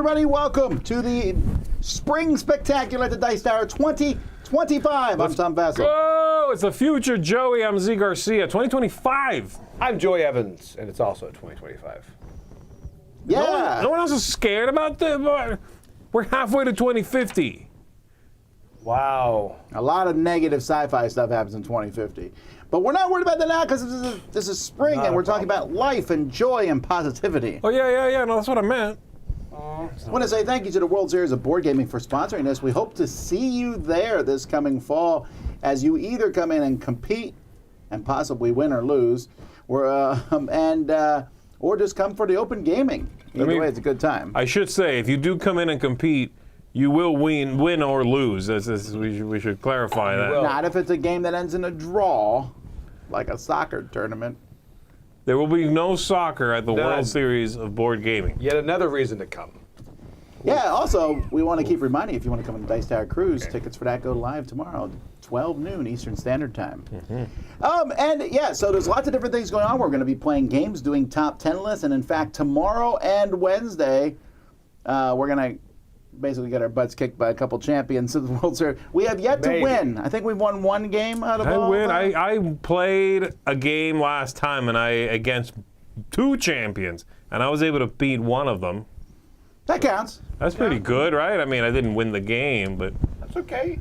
everybody. Welcome to the Spring Spectacular at the Dice Tower 2025. I'm Tom Vassell. Oh, it's the future, Joey. I'm Z Garcia. 2025. I'm Joey Evans, and it's also 2025. Yeah. No one else is scared about the. We're halfway to 2050. Wow. A lot of negative sci-fi stuff happens in 2050. But we're not worried about that now because this is spring and we're talking about life and joy and positivity. Oh, yeah. No, that's what I meant. I want to say thank you to the World Series of Board Gaming for sponsoring this. We hope to see you there this coming fall as you either come in and compete and possibly win or lose, or just come for the open gaming. Either way, it's a good time. I should say, if you do come in and compete, you will win or lose. We should clarify that. Not if it's a game that ends in a draw, like a soccer tournament. There will be no soccer at the World Series of Board Gaming. Yet another reason to come. Yeah, also, we want to keep reminding you, if you want to come on the Dice Tower Cruise, tickets for that go live tomorrow, 12 noon Eastern Standard Time. So there's lots of different things going on. We're going to be playing games, doing top 10 lists, and in fact, tomorrow and Wednesday, we're going to basically get our butts kicked by a couple champions of the World Series. We have yet to win. I think we've won one game out of all. I played a game last time against two champions, and I was able to beat one of them. That counts. That's pretty good, right? I mean, I didn't win the game, but That's okay.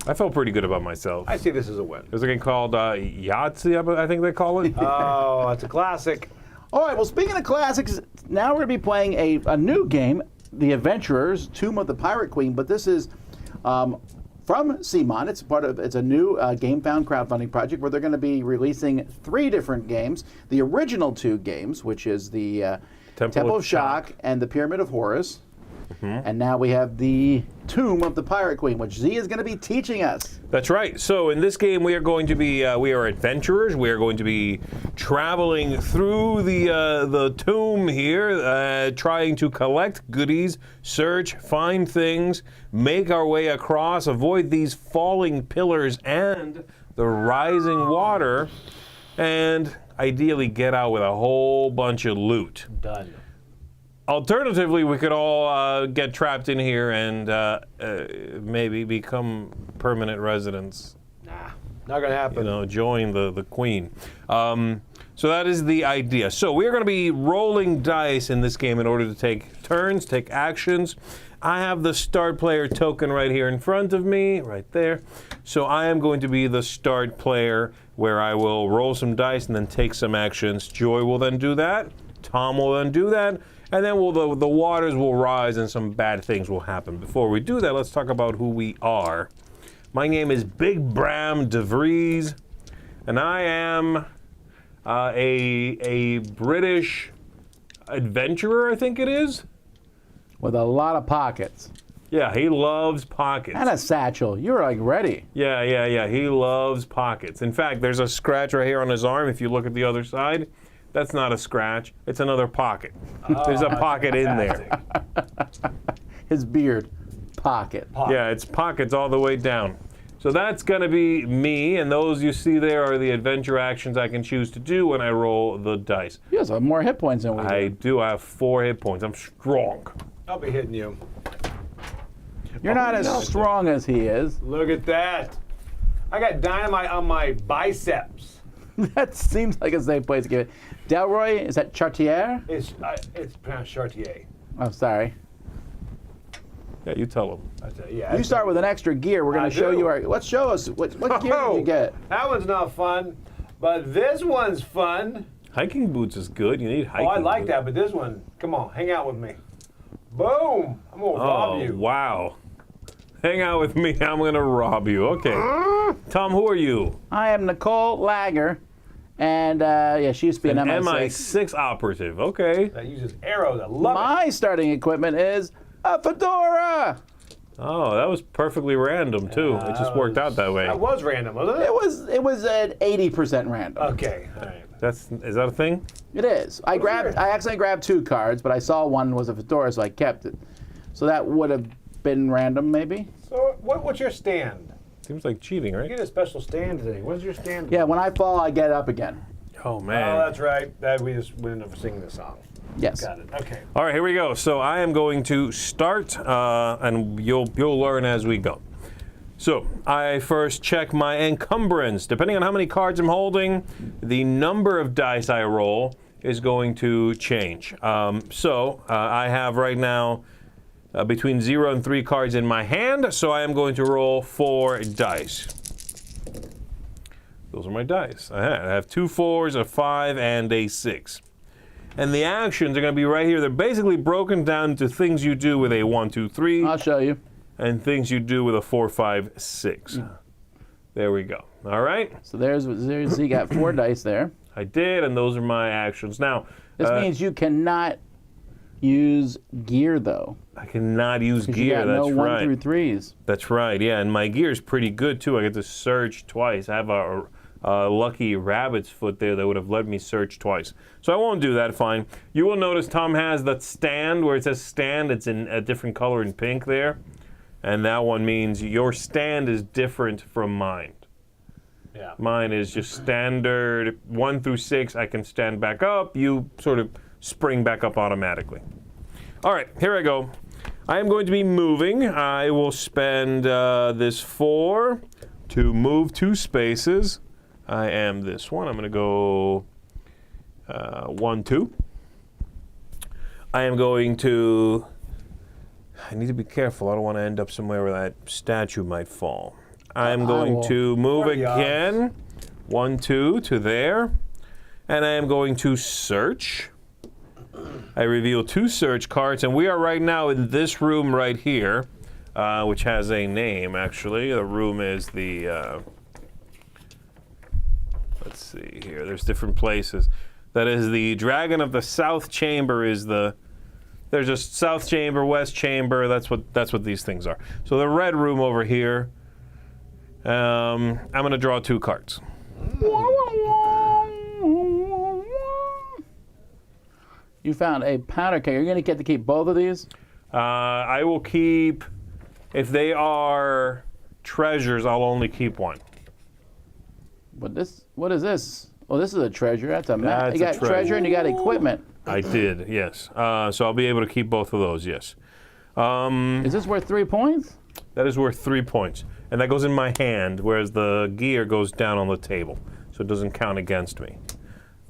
I felt pretty good about myself. I see this as a win. There's a game called Yahtzee, I think they call it. Oh, it's a classic. All right, well, speaking of classics, now we're going to be playing a new game, The Adventurers, Tomb of the Pirate Queen, but this is from CMON. It's a new GameFound crowdfunding project where they're going to be releasing 3 different games. The original 2 games, which is the Temple of Shock and the Pyramid of Horus. And now we have the Tomb of the Pirate Queen, which Z is going to be teaching us. That's right. So in this game, we are going to be we are adventurers. We are going to be traveling through the tomb here, trying to collect goodies, search, find things, make our way across, avoid these falling pillars and the rising water, and ideally get out with a whole bunch of loot. Done. Alternatively, we could all get trapped in here and maybe become permanent residents. Nah, not gonna happen. You know, join the queen. So that is the idea. So we are going to be rolling dice in this game in order to take turns, take actions. I have the start player token right here in front of me, right there. So I am going to be the start player where I will roll some dice and then take some actions. Joy will then do that. Tom will then do that. And then the waters will rise and some bad things will happen. Before we do that, let's talk about who we are. My name is Big Bram DeVries, and I am a British adventurer, I think it is. With a lot of pockets. Yeah, he loves pockets. And a satchel. You're like ready. Yeah. He loves pockets. In fact, there's a scratch right here on his arm. If you look at the other side, that's not a scratch. It's another pocket. There's a pocket in there. His beard. Pocket. Yeah, it's pockets all the way down. So that's going to be me, and those you see there are the adventure actions I can choose to do when I roll the dice. You have more hit points than we do. I do. I have 4 hit points. I'm strong. I'll be hitting you. You're not as strong as he is. Look at that. I got dynamite on my biceps. That seems like a safe place to give it. Delroy, is that Chartier? It's pronounced Chartier. Oh, sorry. Yeah, you tell him. Yeah. You start with an extra gear. We're going to show you our. Let's show us what gear did you get. That one's not fun, but this one's fun. Hiking boots is good. You need hiking boots. I like that, but this one, come on, hang out with me. Boom! I'm gonna rob you. Wow. Hang out with me. I'm gonna rob you. Okay. Tom, who are you? I am Nicole Lager, and she used to be an MI6. MI6 operative. Okay. That uses arrows. I love it. My starting equipment is a fedora. Oh, that was perfectly random too. It just worked out that way. That was random, wasn't it? It was at 80% random. Okay. All right. Is that a thing? It is. I accidentally grabbed 2 cards, but I saw one was a fedora, so I kept it. So that would have been random, maybe. So what's your stand? Seems like cheating, right? You get a special stand today. What's your stand? Yeah, when I fall, I get up again. Oh man. Oh, that's right. We ended up singing this song. Yes. Got it. Okay. All right, here we go. So I am going to start, and you'll learn as we go. So I first check my encumbrance. Depending on how many cards I'm holding, the number of dice I roll is going to change. I have right now between 0 and 3 cards in my hand, so I am going to roll 4 dice. Those are my dice. I have 2 4s, a 5, and a 6. And the actions are going to be right here. They're basically broken down to things you do with a 1, 2, 3. I'll show you. And things you do with a 4, 5, 6. There we go. All right? So there's you got 4 dice there. I did, and those are my actions. Now, This means you cannot use gear, though. I cannot use 'Cause gear. you got That's no right. 1 through 3s. That's right. Yeah, and my gear is pretty good too. I get to search twice. I have a lucky rabbit's foot there that would have let me search twice. So I won't do that. Fine. You will notice Tom has that stand where it says stand. It's in a different color in pink there, and that one means your stand is different from mine. Yeah. Mine is just standard 1 through 6. I can stand back up. You sort of spring back up automatically. All right, here I go. I am going to be moving. I will spend this 4 to move 2 spaces. I am this one. I'm going to go 1, 2. I am going to... I need to be careful. I don't want to end up somewhere where that statue might fall. I'm going to move again, 1, 2 to there, and I am going to search. I reveal 2 search cards, and we are right now in this room right here, which has a name, actually. The room is the, let's see here, there's different places. That is the Dragon of the South Chamber is the, there's just South Chamber, West Chamber, that's what these things are. So the red room over here, I'm going to draw 2 cards. You found a powder keg. Are you going to get to keep both of these? I will keep, if they are treasures, I'll only keep 1. What is this? Oh, this is a treasure. That's a map. That's You a got treasure and you got equipment. I did, yes. So I'll be able to keep both of those, yes. Is this worth 3 points? That is worth 3 points. And that goes in my hand, whereas the gear goes down on the table. So it doesn't count against me.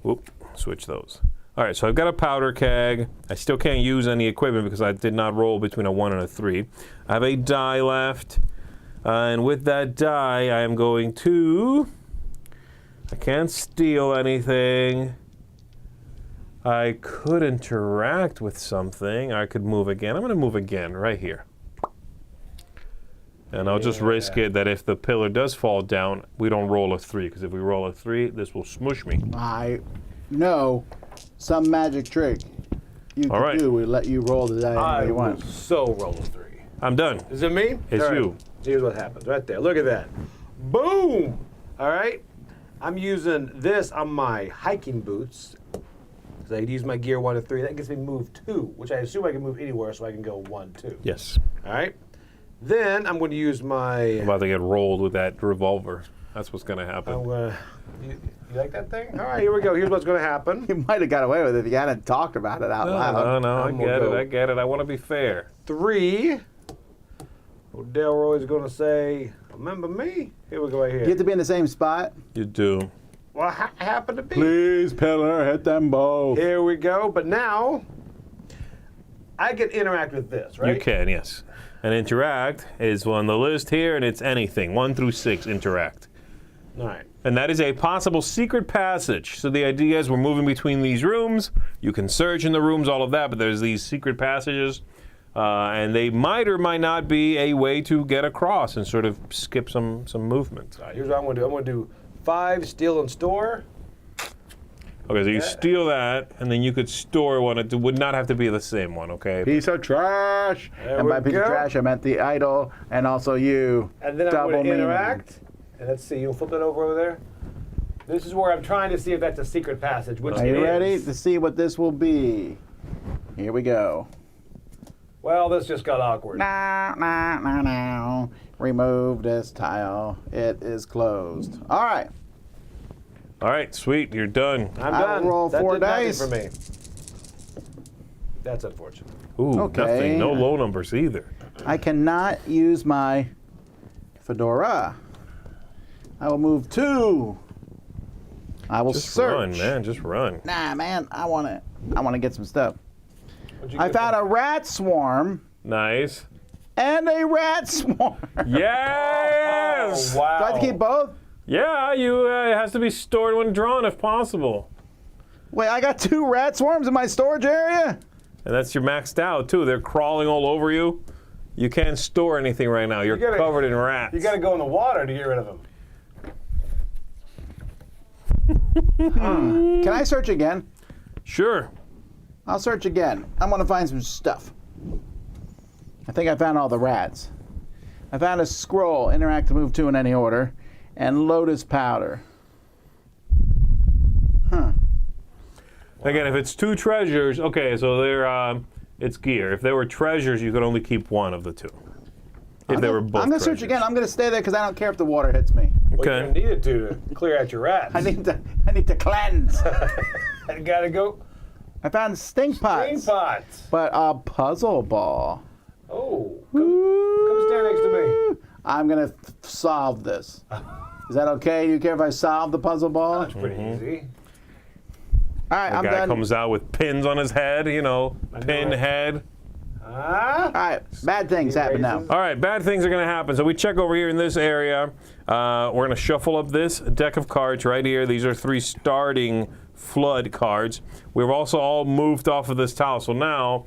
Whoop, switch those. All right, so I've got a powder keg. I still can't use any equipment because I did not roll between a 1 and a 3. I have a die left. And with that die, I am going to... I can't steal anything. I could interact with something. I could move again. I'm going to move again right here. And I'll just risk it that if the pillar does fall down, we don't roll a 3. Because if we roll a 3, this will smush me. I know some magic trick you All can right. do. We let you roll the die I any way you will want. so roll a 3. I'm done. Is it me? It's All right. you. Here's what happens right there. Look at that. Boom! All right. I'm using this on my hiking boots. So I can use my gear 1 to 3. That gets me move 2, which I assume I can move anywhere, so I can go 1, 2. Yes. All right. Then I'm going to use my. I'm about to get rolled with that revolver. That's what's going to happen. I'm gonna. You like that thing? All right, here we go. Here's what's going to happen. You might have got away with it if you hadn't talked about it out loud. No, I I'm get gonna it. go. I get it. I want to be fair. 3. Delroy's going to say, "Remember me?" Here we go right You here. have to be in the same spot. You do. Well, I happen to be. Please, pillar, hit them both. Here we go. But now, I can interact with this, right? You can, yes. And interact is on the list here, and it's anything. 1 through 6, interact. All right. And that is a possible secret passage. So the idea is we're moving between these rooms. You can search in the rooms, all of that, but there's these secret passages. And they might or might not be a way to get across and sort of skip some movement. All right. Here's what I'm going to do. I'm going to do 5 steal and store. Okay, so you steal that, and then you could store one. It would not have to be the same one, okay? Piece of trash. There And by we piece of go. trash, I meant the idol and also you. And then I'm Double going to meaning. interact. And let's see. You'll flip it over there. This is where I'm trying to see if that's a secret passage. Which Are it you ready is. to see what this will be? Here we go. Well, this just got awkward. Now. Remove this tile. It is closed. All right. All right, sweet, you're done. I'm I will done. roll that 4 did nothing dice. for me. That's unfortunate. Ooh, Okay. nothing. No low numbers either. I cannot use my fedora. I will move 2. I will Just search. run, man. Just run. Nah, man, I want to get some stuff. What'd you I get found for- a rat swarm Nice. and a rat swarm. Yes! Oh, wow. Do I have to keep both? Yeah, it has to be stored when drawn if possible. Wait, I got 2 rat swarms in my storage area? And that's your maxed out, too. They're crawling all over you. You can't store anything right now. You're gotta- covered in rats. You got to go in the water to get rid of them. Can I search again? Sure. I'll search again. I want to find some stuff. I think I found all the rats. I found a scroll, interact to move 2 in any order, and lotus powder. Huh. Again, if it's 2 treasures, okay, so it's gear. If there were treasures, you could only keep 1 of the 2. If they were both I'm going to search treasures. again. I'm going to stay there because I don't care if the water hits me. Well, Okay. you're going to need it to clear out your rats. I need to cleanse. I got to go. I found stink Green pots, pots. but a puzzle ball. Oh, come stand next to me. I'm going to solve this. Is that okay? Do you care if I solve the puzzle ball? That's pretty easy. All right, The I'm guy done. comes out with pins on his head, pin it. head. Ah. All right, bad things happen now. Raises. All right, bad things are going to happen. So we check over here in this area. We're going to shuffle up this deck of cards right here. These are 3 starting flood cards. We've also all moved off of this tile. So now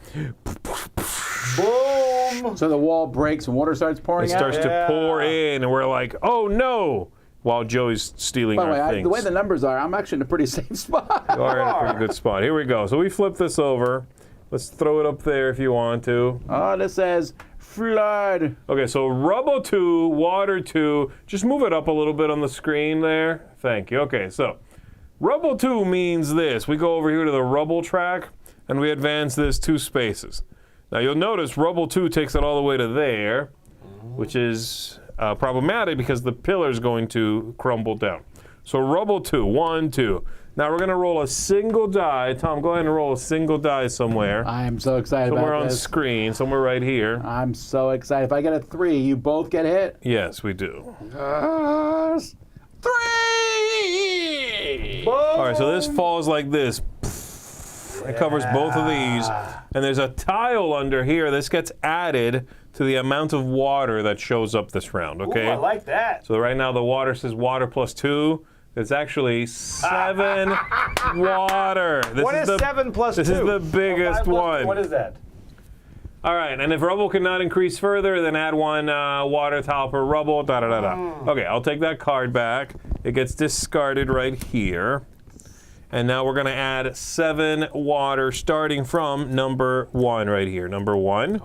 Boom. So the wall breaks and water starts pouring it out? starts to Yeah. pour in, and we're like, oh no, while Joey's stealing By the our way, things. the way the numbers are, I'm actually in a pretty safe spot. You are in a pretty good spot. Here we go. So we flip this over. Let's throw it up there if you want to. Oh, this says flood. Okay, so rubble 2, water 2. Just move it up a little bit on the screen there. Thank you. Okay, so rubble 2 means this. We go over here to the rubble track, and we advance this 2 spaces. Now you'll notice rubble 2 takes it all the way to there, which is problematic because the pillar's going to crumble down. So rubble 2, 1, 2. Now we're going to roll a single die. Tom, go ahead and roll a single die somewhere. I am so excited Somewhere about on this. screen, somewhere right here. I'm so excited. If I get a 3, you both get hit? Yes, we do. 3! All right, so this falls like this. It covers both of these. And there's a tile under here. This gets added to the amount of water that shows up this round, okay? Ooh, I like that. So right now the water says water plus 2. It's actually 7 water. This What is the, 7 plus 2? This is the biggest 5 plus one. What is that? All right, and if rubble cannot increase further, then add 1 water tile per rubble, da-da-da-da. Okay, I'll take that card back. It gets discarded right here. And now we're going to add 7 water starting from number 1 right here. Number 1,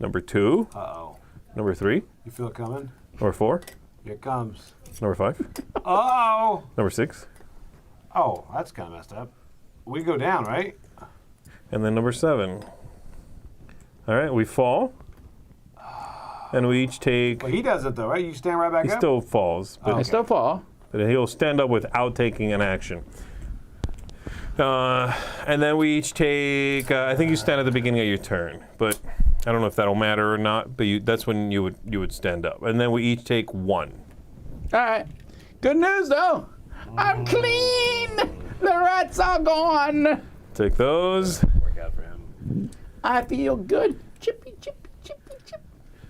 number 2, Uh-oh. number 3, You feel it coming? number 4, Here it comes. number 5, Oh. number 6, Oh, that's kind of messed up. We go down, right? and then number 7. All right, we fall. And we each take... Well, he does it, though, right? You stand right back He up? still falls, but I still fall. he'll stand up without taking an action. And then we each take, I think you stand at the beginning of your turn, but I don't know if that'll matter or not, but that's when you would stand up. And then we each take 1. All right. Good news, though. I'm clean. The rats are gone. Take those. Work out for him. I feel good. Chippy, chippy, chippy, chip.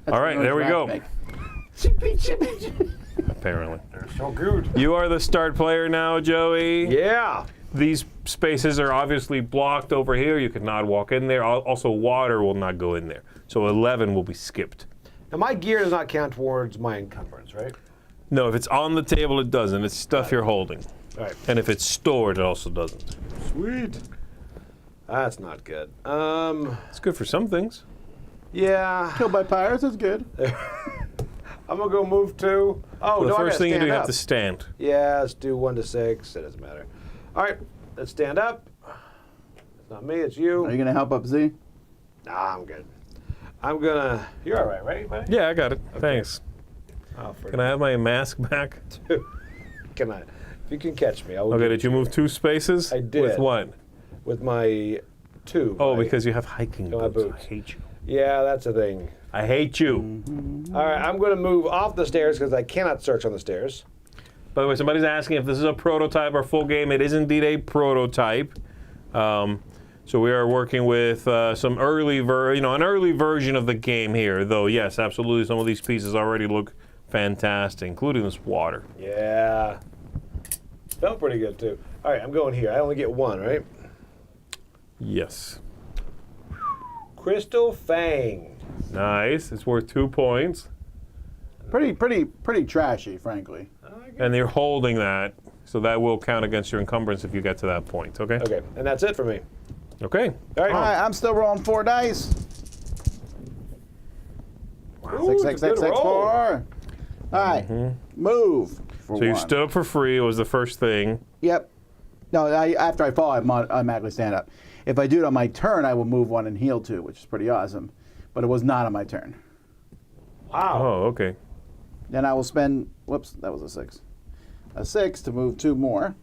That's All right, the there we noise go. rats make. Chippy, chippy, chippy. Apparently. They're so good. You are the start player now, Joey. Yeah. These spaces are obviously blocked over here. You cannot walk in there. Also, water will not go in there. So 11 will be skipped. Now, my gear does not count towards my encumbrance, right? No, if it's on the table, it doesn't. It's stuff you're holding. All right. And if it's stored, it also doesn't. Sweet. That's not good. It's good for some things. Yeah. Killed by pirates is good. I'm gonna go move 2. Oh, Well, no, the I first gotta thing you do, stand you have up. to stand. Yeah, let's do 1 to 6. It doesn't matter. All right, let's stand up. It's not me, it's you. Are you going to help up Z? Nah, I'm good. I'm gonna. You're all right, buddy? Yeah, I got it. Thanks. Oh, for Can I have my mask back? Can I? If you can catch me, I will. Okay, do did you move 2 spaces? I did. With what? with my 2. Oh, right? because you have hiking Got my boots. boots. I hate you. Yeah, that's a thing. I hate you. All right, I'm going to move off the stairs because I cannot search on the stairs. By the way, somebody's asking if this is a prototype or full game. It is indeed a prototype. So we are working with some early, an early version of the game here. Though, yes, absolutely, some of these pieces already look fantastic, including this water. Yeah. Felt pretty good, too. All right, I'm going here. I only get 1, right? Yes. Crystal Fang. Nice. It's worth 2 points. Pretty trashy, frankly. And you're holding that, so that will count against your encumbrance if you get to that point. Okay. Okay, and that's it for me. Okay. All right. All right, I'm still rolling 4 dice. Ooh, Six, it's a six, good six, six, roll. 4. All right, move. For So you 1. stood up for free. Was the first thing. Yep. No, after I fall, I automatically stand up. If I do it on my turn, I will move 1 and heal 2, which is pretty awesome. But it was not on my turn. Wow. Oh, okay. Then I will spend. Whoops, that was a 6. A 6 to move 2 more.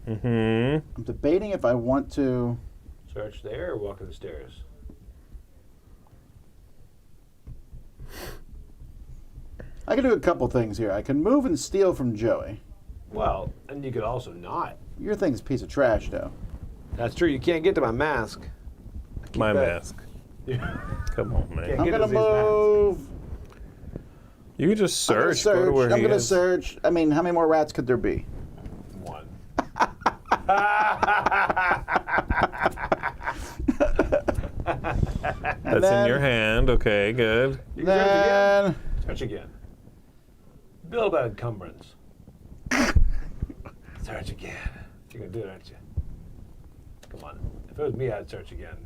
Mm-hmm. I'm debating if I want to. Search there or walk up the stairs? I can do a couple things here. I can move and steal from Joey. Well, and you could also not. Your thing's a piece of trash, though. That's true. You can't get to my mask. My that. mask. Come on, man. Yeah. I'm Get gonna us these mats. move. You can just I'm gonna search. Go to where I'm he gonna is. search. I mean, how many more rats could there be? 1. That's then- in your hand. Okay, good. You can search again. Then Search again. Build that encumbrance. Search again. You're gonna do it, aren't you? Come on. If it was me, I'd search again.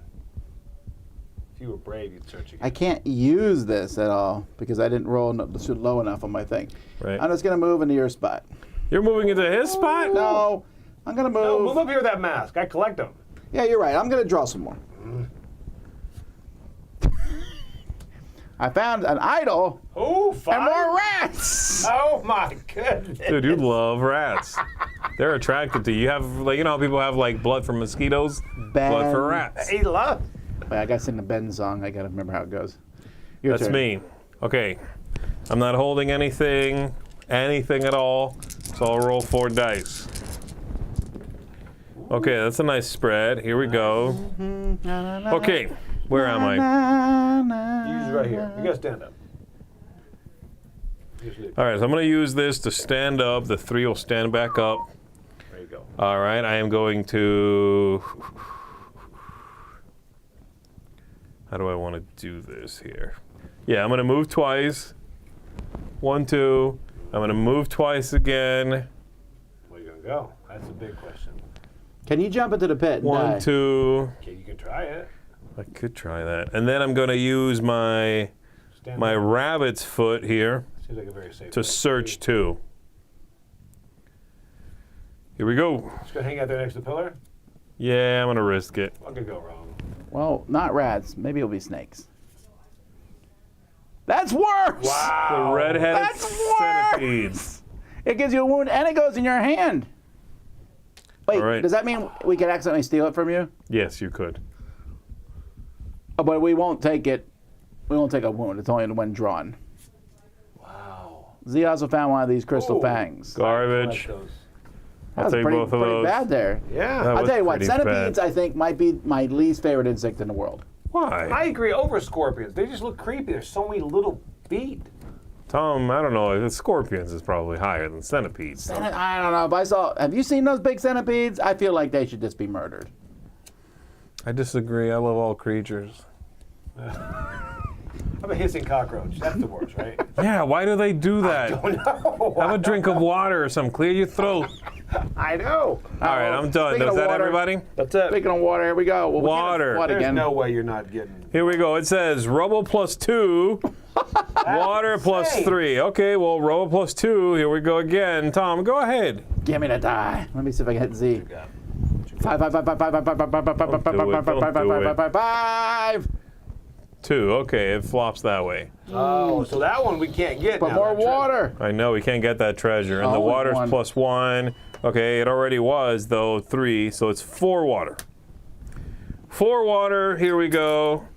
If you were brave, you'd search again. I can't use this at all because I didn't roll low enough on my thing. Right. I'm just gonna move into your spot. You're moving into his spot? No, I'm gonna move. No, move up here with that mask. I collect them. Yeah, you're right. I'm gonna draw some more. I found an idol Oh, 5? and more rats. Oh my goodness. Dude, you love rats. They're attracted to you. You have, like, you know how people have, like, blood for mosquitoes? Blood for rats. He loves. Wait, I gotta sing the Ben song. I gotta remember how it goes. Your That's turn. me. Okay. I'm not holding anything at all, so I'll roll 4 dice. Okay, that's a nice spread. Here we go. Okay, where am I? Use it right here. You gotta stand up. Usually. All right, so I'm going to use this to stand up. The 3 will stand back up. There you go. All right, I am going to... How do I want to do this here? Yeah, I'm going to move twice. 1, 2. I'm going to move twice again. Where are you gonna go? That's a big question. Can you jump into the pit? And 1, die? 2. Okay, you can try it. I could try that. And then I'm going to use my Stand my up. rabbit's foot here Seems like a very safe to place. search 2. Here we go. Just gonna hang out there next to the pillar. Yeah, I'm going to risk it. What could go wrong? Well, not rats. Maybe it'll be snakes. That's worse. The Wow. red-headed That's centipede. worse. It gives you a wound and it goes in your hand. Wait, All right. does that mean we could accidentally steal it from you? Yes, you could. Oh, but we won't take it. We won't take a wound. It's only when drawn. Wow. Z also found one of these crystal Oh. fangs. Garbage. Collect those. That I'll was take pretty, both of pretty those. bad there. Yeah. That I'll was tell you what, pretty centipedes bad. I think might be my least favorite insect in the world. Why? I agree over scorpions. They just look creepy. There's so many little feet. Tom, I don't know. The scorpions is probably higher than centipedes. I don't know, but have you seen those big centipedes? I feel like they should just be murdered. I disagree. I love all creatures. I'm a hissing cockroach. That's the worst, right? Yeah, why do they do that? Oh no. Have a drink of water or something. Clear your throat. I know. All right, I'm done. Speaking Is of that water- everybody? That's it. Speaking of water, here we go. Well, we can't Water. flood There's again. no way you're not getting. Here we go. It says rubble plus 2, water plus insane. 3. Okay, well, rubble plus 2. Here we go again. Tom, go ahead. Give me the die. Let me see if I can hit Z. God. 5, 5, 5, 5, 5, 5, 5, 5, 5, 5, 5, 5, 5, 5, 5, 5, 5, 5, 5, 5. 2. Okay, it flops that way. Oh, so that one we can't get. But now, more that treasure. water. I know we can't get that treasure. And the Only water's one. plus 1. Okay, it already was, though, 3, so it's 4 water. 4 water. Here we go.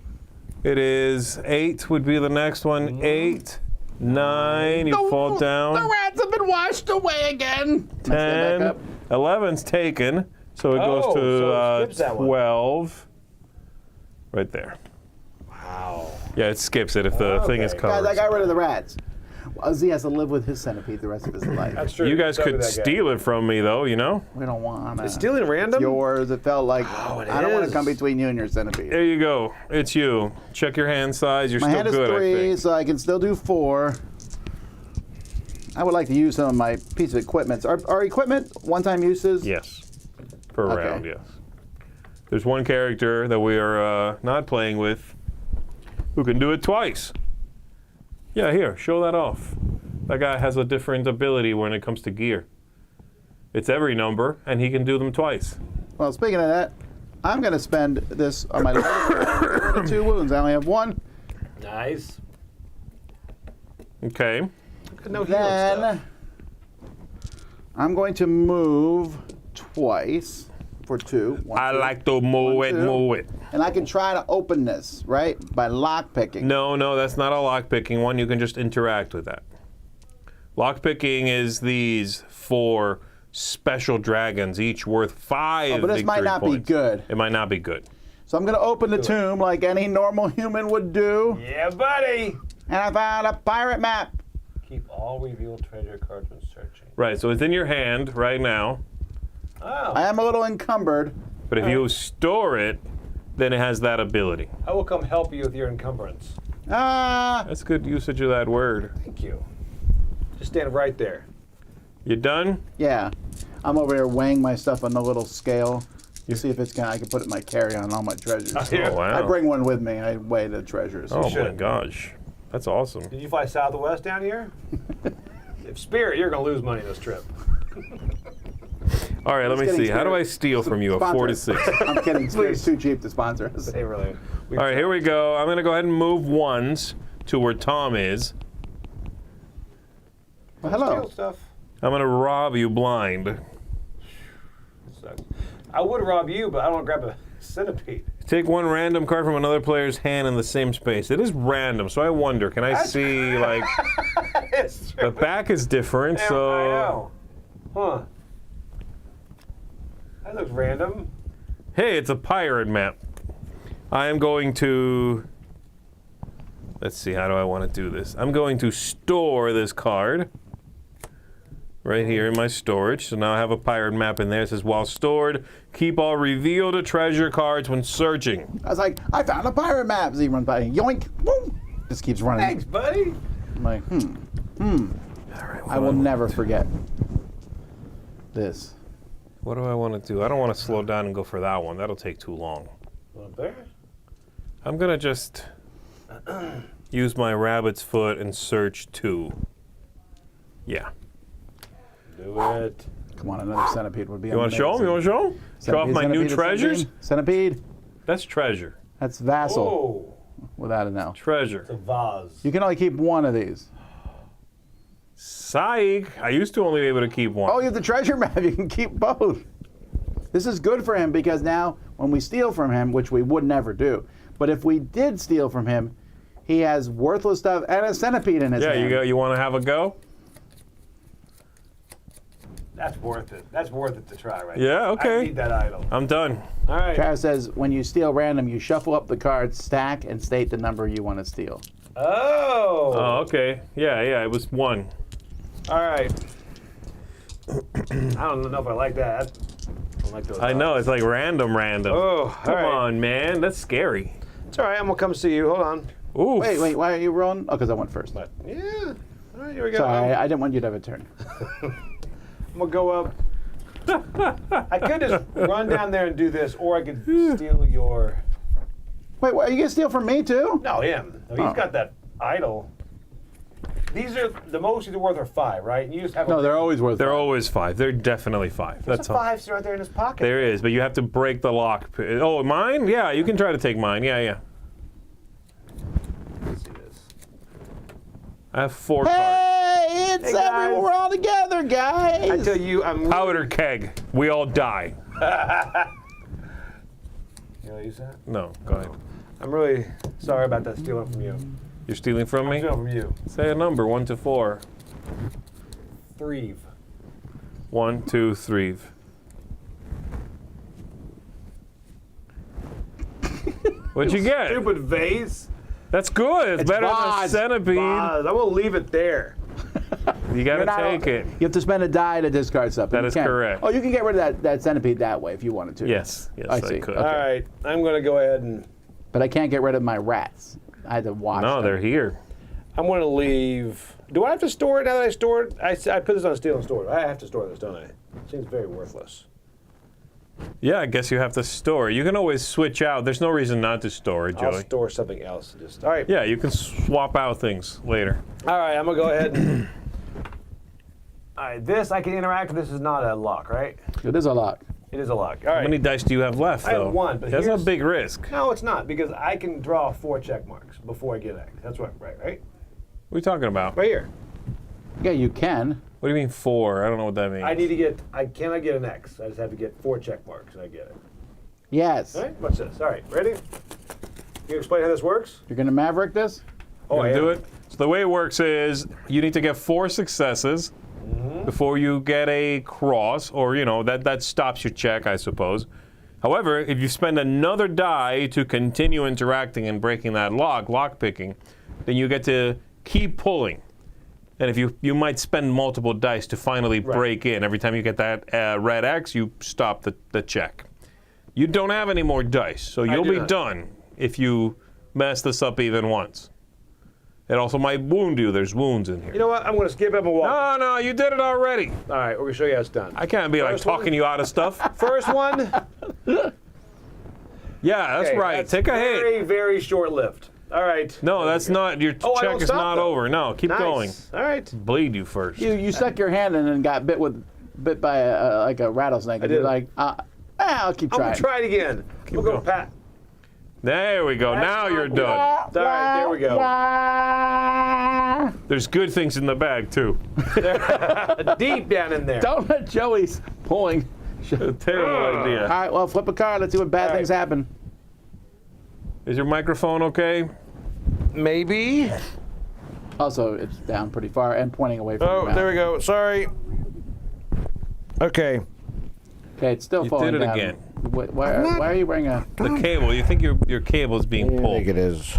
It is 8 would be the next one. 8, 9. You fall down. The rats have been washed away again. 10. 11's taken. So it goes Oh, so it to skips that one. 12. Right there. Wow. Yeah, it skips it if the thing is Okay. covered. Guys, I got rid of the rats. Ozzy has to live with his centipede the rest of his life. That's true. You guys Sorry could that guy. steal it from me, though, you know? We don't want to. It's stealing random? Yours. It felt like Oh, it I don't want to is. come between you and your centipede. There you go. It's you. Check your hand size. You're My still hand is good, I 3, think. so I can still do 4. I would like to use some of my piece of equipment. Are equipment one-time uses? Yes. For a Okay. round, yes. There's one character that we are not playing with who can do it twice. Yeah, here, show that off. That guy has a different ability when it comes to gear. It's every number, and he can do them twice. Well, speaking of that, I'm going to spend this on my level 2 wounds. I only have 1. Nice. Okay. No healing stuff. Then I'm going to move twice for 2. I like to move One, it, two. move it. And I can try to open this, right? By lock picking. No, that's not a lockpicking one. You can just interact with that. Lockpicking is these 4 special dragons, each worth 5 but this might victory not be points. good. It might not be good. So I'm going to open the tomb like any normal human would do. Yeah, buddy. And I found a pirate map. Keep all revealed treasure cards when searching. Right, so it's in your hand right now. Oh. I am a little encumbered. But if you store it, then it has that ability. I will come help you with your encumbrance. That's good usage of that word. Thank you. Just stand right there. You done? Yeah. I'm over here weighing my stuff on the little scale to see if I can put it in my carry-on all my treasures. Yeah. Oh, wow. I bring one with me. I weigh the treasures. Oh, my should. gosh. That's awesome. Did you fly southwest down here? If Spirit, you're going to lose money this trip. All right, let me getting see. How do scared. I steal from you a Sponsor 4 to us. 6? I'm kidding. It's too cheap to sponsor us. They really. All right, here we go. I'm going to go ahead and move 1s to where Tom is. Well, hello. Steal stuff. I'm going to rob you blind. Sucks. I would rob you, but I don't want to grab a centipede. Take 1 random card from another player's hand in the same space. It is random, so I wonder, can I see, like, It's the back is different, I so... know. Huh. That looks random. Hey, it's a pirate map. I am going to... Let's see, how do I want to do this? I'm going to store this card right here in my storage. So now I have a pirate map in there. It says, while stored, keep all revealed treasure cards when searching. I was like, I found a pirate map. Z runs by. Yoink. Woo. Just keeps running. Thanks, buddy. I'm like, All right, I will never forget this. What do I want to do? I don't want to slow down and go for that one. That'll take too long. Little bear. I'm going to just use my rabbit's foot and search 2. Yeah. Do it. Come on, another centipede would be You want to show them? You want to show them? Show off my new treasures? Centipede. That's treasure. That's vassal, Oh, without a no. Treasure. it's a vase. You can only keep 1 of these. Psych! I used to only be able to keep 1. Oh, you have the treasure map. You can keep both. This is good for him because now when we steal from him, which we would never do, but if we did steal from him, he has worthless stuff and a centipede in his Yeah, hand. you want to have a go? That's worth it. That's worth it to try, right? Yeah, I okay. need that idol. I'm done. All right. Travis says when you steal random, you shuffle up the cards, stack, and state the number you want to steal. Oh. Oh, okay. Yeah, it was 1. All right. I don't know if I like that. I don't like those. I know, it's like random. Oh, Come all right. on, man. That's scary. It's all right. I'm gonna come see you. Hold on. Oof. Wait, why are you rolling? Oh, because I went first. But yeah. All right. Here we go. Sorry, I didn't want you to have a turn. I'm gonna go up. I could just run down there and do this, or I could steal your. Wait, what, are you going to steal from me too? No, him. No, Oh. he's got that idol. These are the most these are worth are 5, right? And you just have No, they're always worth They're it. always 5. They're definitely 5. There's That's a all. 5 right there in his pocket. There is, but you have to break the lock. Oh, mine? Yeah, you can try to take mine. Yeah. Let's see this. I have 4 cards. Hey, it's Hey, guys. everyone. We're all together, guys. I tell you, I'm. Powder keg. We all die. Can I use that? No, go ahead. I'm really sorry about that stealing from you. You're stealing from me? Stealing from you. Say a number, 1 to 4. 3. 1, 2, 3. What'd you get? Stupid vase. That's good. It's better than a vase. centipede. I'm gonna leave it there. You gotta You're not- take it. You have to spend a die to discard something. That You is can't. correct. Oh, you can get rid of that centipede that way if you wanted to. Yes, I see. could. Okay. All right, I'm gonna go ahead and But I can't get rid of my rats. I had to watch No, them. they're here. I'm gonna leave. Do I have to store it now that I store it? I put this on steal and store it. I have to store this, don't I? Seems very worthless. Yeah, I guess you have to store it. You can always switch out. There's no reason not to store it, I'll Joey. store something else. Just all right. Yeah, you can swap out things later. All right, I'm gonna go ahead. And, all right, this I can interact with. This is not a lock, right? It is a lock. It is a lock. All right. How many dice do you have left, I have though? one, but That's a here's- big risk. No, it's not because I can draw 4 check marks before I get X. That's right, right? What are you talking about? Right here. Yeah, you can. What do you mean 4? I don't know what that means. I need to get. I cannot get an X. I just have to get 4 check marks and I get it. Yes. All right. Watch this. All right. Ready? You explain how this works? You're going to Maverick this? Oh, You I do am. it. So the way it works is you need to get 4 successes before you get a cross, or that stops your check, I suppose. However, if you spend another die to continue interacting and breaking that lock picking, then you get to keep pulling. And if you might spend multiple dice to finally break in. Every time you get that red X, you stop the check. You don't have any more dice, so you'll do be not. done if you mess this up even once. It also might wound you. There's wounds in here. You know what? I'm going to skip up and walk. No, you did it already. All right. We're going to show you how it's done. I can't be like First one? talking you out of stuff. First one. Yeah, that's Okay, right. that's Take a hit. very, very short lived. All right. No, that's not. Your Oh, I check don't is stop, not though. over. No, keep Nice. going. All right. Bleed you first. You stuck your hand in and got bit by like a rattlesnake. And you're did. like, I'll keep I'm trying. going to try it again. We'll go going. Pat. There we go. That's Now not you're good. done. All right. There we go. There's good things in the bag too. Deep down in there. Don't let Joey's pulling. Terrible All idea. right, well, flip a card. Let's see what bad All right. things happen. Is your microphone okay? Maybe. Also, it's down pretty far and pointing away from your Oh, mouth. there we go. Sorry. Okay. Okay, it's still You falling did it down. again. Why are you wearing a... The cable. You think your cable is being I pulled? think it is.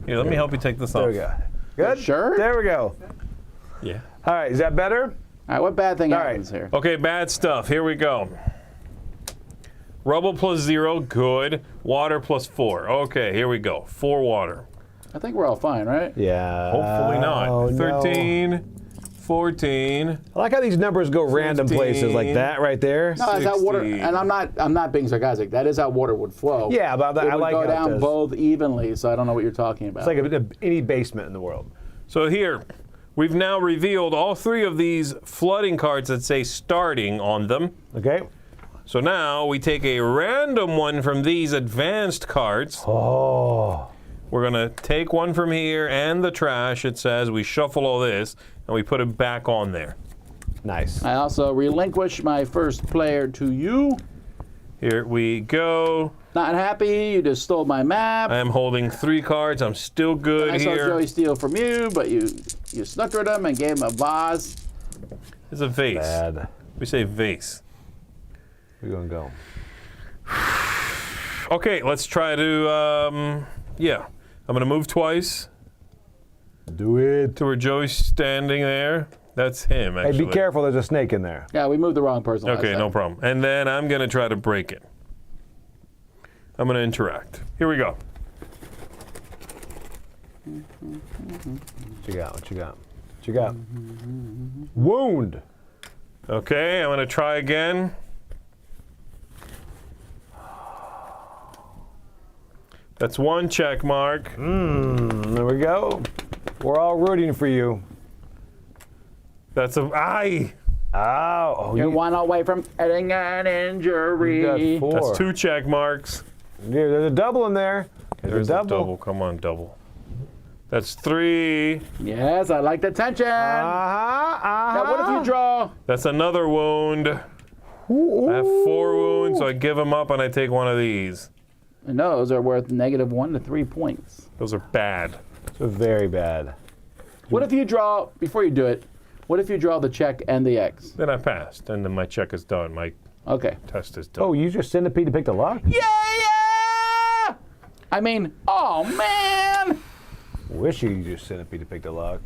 Here, let me help you take this off. There we go. Good? Sure? There we go. Yeah. All right. Is that better? All right, what bad thing All right. happens here? Okay, bad stuff. Here we go. Rubble plus 0, good. Water plus 4. Okay, here we go. 4 water. I think we're all fine, right? Yeah. Hopefully not. Oh, 13, 14. I like how these numbers go random 15. places like that right there. No, that's how water, 60. and I'm not being sarcastic. That is how water would flow. Yeah, but it I would like go how it down does. both evenly, so I don't know what you're talking about. It's like any basement in the world. So here, we've now revealed all 3 of these flooding cards that say starting on them. Okay. So now we take a random one from these advanced cards. Oh. We're going to take one from here and the trash, it says. We shuffle all this, and we put it back on there. Nice. I also relinquish my first player to you. Here we go. Not happy, you just stole my map. I am holding 3 cards. I'm still good I saw here. Joey steal from you, but you snookered him and gave him a vase. It's a vase. Bad. We say vase. We're going to go. Okay, let's try to, yeah. I'm going to move twice Do it. to where Joey's standing there. That's him, actually. Hey, be careful. There's a snake in there. Yeah, we moved the wrong person last Okay, time. no problem. And then I'm going to try to break it. I'm going to interact. Here we go. What you got? What you got? What you got? Wound. Okay, I'm going to try again. That's 1 check mark. There we go. We're all rooting for you. That's a aye. Oh, You're one away from getting an injury. you got 4. That's 2 check marks. Yeah, there's a double in there. There's a double. Come on, double. That's 3. Yes, I like the tension. Uh-huh. Now, what if you draw? That's another wound. I have 4 wounds. points, so I give them up and I take one of these. And those are worth -1 to 3 points. Those are bad. So very bad. What if you draw, before you do it, what if you draw the check and the X? Then I passed, and then my check is done. My Okay. test is done. Oh, you just centipede to pick the lock? Yeah! I mean, oh man! Wish you could just centipede to pick the lock.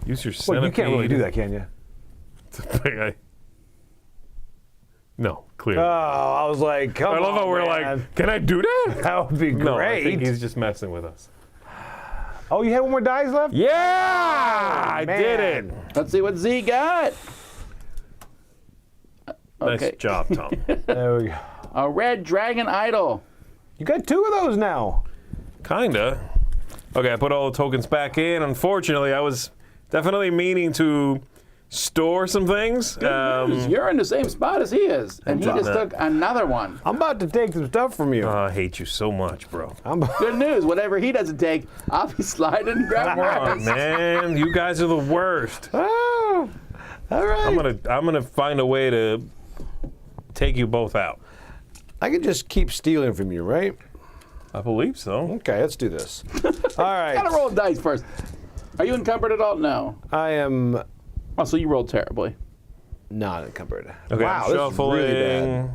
Use your Well, centipede. you can't really do that, can you? No, Oh, clearly. I was like, come on, I love how we're man. like, can I do that? That would be great. No, I think he's just messing with us. Oh, you have one more dice left? Yeah! I did it! Man. Let's see what Z got. Nice Okay. job, Tom. There we go. A red dragon idol. You got 2 of those now. Kinda. Okay, I put all the tokens back in. Unfortunately, I was definitely meaning to store some things. You're in the same spot as he is, and he sorry. just took another one. I'm about to take some stuff from you. I hate you so much, bro. Good news, whatever he doesn't take, I'll be sliding and grab more Oh, of it. man, you guys are the worst. Oh, all right. I'm gonna find a way to take you both out. I can just keep stealing from you, right? I believe so. Okay, let's do this. All right. Gotta roll dice first. Are you encumbered at all? No. I am Oh, so you rolled terribly. not encumbered. Okay, wow, I'm this is shuffling. really bad.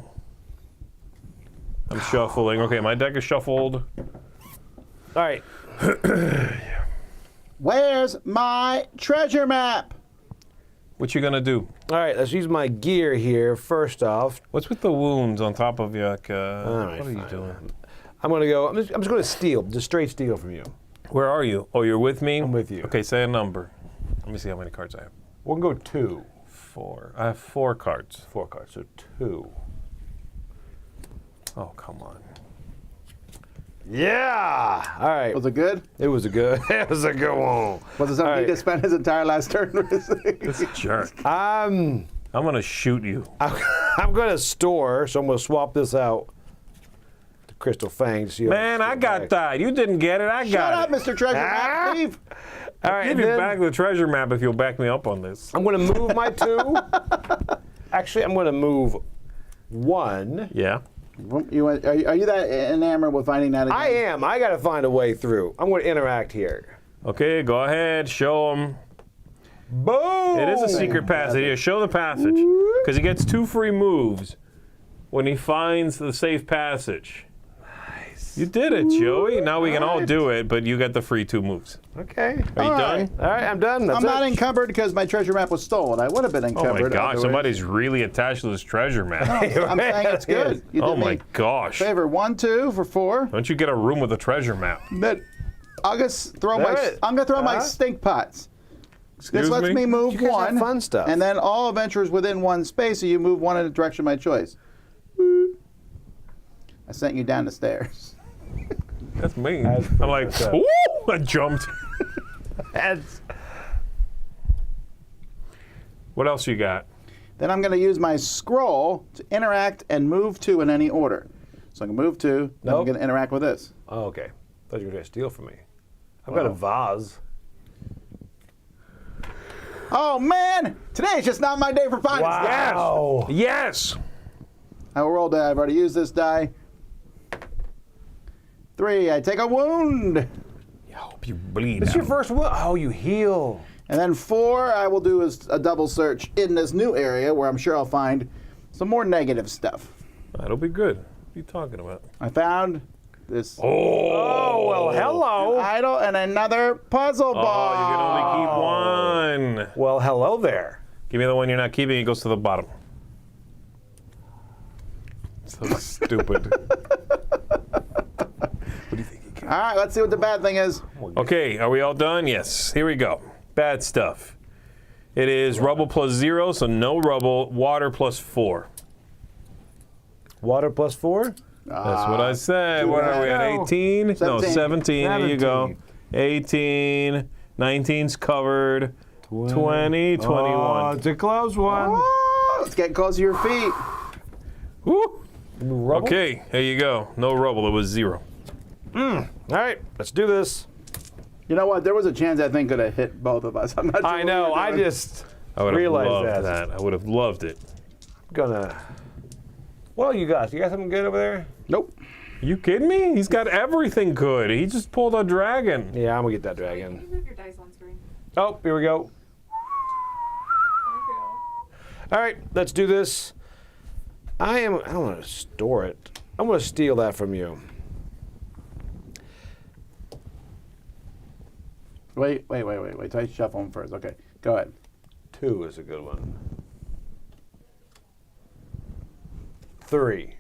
I'm shuffling. Okay, my deck is shuffled. All right. Where's my treasure map? What you gonna do? All right, let's use my gear here first off. What's with the wounds on top of your? right, What are you fine. doing? I'm going to go, I'm just going to steal, just straight steal from you. Where are you? Oh, you're with me? I'm with you. Okay, say a number. Let me see how many cards I have. We'll go 2. 4. I have 4 cards. 4 cards, so 2. Oh, come on. Yeah! All right. Was it good? It was a good one. Was it something All he right. just spent his entire last turn with? This jerk. I'm gonna shoot you. going to store, so I'm going to swap this out to Crystal Fang to see how Man, I got that. You didn't get it. I Shut got up, it. Mr. Treasure Map. Leave. All right, Give and you then back the treasure map if you'll back me up on this. I'm going to move my 2. Actually, I'm going to move 1. Yeah. Are you that enamored with finding that again? I am. I got to find a way through. I'm going to interact here. Okay, go ahead. Show him. Boom! It is a secret passage. Here, show the passage. Because he gets 2 free moves when he finds the safe passage. Nice. You did it, Joey. Now we can all do it, but you got the free 2 moves. Okay. Are you All done? right. All right, I'm done. That's I'm not it. encumbered because my treasure map was stolen. I would have been Oh encumbered. my gosh, otherwise. somebody's really attached to this treasure map. I'm saying it's good. You Oh did my me gosh. favor. 1, 2 for 4. Don't you get a room with a treasure map? But I'm gonna There throw my Uh-huh. stink pots. Excuse This lets me move You guys have 1, fun stuff. and then all adventures within 1 space, so you move 1 in the direction of my choice. Boop. I sent you down the stairs. That's me. That's I'm like, pretty woo! I jumped. That's- What else you got? Then I'm going to use my scroll to interact and move 2 in any order. So I can move 2, then I'm Nope. going to interact with this. Oh, okay. Thought you were going to steal from me. I've got a vase. Oh man! Today's just not my day for finding stuff. Wow. Yes! I will roll die. I've already used this die. 3, I take a wound. I hope you bleed This out. your first one? Oh, you heal. And then 4, I will do a double search in this new area where I'm sure I'll find some more negative stuff. That'll be good. What are you talking about? I found this Oh, well, hello. idol and another puzzle Oh, ball. you can only keep one. Well, hello there. Give me the one you're not keeping. It goes to the bottom. So stupid. What do you think you can? All right, let's see what the bad thing is. Okay, are we all done? Yes. Here we go. Bad stuff. It is rubble plus 0, so no rubble. Water plus 4. Water plus 4? That's what I said. What are we at? No. 18? No, 17. 17. There you go. 18. 19's covered. 20, 21. Oh, it's a close one. Oh, let's get close to your feet. Woo. Rubble? Okay, there you go. No rubble. It was 0. All right, let's do this. You know what? There was a chance that thing could have hit both of us. I'm not sure I what know. we were I doing. just I would have realized loved that. that. I would have loved it. Gonna. What do you got? You got something good over there? Nope. You kidding me? He's got everything good. He just pulled a dragon. Yeah, I'm gonna get that dragon. You move your dice on screen. Oh, here we go. All right, let's do this. I don't want to store it. I'm going to steal that from you. Wait. Try to shuffle them first. Okay, go ahead. 2 is a good one. 3.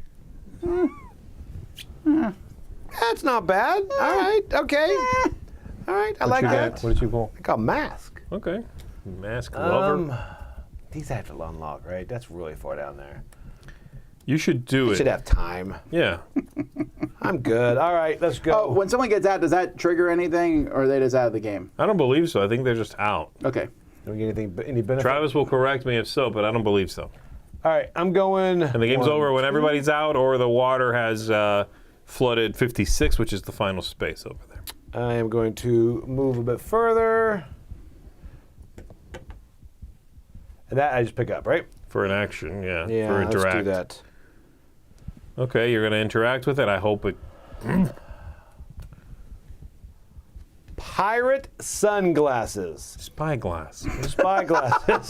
That's not bad. All right, okay. All right, I like that. What did you pull? I got mask. Okay. Mask lover. These I have to unlock, right? That's really far down there. You should do I it. should have time. Yeah. I'm good. All right, let's go. Oh, when someone gets out, does that trigger anything, or are they just out of the game? I don't believe so. I think they're just out. Okay. Do we get any benefit? Travis will correct me if so, but I don't believe so. All right, I'm going. And the game's over when everybody's out or the water has flooded 56, which is the final space over there. I am going to move a bit further. And that I just pick up, right? For an action, yeah. Yeah, for a let's direct. do that. Okay, you're going to interact with it. I hope it. Pirate sunglasses. Spyglass. Spy glasses.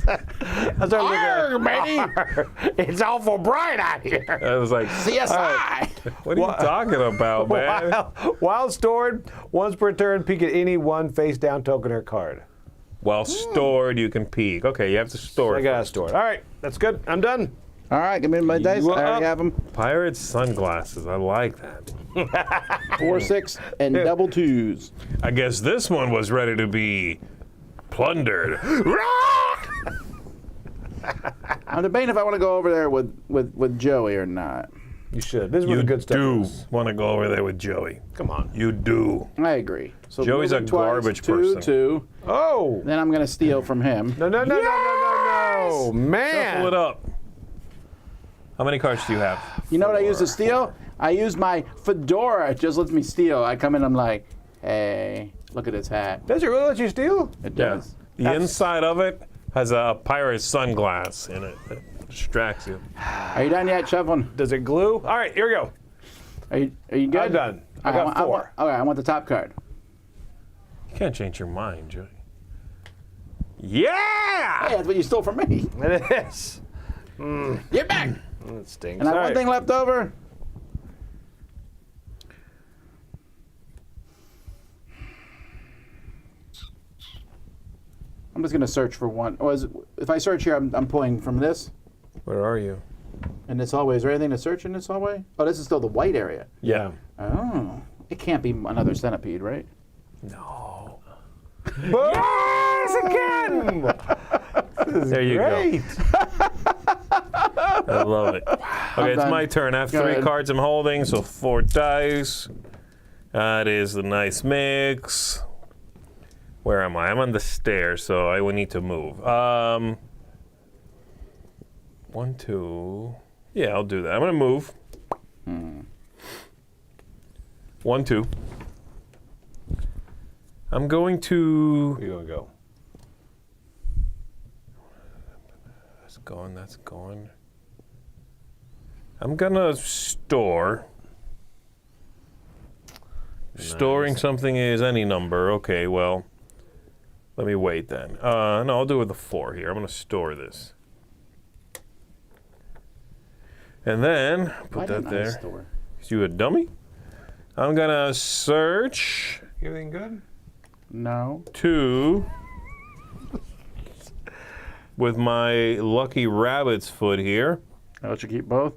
I started looking at it's awful bright out here. I was like, CSI. what are you talking about, man? While stored, once per turn, peek at any one face-down token or card. While stored, you can peek. Okay, you have to store I it. gotta store it. All right, that's good. I'm done. All right, give me my dice. I You already up? have them. Pirate sunglasses. I like that. 4, 6, and double 2s. I guess this one was ready to be plundered. I'm debating if I want to go over there with Joey or not. You should. This is where You the good stuff do is. want to go over there with Joey. Come on. You do. I agree. So Joey's a moving twice, garbage 2, person. 2. Oh! Then I'm going to steal from him. No, man! Pull it up. How many cards do you have? You know what I use to steal? I use my fedora. It just lets me steal. I come in, I'm like, hey, look at this hat. Does it really let you steal? It Yeah. does. The inside of it has a pirate sunglass in it that distracts you. Are you done yet, shuffling? Does it glue? All right, here we go. Are you good? I'm done. I All got right, 4. I want the top card. You can't change your mind, Joey. Hey, Yeah! that's what you stole from me. It is. Get back. That stinks. And I have All one right. thing left over. I'm just going to search for one. If I search here, I'm pulling from this. Where are you? In this hallway. Is there anything to search in this hallway? Oh, this is still the white area. Yeah. Oh. It can't be another centipede, right? No. Yes, again! There you Great. go. I love it. Okay, it's done. my turn. I have Go 3 ahead. cards I'm holding, so 4 dice. That is the nice mix. Where am I? I'm on the stairs, so I would need to move. 1, 2. Yeah, I'll do that. I'm gonna move. 1, 2. I'm going to. Where you gonna go? That's gone. That's gone. I'm gonna store. Storing something is any number. Okay, well, let me wait then. No, I'll do it with the 4 here. I'm gonna store this, and then Why put that didn't I there. store? Is you a dummy? I'm gonna search Everything good? No. 2 with my lucky rabbit's foot here. I'll let you keep both.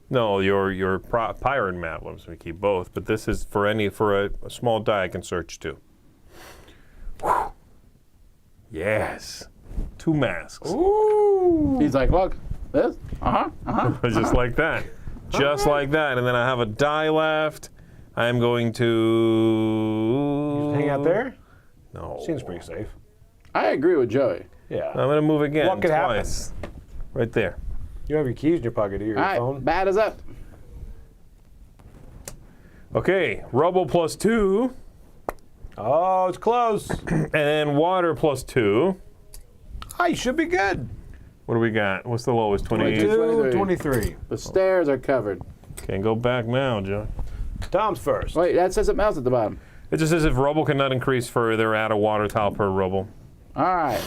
No, your pirate map wants me to keep both, but this is for a small die I can search 2. Whew. Yes, 2 masks. Ooh! He's like, look, this. Just like that, just like that, and then I have a die left. I am going to Hang out there? No, Seems pretty safe. I agree with Joey. Yeah. I'm gonna move again. What could happen? twice. Right there. You have your keys in your pocket, do you? Your All right, phone? bat is up. Okay, rubble plus 2, Oh, it's close. and then water plus 2, Oh, you should be good. What do we got? What's the lowest? 28. 22, 23. 23. The stairs are covered. Can't go back now, John. Tom's first. Wait, that says something else at the bottom. It just says if rubble cannot increase further, add a water tile per rubble. All right.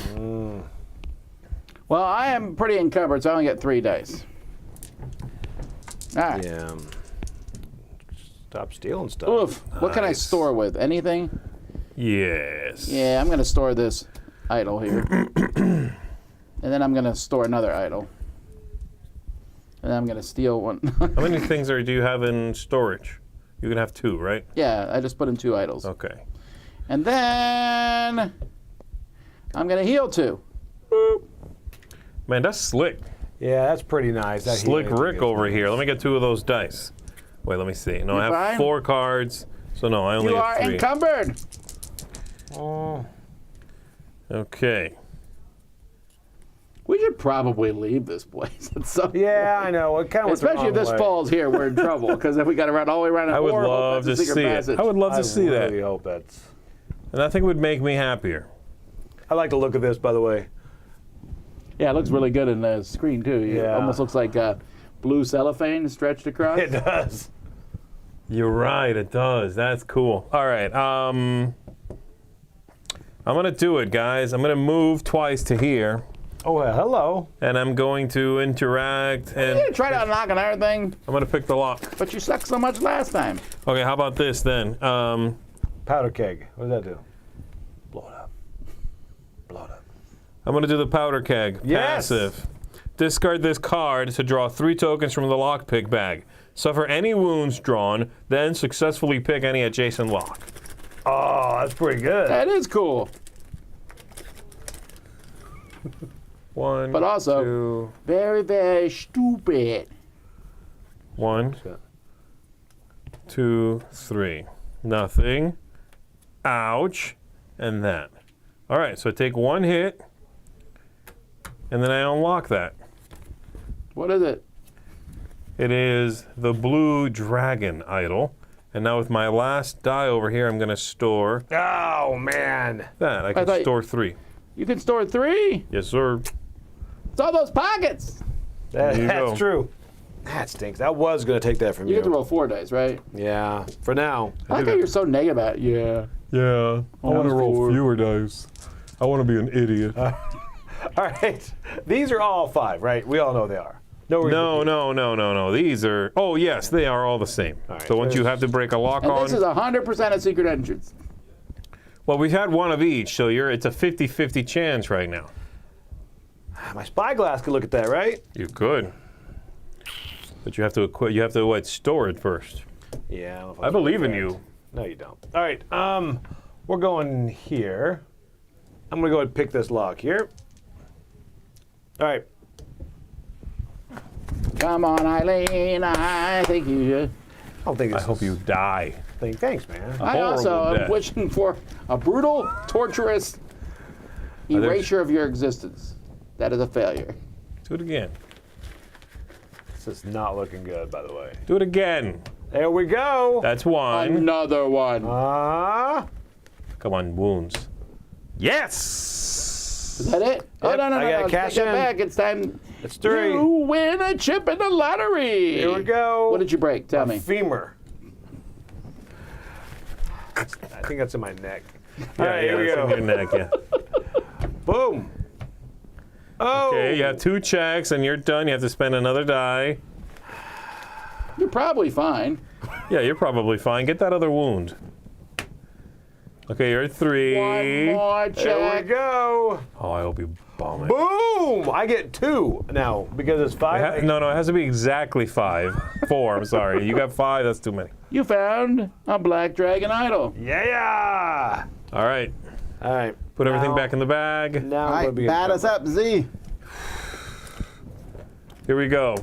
Well, I am pretty encumbered, so I only get 3 dice. All right. Yeah. Stop stealing stuff. Oof. What can I Nice. store with? Anything? Yes. Yeah, I'm going to store this idol here. And then I'm going to store another idol. And then I'm going to steal one. How many things do you have in storage? You can have 2, right? Yeah, I just put in 2 idols. Okay. And then I'm going to heal 2. Boop. Man, that's slick. Yeah, that's pretty nice. That Slick healing Rick is over nice. here. Let me get 2 of those dice. Wait, let me see. No, You I have fine? 4 cards. So no, I only You have are 3. encumbered. Oh. Okay. We should probably leave this place. It's so Yeah, I know. It kind of Especially if this falls here, we're in trouble. Because if we got to run all the way around, I would or love that's to a secret see passage. it. I would love to see I really that. hope that's. And I think it would make me happier. I like the look of this, by the way. Yeah, it looks really good in the screen too. It Yeah. almost looks like blue cellophane stretched across. It does. You're right, it does. That's cool. All right. I'm going to do it, guys. I'm going to move twice to here. Oh, well, hello. And I'm going to interact. And You try to unlock another thing, I'm going to pick the lock. but you sucked so much last time. Okay, how about this then? Powder keg. What does that do? Blow it up. Blow it up. I'm going to do the powder keg. Yes! Passive. Discard this card to draw 3 tokens from the lockpick bag. Suffer any wounds drawn, then successfully pick any adjacent lock. Oh, that's pretty good. That is cool. 1, But also- 2, Very, very stupid. 1, 2, 3. Nothing. Ouch. And that. All right, so I take 1 hit, and then I unlock that. What is it? It is the blue dragon idol. And now with my last die over here, I'm going to store Oh, man. that. I can thought- store 3. You can store 3. Yes, sir. It's all those pockets. There you That's go. true. That stinks. I was going to take that from You you. get to roll 4 dice, right? Yeah, for now. I like how you're so negative about it. Yeah. Yeah, I wanna roll fewer dice. I want to be an idiot. All right. These are all 5, right? We all know they are. No reason No. These are. Oh, yes, they are all the same. All right, so once so you have to break a lock And on. this is 100% a secret entrance. Well, we've had 1 of each, so it's a 50-50 chance right now. My spyglass could look at that, right? You could. But you have to store it first. Yeah. don't know if I believe in you. No, you don't. All right. We're going here. I'm going to go ahead and pick this lock here. All right. Come on, Eileen. I think you. I don't think I this hope you die. Thanks, man. I also horrible am death. wishing for a brutal, torturous erasure of your existence. That is a failure. Do it again. This is not looking good, by the way. Do it again. There we go. That's 1. Another one. Come on, wounds. Yes! Is that it? Oh, Yep, no, I gotta no. cash Take it in. back. It's time. It's 3. You win a chip in the lottery. Here we go. What did you break? Tell me. Femur. I think that's in my neck. All right, here we it's in go. your neck, yeah. Boom. Oh. Okay, you have 2 checks and you're done. You have to spend another die. You're probably fine. Yeah, you're probably fine. Get that other wound. Okay, you're at 3. One more There we check. go. Oh, I hope you bomb it. Boom! I get 2 now because it's 5. No, it has to be exactly 5. 4, I'm sorry. You got 5, that's too many. You found a black dragon idol. Yeah. All right, All right. put everything Now- back in the bag. Now All I'm right, gonna be bat us up, Z. Here we go.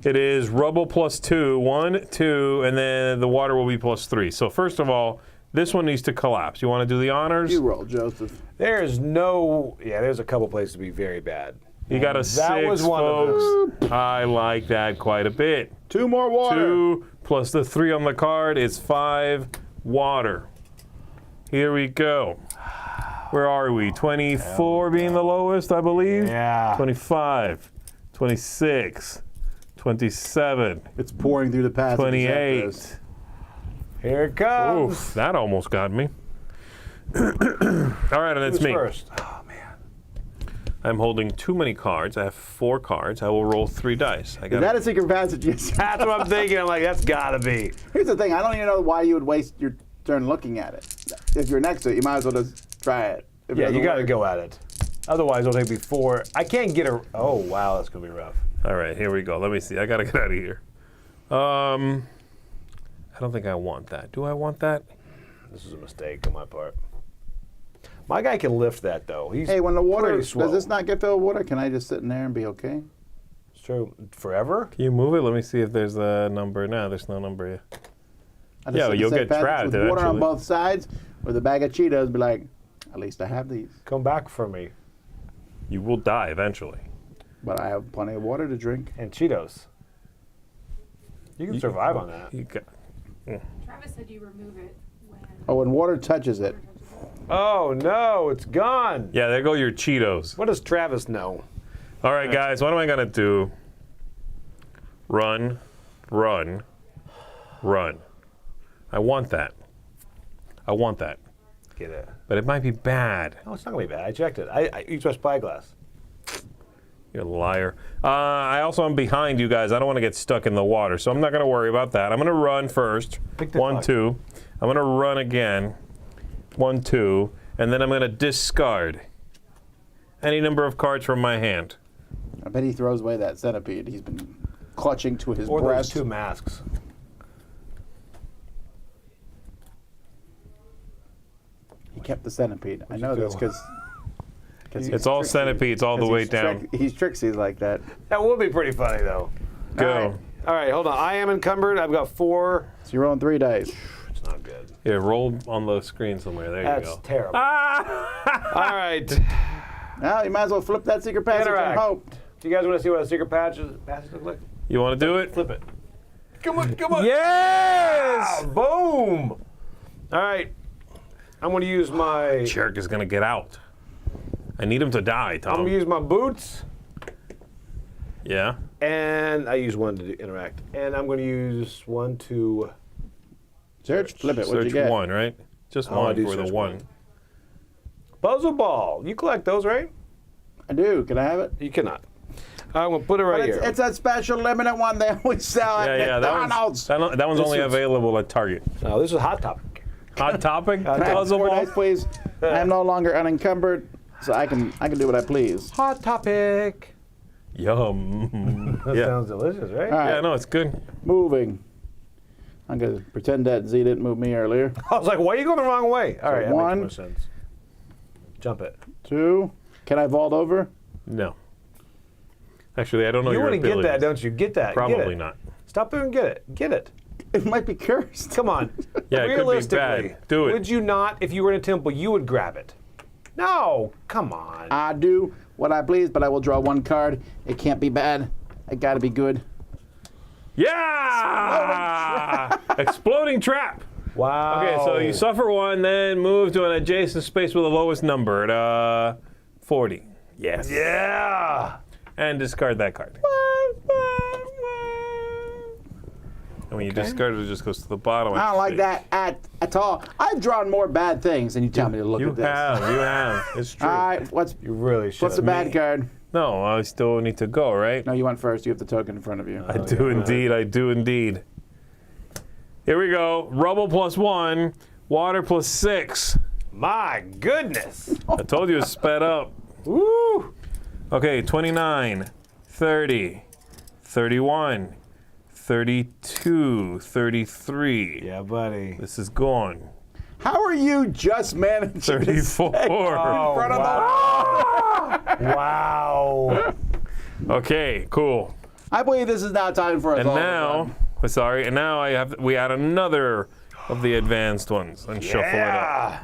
It is rubble plus 2, 1, 2, and then the water will be plus 3. So first of all, this one needs to collapse. You want to do the honors? You roll, Joseph. There's no. Yeah, there's a couple places to be very bad. You got a 6, That was one of folks. I like that quite a bit. 2 more water. 2 plus the 3 on the card is 5 water. Here we go. Where are we? 24 being the lowest, I believe? Yeah. 25, 26, 27, It's pouring through the passages. after 28. this. Here it comes. Oof, that almost got me. All right, and it's Who's me. first? Oh, man. I'm holding too many cards. I have 4 cards. I will roll 3 dice. I Is got that a secret passage? Yes. That's what I'm thinking. I'm like, that's gotta be. Here's the thing. I don't even know why you would waste your turn looking at it. If you're next to it, you might as well just try it. If it Yeah, you doesn't gotta work. go at it. Otherwise, it'll take me 4. I can't get a. Oh, wow, that's gonna be rough. All right, here we go. Let me see. I gotta get out of here. I don't think I want that. Do I want that? This is a mistake on my part. My guy can lift that, though. He's Hey, when the water, pretty does slow. this not get filled with water? Can I just sit in there and be okay? It's true. Forever? Can you move it? Let me see if there's a number. No, there's no number here. I just Yeah, sit in you'll the get passage trapped with water on eventually. both sides with a bag of Cheetos. Be like, at least I have these. Come back for me. You will die eventually. But I have plenty of water to drink. And Cheetos. You can survive on that. You got, Travis said you remove it when. Oh, when water touches it. Oh, no, it's gone. yeah, there go your Cheetos. What does Travis know? All right, guys, what am I gonna do? Run, run, run. I want that. I want that. Get it. But it might be bad. No, it's not gonna be bad. I checked it. I used my spyglass. You're a liar. I also am behind you guys. I don't want to get stuck in the water, so I'm not going to worry about that. I'm going to run first. Pick the 1, clock. 2. I'm going to run again. 1, 2. And then I'm going to discard any number of cards from my hand. I bet he throws away that centipede. He's been clutching to his Or those breast. 2 masks. He kept the centipede. I know you this do? because It's all centipedes all the way down. He's tricksy like that. That would be pretty funny, though. Go. All right. All right, hold on. I am encumbered. I've got 4. So you're rolling 3 dice. It's not good. Here, roll on the screen somewhere. There you That's go. terrible. Ah! All right. Now you might as well flip that secret passage Interact. and hope. Do you guys want to see what a secret passage look like? You want to do it? Flip it. Come on, come on. Yes! Ah, boom. All right. I'm going to use my. Jerk is going to get out. I need him to die, I'm Tom. going to use my boots. Yeah? And I use 1 to interact. And I'm going to use 1 to. Search, flip it. What'd Search you get? 1, right? Just Oh, I 1 do for the search 1. one. Puzzle ball. You collect those, right? I do. Can I have it? You cannot. I'm going to put it right But here. it's a special limited one they always sell at Yeah, that McDonald's. one's only is- available at Target. No, this is Hot Topic. Hot topic? Can I have Puzzle 4 ball? dice, please? I am no longer unencumbered, so I can do what I please. Hot Topic. Yum. That yeah. sounds delicious, right? All right, Yeah, no, it's good. moving. I'm gonna pretend that Z didn't move me earlier. I was like, why are you going the wrong way? All right, that 1. makes more sense. Jump it. 2. Can I vault over? No. Actually, I don't know You your want to get abilities. that, don't you? Get that. Get Probably it. not. Stop there and get it. Get it. It might be cursed. Come on. Yeah, it could be Realistically, bad. Do it. would you not, if you were in a temple, you would grab it? No. Come on. I do what I please, but I will draw 1 card. It can't be bad. It gotta be good. Yeah! Exploding trap. Wow. Okay, so you suffer 1, then move to an adjacent space with the lowest number at 40. Yes. Yeah. And discard that card. And when you discard it, it just goes to the bottom. I don't like that at all. I've drawn more bad things than you tell me to look You at this. have. It's true. All right, what's You really should. the bad card? No, I still need to go, right? No, you went first. You have the token in front of you. I do indeed. I do indeed. Here we go. Rubble +1, water +6. My goodness. I told you it sped up. Woo. Okay, 29, 30, 31, 32, 33. Yeah, buddy. This is gone. How are you just managing to 34. stay in front of the Wow. Okay, cool. I believe this is now time for us And all to now, run. sorry, and now we add another of the advanced ones and shuffle it up. Yeah.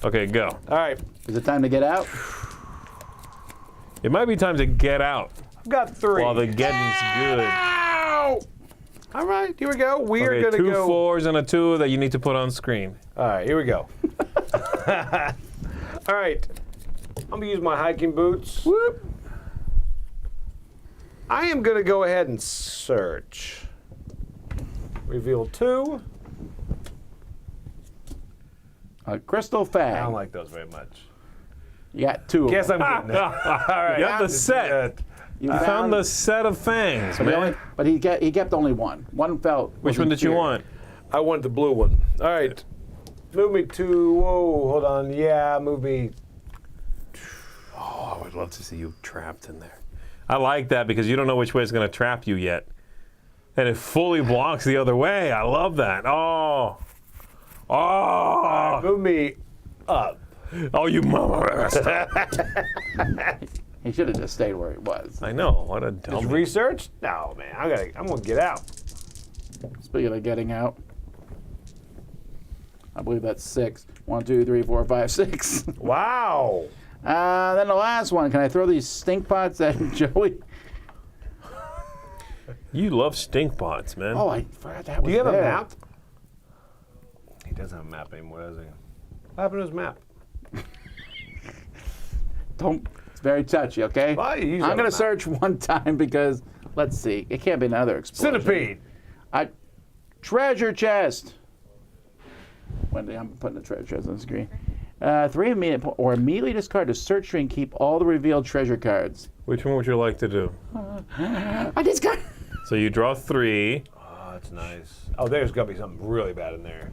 Okay, go. All right. Is it time to get out? It might be time to get out I've got 3. while the getting's good. All right, here we go. We are Okay, going to 2 go. 4s and a 2 that you need to put on screen. All right, here we go. All right. I'm going to use my hiking boots. Whoop. I am going to go ahead and search. Reveal 2. A crystal fang. I don't like those very much. You got 2 of Guess them. I'm getting it. All right. You got the set. You I found the set of fangs, man. But he kept only one. One felt. Which one did you want? I wanted the blue one. All right. Move me to, whoa, hold on. Yeah, move me. Oh, I would love to see you trapped in there. I like that because you don't know which way it's going to trap you yet. And it fully blocks the other way. I love that. Oh. Oh. Move me up. Oh, you mama. He should have just stayed where he was. I know. What a Just dumb. research? No, man. I'm going to get out. Speaking of getting out, I believe that's 6. 1, 2, 3, 4, 5, 6. Wow. Then the last one. Can I throw these stink pots at Joey? You love stink pots, man. Oh, I forgot that was Do you have there. a map? He doesn't have a map anymore, does he? What happened to his map? Don't. It's very touchy. Okay. Well, you use I'm that gonna map. search one time because let's see. It can't be another explosion. Centipede. Treasure chest. Wendy, I'm putting the treasure chest on the screen. 3 immediate or immediately discard to search tree and keep all the revealed treasure cards. Which one would you like to do? I discard. So you draw 3. Oh, that's nice. Oh, there's got to be something really bad in there.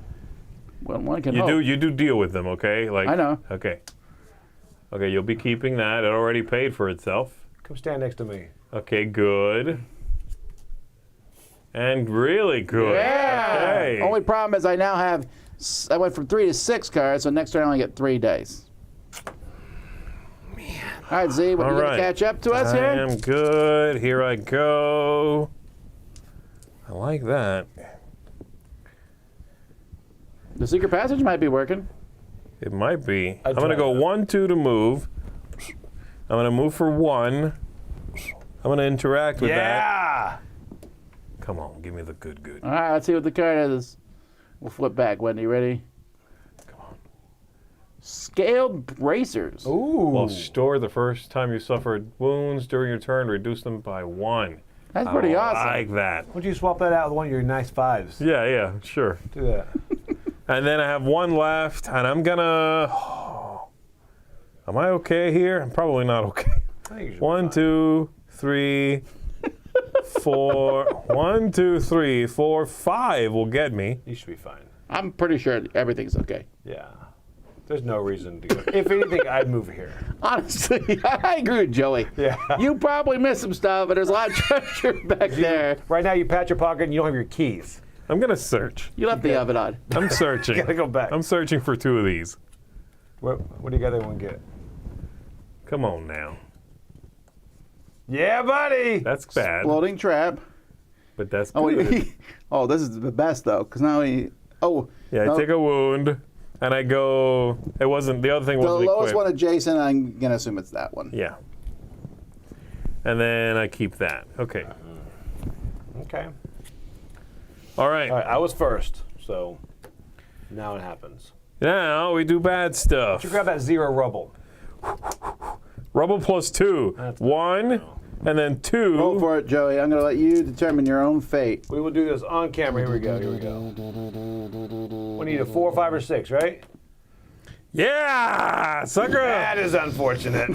Well, one can You hope. do deal with them, okay? Like I know. Okay. Okay, you'll be keeping that. It already paid for itself. Come stand next to me. Okay, good. And really good. Yeah. Okay. Only problem is I now have. I went from 3 to 6 cards, so next turn I only get 3 dice. Man. All right, Z, what All you right. gonna catch up to us I here? am good. Here I go. I like that. The secret passage might be working. It might be. I'd I'm going to try go that. 1, 2 to move. I'm going to move for 1. I'm going to interact with that. Yeah. Come on, give me the good. All right, let's see what the card is. We'll flip back. Wendy, ready? Come on. Scaled bracers. Ooh. Well, store the first time you suffered wounds during your turn, reduce them by 1. That's pretty I awesome. like that. Why don't you swap that out with one of your nice 5s? Yeah, sure. Do that. And then I have 1 left, and I'm gonna. Am I okay here? I'm probably not okay. I think you should be 1, fine. 2, 3, 4. 1, 2, 3, 4, 5 will get me. You should be fine. I'm pretty sure everything's okay. Yeah. There's no reason to go. If anything, I'd move here. Honestly, I agree with Joey. Yeah. You probably missed some stuff, but there's a lot of treasure back there. Right now, you pat your pocket and you don't have your keys. I'm gonna search. You left the oven on. I'm searching. Gotta go back. I'm searching for 2 of these. What do you got that one get? Come on now. Yeah, buddy. That's bad, Floating trap. but that's Oh, good. oh, this is the best though, because now he. Oh. Yeah, I no, take a wound, and I go. It wasn't the other thing. the Wasn't lowest equipped. one adjacent. I'm gonna assume it's that one. Yeah. And then I keep that. Okay. Okay. All right. All right, I was first, so now it happens. Now we do bad stuff. You grab that 0 rubble. Rubble plus 2. That's 1, and then 2. Roll for it, Joey. I'm gonna let you determine your own fate. We will do this on camera. Here we go. Here we go. We need a 4, 5, or 6, right? Yeah, sucker. That is unfortunate.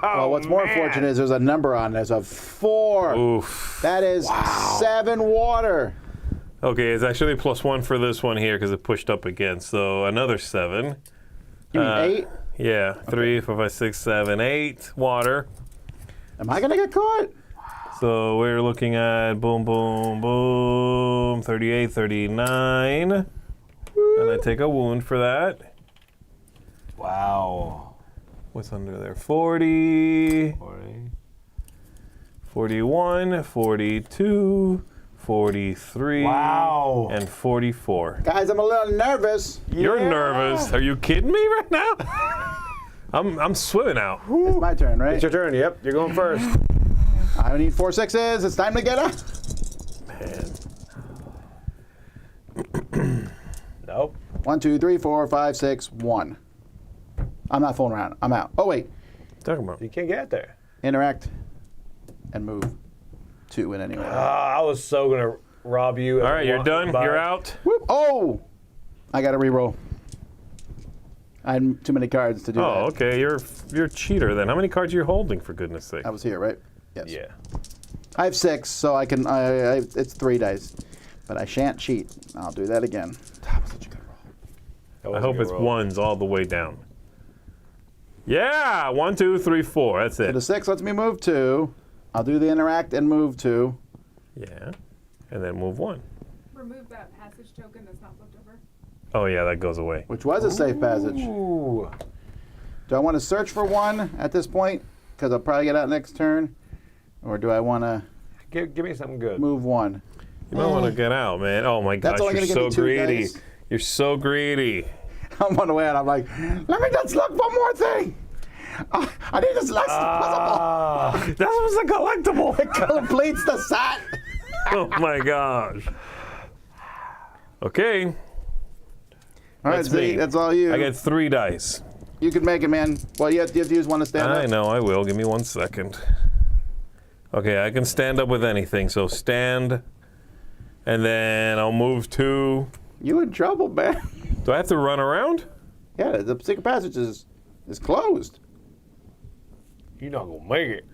Well, what's more man. fortunate is there's a number on there. There's a 4. Oof. That is 7 water. Okay, it's actually plus 1 for this one here because it pushed up again. So another 7. You mean 8? Yeah, 3, 4, 5, 6, 7, 8 water. Am I gonna get caught? So we're looking at boom, boom, boom, 38, 39. And I take a wound for that. Wow. What's under there? 40, 41, 42, 43, Wow. and 44. Guys, I'm a little nervous. You're Yeah. nervous. Are you kidding me right now? I'm swimming out. It's my turn, right? It's your turn. Yep, you're going first. I need 4 6s. It's time to get up. Man. Nope. 1, 2, 3, 4, 5, 6, 1. I'm not fooling around. I'm out. Oh, wait. Talking about. You can't get there. Interact and move 2 in anyway. I was so gonna rob you. All right, you're done. You're out. Whoop. Oh! I got to re-roll. I had too many cards to do that. Oh, okay. You're a cheater then. How many cards are you holding, for goodness sake? I was here, right? Yes. Yeah. I have 6, so I can. It's 3 dice, but I shan't cheat. I'll do that again. That was such a good roll. I hope it's ones all the way down. Yeah, 1, 2, 3, 4. That's So the it. 6 lets me move 2. I'll do the interact and move 2. Yeah, and then move 1. Remove that passage token that's not flipped over. Oh yeah, that goes away. Which was a safe passage. Ooh. Do I want to search for 1 at this point? Because I'll probably get out next turn. Or do I want to Give me something good. move 1? You might want to get out, man. Oh my gosh, That's only you're gonna give so me 2 greedy. dice. You're so greedy. I'm on the way out. I'm like, let me just look one more thing. I need this last That was a collectible. puzzle. Completes the set. Oh my gosh. Okay, All right, That's Z, me. that's all you. I get 3 dice. You can make it, man. Well, you have to use 1 to stand I up. know, I will. Give me 1 second. Okay, I can stand up with anything. So stand, and then I'll move 2. You in trouble, man. Do I have to run around? Yeah, the secret passage is closed. You're not gonna make it.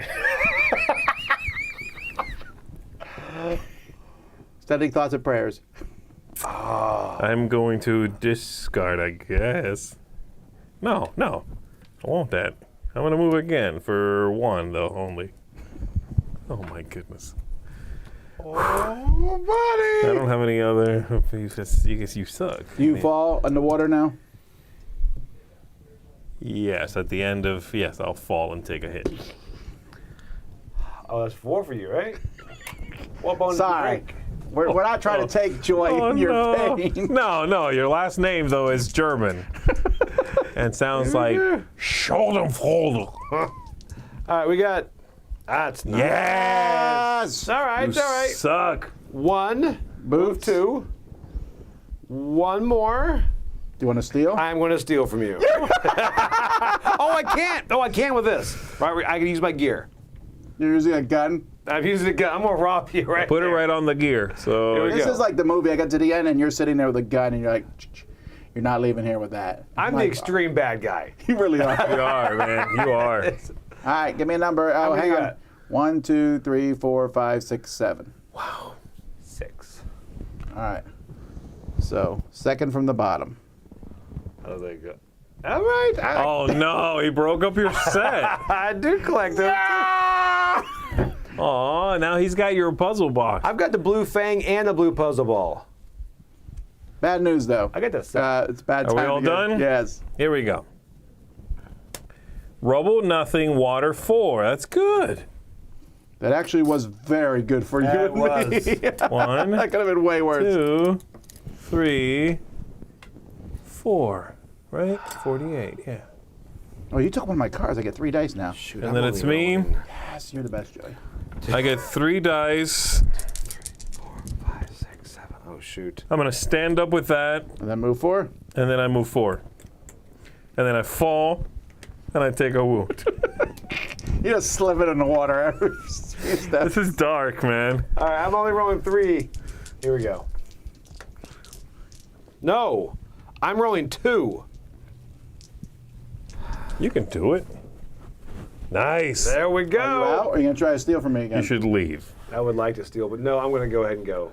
Studying thoughts and prayers. I'm going to discard, I guess. No, I won't that. I'm going to move again for 1, though, only. Oh, my goodness. Oh, I buddy. don't have any other. You guess you suck. Do you fall in the water now? Yes, at the end of. Yes, I'll fall and take a hit. Oh, that's 4 for you, right? What bonus Sorry. did you break? We're not trying to take joy in your no. pain. No, your last name, though, is German. And sounds like Schuldenfreude. All right, we got. That's nice. Yes! All right, You all right. suck. 1, move 2. 1 more. Do you want to steal? I'm going to steal from you. Oh, I can't. Oh, I can with this. Right, I can use my gear. You're using a gun? I'm using a gun. I'm going to rob you right Put it there. right on the gear. So Here we This go. is like the movie. I got to the end, and you're sitting there with a gun, and you're like, you're not leaving here with that. I'm the like, extreme bad guy. You really are. you are, man. You are. All right, give me a number. Oh, many hang you on. got? 1, 2, 3, 4, 5, 6, 7. 6. All right. So, second from the bottom. How do they go? All right. Oh no, he broke up your set. I do collect them. Aw, now he's got your puzzle box. I've got the blue fang and the blue puzzle ball. Bad news, though. I got the set. It's bad Are we time. all to get- done? Yes. Here we go. Rubble, nothing, water, 4. That's good. That actually was very good for you That and me. was. 1, That could have been way worse. 2, 3, 4. Right? 48, yeah. Oh, you took one of my cards. I get 3 dice now. Shoot, And I'm then only it's me. rolling. Yes, you're the best, Joey. I get 3 dice. 4, 5, 6, 7. Oh, shoot. I'm going to stand up with that, And then move 4. and then I move 4. And then I fall, and I take a wound. You just slip it in the water every few steps. This is dark, man. All right, I'm only rolling 3. Here we go. No, I'm rolling 2. You can do it. Nice. There we Are you out, go. or are you going to try to steal from me again? You should leave. I would like to steal, but no, I'm going to go ahead and go.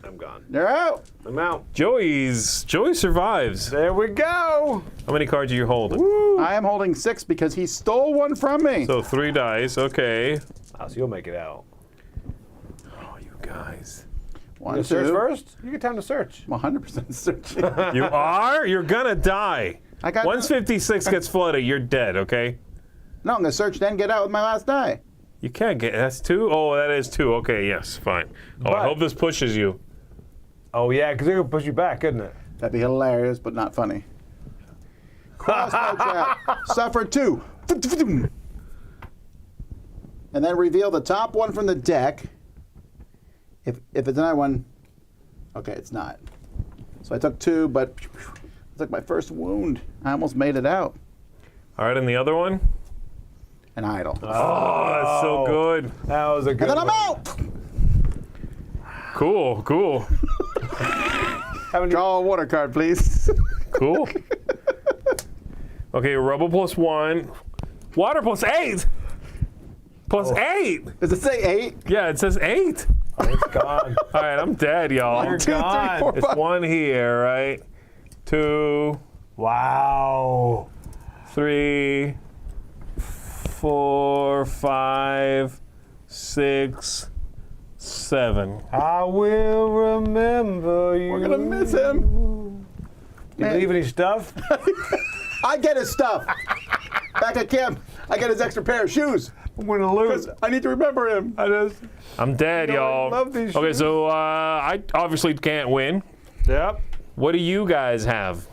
I'm gone. You're out. I'm out. Joey survives. There we go. How many cards are you holding? I am holding 6 because he stole one from me. So 3 dice, okay. Oh, so you'll make it out. Oh, you guys. You 1, gonna 2. search first? You get time to search. I'm 100% searching. You are? You're gonna die. I got Once 56 gets flooded, you're dead, okay? No, I'm going to search, then get out with my last die. You can't get, that's 2? Oh, that is 2. Okay, yes, fine. Oh, I But- hope this pushes you. Oh, yeah, because they're going to push you back, couldn't it? That'd be hilarious, but not funny. Crossbow trap. Suffer 2. And then reveal the top one from the deck. If it's another one, okay, it's not. So I took 2, but I took my first wound. I almost made it out. All right, and the other one? An idol. Oh, that's so good. That was a good And then I'm one. out. Cool, cool, Draw a water card, please. cool. Okay, rubble +1. Water +8. +8. Does it say 8? Yeah, it says 8. It's gone. All right, I'm dead, y'all. You're 2, 3, gone. 4, It's 5. 1 here, right? 2, Wow. 3, 4, 5, 6, 7. I will remember you. We're gonna miss him. You leave any stuff? I get his stuff. Back at camp, I get his extra pair of shoes. I'm gonna lose. I need to remember him. I'm dead, y'all. love these Okay, shoes. so I obviously can't win. Yep. What do you guys have?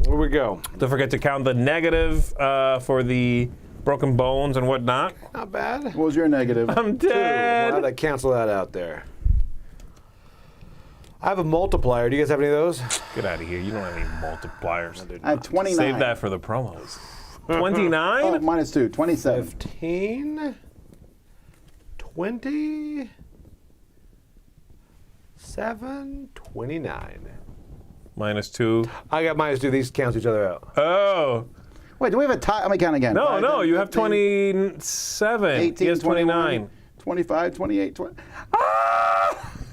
Here we go. Don't forget to count the negative for the broken bones and whatnot. Not bad. What was your negative? I'm How dead. did I cancel that out there? I have a multiplier. Do you guys have any of those? Get out of here. You don't have any multipliers. I have 29. Save that for the promos. 29? Oh, -2, 27. 15, 20, 7, 29. -2. I got -2. These cancel each other out. Oh. Wait, do we have a tie? Let me count again. No, 5, no, 10, you have 15, 27. 18, He has 29. 25, 28, 20.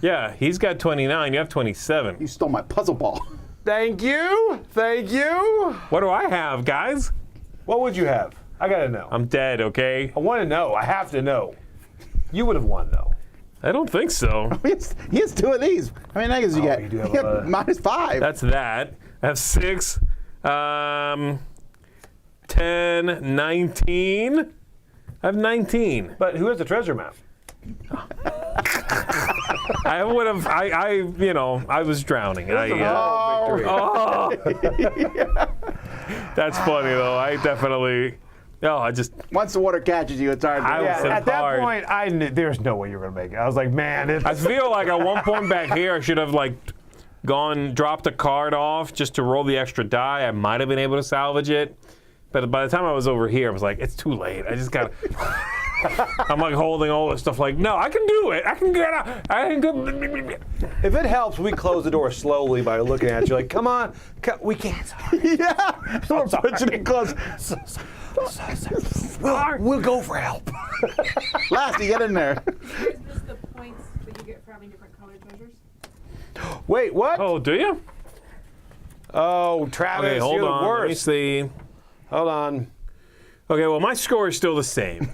Yeah, he's got 29. You have 27. You stole my puzzle ball. Thank you. Thank you. What do I have, guys? What would you have? I gotta know. I'm dead, okay? I want to know. I have to know. You would have won though. I don't think so. He has 2 of these. How many negatives you get? you do have You get a- -5. That's that. I have 6, 10, 19. I have 19. But who has the treasure map? I would have, I was drowning. Victory. That's funny, though. I definitely, Once the water catches you, it's hard. I to was Yeah, at that hard. point, I knew there's no way you were gonna make it. I was like, man, I feel like at one point back here, I should have dropped a card off just to roll the extra die. I might have been able to salvage it. But by the time I was over here, I was like, it's too late. I just got I'm like holding all this stuff like, no, I can do it. I can get out. I can go. if it helps, we close the door slowly by looking at you. Like, come on, we can't. Yeah. We're pushing it close. We'll go for help. Lasty, get in there. Here's just the points that you get for having different colored treasures. Wait, what? Oh, do you? Oh, Travis, Okay, hold you're on. the Let me worst. see. Hold on. Okay, well, my score is still the same.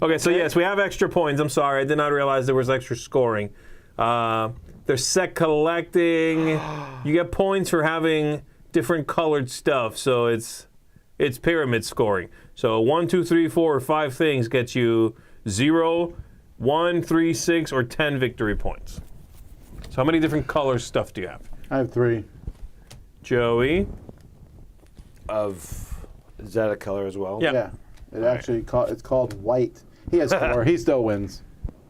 Okay, so yes, we have extra points. I'm sorry, I did not realize there was extra scoring. There's set collecting. You get points for having different colored stuff, so it's pyramid scoring. So 1, 2, 3, 4, or 5 things gets you 0, 1, 3, 6, or 10 victory points. So how many different color stuff do you have? I have 3. Joey? Is that a color as well? Yeah. Yeah. It actually it's called white. He has 4. He still wins.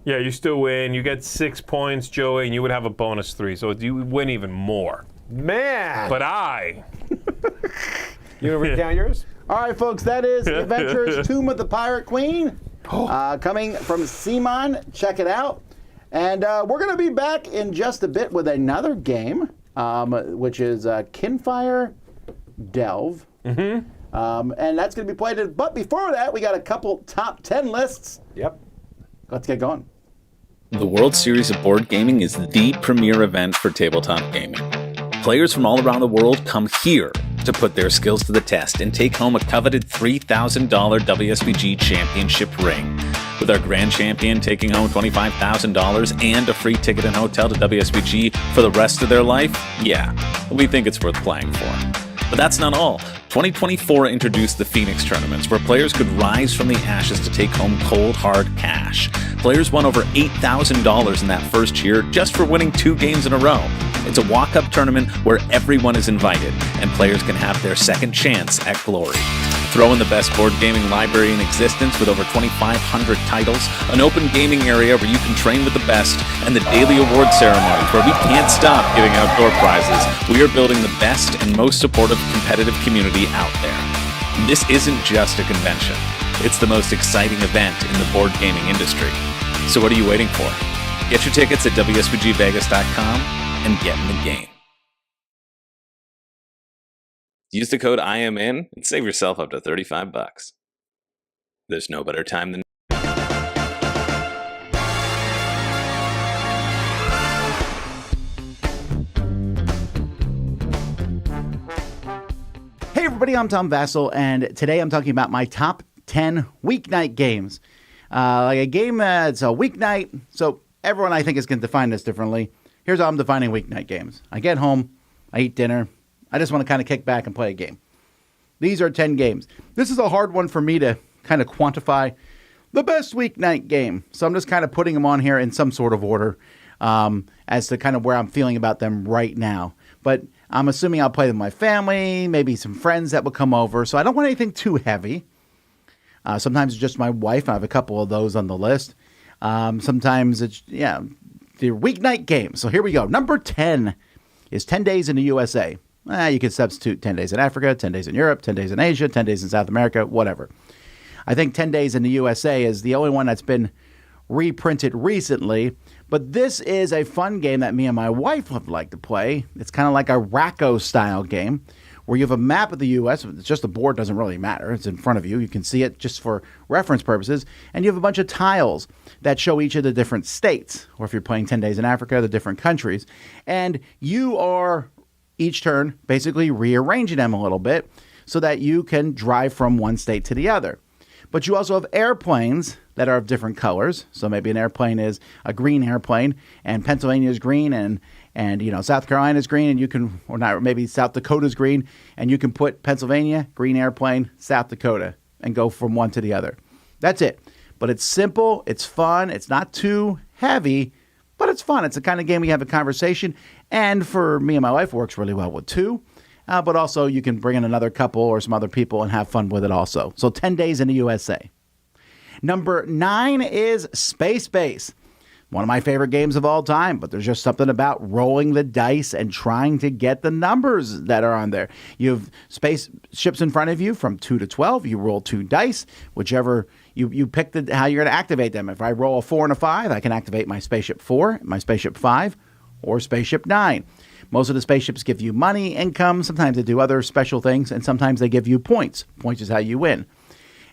Yeah, you still win. You get 6 points, Joey, and you would have a bonus 3, so you win even more. Man. But I... You want to recount yours? All right, folks, that is The Adventurers Tomb of the Pirate Queen. Coming from Simon. Check it out. And we're going to be back in just a bit with another game, which is Kinfire Delve. Mm-hmm. And that's going to be played. But before that, we got a couple top 10 lists. Yep. Let's get going. The World Series of Board Gaming is the premier event for tabletop gaming. Players from all around the world come here to put their skills to the test and take home a coveted $3,000 WSBG championship ring. With our grand champion taking home $25,000 and a free ticket and hotel to WSBG for the rest of their life, yeah, we think it's worth playing for. But that's not all. 2024 introduced the Phoenix tournaments, where players could rise from the ashes to take home cold, hard cash. Players won over $8,000 in that first year just for winning 2 games in a row. It's a walk-up tournament where everyone is invited, and players can have their second chance at glory. Throw in the best board gaming library in existence with over 2,500 titles, an open gaming area where you can train with the best, and the daily award ceremonies where we can't stop giving out door prizes. We are building the best and most supportive competitive community out there. This isn't just a convention. It's the most exciting event in the board gaming industry. So what are you waiting for? Get your tickets at WSBGVegas.com and get in the game. Use the code IMN and save yourself up to $35. There's no better time than Hey everybody, I'm Tom Vassell, and today I'm talking about my top 10 weeknight games. Like a game that's a weeknight, so everyone I think is going to define this differently. Here's how I'm defining weeknight games. I get home, I eat dinner, I just want to kind of kick back and play a game. These are 10 games. This is a hard one for me to kind of quantify the best weeknight game, so I'm just kind of putting them on here in some sort of order as to kind of where I'm feeling about them right now. But I'm assuming I'll play with my family, maybe some friends that will come over. So I don't want anything too heavy. Sometimes it's just my wife. I have a couple of those on the list. Sometimes it's, the weeknight games. So here we go. Number 10 is 10 Days in the USA. You could substitute 10 Days in Africa, 10 Days in Europe, 10 Days in Asia, 10 Days in South America, whatever. I think 10 Days in the USA is the only one that's been reprinted recently. But this is a fun game that me and my wife would like to play. It's kind of like a Racco-style game where you have a map of the U.S. It's just the board doesn't really matter. It's in front of you. You can see it just for reference purposes. And you have a bunch of tiles that show each of the different states. Or if you're playing 10 Days in Africa, the different countries. And you are, each turn, basically rearranging them a little bit so that you can drive from one state to the other. But you also have airplanes that are of different colors. So maybe an airplane is a green airplane, and Pennsylvania is green, and South Carolina is green, and you can, or not, maybe South Dakota's green, and you can put Pennsylvania, green airplane, South Dakota, and go from one to the other. That's it. But it's simple, it's fun, it's not too heavy, but it's fun. It's the kind of game we have a conversation, and for me and my wife, it works really well with two. But also you can bring in another couple or some other people and have fun with it also. So 10 Days in the USA. Number 9 is Space Base. One of my favorite games of all time, but there's just something about rolling the dice and trying to get the numbers that are on there. You have spaceships in front of you from 2 to 12. You roll 2 dice, whichever you pick how you're going to activate them. If I roll a 4 and a 5, I can activate my Spaceship 4, my Spaceship 5, or Spaceship 9. Most of the spaceships give you money, income. Sometimes they do other special things, and sometimes they give you points. Points is how you win.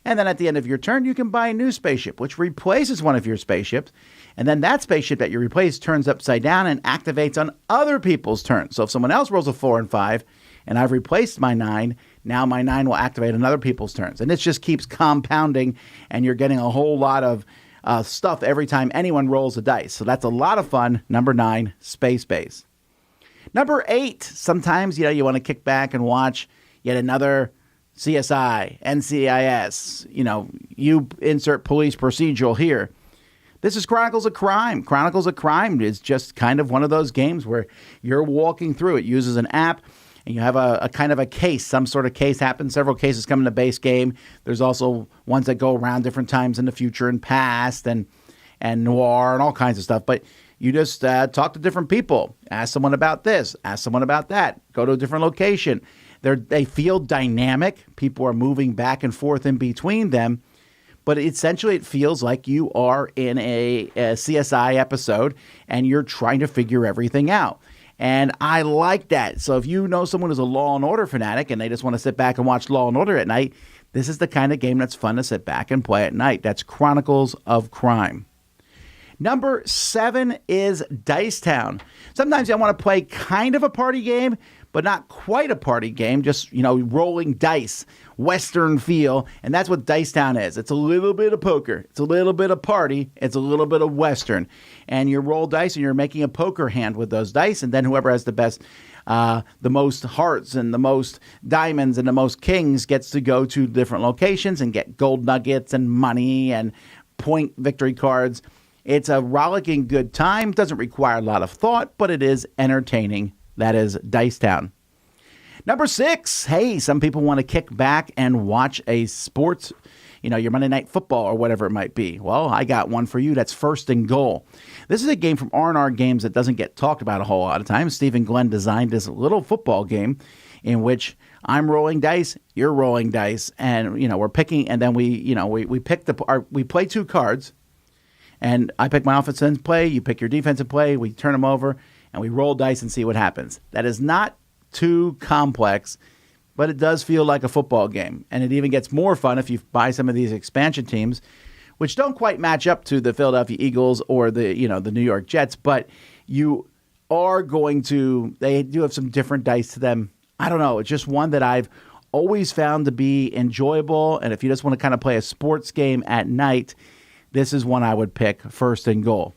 And then at the end of your turn, you can buy a new spaceship, which replaces one of your spaceships. And then that spaceship that you replace turns upside down and activates on other people's turns. So if someone else rolls a 4 and 5, and I've replaced my 9, now my 9 will activate on other people's turns. And it just keeps compounding, and you're getting a whole lot of stuff every time anyone rolls a dice. So that's a lot of fun. Number 9, Space Base. Number 8, sometimes, you want to kick back and watch yet another CSI, NCIS, you insert police procedural here. This is Chronicles of Crime. Chronicles of Crime is just kind of one of those games where you're walking through. It uses an app, and you have a kind of a case. Some sort of case happens. Several cases come in the base game. There's also ones that go around different times in the future and past, and noir and all kinds of stuff. But you just talk to different people. Ask someone about this. Ask someone about that. Go to a different location. They feel dynamic. People are moving back and forth in between them. But essentially it feels like you are in a CSI episode and you're trying to figure everything out. And I like that. So if you know someone who's a Law and Order fanatic and they just want to sit back and watch Law and Order at night, this is the kind of game that's fun to sit back and play at night. That's Chronicles of Crime. Number 7 is Dice Town. Sometimes I want to play kind of a party game, but not quite a party game, just, rolling dice, Western feel, and that's what Dice Town is. It's a little bit of poker, it's a little bit of party, it's a little bit of Western, and you roll dice and you're making a poker hand with those dice, and then whoever has the best, the most hearts and the most diamonds and the most kings gets to go to different locations and get gold nuggets and money and point victory cards. It's a rollicking good time, doesn't require a lot of thought, but it is entertaining. That is Dice Town. Number 6, hey, some people want to kick back and watch a sports, your Monday Night Football or whatever it might be. Well, I got one for you. That's First and Goal. This is a game from R&R Games that doesn't get talked about a whole lot of times. Steve and Glenn designed this little football game in which I'm rolling dice, you're rolling dice, and we're picking, and then we pick we play 2 cards, and I pick my offensive play, you pick your defensive play, we turn them over, and we roll dice and see what happens. That is not too complex, but it does feel like a football game, and it even gets more fun if you buy some of these expansion teams, which don't quite match up to the Philadelphia Eagles or the New York Jets, but you are they do have some different dice to them. I don't know. It's just one that I've always found to be enjoyable. And if you just want to kind of play a sports game at night, this is one I would pick first and goal.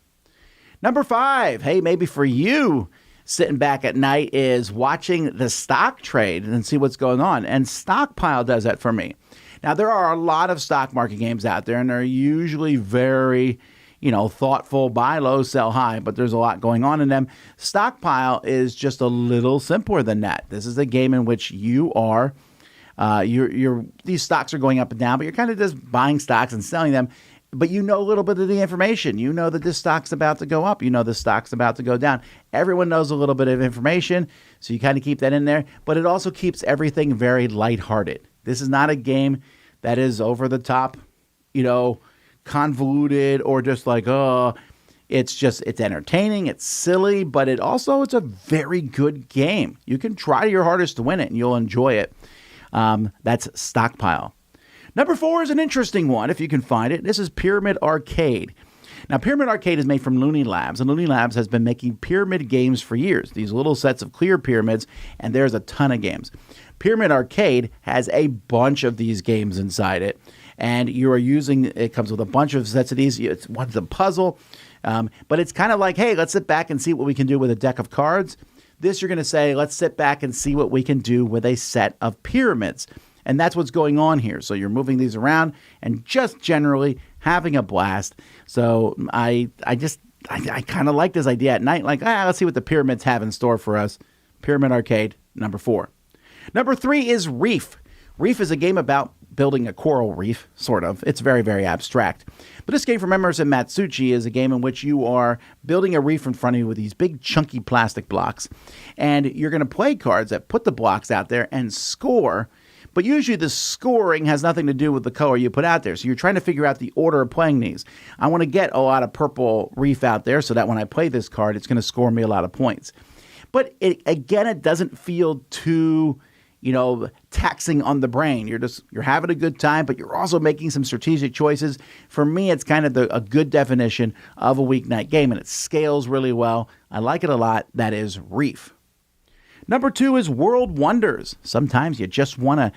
Number 5, hey, maybe for you sitting back at night, is watching the stock trade and see what's going on. And Stockpile does that for me. Now, there are a lot of stock market games out there, and they're usually very thoughtful, buy low, sell high, but there's a lot going on in them. Stockpile is just a little simpler than that. This is a game in which you are, these stocks are going up and down, but you're kind of just buying stocks and selling them. But you know a little bit of the information. You know that this stock's about to go up. You know this stock's about to go down. Everyone knows a little bit of information, so you kind of keep that in there. But it also keeps everything very lighthearted. This is not a game that is over the top, convoluted or just like, it's entertaining, it's silly, but it's a very good game. You can try your hardest to win it and you'll enjoy it. That's Stockpile. Number 4 is an interesting one if you can find it. This is Pyramid Arcade. Now, Pyramid Arcade is made from Looney Labs, and Looney Labs has been making pyramid games for years. These little sets of clear pyramids, and there's a ton of games. Pyramid Arcade has a bunch of these games inside it, and it comes with a bunch of sets of these. One's a puzzle, but it's kind of like, hey, let's sit back and see what we can do with a deck of cards. This, you're going to say, let's sit back and see what we can do with a set of pyramids. And that's what's going on here. So you're moving these around and just generally having a blast. So I kind of like this idea at night. Like, let's see what the pyramids have in store for us. Pyramid Arcade, number 4. Number 3 is Reef. Reef is a game about building a coral reef, sort of. It's very, very abstract. But this game from Emerson Matsuuchi is a game in which you are building a reef in front of you with these big, chunky plastic blocks. And you're going to play cards that put the blocks out there and score. But usually the scoring has nothing to do with the color you put out there. So you're trying to figure out the order of playing these. I want to get a lot of purple reef out there so that when I play this card, it's going to score me a lot of points. But it doesn't feel too, taxing on the brain. You're having a good time, but you're also making some strategic choices. For me, it's kind of a good definition of a weeknight game, and it scales really well. I like it a lot. That is Reef. Number 2 is World Wonders. Sometimes you just want to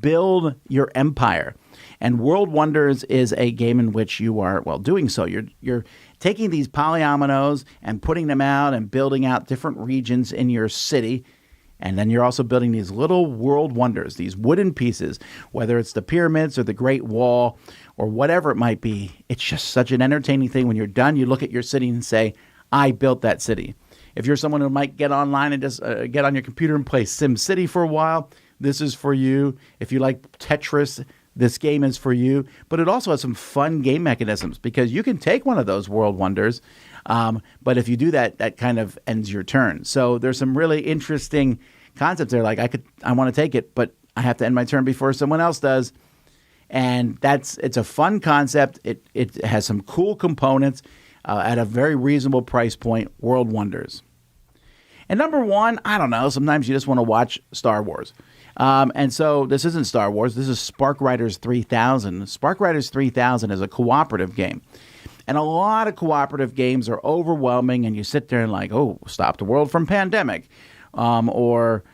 build your empire. And World Wonders is a game in which you are, doing so. You're taking these polyominoes and putting them out and building out different regions in your city. And then you're also building these little world wonders, these wooden pieces, whether it's the pyramids or the Great Wall or whatever it might be. It's just such an entertaining thing. When you're done, you look at your city and say, I built that city. If you're someone who might get online and just get on your computer and play SimCity for a while, this is for you. If you like Tetris, this game is for you. But it also has some fun game mechanisms because you can take one of those world wonders, but if you do that, that kind of ends your turn. So there's some really interesting concepts there. Like I want to take it, but I have to end my turn before someone else does. And it's a fun concept. It has some cool components. At a very reasonable price point, World Wonders. And number 1, I don't know, sometimes you just want to watch Star Wars. And so this isn't Star Wars, this is Spark Riders 3000. Spark Riders 3000 is a cooperative game. And a lot of cooperative games are overwhelming, and you sit there and like, stop the world from pandemic. Or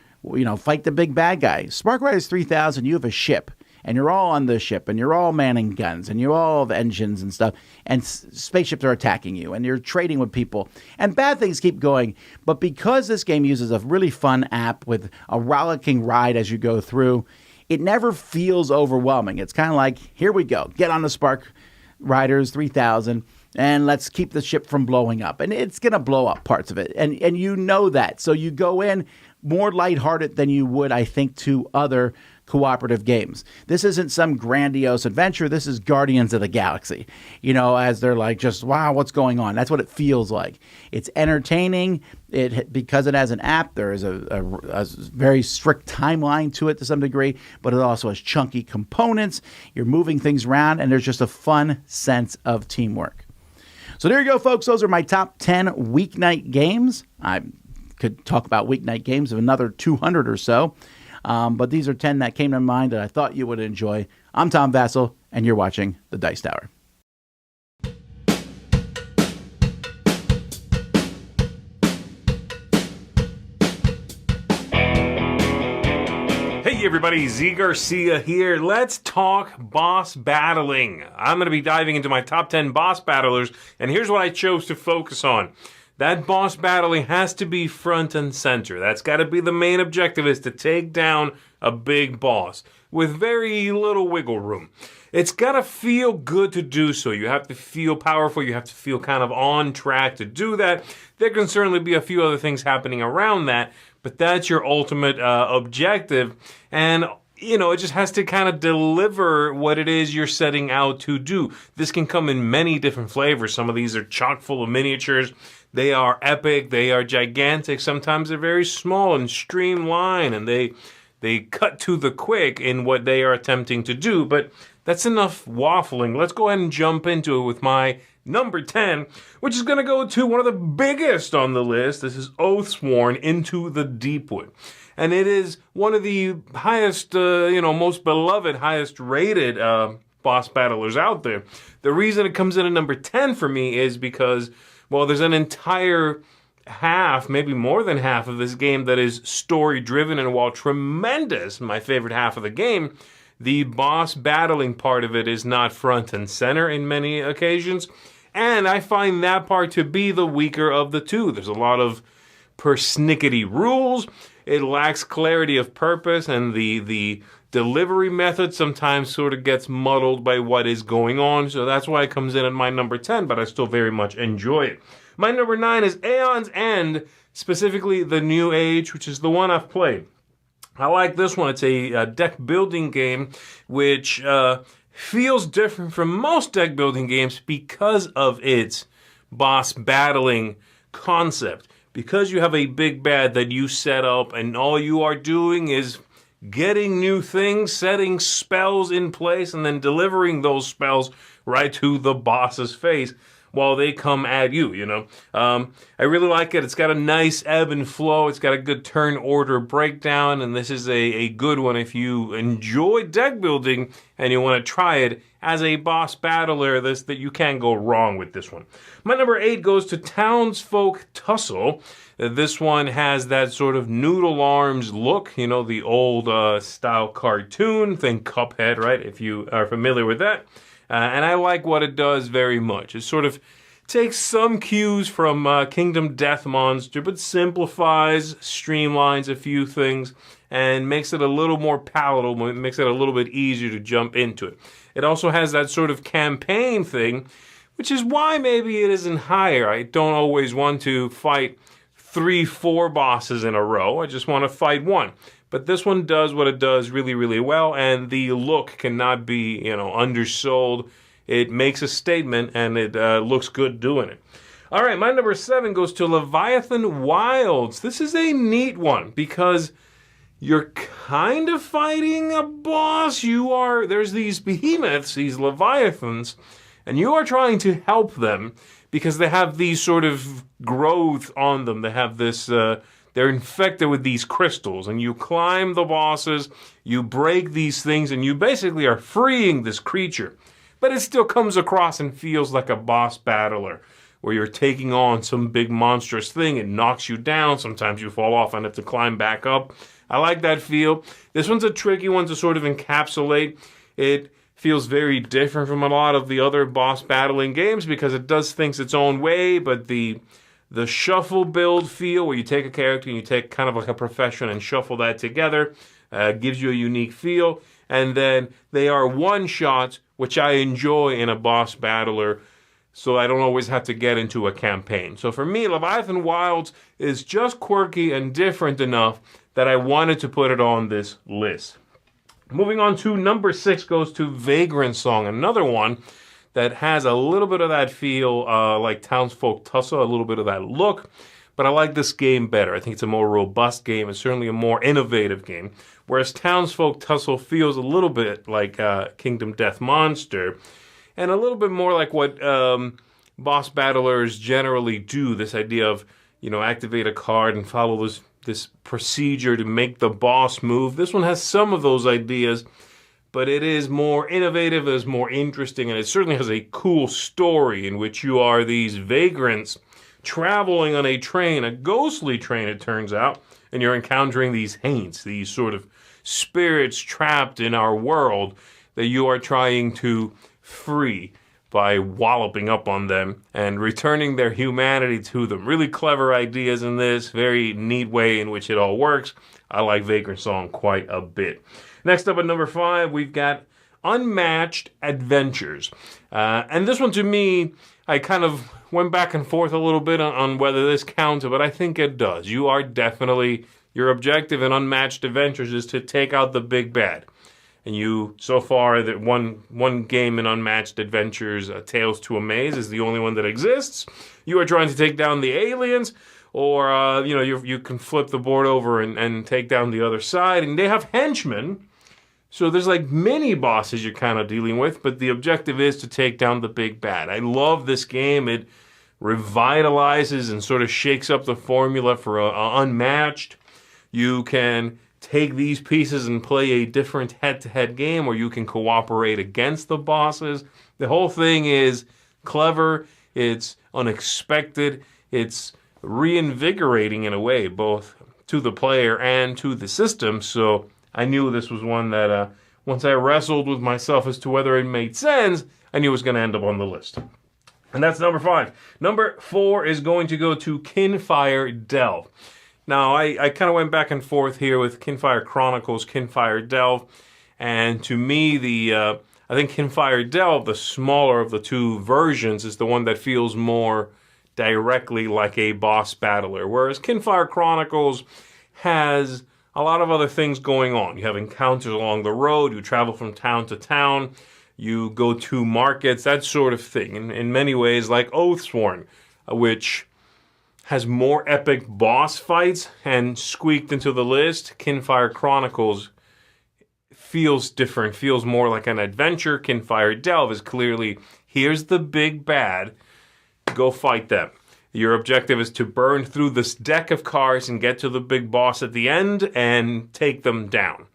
fight the big bad guy. Spark Riders 3000, you have a ship. And you're all on the ship, and you're all manning guns, and you all have engines and stuff, and spaceships are attacking you, and you're trading with people, and bad things keep going. But because this game uses a really fun app with a rollicking ride as you go through, it never feels overwhelming. It's kind of like, here we go, get on the Spark Riders 3000, and let's keep the ship from blowing up. And it's going to blow up parts of it, and you know that. So you go in more lighthearted than you would, I think, to other cooperative games. This isn't some grandiose adventure. This is Guardians of the Galaxy, as they're like, just, wow, what's going on? That's what it feels like. It's entertaining. Because it has an app, there is a very strict timeline to it to some degree, but it also has chunky components. You're moving things around, and there's just a fun sense of teamwork. So there you go, folks. Those are my top 10 weeknight games. I could talk about weeknight games of another 200 or so. But these are 10 that came to mind that I thought you would enjoy. I'm Tom Vassell, and you're watching The Dice Tower. Hey everybody, Z Garcia here. Let's talk boss battling. I'm going to be diving into my top 10 boss battlers, and here's what I chose to focus on. That boss battling has to be front and center. That's got to be the main objective, is to take down a big boss with very little wiggle room. It's got to feel good to do so. You have to feel powerful. You have to feel kind of on track to do that. There can certainly be a few other things happening around that, but that's your ultimate objective. And it just has to kind of deliver what it is you're setting out to do. This can come in many different flavors. Some of these are chock full of miniatures. They are epic. They are gigantic. Sometimes they're very small and streamlined, and they cut to the quick in what they are attempting to do. But that's enough waffling. Let's go ahead and jump into it with my number 10, which is going to go to one of the biggest on the list. This is Oathsworn Into the Deepwood. And it is one of the highest, most beloved, highest rated boss battlers out there. The reason it comes in at number 10 for me is because, well, there's an entire half, maybe more than half of this game that is story driven, and while tremendous, my favorite half of the game, the boss battling part of it is not front and center in many occasions, and I find that part to be the weaker of the two. There's a lot of persnickety rules, it lacks clarity of purpose, and the delivery method sometimes sort of gets muddled by what is going on, so that's why it comes in at my number 10, but I still very much enjoy it. My number 9 is Aeon's End, specifically the New Age, which is the one I've played. I like this one. It's a deck building game which feels different from most deck building games because of its boss battling concept. Because you have a big bad that you set up and all you are doing is getting new things, setting spells in place, and then delivering those spells right to the boss's face while they come at you, I really like it. It's got a nice ebb and flow. It's got a good turn order breakdown, and this is a good one if you enjoy deck building and you want to try it as a boss battler, that you can't go wrong with this one. My number 8 goes to Townsfolk Tussle. This one has that sort of Noodle Arms look, the old style cartoon. Think Cuphead, right, if you are familiar with that. And I like what it does very much. It sort of takes some cues from Kingdom Death Monster, but simplifies, streamlines a few things, and makes it a little more palatable. It makes it a little bit easier to jump into it. It also has that sort of campaign thing, which is why maybe it isn't higher. I don't always want to fight 3-4 bosses in a row. I just want to fight one. But this one does what it does really, really well, and the look cannot be, undersold. It makes a statement, and it looks good doing it. All right, my number 7 goes to Leviathan Wilds. This is a neat one because you're kind of fighting a boss. There's these behemoths, these Leviathans, and you are trying to help them because they have these sort of growth on them. They have this... They're infected with these crystals, and you climb the bosses, you break these things, and you basically are freeing this creature. But it still comes across and feels like a boss battler, where you're taking on some big monstrous thing. It knocks you down. Sometimes you fall off and have to climb back up. I like that feel. This one's a tricky one to sort of encapsulate. It feels very different from a lot of the other boss battling games because it does things its own way, but the shuffle build feel, where you take a character and you take kind of like a profession and shuffle that together, gives you a unique feel. And then they are one-shots, which I enjoy in a boss battler, so I don't always have to get into a campaign. So for me, Leviathan Wilds is just quirky and different enough that I wanted to put it on this list. Moving on to number 6 goes to Vagrant Song, another one that has a little bit of that feel like Townsfolk Tussle, a little bit of that look. But I like this game better. I think it's a more robust game. It's certainly a more innovative game. Whereas Townsfolk Tussle feels a little bit like Kingdom Death Monster, and a little bit more like what boss battlers generally do. This idea of, activate a card and follow this procedure to make the boss move. This one has some of those ideas, but it is more innovative, it is more interesting, and it certainly has a cool story in which you are these vagrants traveling on a train, a ghostly train it turns out, and you're encountering these haints, these sort of spirits trapped in our world that you are trying to free by walloping up on them and returning their humanity to them. Really clever ideas in this, very neat way in which it all works. I like Vagrant Song quite a bit. Next up at number 5, we've got Unmatched Adventures. And this one, to me, I kind of went back and forth a little bit on whether this counts, but I think it does. You are definitely, your objective in Unmatched Adventures is to take out the big bad. And you, so far, that one game in Unmatched Adventures, Tales to a Maze, is the only one that exists. You are trying to take down the aliens, or, you can flip the board over and take down the other side. And they have henchmen, so there's like mini bosses you're kind of dealing with, but the objective is to take down the big bad. I love this game. It revitalizes and sort of shakes up the formula for Unmatched. You can take these pieces and play a different head-to-head game, or you can cooperate against the bosses. The whole thing is clever, it's unexpected, it's reinvigorating in a way, both to the player and to the system. So I knew this was one that once I wrestled with myself as to whether it made sense, I knew it was going to end up on the list. And that's number 5. Number 4 is going to go to Kinfire Delve. Now, I kind of went back and forth here with Kinfire Chronicles, Kinfire Delve, and to me, I think Kinfire Delve, the smaller of the two versions, is the one that feels more directly like a boss battler, whereas Kinfire Chronicles has a lot of other things going on. You have encounters along the road, you travel from town to town, you go to markets, that sort of thing. In many ways, like Oathsworn, which has more epic boss fights and squeaked into the list, Kinfire Chronicles feels different, feels more like an adventure. Kinfire Delve is clearly, here's the big bad, go fight them. Your objective is to burn through this deck of cards and get to the big boss at the end and take them down.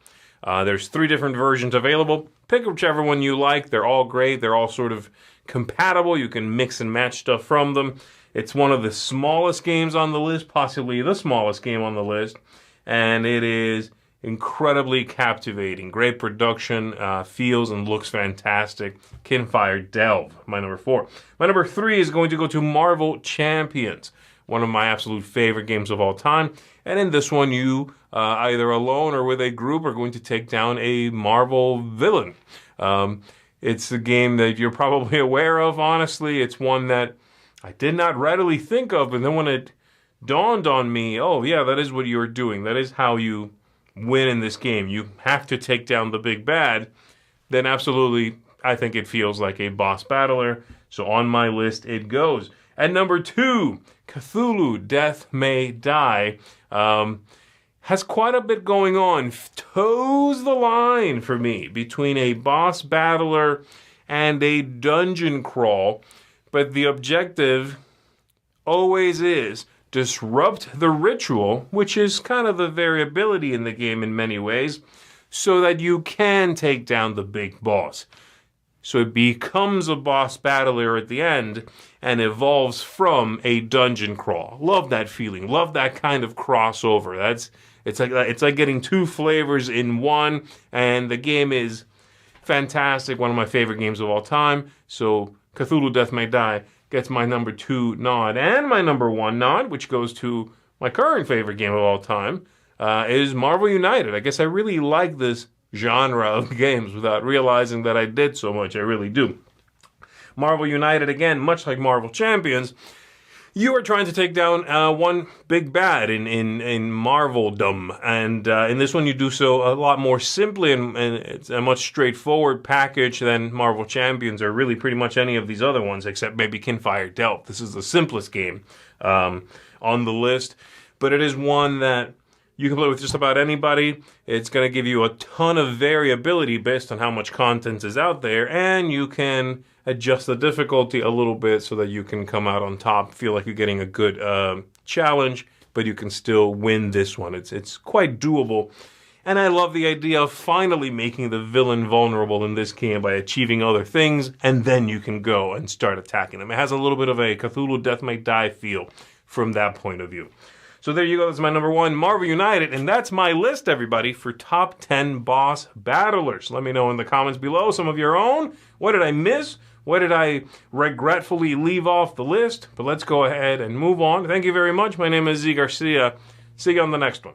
There's 3 different versions available. Pick whichever one you like. They're all great. They're all sort of compatible. You can mix and match stuff from them. It's one of the smallest games on the list, possibly the smallest game on the list, and it is incredibly captivating. Great production, feels and looks fantastic. Kinfire Delve, my number 4. My number 3 is going to go to Marvel Champions, one of my absolute favorite games of all time. And in this one, you, either alone or with a group, are going to take down a Marvel villain. It's a game that you're probably aware of, honestly. It's one that I did not readily think of, but then when it dawned on me, oh yeah, that is what you're doing. That is how you win in this game. You have to take down the big bad. Then absolutely, I think it feels like a boss battler. So on my list it goes. At number 2, Cthulhu Death May Die. Has quite a bit going on. Toes the line for me between a boss battler and a dungeon crawl. But the objective always is disrupt the ritual, which is kind of the variability in the game in many ways, so that you can take down the big boss. So it becomes a boss battler at the end and evolves from a dungeon crawl. Love that feeling. Love that kind of crossover. It's like getting 2 flavors in one, and the game is fantastic. One of my favorite games of all time. So Cthulhu Death May Die gets my number 2 nod. And my number 1 nod, which goes to my current favorite game of all time, is Marvel United. I guess I really like this genre of games without realizing that I did so much. I really do. Marvel United, again, much like Marvel Champions, You are trying to take down one big bad in Marveldom, and in this one you do so a lot more simply, and it's a much straightforward package than Marvel Champions or really pretty much any of these other ones, except maybe Kinfire Delve. This is the simplest game on the list, but it is one that you can play with just about anybody. It's going to give you a ton of variability based on how much content is out there, and you can adjust the difficulty a little bit so that you can come out on top, feel like you're getting a good challenge, but you can still win this one. It's quite doable. And I love the idea of finally making the villain vulnerable in this game by achieving other things, and then you can go and start attacking them. It has a little bit of a Cthulhu Death May Die feel from that point of view. So there you go, that's my number one, Marvel United, and that's my list, everybody, for top 10 boss battlers. Let me know in the comments below some of your own. What did I miss? What did I regretfully leave off the list? But let's go ahead and move on. Thank you very much. My name is Z Garcia. See you on the next one.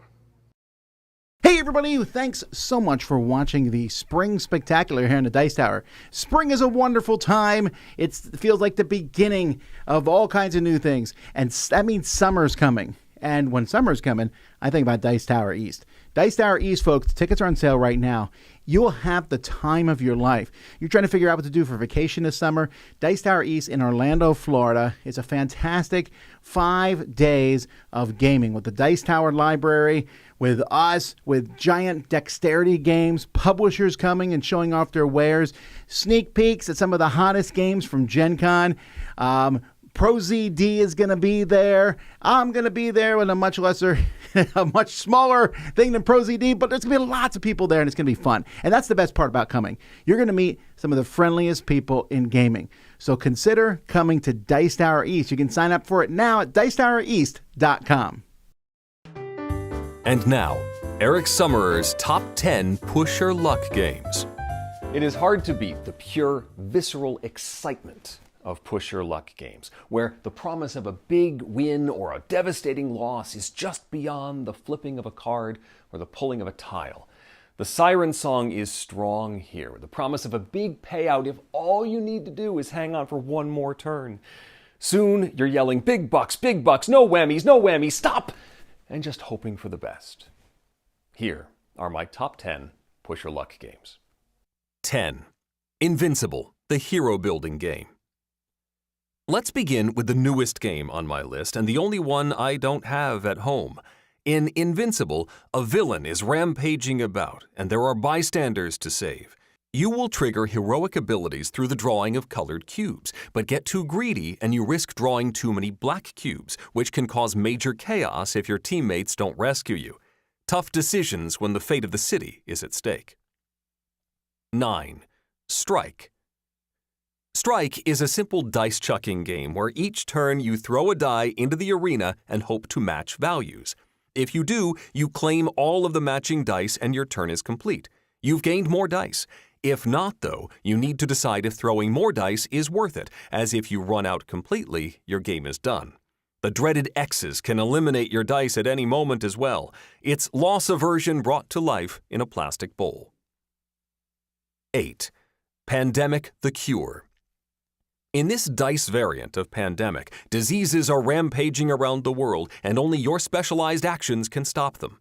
Hey everybody, thanks so much for watching the Spring Spectacular here in the Dice Tower. Spring is a wonderful time. It feels like the beginning of all kinds of new things, and that means summer's coming. And when summer's coming, I think about Dice Tower East. Dice Tower East, folks, tickets are on sale right now. You'll have the time of your life. You're trying to figure out what to do for vacation this summer. Dice Tower East in Orlando, Florida is a fantastic 5 days of gaming with the Dice Tower Library, with us, with giant dexterity games, publishers coming and showing off their wares, sneak peeks at some of the hottest games from Gen Con. ProZD is going to be there. I'm going to be there with a much smaller thing than ProZD, but there's going to be lots of people there, and it's going to be fun. And that's the best part about coming. You're going to meet some of the friendliest people in gaming. So consider coming to Dice Tower East. You can sign up for it now at dicetowereast.com. And now, Eric Summerer's Top 10 Push Your Luck Games. It is hard to beat the pure, visceral excitement of Push Your Luck games, where the promise of a big win or a devastating loss is just beyond the flipping of a card or the pulling of a tile. The siren song is strong here, with the promise of a big payout if all you need to do is hang on for one more turn. Soon, you're yelling, big bucks, no whammies, stop! And just hoping for the best. Here are my top 10 Push Your Luck games. 10. Invincible, the hero building game. Let's begin with the newest game on my list, and the only one I don't have at home. In Invincible, a villain is rampaging about, and there are bystanders to save. You will trigger heroic abilities through the drawing of colored cubes, but get too greedy and you risk drawing too many black cubes, which can cause major chaos if your teammates don't rescue you. Tough decisions when the fate of the city is at stake. 9. Strike. Strike is a simple dice-chucking game where each turn you throw a die into the arena and hope to match values. If you do, you claim all of the matching dice and your turn is complete. You've gained more dice. If not, though, you need to decide if throwing more dice is worth it, as if you run out completely, your game is done. The dreaded X's can eliminate your dice at any moment as well. It's loss aversion brought to life in a plastic bowl. 8. Pandemic: The Cure. In this dice variant of Pandemic, diseases are rampaging around the world, and only your specialized actions can stop them.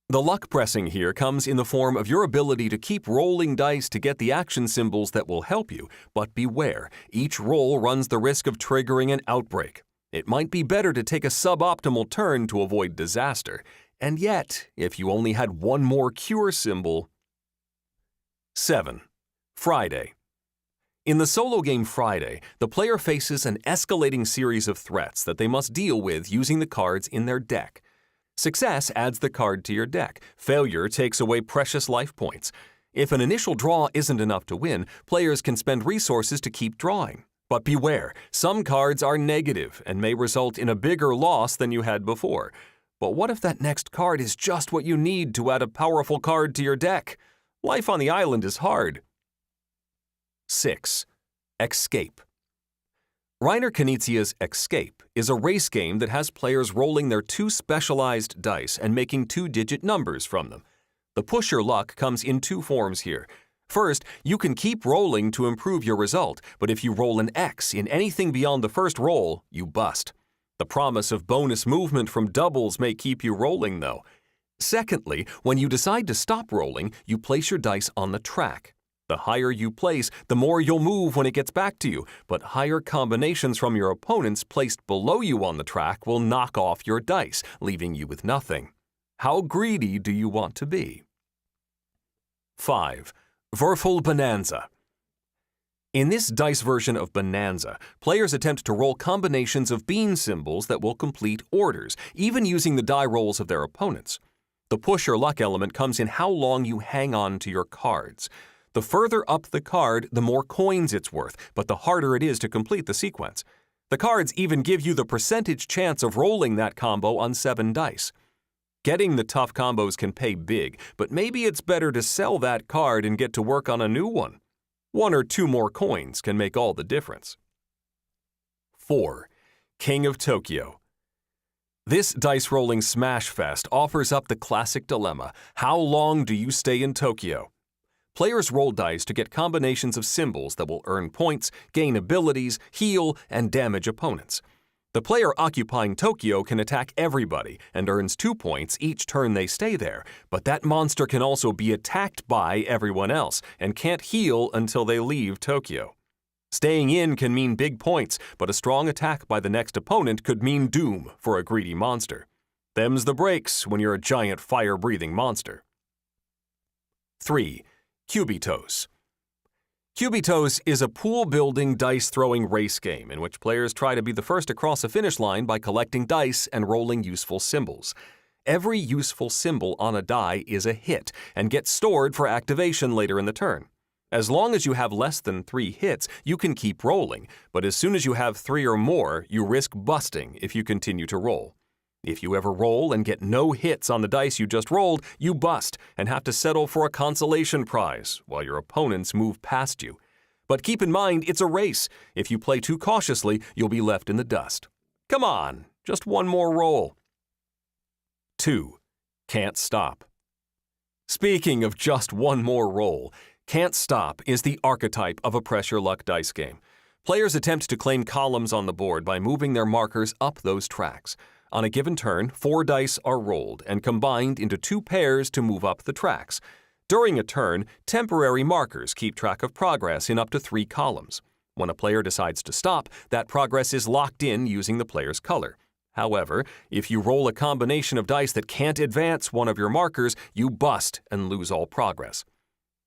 The luck pressing here comes in the form of your ability to keep rolling dice to get the action symbols that will help you, but beware, each roll runs the risk of triggering an outbreak. It might be better to take a suboptimal turn to avoid disaster, and yet, if you only had one more cure symbol. 7. Friday. In the solo game Friday, the player faces an escalating series of threats that they must deal with using the cards in their deck. Success adds the card to your deck. Failure takes away precious life points. If an initial draw isn't enough to win, players can spend resources to keep drawing. But beware, some cards are negative and may result in a bigger loss than you had before. But what if that next card is just what you need to add a powerful card to your deck? Life on the island is hard. 6. Escape. Reiner Knizia's Escape is a race game that has players rolling their 2 specialized dice and making 2-digit numbers from them. The push your luck comes in 2 forms here. First, you can keep rolling to improve your result, but if you roll an X in anything beyond the first roll, you bust. The promise of bonus movement from doubles may keep you rolling, though. Secondly, when you decide to stop rolling, you place your dice on the track. The higher you place, the more you'll move when it gets back to you, but higher combinations from your opponents placed below you on the track will knock off your dice, leaving you with nothing. How greedy do you want to be? 5. Würfel Bonanza. In this dice version of Bonanza, players attempt to roll combinations of bean symbols that will complete orders, even using the die rolls of their opponents. The push or luck element comes in how long you hang on to your cards. The further up the card, the more coins it's worth, but the harder it is to complete the sequence. The cards even give you the percentage chance of rolling that combo on 7 dice. Getting the tough combos can pay big, but maybe it's better to sell that card and get to work on a new one. 1 or 2 more coins can make all the difference. 4. King of Tokyo. This dice-rolling smash fest offers up the classic dilemma: how long do you stay in Tokyo? Players roll dice to get combinations of symbols that will earn points, gain abilities, heal, and damage opponents. The player occupying Tokyo can attack everybody and earns 2 points each turn they stay there, but that monster can also be attacked by everyone else and can't heal until they leave Tokyo. Staying in can mean big points, but a strong attack by the next opponent could mean doom for a greedy monster. Them's the breaks when you're a giant fire-breathing monster. 3. Cubitos. Cubitos is a pool-building, dice-throwing race game in which players try to be the first across a finish line by collecting dice and rolling useful symbols. Every useful symbol on a die is a hit and gets stored for activation later in the turn. As long as you have less than 3 hits, you can keep rolling, but as soon as you have 3 or more, you risk busting if you continue to roll. If you ever roll and get no hits on the dice you just rolled, you bust and have to settle for a consolation prize while your opponents move past you. But keep in mind, it's a race. If you play too cautiously, you'll be left in the dust. Come on, just 1 more roll. 2. Can't Stop. Speaking of just 1 more roll, Can't Stop is the archetype of a pressure luck dice game. Players attempt to claim columns on the board by moving their markers up those tracks. On a given turn, 4 dice are rolled and combined into 2 pairs to move up the tracks. During a turn, temporary markers keep track of progress in up to 3 columns. When a player decides to stop, that progress is locked in using the player's color. However, if you roll a combination of dice that can't advance one of your markers, you bust and lose all progress.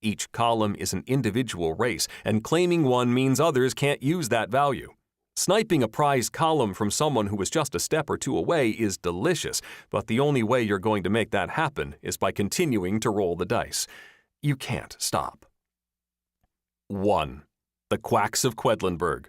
Each column is an individual race, and claiming one means others can't use that value. Sniping a prized column from someone who is just a step or 2 away is delicious, but the only way you're going to make that happen is by continuing to roll the dice. You can't stop. 1. The Quacks of Quedlinburg.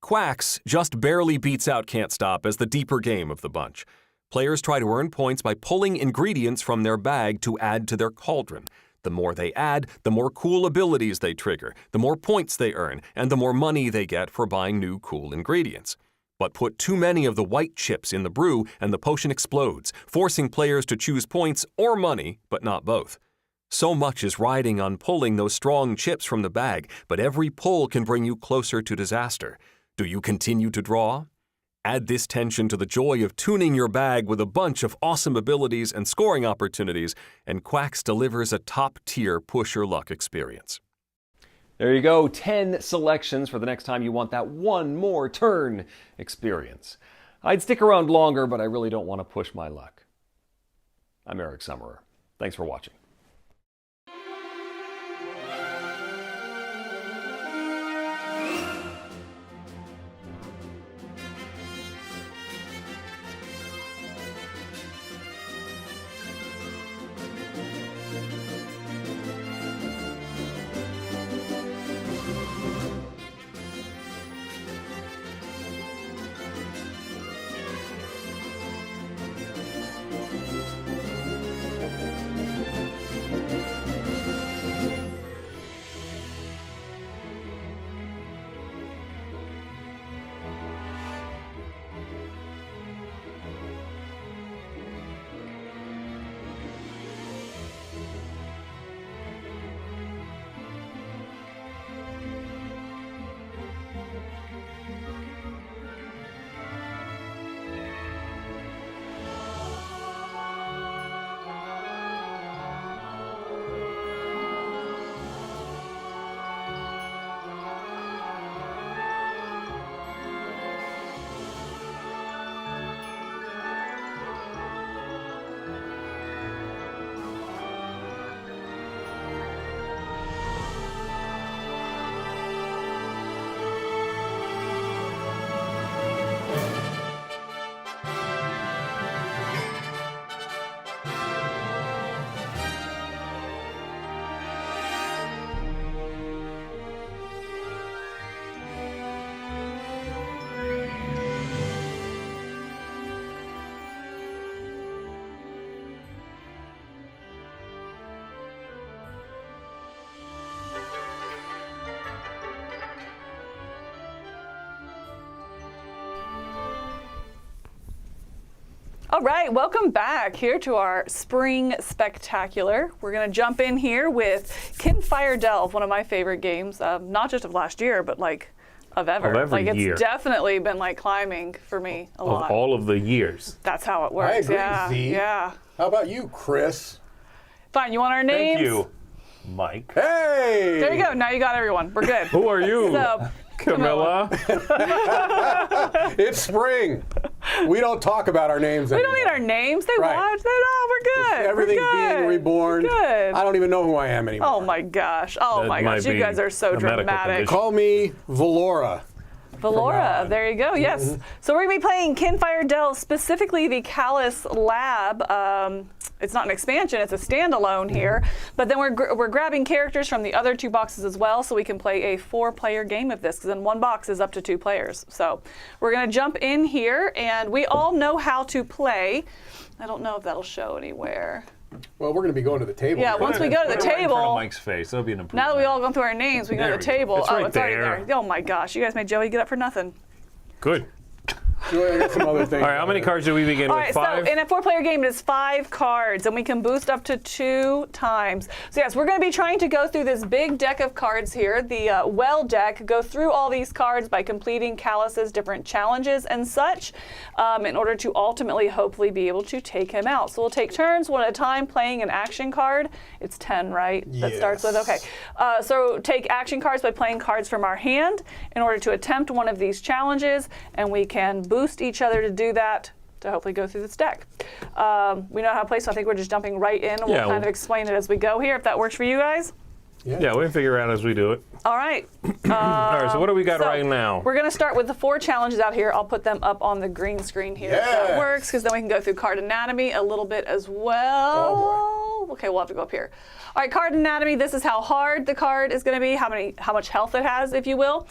Quacks just barely beats out Can't Stop as the deeper game of the bunch. Players try to earn points by pulling ingredients from their bag to add to their cauldron. The more they add, the more cool abilities they trigger, the more points they earn, and the more money they get for buying new cool ingredients. But put too many of the white chips in the brew and the potion explodes, forcing players to choose points or money, but not both. So much is riding on pulling those strong chips from the bag, but every pull can bring you closer to disaster. Do you continue to draw? Add this tension to the joy of tuning your bag with a bunch of awesome abilities and scoring opportunities, and Quacks delivers a top-tier push your luck experience. There you go, 10 selections for the next time you want that 1 more turn experience. I'd stick around longer, but I really don't want to push my luck. I'm Eric Summerer. Thanks for watching. All right, welcome back here to our Spring Spectacular. We're going to jump in here with Kinfire Delve, one of my favorite games, not just of last year, but like of ever. Of every like year. It's definitely been like climbing for me a lot. Of all of the years. That's how it works. agree, yeah. Z. Yeah. How about you, Chris? Fine, you want our names? Thank you, Mike. Hey! There you go. Now you got everyone. We're good. Who are you? So, Camilla. It's spring. We don't talk about our names we anymore. don't need our names. They Right. watch. We're good. Everything's we're good. being reborn. We're good. I don't even know who I am anymore. Oh my gosh. Oh That my might gosh. You be guys are so a medical dramatic. condition. Call me Valora. Valora, on. there you go. Yes. So we're going to be playing Kinfire Delve, specifically the Callous Lab. It's not an expansion; it's a standalone here. But then we're grabbing characters from the other 2 boxes as well, so we can play a 4-player game of this. Because in 1 box is up to 2 players. So we're going to jump in here, and we all know how to play. I don't know if that'll show anywhere. Well, we're going to be going to the table. Yeah, here. once we go to the Put it right in front of table. Mike's face. That'll be an improvement. Now that we all gone through our names, we can go to the There we go. table. It's right It's already there. there. Oh my gosh, you guys made Joey get up for nothing. Good. I got some other things. All right, how many cards do we begin All with? right, 5? so in a 4-player game, it is 5 cards, and we can boost up to 2 times. So yes, we're going to be trying to go through this big deck of cards here, the Well deck, go through all these cards by completing Callous's different challenges and such, in order to ultimately, hopefully, be able to take him out. So we'll take turns, 1 at a time, playing an action card. It's 10, right? That starts with, okay. So take action cards by playing cards from our hand in order to attempt one of these challenges, and we can boost each other to do that to hopefully go through this deck. We know how to play, so I think we're just jumping right in, and we'll Yeah, kind of explain it as we go here, if that works for you guys. Yeah, we can figure it out as we do it. All right. All right, so what do we got So right now? We're going to start with the 4 challenges out here. I'll put them up on the green screen here if that Yes. works, because then we can go through card anatomy a little bit as well. Okay, we'll have to go up here. All right, card anatomy. This is how hard the card is going to be, how much health it has, if you will.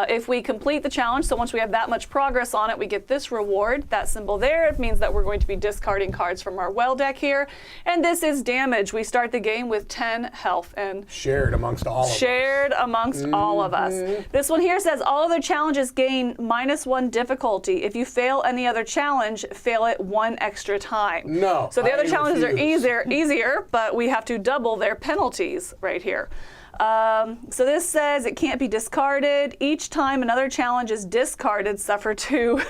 If we complete the challenge, so once we have that much progress on it, we get this reward. That symbol there, it means that we're going to be discarding cards from our well deck here. And this is damage. We start the game with 10 health and Shared amongst all of us. shared amongst all of us. This one here says all other challenges gain -1 difficulty. If you fail any other challenge, fail it 1 extra time. No, So the other I challenges refuse. are easier, but we have to double their penalties right here. So this says it can't be discarded. Each time another challenge is discarded, suffer 2.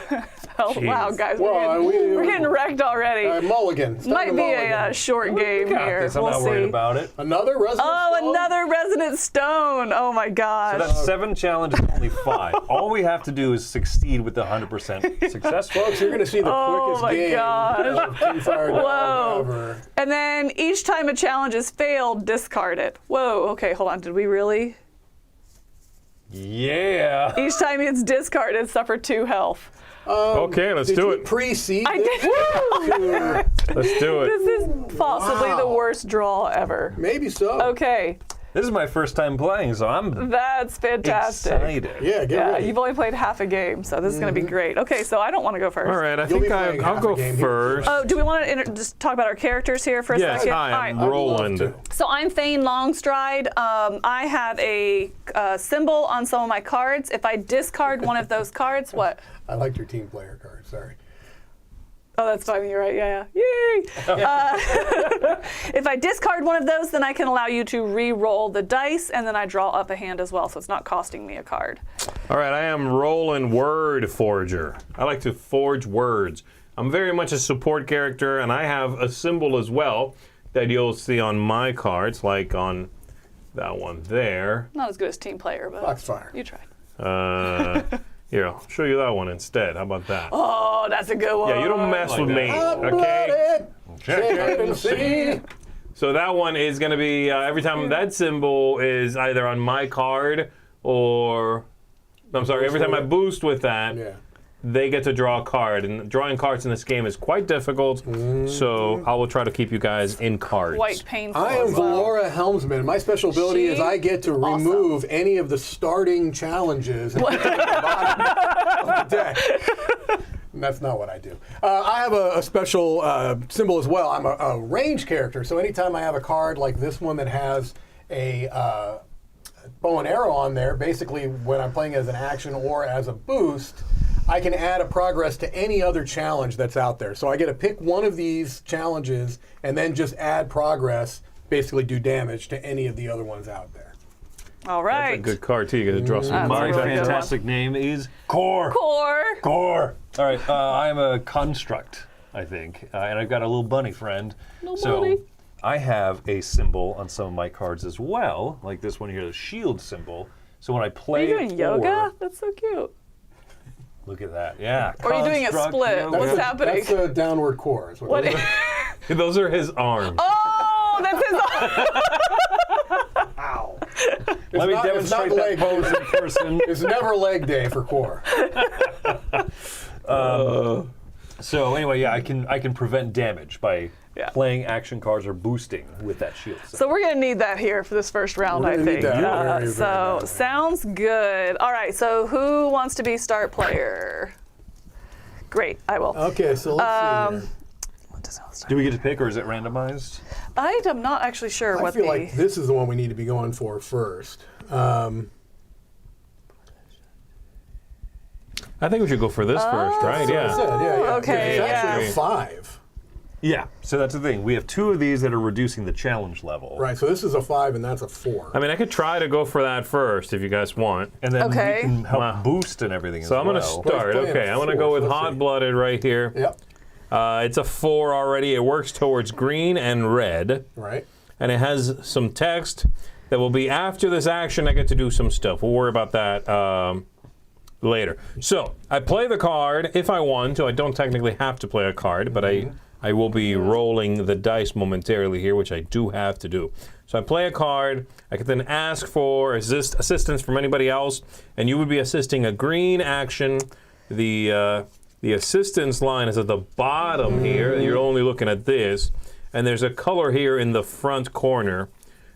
Oh, wow, guys, Well, we're getting wrecked already. Mulligan. It's time Might to be mulligan. a short game Got here. this. I'm We'll not see. worried about it. Another resident Oh, stone? another Resonant Stone. Oh my gosh. So that's 7 challenges, only 5. All we have to do is succeed with the 100% success rate. Folks, you're going to see the Oh quickest my game gosh. of Kinfire Delve Whoa. ever. And then each time a challenge is failed, discard it. Whoa, okay, hold on. Did we really? Yeah. Each time it's discarded, suffer 2 health. Okay, let's Did do you it. precede I this? did. Let's do it. This is possibly the Wow. worst draw ever. Maybe so. Okay, This is my first time playing, so I'm that's fantastic. excited. Yeah, get Yeah, ready. you've only played half a game, so this is going to be great. Okay, so I don't want to go first. All right, I You'll think be playing I'll half go a game here. first. Oh, do we want to just talk about our characters here for a Yes, second? hi, All I'm right. Roland. to. So I'm Thane Longstride. I have a symbol on some of my cards. If I discard one of those cards, what? I liked your team player card. Sorry. Oh, that's fine. You're right. Yeah. Yay! If I discard one of those, then I can allow you to re-roll the dice, and then I draw up a hand as well, so it's not costing me a card. All right, I am Roland Word Forger. I like to forge words. I'm very much a support character, and I have a symbol as well that you'll see on my cards, like on that one there. Not as good as team player, but Foxfire. you try. Here, I'll show you that one instead. How about that? Oh, that's a good one. Yeah, you don't mess with me, Hot okay? blooded. Check it and see. So that one is going to be, every time that symbol is either on my card or, I'm sorry, every time I boost with that, Yeah. they get to draw a card. And drawing cards in this game is quite difficult, so I will try to keep you guys in cards. Quite painful. I am as well. Valora Helmsman. My special ability is She- I get to awesome. remove any of the starting challenges and put them at the bottom of the deck. And that's not what I do. I have a special symbol as well. I'm a range character, so anytime I have a card like this one that has a bow and arrow on there, basically when I'm playing as an action or as a boost, I can add a progress to any other challenge that's out there. So I get to pick one of these challenges and then just add progress, basically do damage to any of the other ones out there. All right. That's a good card, too. You got to draw some That's a My cards. really good fantastic name is Core. Core. Core. All right, I am a construct, I think, and I've got a little bunny friend. So bunny. I have a symbol on some of my cards as well, like this one here, the shield symbol. So when I Are play you doing yoga? That's so cute. Look at that, yeah. Or are you doing a Construct split? yoga. What's happening? That's a downward core. Is What? it is. Those are his arms. Oh, that's his. Ow. Let me not- it's not demonstrate that leg. pose in person. It's never leg day for core. So anyway, yeah, I can prevent damage by Yeah. playing action cards or boosting with that shield. So we're gonna need that here for this first round, We're I gonna need think. that very, very So badly. sounds good. All right. So who wants to be start player? Great, I will. Okay, so let's see here. Do we get to pick, or is it randomized? I'm not actually sure I what feel the. like this is the one we need to be going for first. I think we should go for this first, right? That's what I Yeah. said, yeah. okay, It's actually yeah. a 5. Yeah. So that's the thing. We have 2 of these that are reducing the challenge level. Right, so this is a 5 and that's a 4. I mean, I could try to go for that first if you guys want. And then Okay. we can help Wow. boost and everything So as I'm going to well. start. Well, it's Okay, I'm going to go with let's see. hot-blooded right here. Yep, It's a 4 already. It works towards green and red. right. And it has some text that will be after this action. I get to do some stuff. We'll worry about that later. So I play the card if I want to. I don't technically have to play a card, but I will be rolling the dice momentarily here, which I do have to do. So I play a card. I can then ask for assistance from anybody else, and you would be assisting a green action. The assistance line is at the bottom here. You're only looking at this. And there's a color here in the front corner.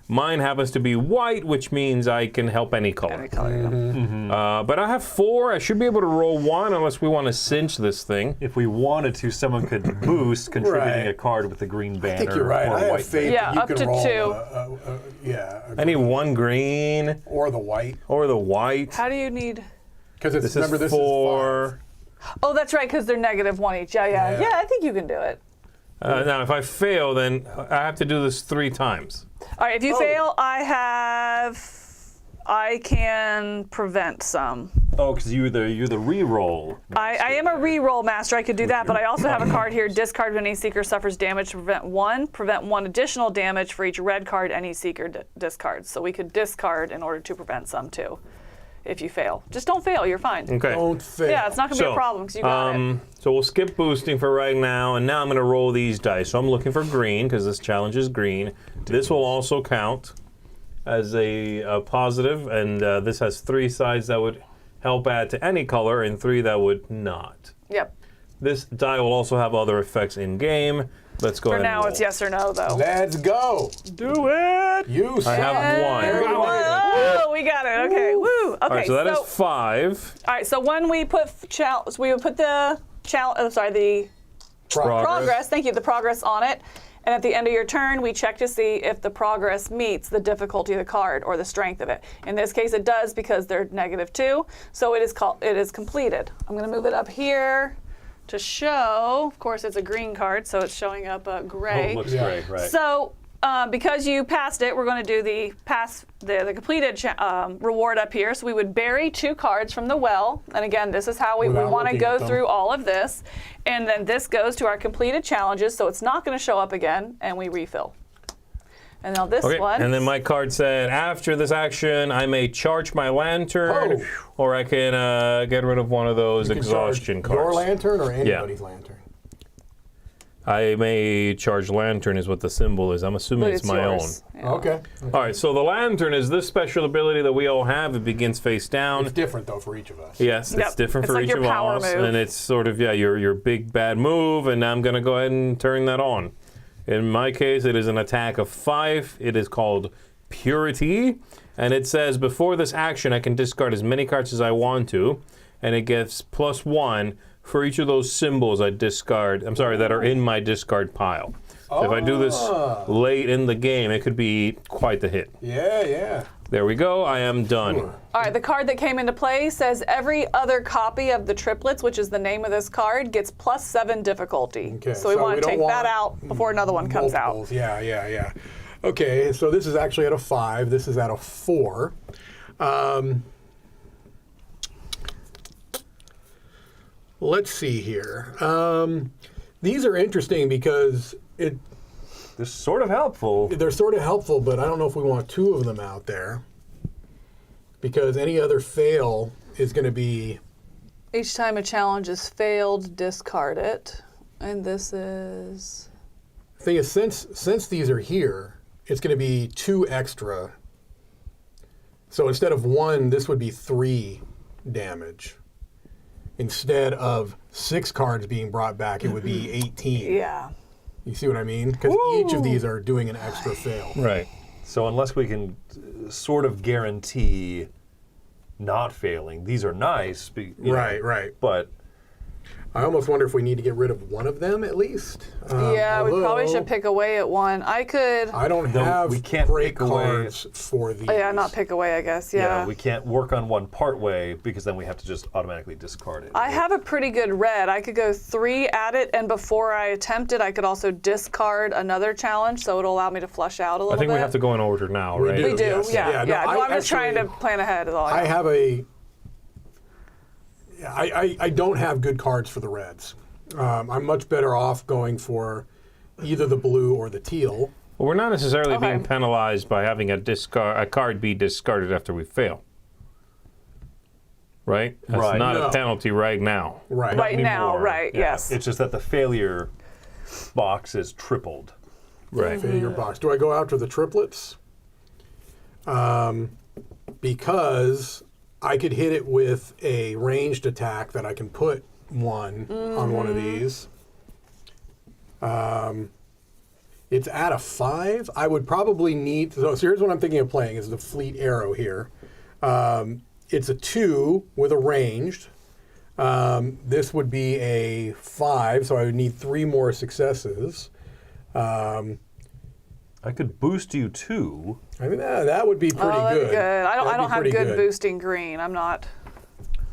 Mine happens to be white, which means I can help any color. Any color, yeah. But I have 4. I should be able to roll 1 unless we want to cinch this thing. If we wanted to, someone could boost contributing Right. a card with the green banner I think you're right. or I have white faith Yeah, that you up can to roll 2. I need 1 green or the white. or the white. How do you need? Because it's, This remember, is this 4. Oh, that's right, because they're -1 each. Yeah. Yeah. I think you can do it. Now, if I fail, then I have to do this 3 times. All right. If you fail, I can prevent some. Oh, because you're the re-roll. I am a re-roll master. I could do that, but I also have a card here. Discard when any seeker suffers damage to prevent 1. Prevent 1 additional damage for each red card any seeker discards. So we could discard in order to prevent some too. If you fail, just don't fail. You're fine. Okay. Don't fail. Yeah, it's not gonna be a problem because you got it. So we'll skip boosting for right now, and now I'm going to roll these dice. So I'm looking for green because this challenge is green. This will also count as a positive, and this has 3 sides that would help add to any color, and 3 that would not. Yep. This die will also have other effects in game. Let's go For ahead. now, and it's roll. yes or no, though. Let's go. Do it. You I have 1. Oh, we got it. Okay. Woo. Okay. All right, so that is 5. All right. So when we put we would put the progress. Thank you. The progress on it. And at the end of your turn, we check to see if the progress meets the difficulty of the card or the strength of it. In this case, it does because they're -2. So it is completed. I'm going to move it up here to show. Of course, it's a green card, so it's showing up gray. Oh, it looks great, right? So because you passed it, we're going to do the completed reward up here. So we would bury 2 cards from the well. And again, this is how we Without want to looking go at them. through all of this. And then this goes to our completed challenges, so it's not going to show up again, and we refill. And now this Okay, one. and then my card said, after this action, I may charge my lantern, Oh. or I can get rid of one of those You can exhaustion charge your cards. lantern or anybody's lantern? I may charge lantern is what the symbol is. I'm assuming But it's my yours. own. Yeah. Okay. All right, so the lantern is this special ability that we all have. It begins face down. It's different, though, for each of us. Yes, Yep. it's different It's for like each your of power us, move. and it's sort of your big bad move. And I'm going to go ahead and turn that on. In my case, it is an attack of 5. It is called Purity, and it says before this action, I can discard as many cards as I want to, and it gives +1 for each of those symbols I discard. I'm sorry, that are in my discard pile. So if I do this late in the game, it could be quite the hit. Yeah, yeah. There we go. I am done. All right, the card that came into play says every other copy of the triplets, which is the name of this card, gets +7 difficulty. Okay, so we want to don't take that out before another one comes out. multiples. Yeah. Okay, so this is actually at a 5. This is at a 4. Let's see here. These are interesting because This is sort of helpful. they're sort of helpful, but I don't know if we want 2 of them out there because any other fail is going to be. Each time a challenge is failed, discard it. And this is... The thing is, since these are here, it's going to be 2 extra. So instead of 1, this would be 3 damage. Instead of 6 cards being brought back, it would be 18. Yeah. You see what I mean? Because each of these are doing an extra fail. Right. So unless we can sort of guarantee not failing, these are nice. Right. But I almost wonder if we need to get rid of one of them at least. Yeah, we probably although should pick away at one. I could... I don't have we can't break pick away- cards for these. Yeah, not pick away, I guess. Yeah. we can't work on one part way because then we have to just automatically discard it. I have a pretty good red. I could go 3 at it, and before I attempt it, I could also discard another challenge, so it'll allow me to flush out a little I think bit. we have to go in order now, We right? do. We do, Yes. yeah. Yeah, no, No, I I'm just trying to actually- plan ahead. Is all I know. have a. I don't have good cards for the reds. I'm much better off going for either the blue or the teal. Well, we're not necessarily Okay. being penalized by having a card be discarded after we fail. Right? That's Right. not No. a penalty right now. Right. Right now, Anymore. right, Yeah. yes. It's just that the failure box is tripled. Right. Failure box. Do I go after the triplets? Because I could hit it with a ranged attack that I can put 1 on one of these. It's at a 5. I would probably need. So here's what I'm thinking of playing: is the Fleet Arrow here. It's a 2 with a ranged. This would be a 5, so I would need 3 more successes. I could boost you 2. I mean, that would be pretty Oh, that'd good. be good. I That'd don't be have pretty good boosting green. I'm not.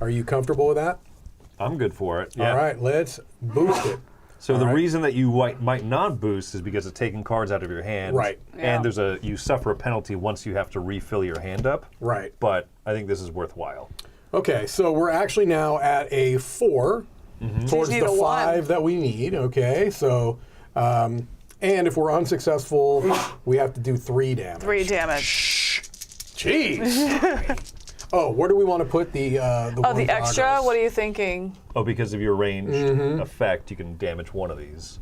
Are you comfortable with that? I'm good for it. Yeah. All right, let's boost it. So the right. reason that you might not boost is because of taking cards out of your hand. Right. Yeah. And you suffer a penalty once you have to refill your hand up. Right. But I think this is worthwhile. Okay, so we're actually now at a 4 towards need the a 5 1. that we need. Okay, so and if we're unsuccessful, we have to do 3 damage. 3 damage. Jeez. Oh, where do we want to put the Oh, the one extra? Dagos? What are you thinking? Oh, because of your ranged effect, you can damage one of these.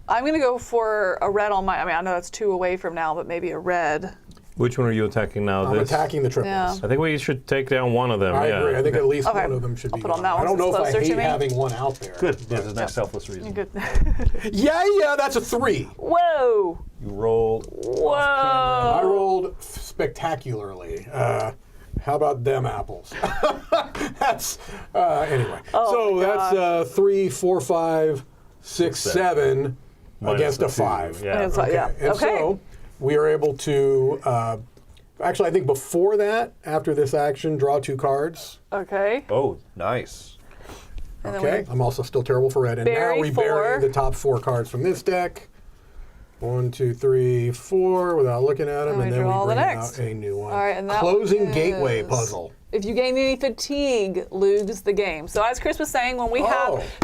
I'm going to go for a red on my. I mean, I know that's 2 away from now, but maybe a red. Which one are you attacking now? I'm attacking the triplets. Yeah. I think we should take down one of them. I yeah. agree. I think at least Okay. one of them should I'll be put on gone. that I one don't since know it's if I closer hate to me. having one out there. Good. There's a nice selfless reason. Good. Yeah, that's a 3. Whoa! You rolled. Whoa! I rolled spectacularly. How about them apples? That's anyway. Oh my That's 3, 4, 5, 6, 7 Minus against the a 2, 5. Yeah. It's like- yeah. And Okay. so we are able to. Actually, I think before that, after this action, draw 2 cards. Okay. Oh, nice. And then Okay. I'm also still terrible for red. And Bury now we 4. bury the top 4 cards from this deck. 1, 2, 3, 4, without looking at them, And we and then draw we the bring next. out a new one. All right, and that Closing one gateway is- puzzle. If you gain any fatigue, lose the game. So as Chris was saying, when we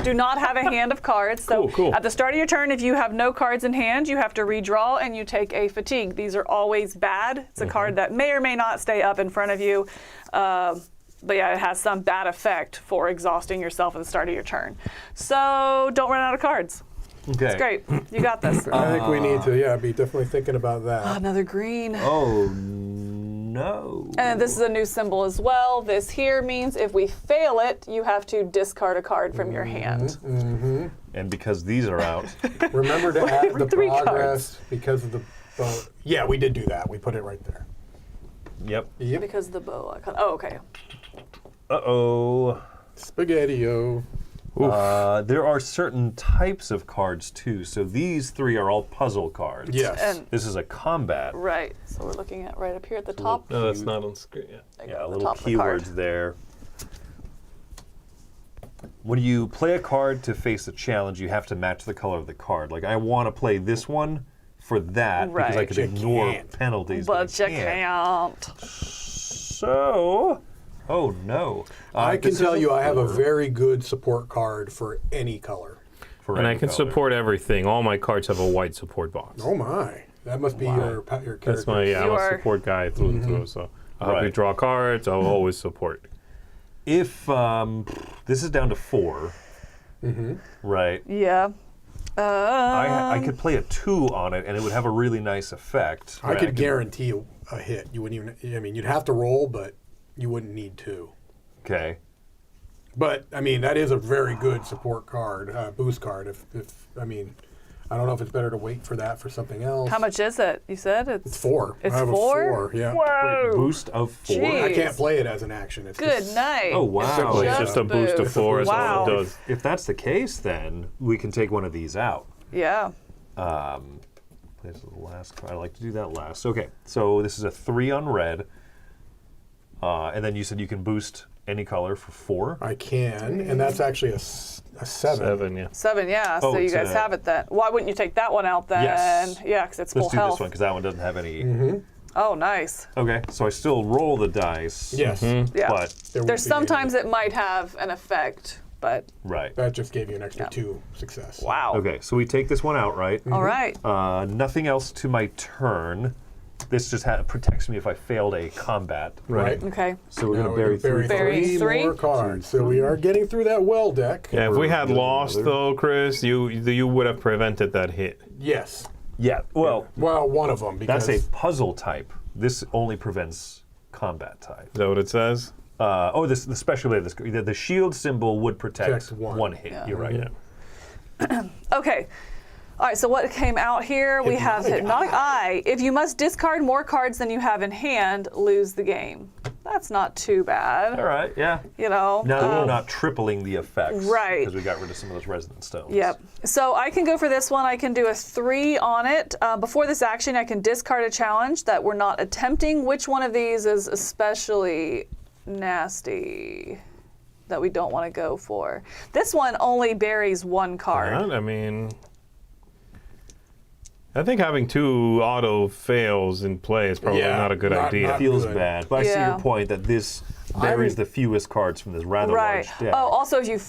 do not have a hand of cards. So Cool. at the start of your turn, if you have no cards in hand, you have to redraw and you take a fatigue. These are always bad. It's a card that may or may not stay up in front of you. But yeah, it has some bad effect for exhausting yourself at the start of your turn. So don't run out of cards. Okay. It's great. You got this. I think we need to, be definitely thinking about that. Another green. Oh, no. And this is a new symbol as well. This here means if we fail it, you have to discard a card from your hand. And because these are out, Remember to add the 3 progress because of the. Yeah, we did do that. We put it right there. yep. Yep. Because the bow icon. Oh, okay. Uh-oh. Spaghetti-o. There are certain types of cards too. So these 3 are all puzzle cards. Yes. And This is a combat. right, so we're looking at right up here at the top. No, that's not on screen yet. There you Yeah, go, the little top of the card. keywords there. When you play a card to face a challenge, you have to match the color of the card. Like I want to play this one for that because I Right. can You ignore can't. penalties. But you I can't. can't. So, oh no. I can this tell is you I have a 4 very good support card for any color. for And I any can color. support everything. All my cards have a white support box. Oh my. That must be your character. That's my, yeah, I'm You a are- support guy through and through. So I'll help you Right. draw cards. I'll always support. If this is down to 4, right? Yeah. I could play a 2 on it, and it would have a really nice effect. I could guarantee a hit. You wouldn't even, I mean, you'd have to roll, but you wouldn't need to. Okay. But, I mean, that is a very good support card, boost card. If I mean, I don't know if it's better to wait for that for something else. How much is it? You said It's 4. It's I have 4? a 4, yeah. Whoa. Boost of 4. Jeez. I can't play it as an action. It's Good just, night. Oh wow. Simple. It's just a boost of boost. 4. That's Wow. all it does. If that's the case, then we can take one of these out. Yeah. This is the last card. I like to do that last. Okay, so this is a 3 on red. And then you said you can boost any color for 4. I can, and that's actually a 7. 7, yeah. 7, yeah. Oh, So you it's guys a- have it then. Why wouldn't you take that one out then? Yes. Yeah, because it's full Let's do health. this one because that one doesn't have any. Oh, nice. Okay, so I still roll the dice. Yes. Yeah. But There won't There's be sometimes it might have an effect, but right. That just gave you an extra 2 success. wow. Okay, so we take this one out, right? All right. Nothing else to my turn. This just protects me if I failed a combat. Right. Okay. So we're Now going we're to bury 3. Bury three. more cards. So we are getting through that well deck. Yeah, if we had Or lost another. though, Chris, you would have prevented that hit. Yes. Yeah, well, Well, one of them. Because that's a puzzle type. This only prevents combat type. Is that what it says? The special ability. The shield symbol would protect Protect one. one hit. You're right. Yeah. Okay. All right, so what came out here? We have Hypnotic Eye. If you must discard more cards than you have in hand, lose the game. That's not too bad. All right, yeah. You know? Now that we're not tripling the effects. Right. Because we got rid of some of those resonant stones. Yep. So I can go for this one. I can do a 3 on it. Before this action, I can discard a challenge that we're not attempting. Which one of these is especially nasty that we don't want to go for? This one only buries 1 card. I mean, I think having 2 auto fails in play is probably Yeah, not a good not- idea. not- Feels Good. bad. But I see Yeah. your point that this buries the fewest cards from this rather Right. large deck. Oh, also, if you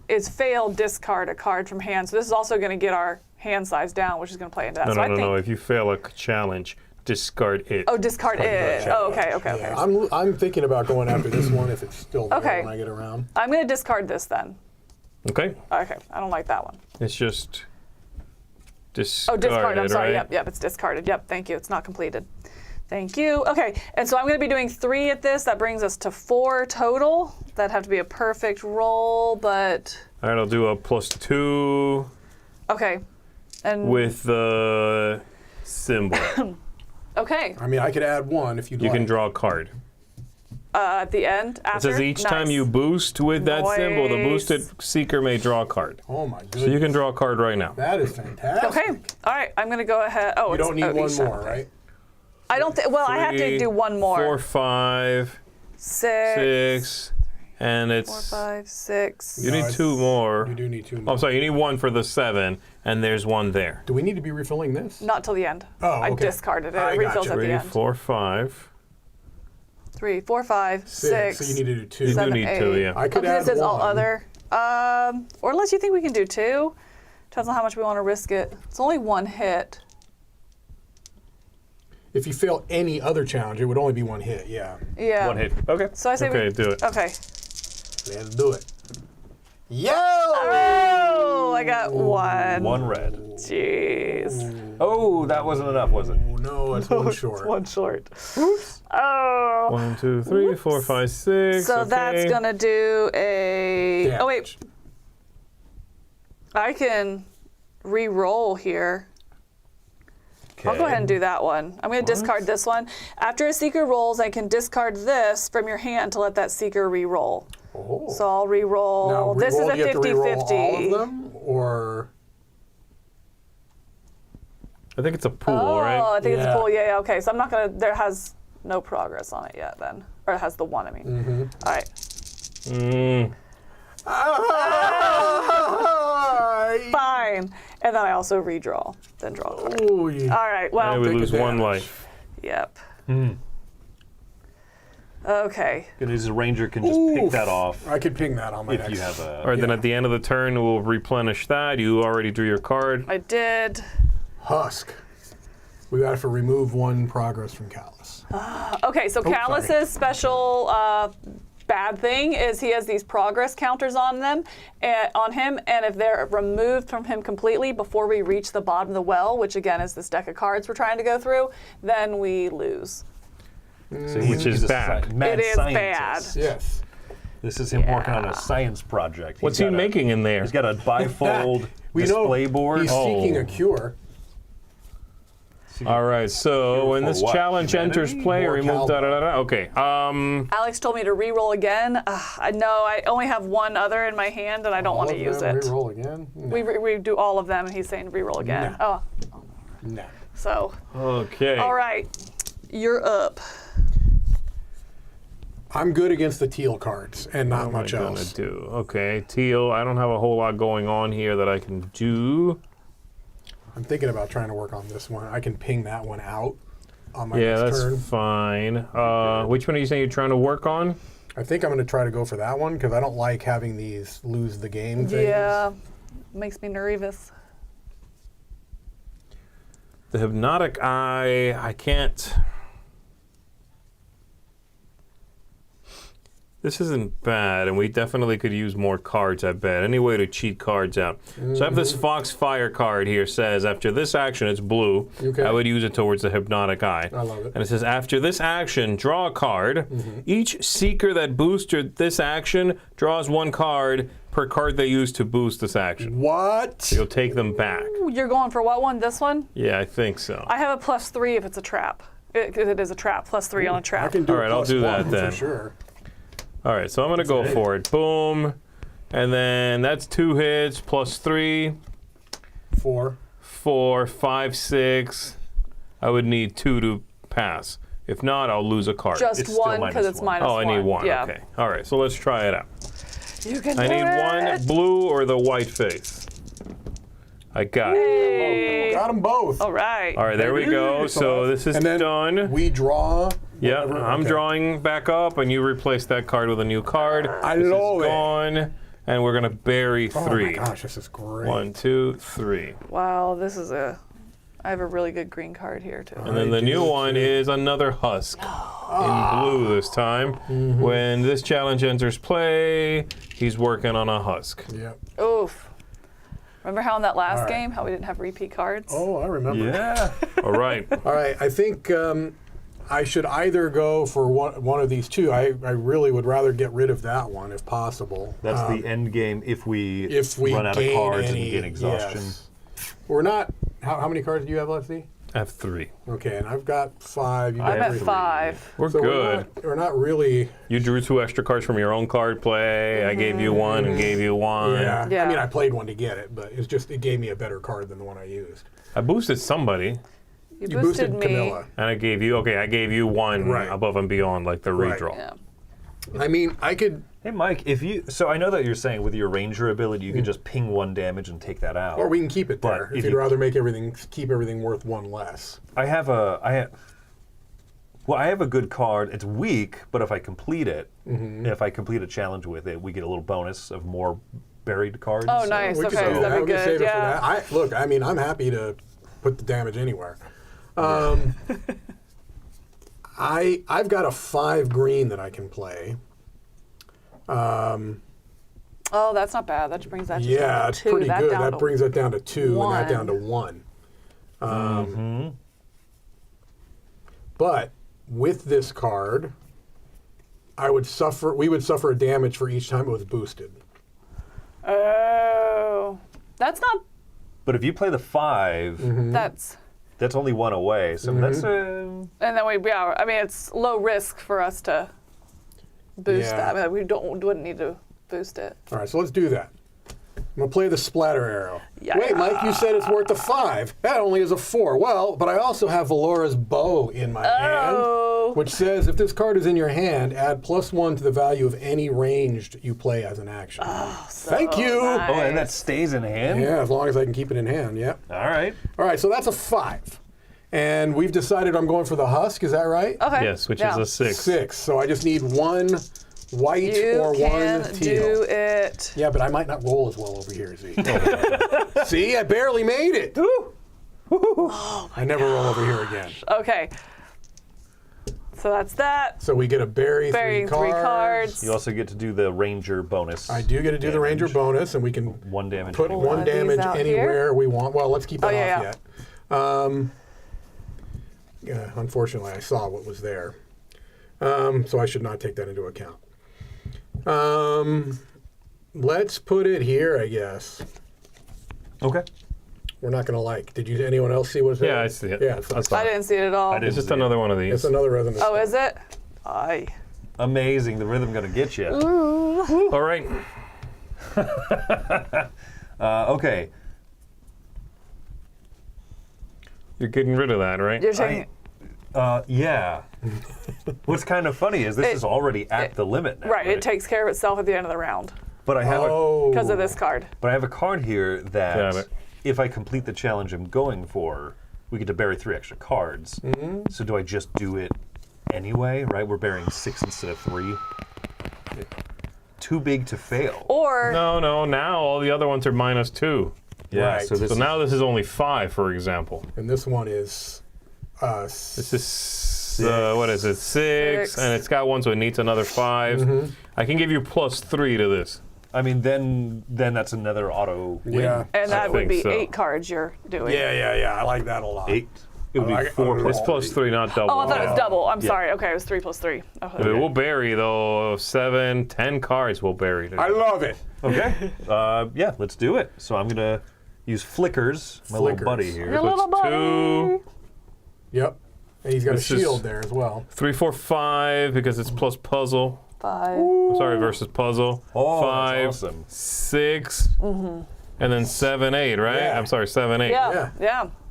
it's failed, discard a card from hand. So this is also going to get our hand size down, which is going to play into that. No, so no, I no, think, no. If you fail a challenge, discard it. Oh, discard it. Oh, okay, okay, okay. I'm thinking about going after this one if it's still there Okay. when I get around. I'm going to discard this then. Okay. Okay, I don't like that one. It's just Oh, discard discard. I'm it, sorry. right? Yep, it's discarded. Yep, thank you. It's not completed. Thank you. Okay, and so I'm going to be doing 3 at this. That brings us to 4 total. That'd have to be a perfect roll, but All right, I'll do a +2 okay. And with the symbol. okay, I mean, I could add 1 if you'd You like. can draw a card. at the end It after. says each Nice. time you boost with that symbol, the Nice. boosted seeker may draw a card. Oh my goodness. So you can draw a card right now. That is fantastic. Okay. All right. I'm going to go ahead. Oh, You it's don't need oh, one each more, time. right? I don't think. Well, I have to 3, do 1 more. 4, 5, 6, 6, and 4, it's 5, 6. you No, need it's- 2 more. You do need 2 Oh, more. I'm sorry, you need 1 for the 7, and there's 1 there. Do we need to be refilling this? Not till the end. Oh, I okay. discarded it. I It refills gotcha. at the 3, end. 4, 5. 3, 4, 5, 6. So you need to do 2. You do 7, need 2, 8. yeah. I could Okay, add this is all 1. other. Or unless you think we can do 2. Depends on how much we want to risk it. It's only 1 hit. If you fail any other challenge, it would only be 1 hit. Yeah. Yeah. 1 hit. Okay. So I say Okay, we. do it. Okay. Let's do it. Yo! Oh, I got 1. 1 red. Jeez. Oh, that wasn't enough, was it? Oh, no, it's 1 short. 1 short. Oh. 1, 2, 3, 4, 5, 6. So okay. that's gonna do a. Damage. Oh wait. I can re-roll here. Okay. I'll go ahead and do that one. I'm going to discard this one. After a seeker rolls, I can discard this from your hand to let that seeker re-roll. Oh. So I'll re-roll. Now, This is re-roll, a do you have to re-roll 50-50. all of them, or I think it's a pool, Oh, right? I think it's a Yeah. pool. Yeah, okay. So I'm not going to, there has no progress on it yet then. Or it has the one, I mean. Mm-hmm. All right. Fine. And then I also redraw, then draw a card. oh, yeah. All right, well. And we Take lose one advantage. life. Yep. Okay. Because a ranger can just pick that off I could ping that on my if next. you have a. All right, then at the end of the turn, we'll replenish that. You already drew your card. I did. Husk. We got to remove one progress from Callous. Okay, so sorry. Callus's special bad thing is he has these progress counters on them, on him, and if they're removed from him completely before we reach the bottom of the well, which again is this deck of cards we're trying to go through, then we lose. So Which is he's a bad. mad It is scientist. Yes. This is him working on a science project. What's he making in there? He's got a bifold We display know board. he's seeking a cure. All right, so when for this what? challenge enters Humanity? play, More remove Calvin. da-da-da-da. Okay. Alex told me to re-roll again. I know I only have one other in my hand, and I don't want to use it. Reroll again? No. We do all of them, and he's saying re-roll again. No. Oh, No. so Okay. all right, you're up. I'm good against the teal cards and not What am I much gonna else. do? Okay, teal. I don't have a whole lot going on here that I can do. I'm thinking about trying to work on this one. I can ping that one out on my Yeah, next that's turn. fine. Which one are you saying you're trying to work on? I think I'm going to try to go for that one because I don't like having these lose the game things. Yeah, makes me nervous. The Hypnotic Eye, I can't. This isn't bad, and we definitely could use more cards, I bet. Any way to cheat cards out. So I have this Foxfire card here, says, after this action, it's blue. Okay. I would use it towards the Hypnotic Eye. I love it. And it says, after this action, draw a card. Each seeker that boosted this action draws one card per card they use to boost this action. What? You'll take them back. Ooh, you're going for what one? This one? Yeah, I think so. I have a +3 if it's a trap. It is a trap. +3 on a I trap. can do All right, I'll do that +1 then. for sure. All right, so I'm going to go for it. Boom. And then that's 2 hits, +3, 4. 4, 5, 6. I would need 2 to pass. If not, I'll lose a card. Just It's still one because it's -1. -1. Oh, I need 1. Yeah. Okay. All right, so let's try it out. You can I do need it. 1 blue or the white face. I got it. Hey. Got them both. All right. All right, there we go. So this is and then done. We draw. Yeah, whatever. I'm Okay. drawing back up, and you replace that card with a new card. I This is love it. gone, and we're going to bury Oh 3. my gosh, this is great. 1, 2, 3. Wow, this is a. I have a really good green card here too. And then the new one is another husk in blue this time. When this challenge enters play, he's working on a husk. Yep. Oof. Remember how in that last All right. game, how we didn't have repeat cards? Oh, I remember. Yeah. All right. All right, I think I should either go for one of these two. I really would rather get rid of that one if possible. That's the end game if we run run out of cards and gain exhaustion. Yes. We're not. How many cards do you have left, Z? I have 3. Okay, and I've got 5. You I'm got at 3. 5. We're So good. We're not really. You drew 2 extra cards from your own card play. I gave you 1 and gave you 1. Yeah. Yeah. I mean, I played one to get it, but it gave me a better card than the one I used. I boosted somebody, You boosted me. Camilla. and I gave you 1 Right. above and beyond, like the Right. redraw. Yeah. I mean, I could. Hey, Mike, so I know that you're saying with your ranger ability, you can just ping 1 damage and take that out. Or we can keep it But there if if you'd you- rather keep everything worth 1 less. I have a good card. It's weak, but if I complete it, if I complete a challenge with it, we get a little bonus of more buried cards. Oh, nice. We could Okay, do that. that'd be We could save good. it for Yeah. that. Look, I mean, I'm happy to put the damage anywhere. I've got a 5 green that I can play. Oh, that's not bad. That just brings that just Yeah, down it's to 2. pretty That good. down That to brings that down to 2 and that down to 1. 1. But with this card, we would suffer a damage for each time it was boosted. Oh, that's not. But if you play the 5, That's. That's only one away, so that's And then I mean, it's low risk for us to boost Yeah. that. I mean, we wouldn't need to boost it. All right, so let's do that. I'm going to play the splatter arrow. Yeah. Wait, Mike, you said it's worth a 5. That only is a 4. Well, but I also have Valora's bow in my hand, which says if this card is in your hand, add +1 to the value of any ranged you play as an action. Thank you. nice. Oh, and that stays in hand? Yeah, as long as I can keep it in hand, yeah. All right. All right, so that's a 5. And we've decided I'm going for the husk, is that right? Okay. Yes, which yeah. is a 6. 6. So I just need 1 white You or can 1 teal. do it. Yeah, but I might not roll as well over here, Z. See, I barely made it. Oh I never roll over here again. Okay. So that's that. So we get a bury 3 Burying 3 cards. You also get to do the ranger bonus. I do get to do the ranger bonus, and we can 1 damage. put anywhere. 1 of these damage out anywhere here. we want. Well, let's keep that Oh, off yeah. yet. Unfortunately, I saw what was there. So I should not take that into account. Let's put it here, I guess. Okay. We're not going to like. Did anyone else see what's there? Yeah, I see it. Yeah, so That's I fine. didn't see it at all. I didn't It's just see it. another one of these. it's another rhythm. Oh, is it? Aye. Amazing. The rhythm going to get you. All right. Okay. You're getting rid of that, right? You're taking. Yeah. What's kind of funny is this is already at the limit now. Right, it takes care of itself at the end of the round But I have because of this card. But I have a card here Got that it. if I complete the challenge I'm going for, we get to bury 3 extra cards. So do I just do it anyway? Right? We're burying 6 instead of 3. Too big to fail. Or No, now all the other ones are -2. Yeah. Right. So this So now this is only 5, for example. And this one is. This is, what is it, 6, Six. and it's got 1, so it needs another 5. I can give you +3 to this. I mean, then that's another auto win. Yeah. and that would think be so. 8 cards you're doing. Yeah. I like that a lot. 8. It would I be like- 4 oh, plus It's +3, not double. Oh, I thought it was double. I'm Yeah. sorry. Okay, it was 3 plus 3. Okay. We'll bury, though, 7, 10 cards we'll bury today. I love it. Okay. Yeah, let's do it. So I'm going to use Flickers, my little Flickers. buddy Your here. little buddy. 2, Yep. And he's got This a is- shield there as well. 3, 4, 5, because it's plus puzzle. 5. Sorry, versus puzzle. Oh, 5, that's awesome. 6, and then 7, 8, right? Yeah. I'm sorry, 7, 8. Yeah.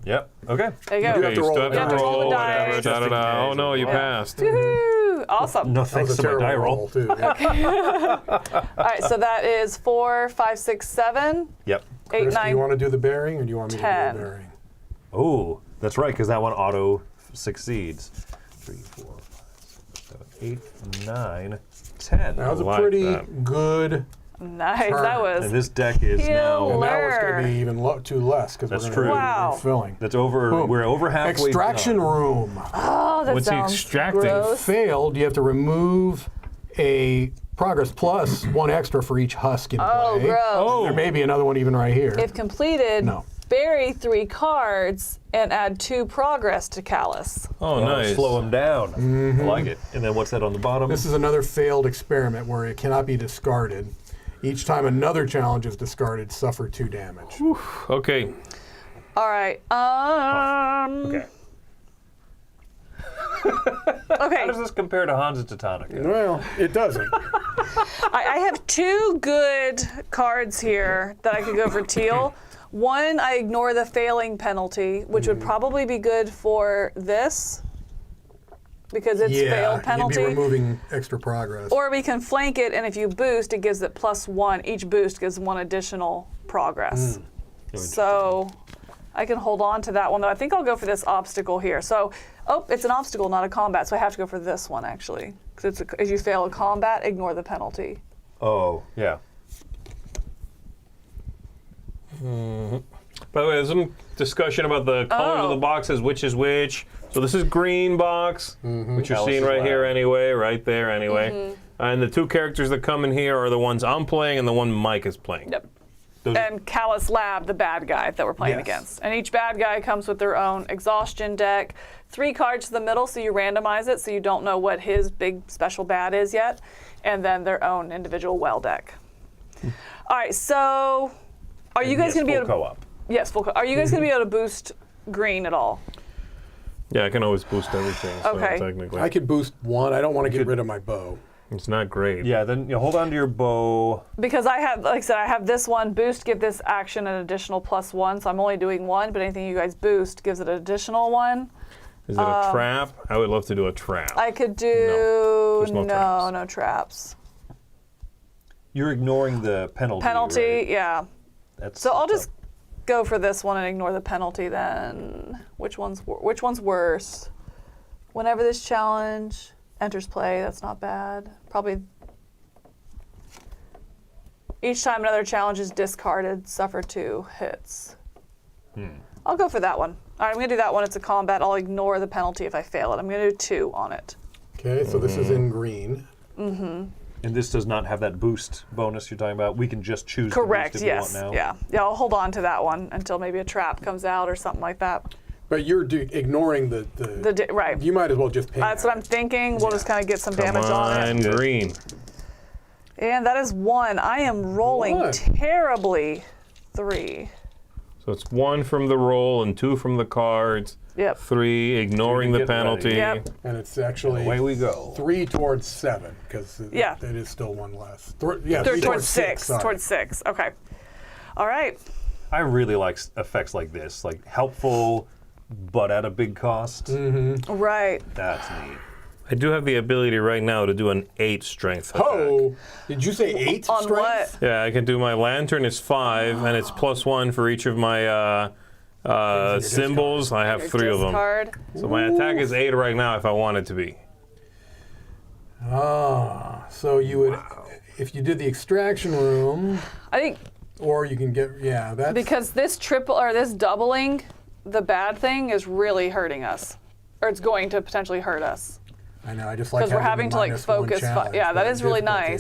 Yep. Okay. There you do go. have to roll still the have to dice. roll, You have to roll the whatever, dice. da-da-da. Oh, no, you passed. Woohoo! Awesome. No That thanks was a to my die terrible roll. roll, too. Yeah. All right, so that is 4, 5, 6, 7, Yep. 8, Chris, do 9. you want to do the bearing, or do you want me 10. to do the bearing? Oh, that's right, because that one auto succeeds. 3, 4, 5, 6, 7, 8, 9, 10. That was a like pretty that. good. Nice. Turn. That And was. this deck is now. Killer. Now it's going to be even too less because we're That's going to true. be Wow. filling. That's over. Boom. We're over halfway. Extraction done. room. Oh, that What's he sounds extracting? gross. Failed. You have to remove a progress plus 1 extra for each husk in Oh, play. gross. There may be another one even right here. If completed, No. bury 3 cards and add 2 progress to Callous. Oh, Oh, nice. Slow him down. I like it. And then what's that on the bottom? This is another failed experiment where it cannot be discarded. Each time another challenge is discarded, suffer 2 damage. Okay. All right. Okay. Okay. How does this compare to Hans and Teutonica? Well, it doesn't. I have 2 good cards here that I could go for teal. One, I ignore the failing penalty, which would probably be good for this because it's failed penalty. You'd be removing extra progress. Or we can flank it, and if you boost, it gives it +1. Each boost gives 1 additional progress. So I can hold on to that one, though. I think I'll go for this obstacle here. So, it's an obstacle, not a combat, so I have to go for this one, actually. Because if you fail a combat, ignore the penalty. Oh, yeah. By the way, there's some discussion about the colors of the boxes, which is which. So this is green box, which you're Callous seeing right Lab. here anyway, right there anyway. And the 2 characters that come in here are the ones I'm playing and the one Mike is playing. Yep. Those- And Callous Lab, the bad guy that we're playing Yes. against. And each bad guy comes with their own exhaustion deck. 3 cards to the middle, so you randomize it, so you don't know what his big special bad is yet. And then their own individual well deck. All right, so are you guys Yes, going to be full able to... co-op. Yes, full co- Are you guys going to be able to boost green at all? Yeah, I can always boost everything. So Okay. technically, I could boost one. I don't want to get rid of my bow. it's not great. Yeah, then hold on to your bow. Because I have, like I said, I have this one boost, give this action an additional +1, so I'm only doing one, but anything you guys boost gives it an additional one. Is it a trap? I would love to do a trap. I could do There's no traps. no traps. You're ignoring the penalty. Penalty, right? yeah. That's So I'll just go for this one and ignore the penalty then. Which one's worse? Whenever this challenge enters play, that's not bad. Probably each time another challenge is discarded, suffer 2 hits. I'll go for that one. All right, I'm gonna do that one. It's a combat. I'll ignore the penalty if I fail it. I'm gonna do 2 on it. Okay, so this is in green. And this does not have that boost bonus you're talking about. We can just choose Correct, to boost if yes. we want now. Yeah, I'll hold on to that one until maybe a trap comes out or something like that. But you're ignoring the Right. You might as well just pay. That's what I'm thinking. We'll just kind of get some damage on it. Green. And that is 1. I am rolling One. terribly. 3. So it's 1 from the roll and 2 from the cards. Yep. 3, ignoring the Get ready. penalty. Yep. And it's actually Away we go. 3 towards 7 because Yeah. it is still 1 less. 3 Towards 6. sorry. Towards 6. Okay. All right. I really like effects like this, like helpful, but at a big cost. Right. That's neat. I do have the ability right now to do an 8 strength attack. Oh, did you say 8 On strength? what? Yeah, I can do my lantern is 5, and it's +1 for each of my symbols. I have 3 of them. Discard. So my attack is 8 right now if I want it to be. Ah, so you would, if you did the extraction room, I think or you can get, yeah, that's. because this triple or this doubling, the bad thing is really hurting us, or it's going to potentially hurt us I know, I just like because we're having having the to like -1 focus. challenge, Yeah, that but is really difficulty.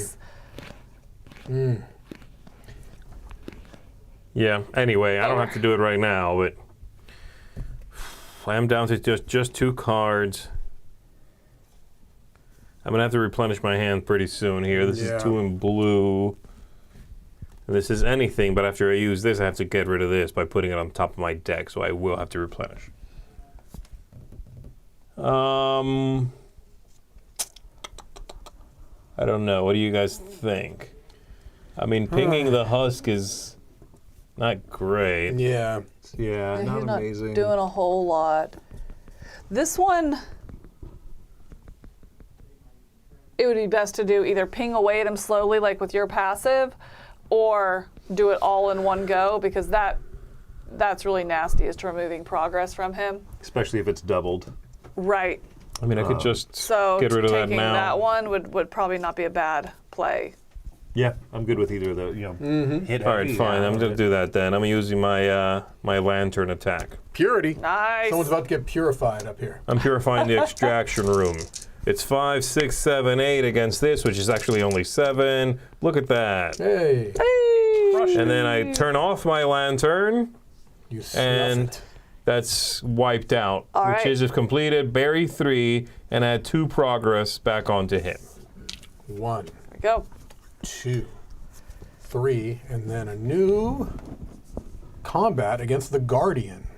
nice. Yeah, anyway, I don't have to do it right now, but I am down to just 2 cards. I'm going to have to replenish my hand pretty soon here. This Yeah. is 2 in blue. This is anything, but after I use this, I have to get rid of this by putting it on top of my deck, so I will have to replenish. I don't know. What do you guys think? I mean, pinging the husk is not great. Yeah. Yeah, Yeah, not you're not amazing. doing a whole lot. This one, it would be best to do either ping away at him slowly, like with your passive, or do it all in one go, because that's really nasty, is to removing progress from him. Especially if it's doubled. Right. I mean, I could just So get rid of that taking now. that one would probably not be a bad play. Yeah, I'm good with either of those. Hit All right, heavy, fine. yeah. I'm gonna do that then. I'm using my my lantern attack. Purity. Nice. Someone's about to get purified up here. I'm purifying the extraction room. It's 5, 6, 7, 8 against this, which is actually only 7. Look at that. Hey, And then I turn off my lantern, you snuff and it. that's wiped out. All which right. is if completed, bury 3, and add 2 progress back onto him. 1, There we go. 2, 3, and then a new combat against the Guardian.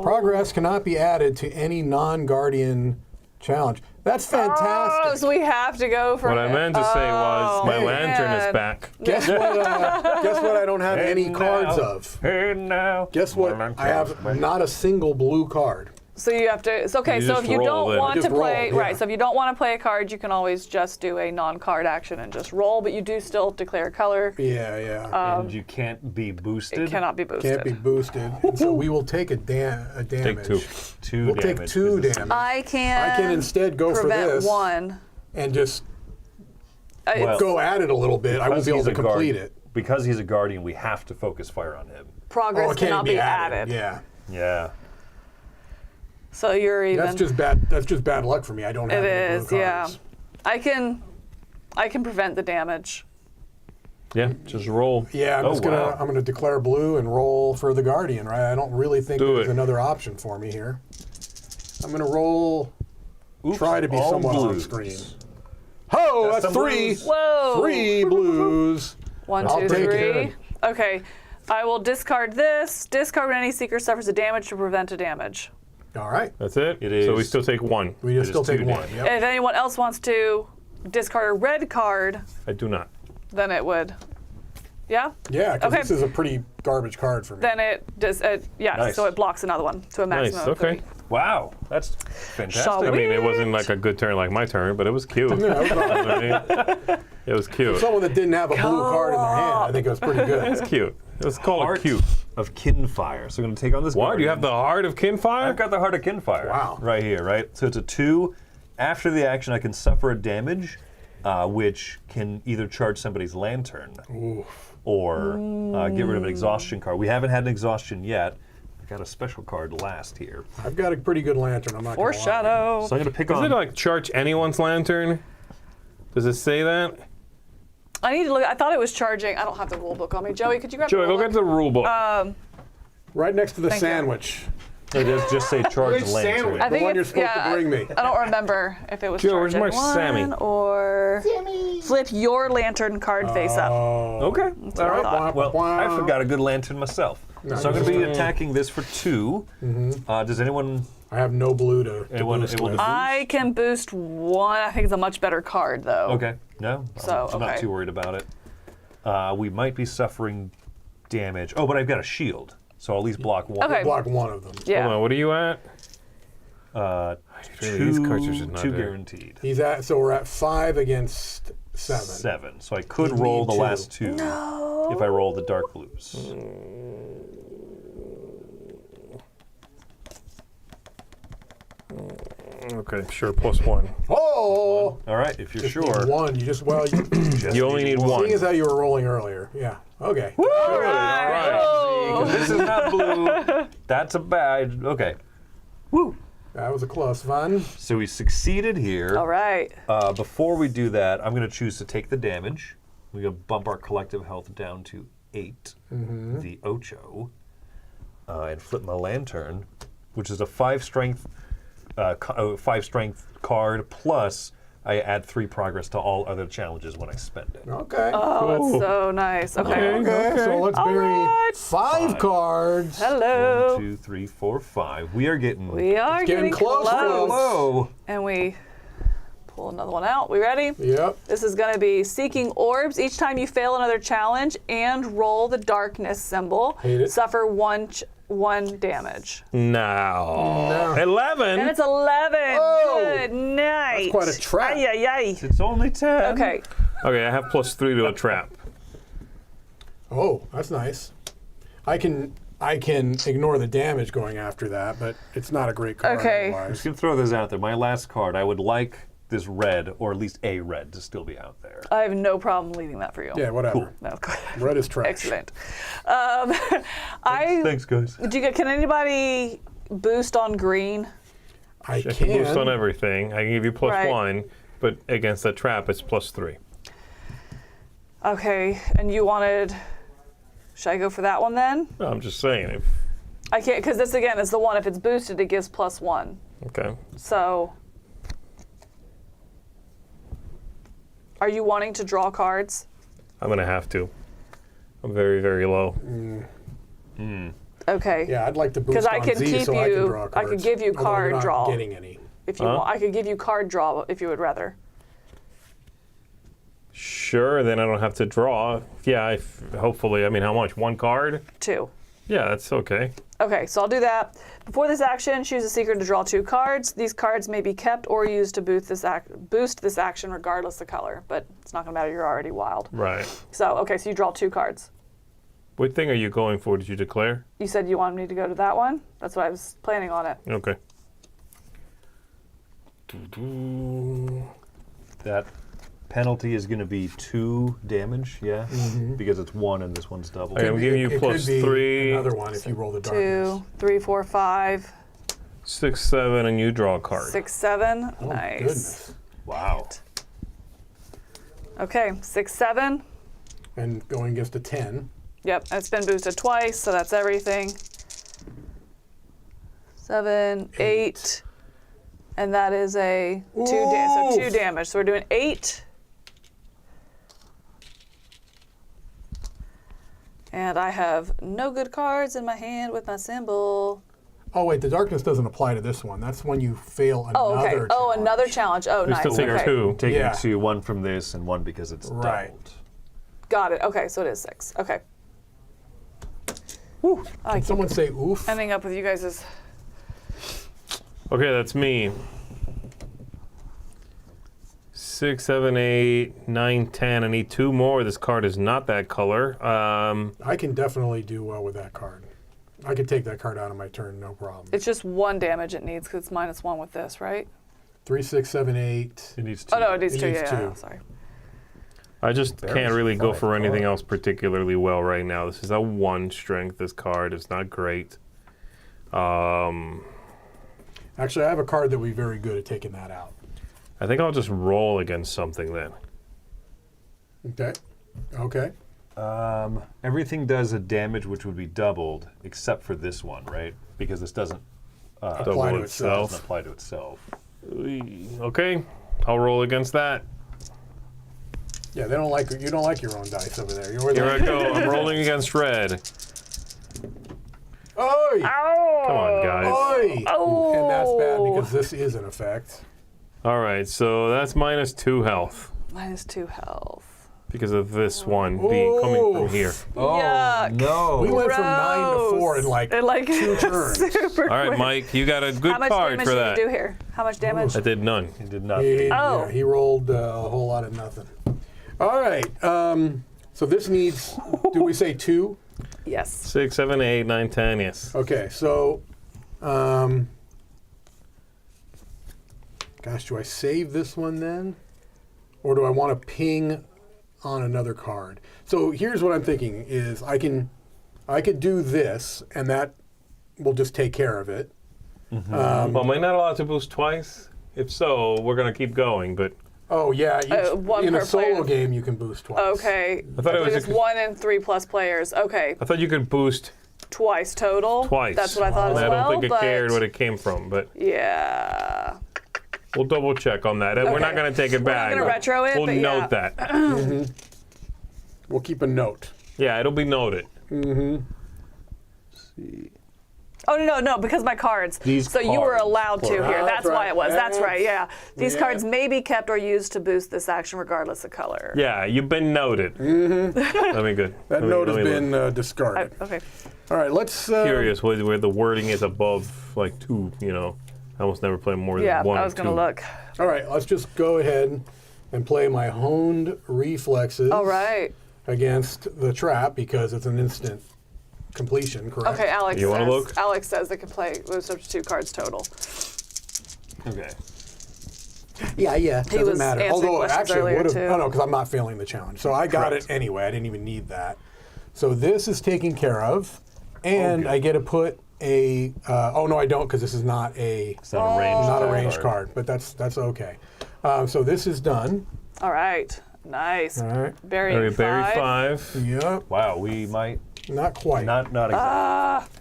Progress cannot be added to any non-Guardian challenge. That's fantastic. Oh, so we have to go for What I meant to say was my Oh, lantern is man. back. Guess what? Guess what? I don't have any Hey, cards now. of. Hey now. Guess what? I have not a single blue card. So you have to. It's okay. You So just if you roll don't then. want to Just roll, play, yeah. right? So if you don't want to play a card, you can always just do a non-card action and just roll. But you do still declare color. Yeah, yeah. And you can't be boosted. It cannot be boosted. Can't be boosted. And so we will take a damage. Take 2. 2 We'll damage. take 2 damage. I can. I can instead go for prevent this. 1. And just Well, go at it a little bit. I won't be able to complete it. Because he's a guardian, we have to focus fire on him. Progress it can't cannot be added. Yeah. Yeah. So you're even. That's just bad. That's just bad luck for me. I don't have It any is. blue Yeah. cards. I can prevent the damage. Yeah, just roll. Yeah, Oh, wow. I'm gonna declare blue and roll for the Guardian, right? I don't really think Do there's it. another option for me here. I'm gonna roll. Oops, Try to be all somewhat on blues. screen. Oh, that's some 3. blues. Whoa. 3 blues. 1, I'll 2, take 3. it. Okay. I will discard this. Discard when any seeker suffers a damage to prevent a damage. All right. That's it? It So we is- still take one. We just It still is take 2 one. damage. Yep. If anyone else wants to discard a red card, I do not. then it would. Yeah? Yeah, because Okay. this is a pretty garbage card for me. Then it does, yeah, Nice. so it blocks another one to a maximum Nice, of okay. 3. Wow, that's fantastic. Shall I we? mean, it wasn't like a good turn like my turn, but it was cute. Yeah, it was all- You know what I mean? It was cute. someone that didn't have a blue card in their hand, I think it was pretty It good. was cute. It was called Heart cute. of Kinfire. So I'm going to take on this What? guardian. You have the heart of Kinfire? I've got the Heart of Kinfire. Wow. Right here, right? So it's a 2. After the action, I can suffer a damage, which can either charge somebody's lantern or get rid of an exhaustion card. We haven't had an exhaustion yet. I got a special card last here. I've got a pretty good lantern, I'm not gonna lie. Foreshadow. So I'm going to pick Does on... it like charge anyone's lantern? Does it say that? I need to look. I thought it was charging. I don't have the rule book on me. Joey, could you grab Joey, the rule look at book? the rule book. Right next to the Thank you. sandwich. It does just say charge Which lantern. sandwich? I The think one you're it's- supposed to bring me. I don't remember if it was Joe, where's charging my Sammy? one or flip your lantern card face up. okay. That's what I thought. Well, I forgot a good lantern myself. So I'm going to be attacking this for 2. Does anyone... I have no blue to Anyone boost able to with. boost? I can boost 1. I think it's a much better card though. Okay. No, So, I'm not okay. too worried about it. We might be suffering damage. Oh, but I've got a shield, so I'll at least block 1. Okay. Block one of them. Yeah. Hold on, what are you at? Two, These cards are just not two there. guaranteed. He's at, so we're at 5 against 7. 7. So I could You roll need the 2. last 2 if I roll the dark blues. Okay, sure, +1. Oh! All right, if you're Just sure. need one. You just, well, You only need one. seeing as how you were rolling earlier. Yeah. Okay. All right. 'Cause this is not blue. That's a bad. Okay. That was a close one. So we succeeded here. All right. Before we do that, I'm going to choose to take the damage. We're going to bump our collective health down to 8, the Ocho, and flip my lantern, which is a 5 strength, 5 strength card. Plus, I add 3 progress to all other challenges when I spend it. Okay. Oh, that's so nice. Okay. Okay, so let's bury right. 5 cards. Hello. 1, 2, 3, 4, 5. We are getting We are getting getting close, close. low. And we pull another one out. We ready? Yep. This is going to be seeking orbs. Each time you fail another challenge and roll the darkness symbol, Hate it. suffer 1 damage. No. 11? And it's 11. Oh! Good night. That's quite a trap. Ay, ay, ay. It's only 10. Okay. Okay, I have +3 to a trap. Oh, that's nice. I can ignore the damage going after that, but it's not a great card. Okay. I'm Otherwise. just going to throw this out there. My last card, I would like this red, or at least a red, to still be out there. I have no problem leaving that for you. Yeah, whatever. No, Red is trash. excellent. Thanks, guys. Can anybody boost on green? I I can. can boost on everything. I can give you +1, Right. but against the trap, it's +3. Okay, and you wanted. Should I go for that one then? No, I'm just saying. If, I can't, because this again is the one. If it's boosted, it gives +1. okay. So. Are you wanting to draw cards? I'm going to have to. I'm very, very low. Okay. Yeah, I'd like to boost Because I on could Z keep so I can you. draw I cards. could give you Although card you're not draw getting any. if you want. I could give you card draw if you would rather. Sure, then I don't have to draw. Yeah, hopefully. I mean, how much? 1 card? 2. Yeah, that's okay. Okay, so I'll do that. Before this action, choose a secret to draw 2 cards. These cards may be kept or used to boost this action regardless of color, but it's not going to matter. You're already wild. Right. So, okay, so you draw 2 cards. What thing are you going for? Did you declare? You said you wanted me to go to that one? That's what I was planning on it. Okay. That penalty is going to be 2 damage, yeah? Because it's 1 and this one's double. Okay, I'm giving you It could be +3. another one if you roll the darkness. 2, 3, 4, 5, 6, 7, and you draw a card. 6, 7. Oh, Nice. goodness. Wow. Okay, 6, 7. And going against a 10. Yep, it's been boosted twice, so that's everything. 7, 8. And that is a 2 damage. So we're doing 8. And I have no good cards in my hand with my symbol. Oh wait, the darkness doesn't apply to this one. That's when you fail another Oh, okay. challenge. Oh, another challenge. Oh, We nice. still take Okay. 2. Taking Yeah. 2, 1 from this and 1 because it's Right. doubled. Got it. Okay, so it is 6. Okay. Whew. I Can keep someone say oof? ending up with you guys' Okay, that's me. 6, 7, 8, 9, 10. I need 2 more. This card is not that color. I can definitely do well with that card. I could take that card out of my turn, no problem. It's just 1 damage it needs because it's -1 with this, right? 3, 6, 7, 8. It needs 2. Oh, no, it needs It 2. needs Yeah, 2. sorry. I just can't really go fine for anything card. else particularly well right now. This is a 1 strength. This card is not great. Actually, I have a card that would be very good at taking that out. I think I'll just roll against something then. Okay. Okay. Everything does a damage which would be doubled, except for this one, right? Because this doesn't Apply to itself. doesn't apply to itself. Okay, I'll roll against that. Yeah, they don't like you. Don't like your own dice over there. You're Here I go. I'm rolling against red. Oi! Come on, guys. Oi! Oh. And that's bad because this is an effect. All right, so that's -2 health -2 health. because of this one being coming from Oof. here. Yuck. No. We went from 9 to 4 in like In like 2 turns. super All right, quick. Mike, you got a good How much card damage for did that. you do here? How much damage? I did none. It did not. Oh. Yeah, he rolled a whole lot of nothing. All right. So this needs, do we say 2? Yes. 6, 7, 8, 9, 10, yes. Okay, so, gosh, do I save this one then? Or do I want to ping on another card? So here's what I'm thinking is I could do this and that will just take care of it. Well, am I not allowed to boost twice? If so, we're going to keep going, but Oh yeah, one in a per solo player. game you can boost twice. Okay. I thought it was It's 1 and 3+ players. Okay. I thought you could boost Twice total. twice. That's what I thought as I well. don't think it but cared what it came from, but yeah. we'll double check on that. And we're not Okay. going to take it We're not back. gonna retro it, We'll but note yeah. that. We'll keep a note. Yeah, it'll be noted. Oh no, because my cards. These so you were cards, allowed to plural. here. That's That's why right. it was. That's Yeah. right. Yeah. These Yeah. cards may be kept or used to boost this action regardless of color. Yeah, you've been noted. Let me good. That note has been discarded. Okay. All right, let's. Curious where the wording is above like 2. You know, I almost never play more than Yeah, 1 I or was 2. gonna look. All right, let's just go ahead and play my honed reflexes. All right. Against the trap because it's an instant completion, correct? Okay, Alex You wanna says. look? Alex says it can play with up to 2 cards total. Okay. Yeah, He doesn't was matter. answering Although questions actually earlier, would have. too. Oh no, because I'm not failing the challenge, so I got Correct. it anyway. I didn't even need that. So this is taken care of, and I get to put a. Oh no, I don't because this is not a It's not a range. not a range card, but that's okay. So this is done. All right. Nice. All right. Burying Okay, Barry 5. 5. Yep. Wow, we might Not quite. not exactly.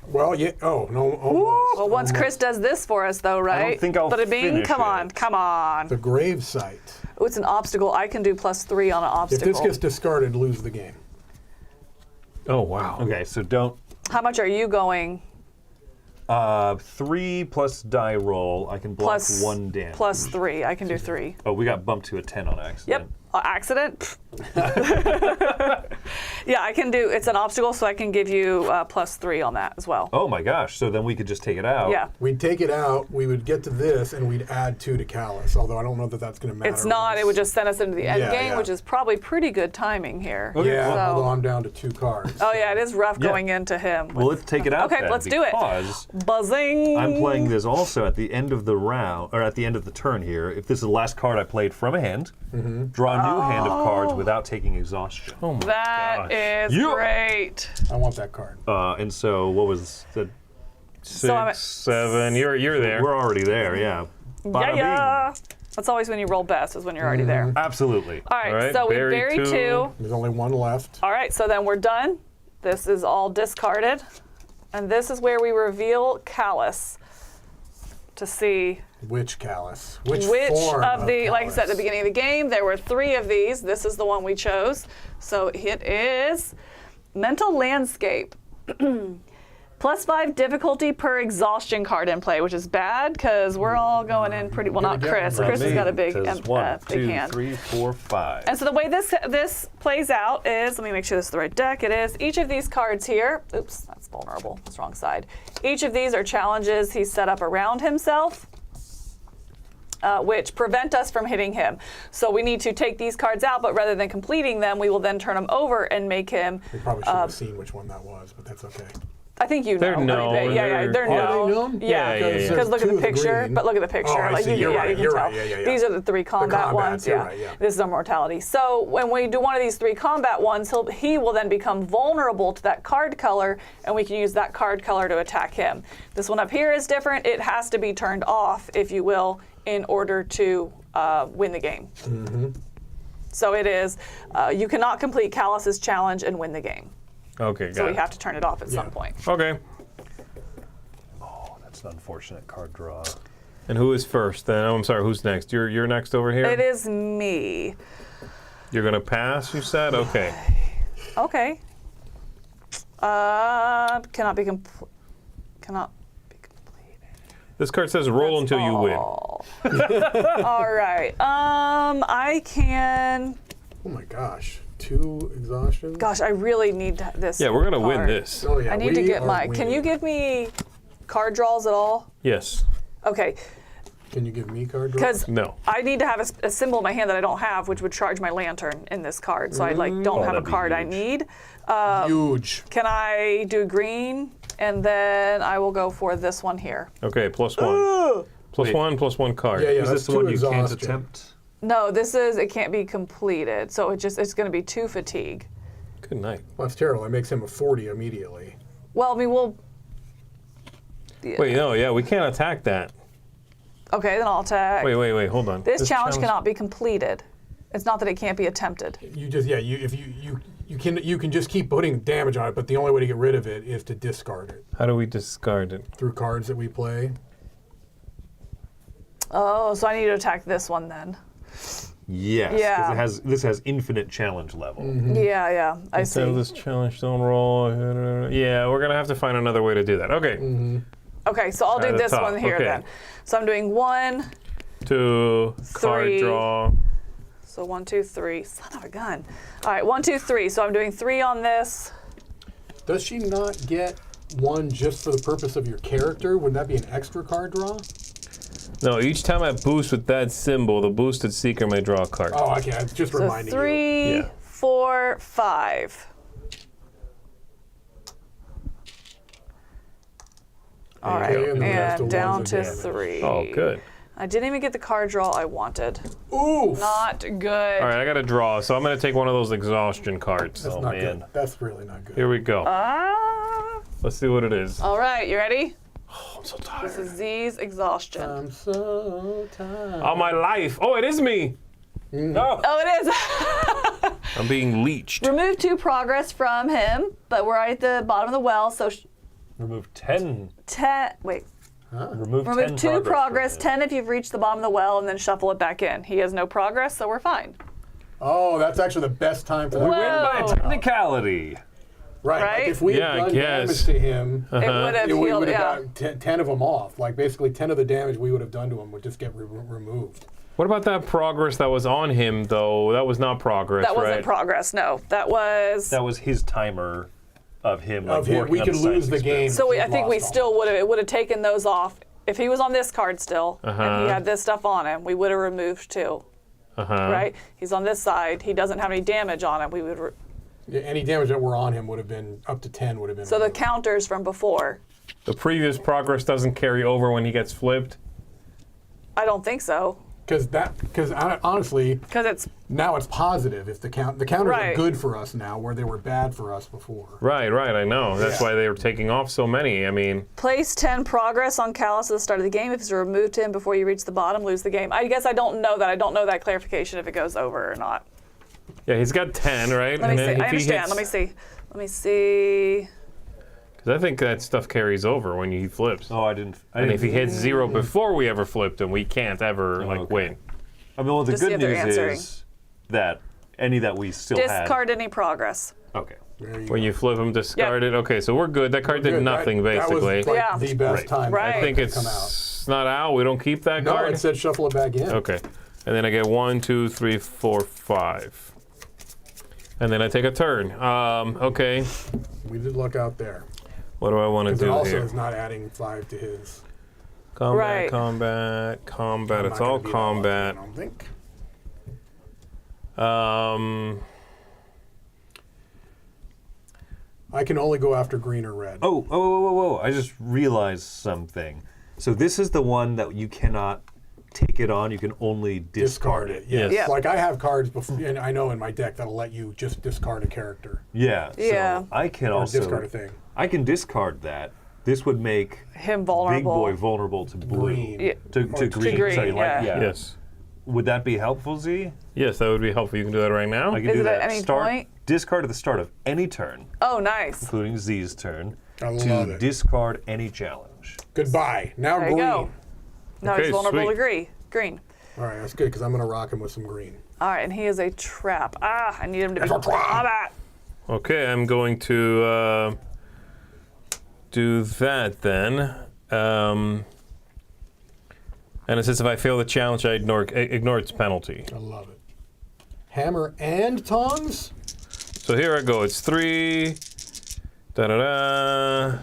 Well, yeah. Oh no. Almost. Well, once Chris does this for us, though, right? think I'll Bada bing, finish come on, it. come on. The grave site. Oh, it's an obstacle. I can do +3 on an If obstacle. this gets discarded, lose the game. Oh, wow. Okay, so don't. How much are you going? 3 plus die roll. I can block Plus 1 damage. +3. I can do 3. Oh, we got bumped to a 10 on accident. Yep. Accident? Yeah, I can do, it's an obstacle, so I can give you +3 on that as well. Oh my gosh! So then we could just take it out. Yeah. We'd take it out, we would get to this, and we'd add 2 to Callous, although I don't know that that's going to matter. It's not, it would just send us into the end Yeah, game, yeah. which is probably pretty good timing here. Yeah, So- although I'm down to 2 cards. Oh yeah, it is rough Yeah. going into him. Well, let's take it out. Okay, then, let's do it. Because Buzzing. I'm playing this also at the end of the round, or at the end of the turn here. If this is the last card I played from a hand, draw a new hand of cards without taking exhaustion. Oh, my That gosh. is Yeah. great. I want that card. And so what was the? 6, 7. You're there. We're already there. Yeah. Bada Yeah. That's always when you roll best, is when you're already there. bing. Absolutely. All right, All right, so we bury bury 2. 2. There's only 1 left. All right, so then we're done. This is all discarded. And this is where we reveal Callous to see Which Callous? Which which form of the, like I said at the Callous? beginning of the game, there were 3 of these. This is the one we chose. So it is Mental Landscape. +5 difficulty per exhaustion card in play, which is bad because we're all going in pretty well. Not Chris. Chris has got a big, Because big 1, 2, hand. 3, 4, 5. And so the way this plays out is, let me make sure this is the right deck. It is each of these cards here. Oops, that's vulnerable. That's wrong side. Each of these are challenges he's set up around himself, which prevent us from hitting him. So we need to take these cards out, but rather than completing them, we will then turn them over and make him. We probably should have seen which one that was, but that's okay. I think you know. They're known. I mean, they're Are known. they known? Yeah, Yeah. because look at Two the of the picture. green. But look at the picture. Oh, I like see. You're right. you can You're tell. right. Yeah. These are the 3 combat combats, ones. you're Yeah. right, yeah. This is a mortality. So when we do one of these 3 combat ones, he will then become vulnerable to that card color, and we can use that card color to attack him. This one up here is different. It has to be turned off, if you will, in order to win the game. Mm-hmm. So it is, you cannot complete Callous's challenge and win the game. Okay, got So we it. have to turn it off at some point. Okay. Oh, that's an unfortunate card draw. And who is first then? Oh, I'm sorry, who's next? You're next over here? It is me. You're going to pass, you said? Okay. Okay. Cannot be completed. This card says roll until you win. All right. I can. Oh my gosh. 2 exhaustions? Gosh, I really need this. Yeah, we're going to win card. this. Oh, yeah. I need to we get are my. Can you winning. give me card draws at all? Yes. Okay. Can you give me card draws? Because No. I need to have a symbol in my hand that I don't have, which would charge my lantern in this card. So I don't have a that'd be card I huge. need. Huge. Can I do green? And then I will go for this one here. Okay, +1. Wait. +1 card. Yeah, Is that's this the one 2 you can't exhaustion. attempt? No, this is, it can't be completed. So it's going to be 2 fatigue. Good night. Well, that's terrible. It makes him a 40 immediately. Well, I mean, we'll. Wait, no, yeah, we can't attack that. Okay, then I'll attack. Wait, hold on. This challenge cannot be completed. It's not that it can't be attempted. You just you can just keep putting damage on it, but the only way to get rid of it is to discard it How do we discard it? through cards that we play. Oh, so I need to attack this one then. Yes. 'cause Yeah. this has infinite challenge level. Yeah, I Instead of see. this challenge, don't roll. Yeah, we're going to have to find another way to do that. Okay. Okay, so I'll At do the this top, one here okay. then. So I'm doing 1. 2, card 3. draw. So 1, 2, 3. Son of a gun. All right, 1, 2, 3. So I'm doing 3 on this. Does she not get 1 just for the purpose of your character? Wouldn't that be an extra card draw? No, each time I boost with that symbol, the boosted seeker may draw a card. Oh, okay. It's just So reminding you. 3, Yeah. 4, 5. All right, Okay, and then that's the and down ones to of damage. 3. Oh, good. I didn't even get the card draw I wanted. Oof. Not good. All right, I got to draw, so I'm going to take one of those exhaustion cards. That's Oh, not man. good. That's really not good. Here we go. Ah. Let's see what it is. All right, you ready? Oh, I'm so tired. This is Z's exhaustion. I'm so tired. All my life. Oh, it is me. No, Oh, it is. I'm being leeched. Remove 2 progress from him, but we're at the bottom of the well, so Remove 10. 10. Wait. Remove 10 Remove 2 progress, from 10 if you've reached the bottom of the well, and then shuffle it back in. He has no progress, so we're fine. Oh, that's actually the best time for it. We that. win by Whoa. technicality. Right. Right? Like if we Yeah, I had done guess. damage to him, It would have we healed, would yeah. have got 10 of them off. Like basically 10 of the damage we would have done to him would just get removed. What about that progress that was on him, though? That was not progress, That wasn't right? progress, no. That was. That was his timer of him. Like, Of him, working we on could the science lose the game. experiment. So We've I think we lost all. still would have. It would have taken those off if he was on this card still, and Uh-huh. he had this stuff on him. We would have removed 2, right? He's on this side. He doesn't have any damage on him. We would. Yeah, any damage that were on him would have been up to 10 would have been. So the removed. counters from before. The previous progress doesn't carry over when he gets flipped. I don't think so, because honestly, because it's now it's positive. If the counters are Right. good for us now, where they were bad for us before. Right, I know. That's Yeah. why they were taking off so many. I mean, place 10 progress on Callous at the start of the game. If it's removed to him before you reach the bottom, lose the game. I guess I don't know that. I don't know that clarification if it goes over or not. yeah, he's got 10, right? Let me see. then I if he understand. hits- Let me see. Let me see. Because I think that stuff carries over when he flips. Oh, I didn't. And if he hits 0 before we ever flipped him, we can't ever okay. win. I mean, well, the Just see good if they're news answering. is that any that we still had. Discard any progress. Okay. When you flip them, discard it. Okay, so we're good. That card did nothing, basically. That was like Yeah. the best time. Right. I think it's not out. We don't keep that No, card? it said shuffle it back in. Okay. And then I get 1, 2, 3, 4, 5. And then I take a turn. Okay. We did luck out there. What do I want to Because it do also here? is not adding 5 to his. Combat, Right. combat, combat. I'm It's not all gonna be that lucky, combat. I don't think. I can only go after green or red. Oh, I just realized something. So this is the one that you cannot take it on. You can only discard it. Yes. Yeah. Like I have cards before, and I know in my deck that'll let you just discard a character Yeah. Yeah. So I can or also discard a thing. I can discard that. This would make Him vulnerable. Big Boy vulnerable to blue. Green. Yeah. To green. green, Sorry, yeah. Yes. Would that be helpful, Z? Yes, that would be helpful. You can do that right now. I can Is do it that. at any Start, point? Discard at the start of any turn, Oh, nice. including Z's turn, I love to it. discard any challenge. Goodbye. Now There you green. go. Now Okay, he's vulnerable sweet. to green. All right, that's good because I'm going to rock him with some green. All right, and he is a trap. Ah, I need him to be It's a trap. combat. Okay, I'm going to do that then. And it says if I fail the challenge, I ignore its penalty. I love it. Hammer and tongs? So here I go. It's 3. Da-da-da.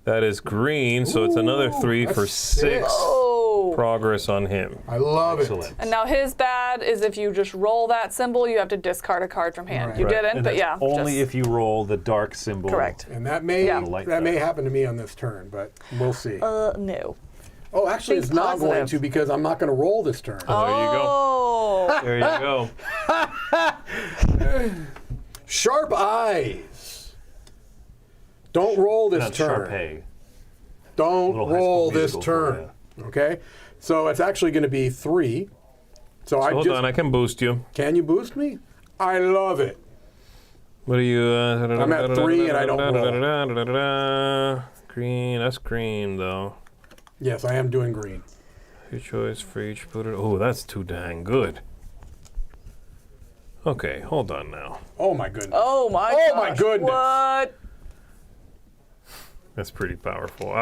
That is green, so it's another 3 for that's 6 Oh. progress on him. I love Excellent. it. And now his bad is if you just roll that symbol, you have to discard a card from hand. Right. You Right. didn't, And but that's yeah. only just- if you roll the dark symbol. Correct. And that may Yeah. that may happen to me on this turn, but we'll see. No. Oh, actually, think it's not going positive. to because I'm not going to roll this turn. There you go. Oh. There you go. Sharp eyes. Don't roll this Not turn. Sharpay. Don't Little High roll School this Musical for turn. Okay? So it's actually going to be 3. So I Hold just on, I can boost you. Can you boost me? I love it. What are you? I'm at 3 and I don't roll. Green, that's green though. Yes, I am doing green. Your choice for each put it. Oh, that's too dang good. Okay, hold on now. Oh my goodness. Oh my Oh my gosh. goodness. What? That's pretty powerful.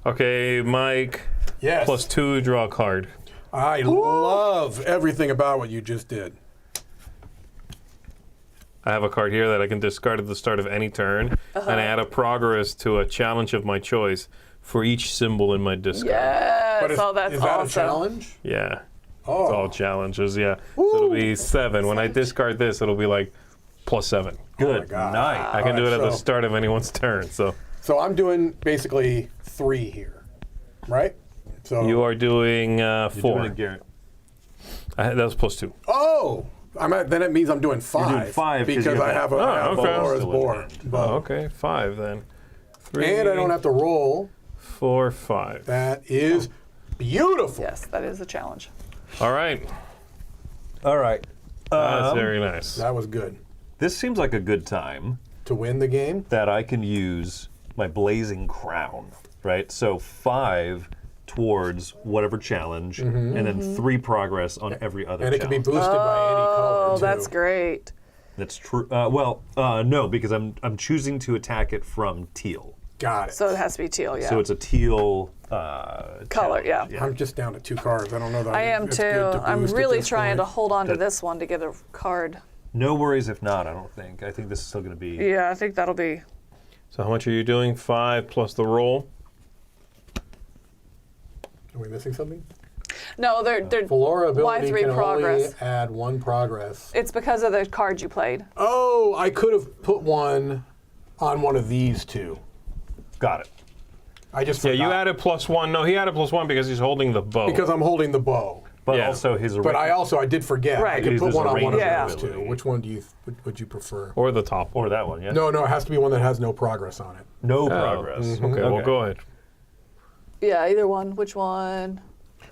Okay, Mike. Yes. +2, draw a card. I love everything about what you just did. I have a card here that I can discard at the start of any turn, and I add a progress to a challenge of my choice for each symbol in my discard. Yes. But is, Oh, that's is that awesome. a challenge? Yeah. Oh. It's all challenges, yeah. So it'll be 7. When I discard this, it'll be like +7. Good God. night. I can do it at the so- start of anyone's turn. So So I'm doing basically 3 here, right? So you are doing 4. You're doing it, Garrett. That was +2. Oh, then it means I'm doing 5. doing 5 'cause you because have I that- have a Oh, okay. Laura's Still boar. in hand. bow. Oh, okay, 5 then. 3. And I don't have to roll. 4, 5. That is beautiful. Yes, that is a challenge. All right. All right. That's very nice. That was good. This seems like a good time To win the game? that I can use my blazing crown, right? So 5 towards whatever challenge, and then 3 progress on every other And it can be challenge. boosted by any color, Oh, too. that's great. That's true. No, because I'm choosing to attack it from teal. Got it. So it has to be teal, yeah. So it's a teal Color, challenge, yeah. I'm just down to 2 cards. I don't know that I am it's too. good to I'm boost at really this trying to point. hold on to That- this one to get a card. No worries if not, I don't think. I think this is still going to be... Yeah, I think that'll be. So how much are you doing? 5 plus the roll. Are we missing something? No, they're Flora ability Y3 can progress. only add 1 progress. It's because of the card you played. Oh, I could have put one on one of these 2. Got it. I just Yeah, forgot. you added +1. No, he added +1 because he's holding the bow. Because I'm holding the bow. But Yeah. also his... But I did forget. Right. I could put There's one a on one of range those ability. 2. Which one do you would you prefer? or the top one. Or that one, yeah? No, it has to be one that has no progress on it. No progress. Okay, well, go ahead. Yeah, either one. Which one?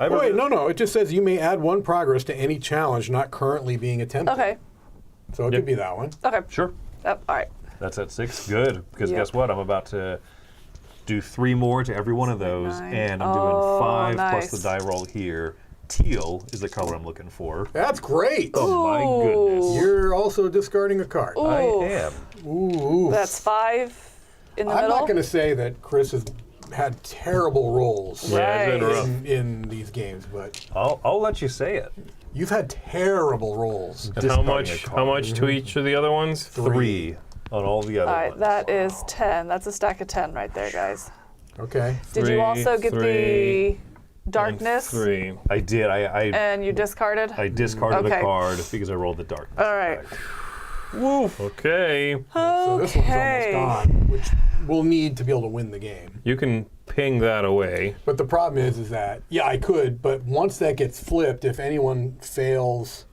I Wait, remember- no. It just says you may add 1 progress to any challenge not currently being attempted. Okay. So it could be that one. Okay. Sure. Yep, all right. That's at 6. Good. Because Yep. guess what? I'm about to do 3 more to every one of those, 9. and I'm Oh, doing 5 nice. plus the die roll here, teal is the color I'm looking for. That's great. Oh my goodness. You're also discarding a card. I am. Ooh. That's 5 in the I'm middle. not going to say that Chris has had terrible rolls Yeah, it's been Right. rough. in these games, but I'll let you say it. you've had terrible rolls. And how Discarding much? a card. How much to each of the other ones? 3 on all the other All right, ones. that is 10. That's a stack of 10 right there, guys. Okay. Did you also get three, the darkness? 3. I did. I And you discarded? discarded Okay. a card because I rolled the darkness. All right. Okay. So this one's Okay. almost gone, which we'll need to be able to win the game. You can ping that away. But the problem is that, yeah, I could, but once that gets flipped, if anyone fails,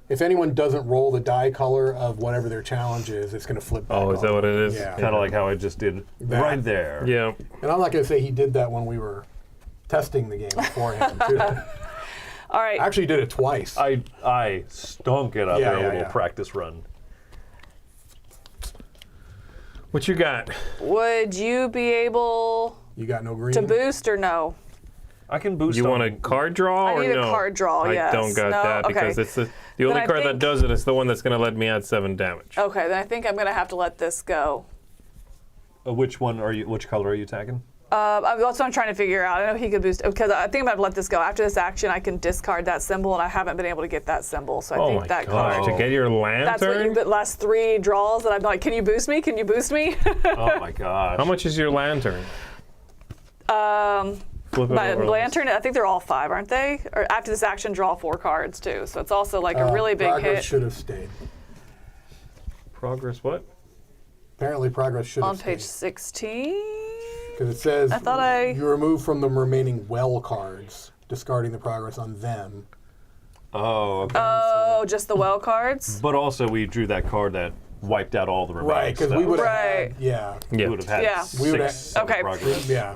if anyone doesn't roll the die color of whatever their challenge is, it's going to flip back Oh, is that on. what it is? Yeah. Kind of like how I just did That. right there. Yeah. And I'm not going to say he did that when we were testing the game beforehand, too. All right. I actually did it twice. I stunk it up Yeah, in a yeah, little yeah. practice run. What you got? Would you be able You got no green? to boost or no? I can boost. You on- want a card draw I or need a no? card draw, I yes. don't got No? that because Okay. it's the only I card that think- does it is the one that's going to let me add 7 damage. Okay, then I think I'm going to have to let this go. Which one are you? Which color are you attacking? That's what I'm trying to figure out. I know he could boost, because I think I'm going to let this go. After this action, I can discard that symbol, and I haven't been able to get that symbol, so I Oh think my that gosh! card. To get your That's what lantern? the last 3 draws that I'm like, can you boost me? Can you boost me? Oh my gosh! How much is your lantern? Flip it My over. lantern, I think they're all 5, aren't they? Or after this action, draw 4 cards too. So it's also like a really big Progress hit should have stayed. Progress what? Apparently, progress should on have page stayed. 16. Because it says I thought I- you remove from the remaining well cards, discarding the progress on them. Oh, okay. Oh, just the well cards? But also, we drew that card that wiped out all the remaining Right, because stuff. we would have Right. had, yeah, We Yeah. would have had Yeah. We would 6 have- Okay. progress. yeah.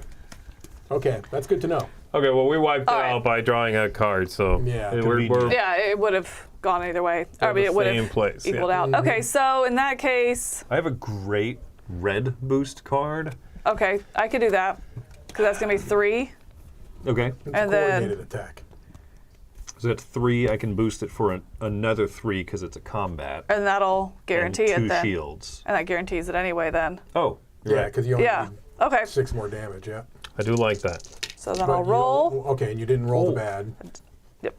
Okay, that's good to know. Okay, well we wiped it All right. out by drawing a card, so Yeah. we're Yeah, it would have gone either way. They're I mean, the it would same have place, yeah. equaled out. Okay, so in that case, I have a great red boost card. okay, I could do that. Because that's going to be 3. Okay. It's a And then- coordinated attack. So at 3, I can boost it for another 3 because it's a combat. And that'll guarantee and 2 it then. shields. And that guarantees it anyway then. Oh, you're Yeah, right. because you only Yeah. need Okay. 6 more damage, yeah. I do like that. So then But I'll you roll. don't- Okay, and you didn't roll the bad. Yep.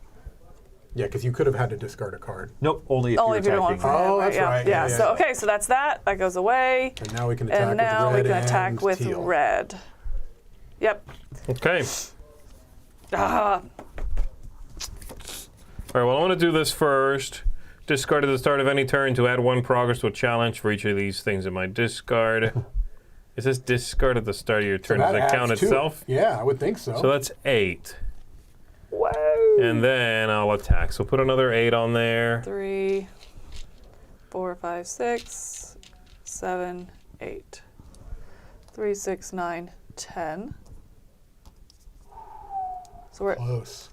Yeah, because you could have had to discard a card. Nope, only if Only you're if you don't want attacking. for him, Oh, that's yeah. right. Yeah, Yeah, so yeah. okay, so that's that. That goes away. And now we can attack And now with we red can attack and with teal. red. Yep. Okay. Ah, All right, well, I want to do this first. Discard at the start of any turn to add 1 progress to a challenge for each of these things in my discard. Is this discard at the start of your turn? Does it count adds to itself? Yeah, I would think so. So that's 8. whoa. And then I'll attack. So put another 8 on there. 3, 4, 5, 6, 7, 8. 3, 6, 9, 10. So we're at Close.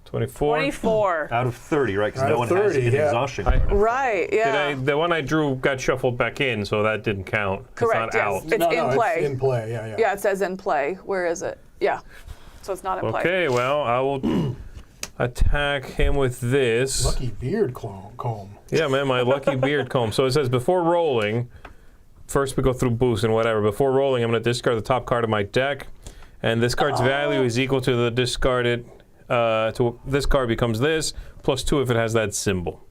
24. 24. Out of 30, right? Because Out no of one has 30, an yeah. exhaustion card. Right, yeah. The one I drew got shuffled back in, so that didn't count. Correct, It's not yes. out. It's no, in play. It's in play, yeah, yeah. Yeah, it says in play. Where is it? Yeah. So it's not in play. Okay, well, I will attack him with this. Lucky beard comb. Yeah, man, my lucky beard comb. So it says before rolling, first we go through boost and whatever. Before rolling, I'm going to discard the top card of my deck, and this card's value is equal to the discarded. This card becomes this plus 2 if it has that symbol.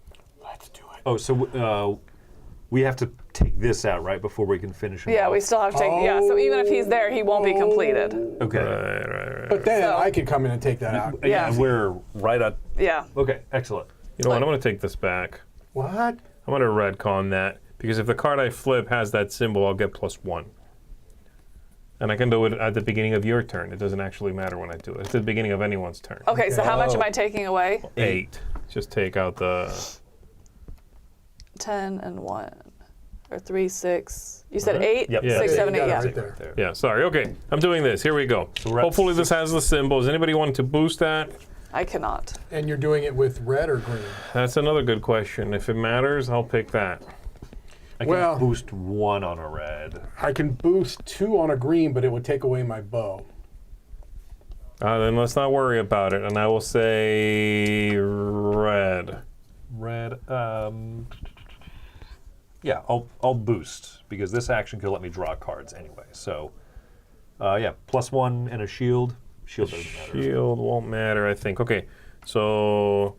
Let's do it. Oh, so we have to take this out, right, before we can finish him Yeah, off? we still have to take. Yeah, so even if he's there, he won't be completed. Okay. Right. But then So- I could come in and take that out. Yeah. And we're right at... Yeah. Okay, excellent. You know what? I'm going to take this back. What? I'm going to retcon that because if the card I flip has that symbol, I'll get +1. And I can do it at the beginning of your turn. It doesn't actually matter when I do it. It's at the beginning of anyone's turn. Okay, so how much Oh. am I taking away? 8. Just take out the... 10 and 1. Or 3, 6. You said 8? Yep. Yeah. 6, Yeah, 7, you 8, got it yeah. right there. Yeah, sorry. Okay, I'm doing this. Here we go. we're at Hopefully this has the symbol. Does anybody want to boost that? I cannot. And you're doing it with red or green? That's another good question. If it matters, I'll pick that. I can Well- boost 1 on a red. I can boost 2 on a green, but it would take away my bow. Then let's not worry about it. And I will say red. Red. Yeah, I'll boost because this action could let me draw cards anyway. So, yeah, +1 and a shield. Shield doesn't matter. Shield won't matter, I think. Okay, so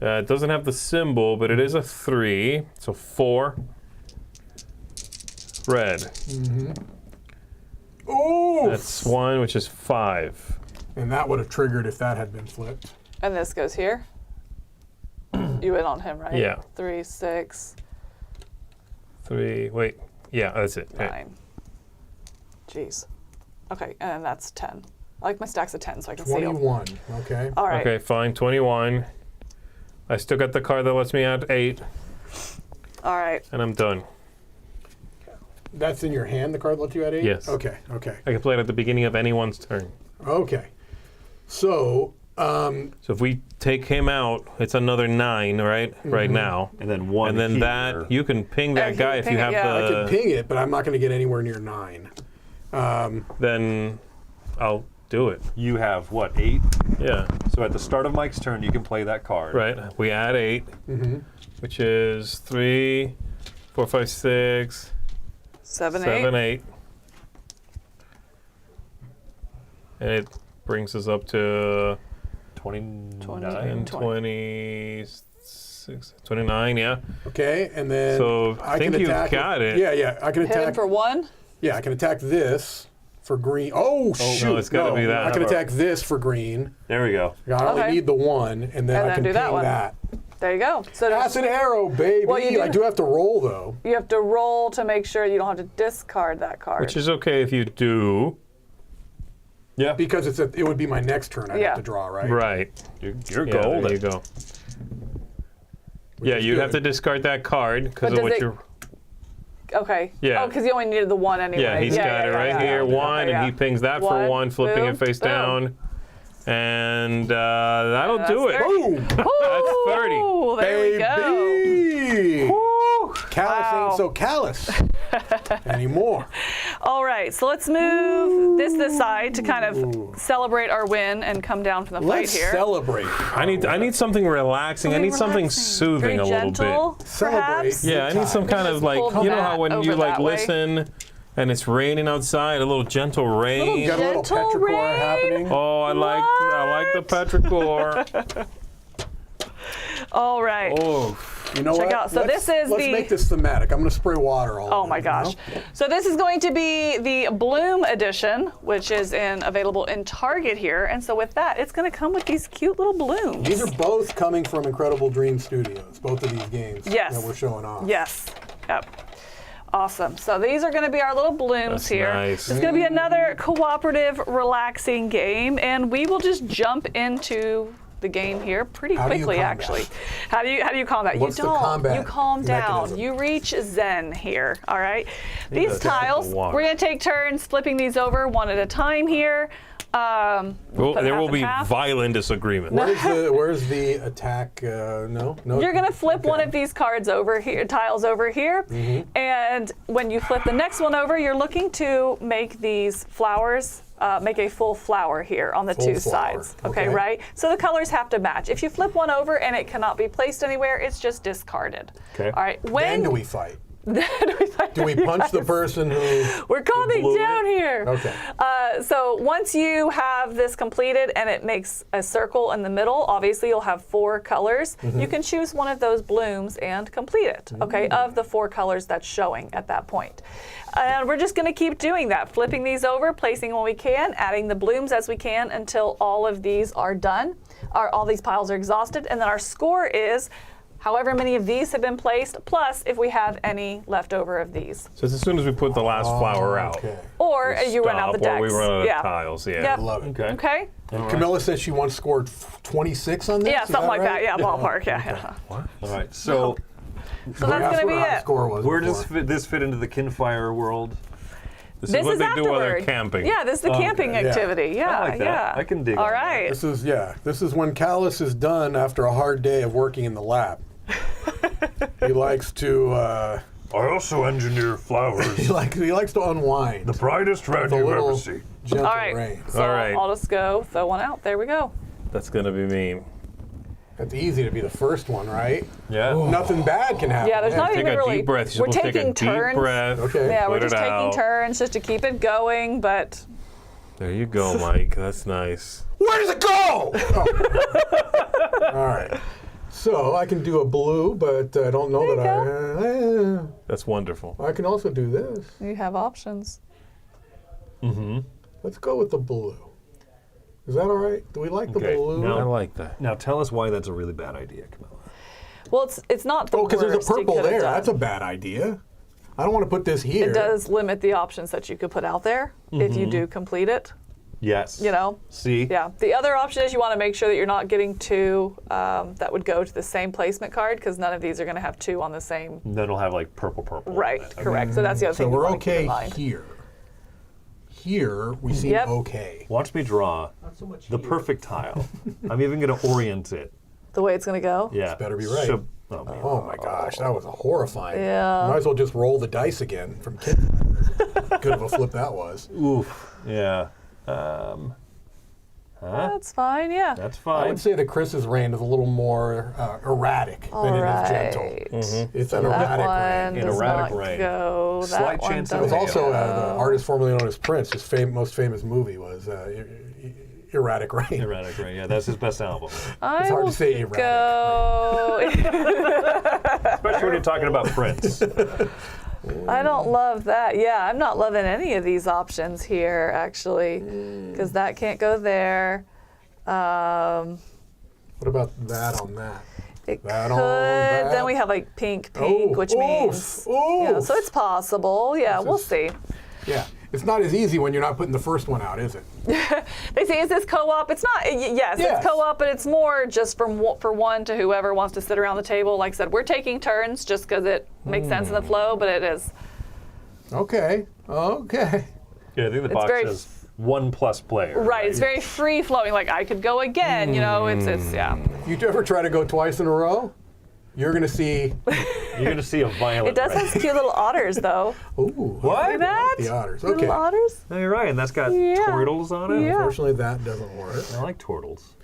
it doesn't have the symbol, but it is a 3. So 4. Red. Ooh! That's 1, which is 5. And that would have triggered if that had been flipped. And this goes here. You went on him, right? Yeah. 3, 6, 3. Wait. Yeah, that's it. 9. Jeez. Okay, and then that's 10. I like my stacks of 10 so I can see them. 21, okay. All right. Okay, fine. 21. I still got the card that lets me add 8, All right. and I'm done. That's in your hand, the card lets you add 8? Yes. Okay, okay. I can play it at the beginning of anyone's turn. Okay. So, So if we take him out, it's another 9, right? Right now. And then 1 And then here. that, you can ping that he guy can if ping you it, have yeah. I could the. ping it, but I'm not going to get anywhere near 9. Then I'll do it. You have what, 8? Yeah. So at the start of Mike's turn, you can play that card. Right. We add 8, which is 3, 4, 5, 6, 7, 7, 8. 8. And it brings us up to 29. 26, 29, yeah. Okay, and then So I think can you've attack got it. Yeah, yeah. I can Hit him attack for 1. Yeah, I can attack this for green. Oh, shoot. no, it's gotta be that. I can attack this for green. There we go. I only Okay. need the 1, and then And I then can do that ping one. that. There you go. So Acid arrow, baby. Well, you I do have to roll, though. you have to roll to make sure you don't have to discard that card. Which is okay if you do. Yeah. Because it would be my next turn I'd Yeah. have to draw, right? Right. You're Yeah, golden. there you go. Yeah, is you'd have to good. discard that card because But of does what it- you're. Okay. Yeah. Oh, because you only needed the 1 anyway. Yeah, he's got it right here. 1, Okay, and yeah. he pings that for 1, 1, flipping boom, it face boom. down. And that'll That's do it. 30. Boom! That's 30. Ooh, there we go. Baby! Callous Wow. ain't so callous anymore. All right, so let's move this side to kind of celebrate our win and come down from the Let's fight here. celebrate. I need something relaxing. I need something relaxing. soothing Very a little gentle, bit. perhaps. Celebrate. Yeah, I need some kind of like, pull the you know how mat when you over like that way. listen and it's raining outside, a little gentle rain. You got a little Gentle petrichor rain. happening. Oh, I like the petrichor. All right. Oh, You know Check what? out. So let's, this is let's the- make this thematic. I'm going to spray water all Oh over my it, gosh. you know? So this is going to be the Bloom edition, which is available in Target here. And so with that, it's going to come with these cute little blooms. These are both coming from Incredible Dream Studios, both of these games Yes. that we're showing off. Yes. Yep. Awesome. So these are going to be our little blooms That's here. nice. It's going to be another cooperative, relaxing game, and we will just jump into the game here pretty How do you quickly, combat? actually. How do you combat? What's you the don't. combat You calm down. mechanism? You reach Zen here. All right. These that's tiles, the water. we're going to take turns flipping these over one at a time here. well, put there half will and be half. violent disagreement. Where's the attack? No. You're going to flip one Okay. of these cards over here, tiles over here, and when you flip the next one over, you're looking to make these flowers, make a full flower here on the Full two flower. sides. Okay, Okay. right? So the colors have to match. If you flip one over and it cannot be placed anywhere, it's just discarded. Okay. All right. Then When do we fight? do Do we punch the person who? We're calming blew down it? here. Okay. So once you have this completed and it makes a circle in the middle, obviously you'll have 4 colors. You can choose one of those blooms and complete it, okay, of the 4 colors that's showing at that point. And we're just going to keep doing that, flipping these over, placing when we can, adding the blooms as we can until all of these are done, all these piles are exhausted, and then our score is however many of these have been placed, plus if we have any left over of these. So it's as soon as we put the last flower out. Okay. Or you run out the Stop, decks. or we run out of yeah. tiles, yeah. Yep. Love it. Okay. Okay? And Camilla says she once scored 26 on this. Yeah, is something like right? that. Yeah, ballpark. Yeah. All right. So So that's going to be what her it. score was. where before. does this fit into the Kinfire world? This This is what is they do while they're afterward. camping. Yeah, this is the camping yeah. activity. Yeah, I like that. yeah. I can dig All on that. right. This is when Callous is done after a hard day of working in the lab. He likes to I also engineer flowers. He likes to unwind. The brightest red With a you've little ever seen. gentle All right. rain. So All right. I'll just go throw one out. There we go. That's gonna be me. It's easy to be the first one, right? Yeah. Nothing bad can happen. Yeah, there's not Take even a really. deep breath. You're We're supposed to take a taking turns. deep breath. Okay. Yeah, we're Put just it taking out. turns just to keep it going, but There you go, Mike. That's nice. Where does it go? All right. So I can do a blue, but I don't know that That's wonderful. I can also do this. you have options. Let's go with the blue. Is that all right? Do we like the Okay, blue? now- I like that. Now tell us why that's a really bad idea, Camilla. Well, it's not the Oh, worst. because there's a you purple could've there. done. That's a bad idea. I don't want to put this here. It does limit the options that you could put out there if you do complete it. Yes. You know? See? Yeah. The other option is you want to make sure that you're not getting two that would go to the same placement card because none of these are going to have two on the same. Then it'll have like purple. Right. on it. Okay. Correct. So that's the other So thing you we're want to keep okay in mind. here. Here we seem Yep. okay. Watch me draw the perfect tile. I'm even going to orient it. The way it's going to go. Yeah. better be right. Oh, man. Oh my gosh, that was horrifying. Yeah. Might as well just roll the dice again from Kid. Good of a flip that was. Oof. Yeah. That's fine. Yeah. That's I fine. would say that Chris's rain is a little more erratic All than right. it is gentle. It's an That erratic one rain. An does erratic not rain. go. That Slight one chance of It was doesn't also go. the artist formerly known as Prince. His most famous movie was Erratic Rain. Erratic, right? Yeah, that's his best album. I hard to will say erratic, go. Especially when you're talking about Prince. I don't love that. Yeah, I'm not loving any of these options here, actually, because that can't go there. What about that on that? It That could. on that. Then we have like pink, Oh, which oof, means. You know, oof. so it's possible. Yeah, we'll see. Yeah, it's not as easy when you're not putting the first one out, is it? They say, is this co-op? It's not. Yes, Yes. it's co-op, but it's more just for one to whoever wants to sit around the table. Like I said, we're taking turns just because it makes sense in the flow, but it is. Okay. Okay. Yeah, I think the box very- says 1+ player. Right, it's very free flowing. Like I could go again, you know. It's yeah. You ever try to go twice in a row? You're gonna see. You're going to see a violent It does red. have cute little otters though. Ooh. What? See that? The otters. Little Okay. otters. No, you're right, and that's got Yeah. turtles on it. Yeah. Unfortunately, that doesn't work. I like turtles.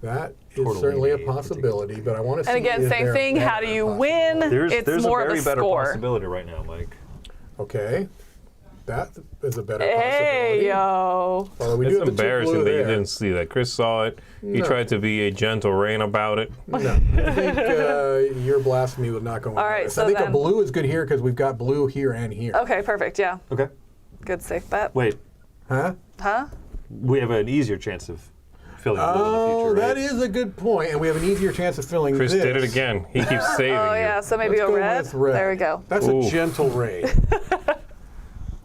That is Tortellini certainly a in possibility, but I want to see. And again, is same there a thing. How do better you possibility? win? There's It's more a very of a better score. possibility right now, Mike. Okay. That is a better Hey possibility. yo. Although we do It's have the two embarrassing blue that you there. didn't see that. Chris saw it. He No. tried to be a gentle rain about it. No, I think your blasphemy would not go on. All right, this. so I think a then- blue is good here because we've got blue here and here. Okay, perfect. Yeah, Okay. good safe bet. Wait, Huh? Huh? we have an easier chance of filling blue in the Oh, future, right? that is a good point, and we have an easier chance of filling Chris this. did it again. He keeps saving Oh you. yeah, so maybe Let's a go red. with red. There we go. That's Oof. a gentle raid.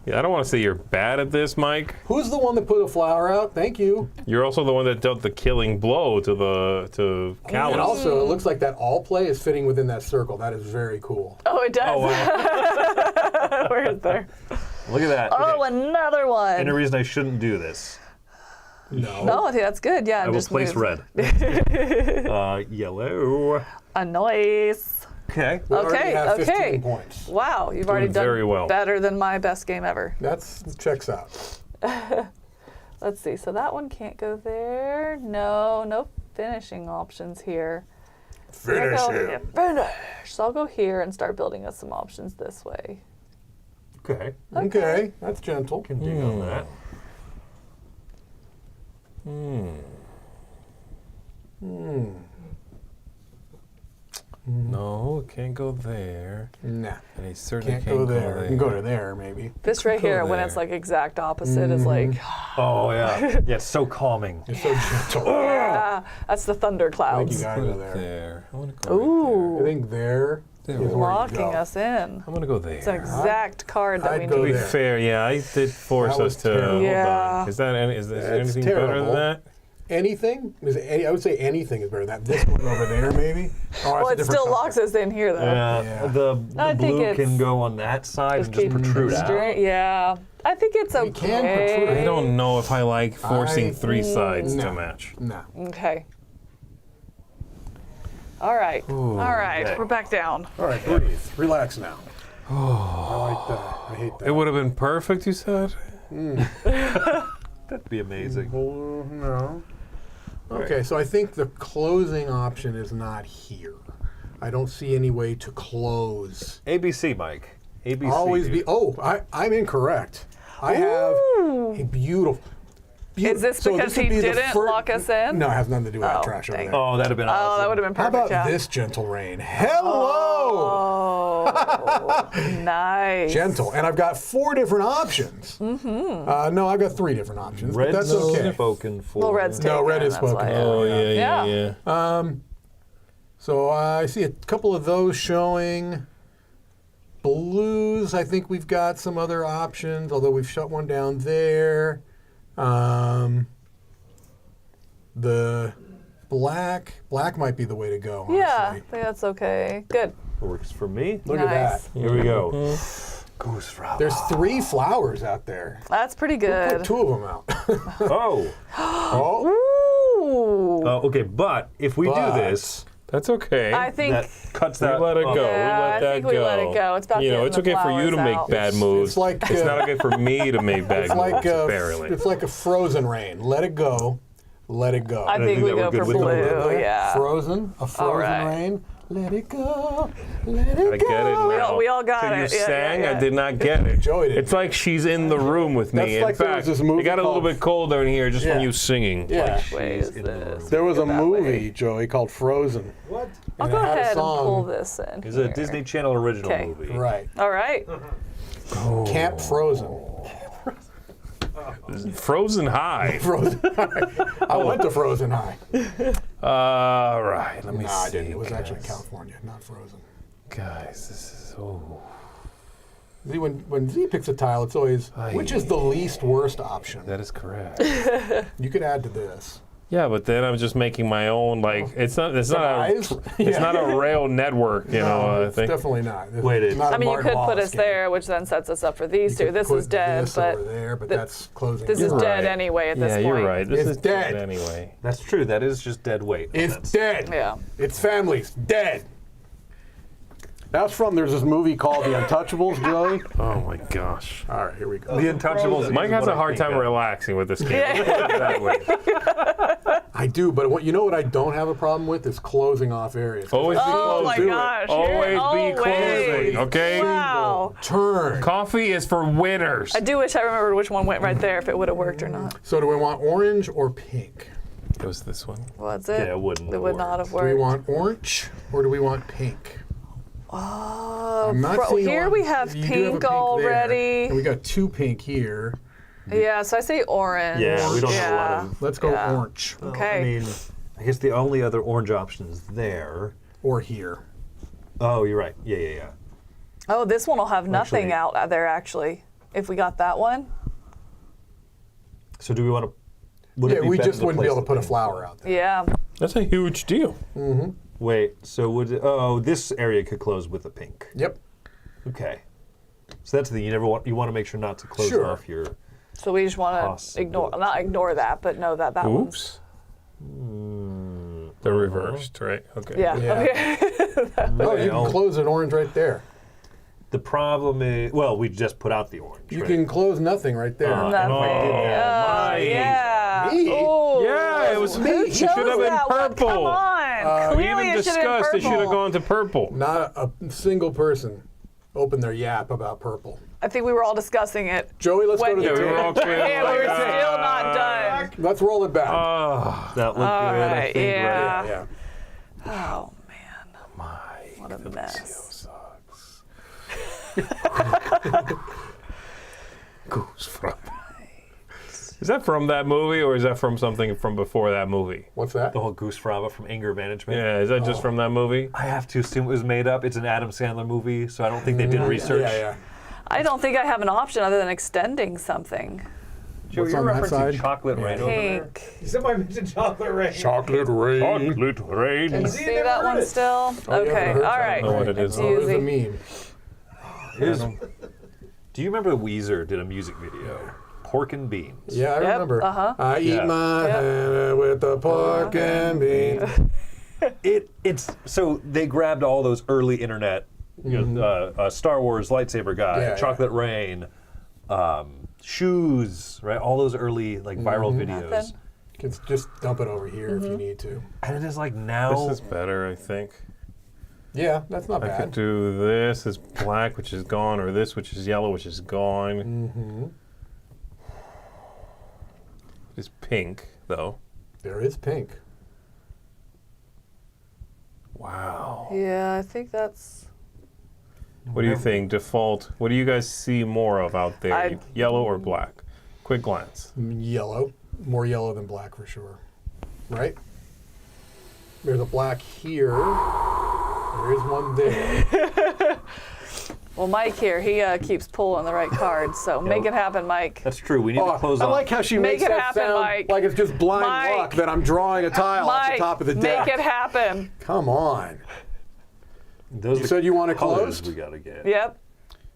Yeah, I don't want to say you're bad at this, Mike. Who's the one that put a flower out? Thank you. You're also the one that dealt the killing blow to Callous. And also, it looks like that all play is fitting within that circle. That is very cool. Oh, it does. Oh, wow. Where is there? Look at that. Oh, Okay. another one. Any reason I shouldn't do this? No. No, I think that's good. Yeah, I will just place move. red. Yellow. A noise. Okay. We already Okay, have 15 okay. points. Wow, you've already Doing done very well. better than my best game ever. That's checks out. Let's see. So that one can't go there. No finishing options here. Finish I'll go him. here. Finish. So I'll go here and start building us some options this way. Okay. Okay, that's gentle. Can dig on that. No, it can't go there. Nah. And he certainly Can't go there. there. You can go to there, maybe. This right Go here, when it's there. like exact opposite, is like, Oh, yeah. Yeah, it's so calming. You're so gentle. ah, that's the thunder I think clouds. you gotta Put go it there. there. I want to go Ooh. I think there There is we where go. you Locking go. us in. I'm gonna go there. It's an exact card that I'd we go To need. be there. fair, yeah, I did force That us was to. terrible. Hold Yeah. on. Is that any, is there That's anything better terrible. than that? Anything? I would say anything is better than that. This one over there, maybe? Oh, Well, it still locks us in here, though. Yeah. The I think blue it's- can go on that side and just keep protrude out. straight. Yeah, I think it's okay. We can protrude. I don't know if I like forcing three sides no. to match. No. Okay. All right. All right. okay. We're back down. All right, breathe. Relax now. I like that. I hate that. It would have been perfect, you said? That'd be amazing. No. Okay, so I think the closing option is not here. I don't see any way to close. ABC, Mike. ABC. Always dude. be. Oh, I'm incorrect. I have a beautiful. Is this so because would he be the didn't fir- lock us in? No, it has nothing to do with that Oh, trash over dang. there. Oh, that'd have been Oh, awesome. that would have been How perfect. about yeah. this, Gentle Rain? Hello! Oh, nice. Gentle. And I've got 4 different options. Mm-hmm. No, I've got 3 different options, but Red's that's okay. spoken for. Well, red's No, taken, red is that's spoken why. for. Oh, Yeah. yeah. So I see a couple of those showing. Blues, I think we've got some other options, although we've shut one down there. The black might be the way to go. Honestly. Yeah, I think that's okay. Good. Works for me. Look at Nice. that. Here we go. Goose flower. There's 3 flowers out there. That's pretty Put good. 2 of them out. Oh. Oh, Ooh. Okay, but if we But- do this, That's okay. I think. that cuts we that. let it go. Yeah, we let I that think go. we let it go. It's about you know, getting it's the okay for you to flowers make out. bad moves. it's like It's not okay for me to make bad it's moves, like apparently. it's like a frozen rain. Let it go. Let it go. I think think we that we're go good for with the blue. blue. Yeah. Frozen. A frozen right. rain. Let it go. Let it go. I get it now. We all got so it. you Yeah, sang, yeah, yeah. I did not get it. Joey did. It's like she's in the room with me. That's In like there was fact, this movie it got a little called- bit colder in here just from Yeah. you singing. Yeah. Which way is in the this? There was a That movie, way. Joey, called Frozen. What? I'll and go it had a ahead and song. pull this in. It's a here. Disney Channel original Okay. movie. Right. All right. Camp Frozen. Frozen High. Frozen High. I went to Frozen High. All right, let me No, see. I didn't. It was guys. actually California, not Frozen. Guys, this is See, when Z picks a tile, it's always, which is the least worst option? that is correct. You could add to this. Yeah, but then I'm just making my own. Like it's not a Guys? it's not a rail network. You know, I it's think. definitely not. It's Wait, not a I mean, you Martin could put Wallace us game. there, which then sets us up for these You two. could This put is dead, this but over there, but th- that's closing. this is You're dead right. anyway at this Yeah, point. you're right. This It's is dead. anyway. That's true. That is just dead weight. It's dead. Yeah. Its family's dead. That's from, there's this movie called The Untouchables, Joey. Oh my gosh. All right, here we go. The Untouchables. Mike is has what a I hard think time of. relaxing with this game. Yeah. Put it that way. I do, but you know what I don't have a problem with is closing off areas. Always be Oh closing. my do it. gosh. Always Always. be closing. Okay. Wow. Turn. Coffee is for winners. I do wish I remembered which one went right there, if it would have worked or not. So do we want orange or pink? It was this one. Was it? Yeah, it wouldn't It have would not have Do we worked. want orange or do we want pink? I'm not seeing a Here lot- we have you do pink there, already. and we got 2 pink here. Yeah, so I say orange. Yeah, we don't have a lot Yeah. of. Let's go Yeah. orange Okay. I mean, I guess the only other orange option is there. or here. Oh, you're right. Yeah. Oh, this one will have nothing Actually- out there, actually, if we got that one. So do we want to? Yeah, we just wouldn't be able to put a flower out there. Yeah. That's a huge deal. Wait. So would this area could close with a pink? Yep. Okay. So that's the thing. You want to make sure not to close Sure. off your. So we just want to Possibility. not ignore that, but know that one's. Oops. They're reversed, right? Okay. Yeah. Yeah. Okay. Oh, you can close an orange right there. The problem is, well, we just put out the orange. You right? can close nothing right there. Nothing. Mike. Yeah. Me? Oh. Yeah, it was Who me. It should have chose been that one? purple. Come on. We Clearly even it should have been discussed it should have purple. gone to purple. Not a single person opened their yap about purple. I think we were all discussing it. Joey, let's When go to you the we were all table. clear. Yeah, we were still not done. Let's roll it back. That looked good. I right, think, yeah. right? yeah. Oh man. What a mess. Goose from. Is that from that movie, or is that from something from before that movie? What's that? The whole Goose Fraba from Anger Management. Yeah, is that just from that movie? I have to assume it was made up. It's an Adam Sandler movie, so I don't think they did research. Yeah. I don't think I have an option other than extending something. Joe, What's you're on that referencing side? chocolate rain over there. Pink. Somebody mentioned chocolate rain. Chocolate rain. Chocolate rain. Can you See, see never that heard one it. still? Oh, you haven't Okay, heard all chocolate right. I don't know what it is. Oh, it was a Easy. meme. Do you remember Weezer did a music video? Pork and Beans. Yeah, I remember. uh-huh. I eat Yeah. my hand with the pork and beans. It's so they grabbed all those early internet You know, Star Wars lightsaber guy, Yeah, Chocolate Rain, shoes, right? All those early like viral videos. Nothing. You can just dump it over here if you need to. And it is like now. This is better, I think. Yeah, that's not I could bad. do this as black, which is gone, or this, which is yellow, which is gone. It's pink, though. There is pink. Wow. Yeah, I think that's. What do you think? Default. What do you guys see more of out there? I- Yellow or black? Quick glance. Yellow. More yellow than black for sure. Right? There's a black here. There is one there. Well, Mike here, he keeps pulling the right cards, so make it happen, Mike. That's true. We need Oh, to close I off. like how she Make makes it that happen, sound Mike. like it's just blind Mike. luck that I'm drawing a tile off Mike, the top of the deck. make it happen. Come on. Those You are said you want it colors closed? we gotta get. Yep.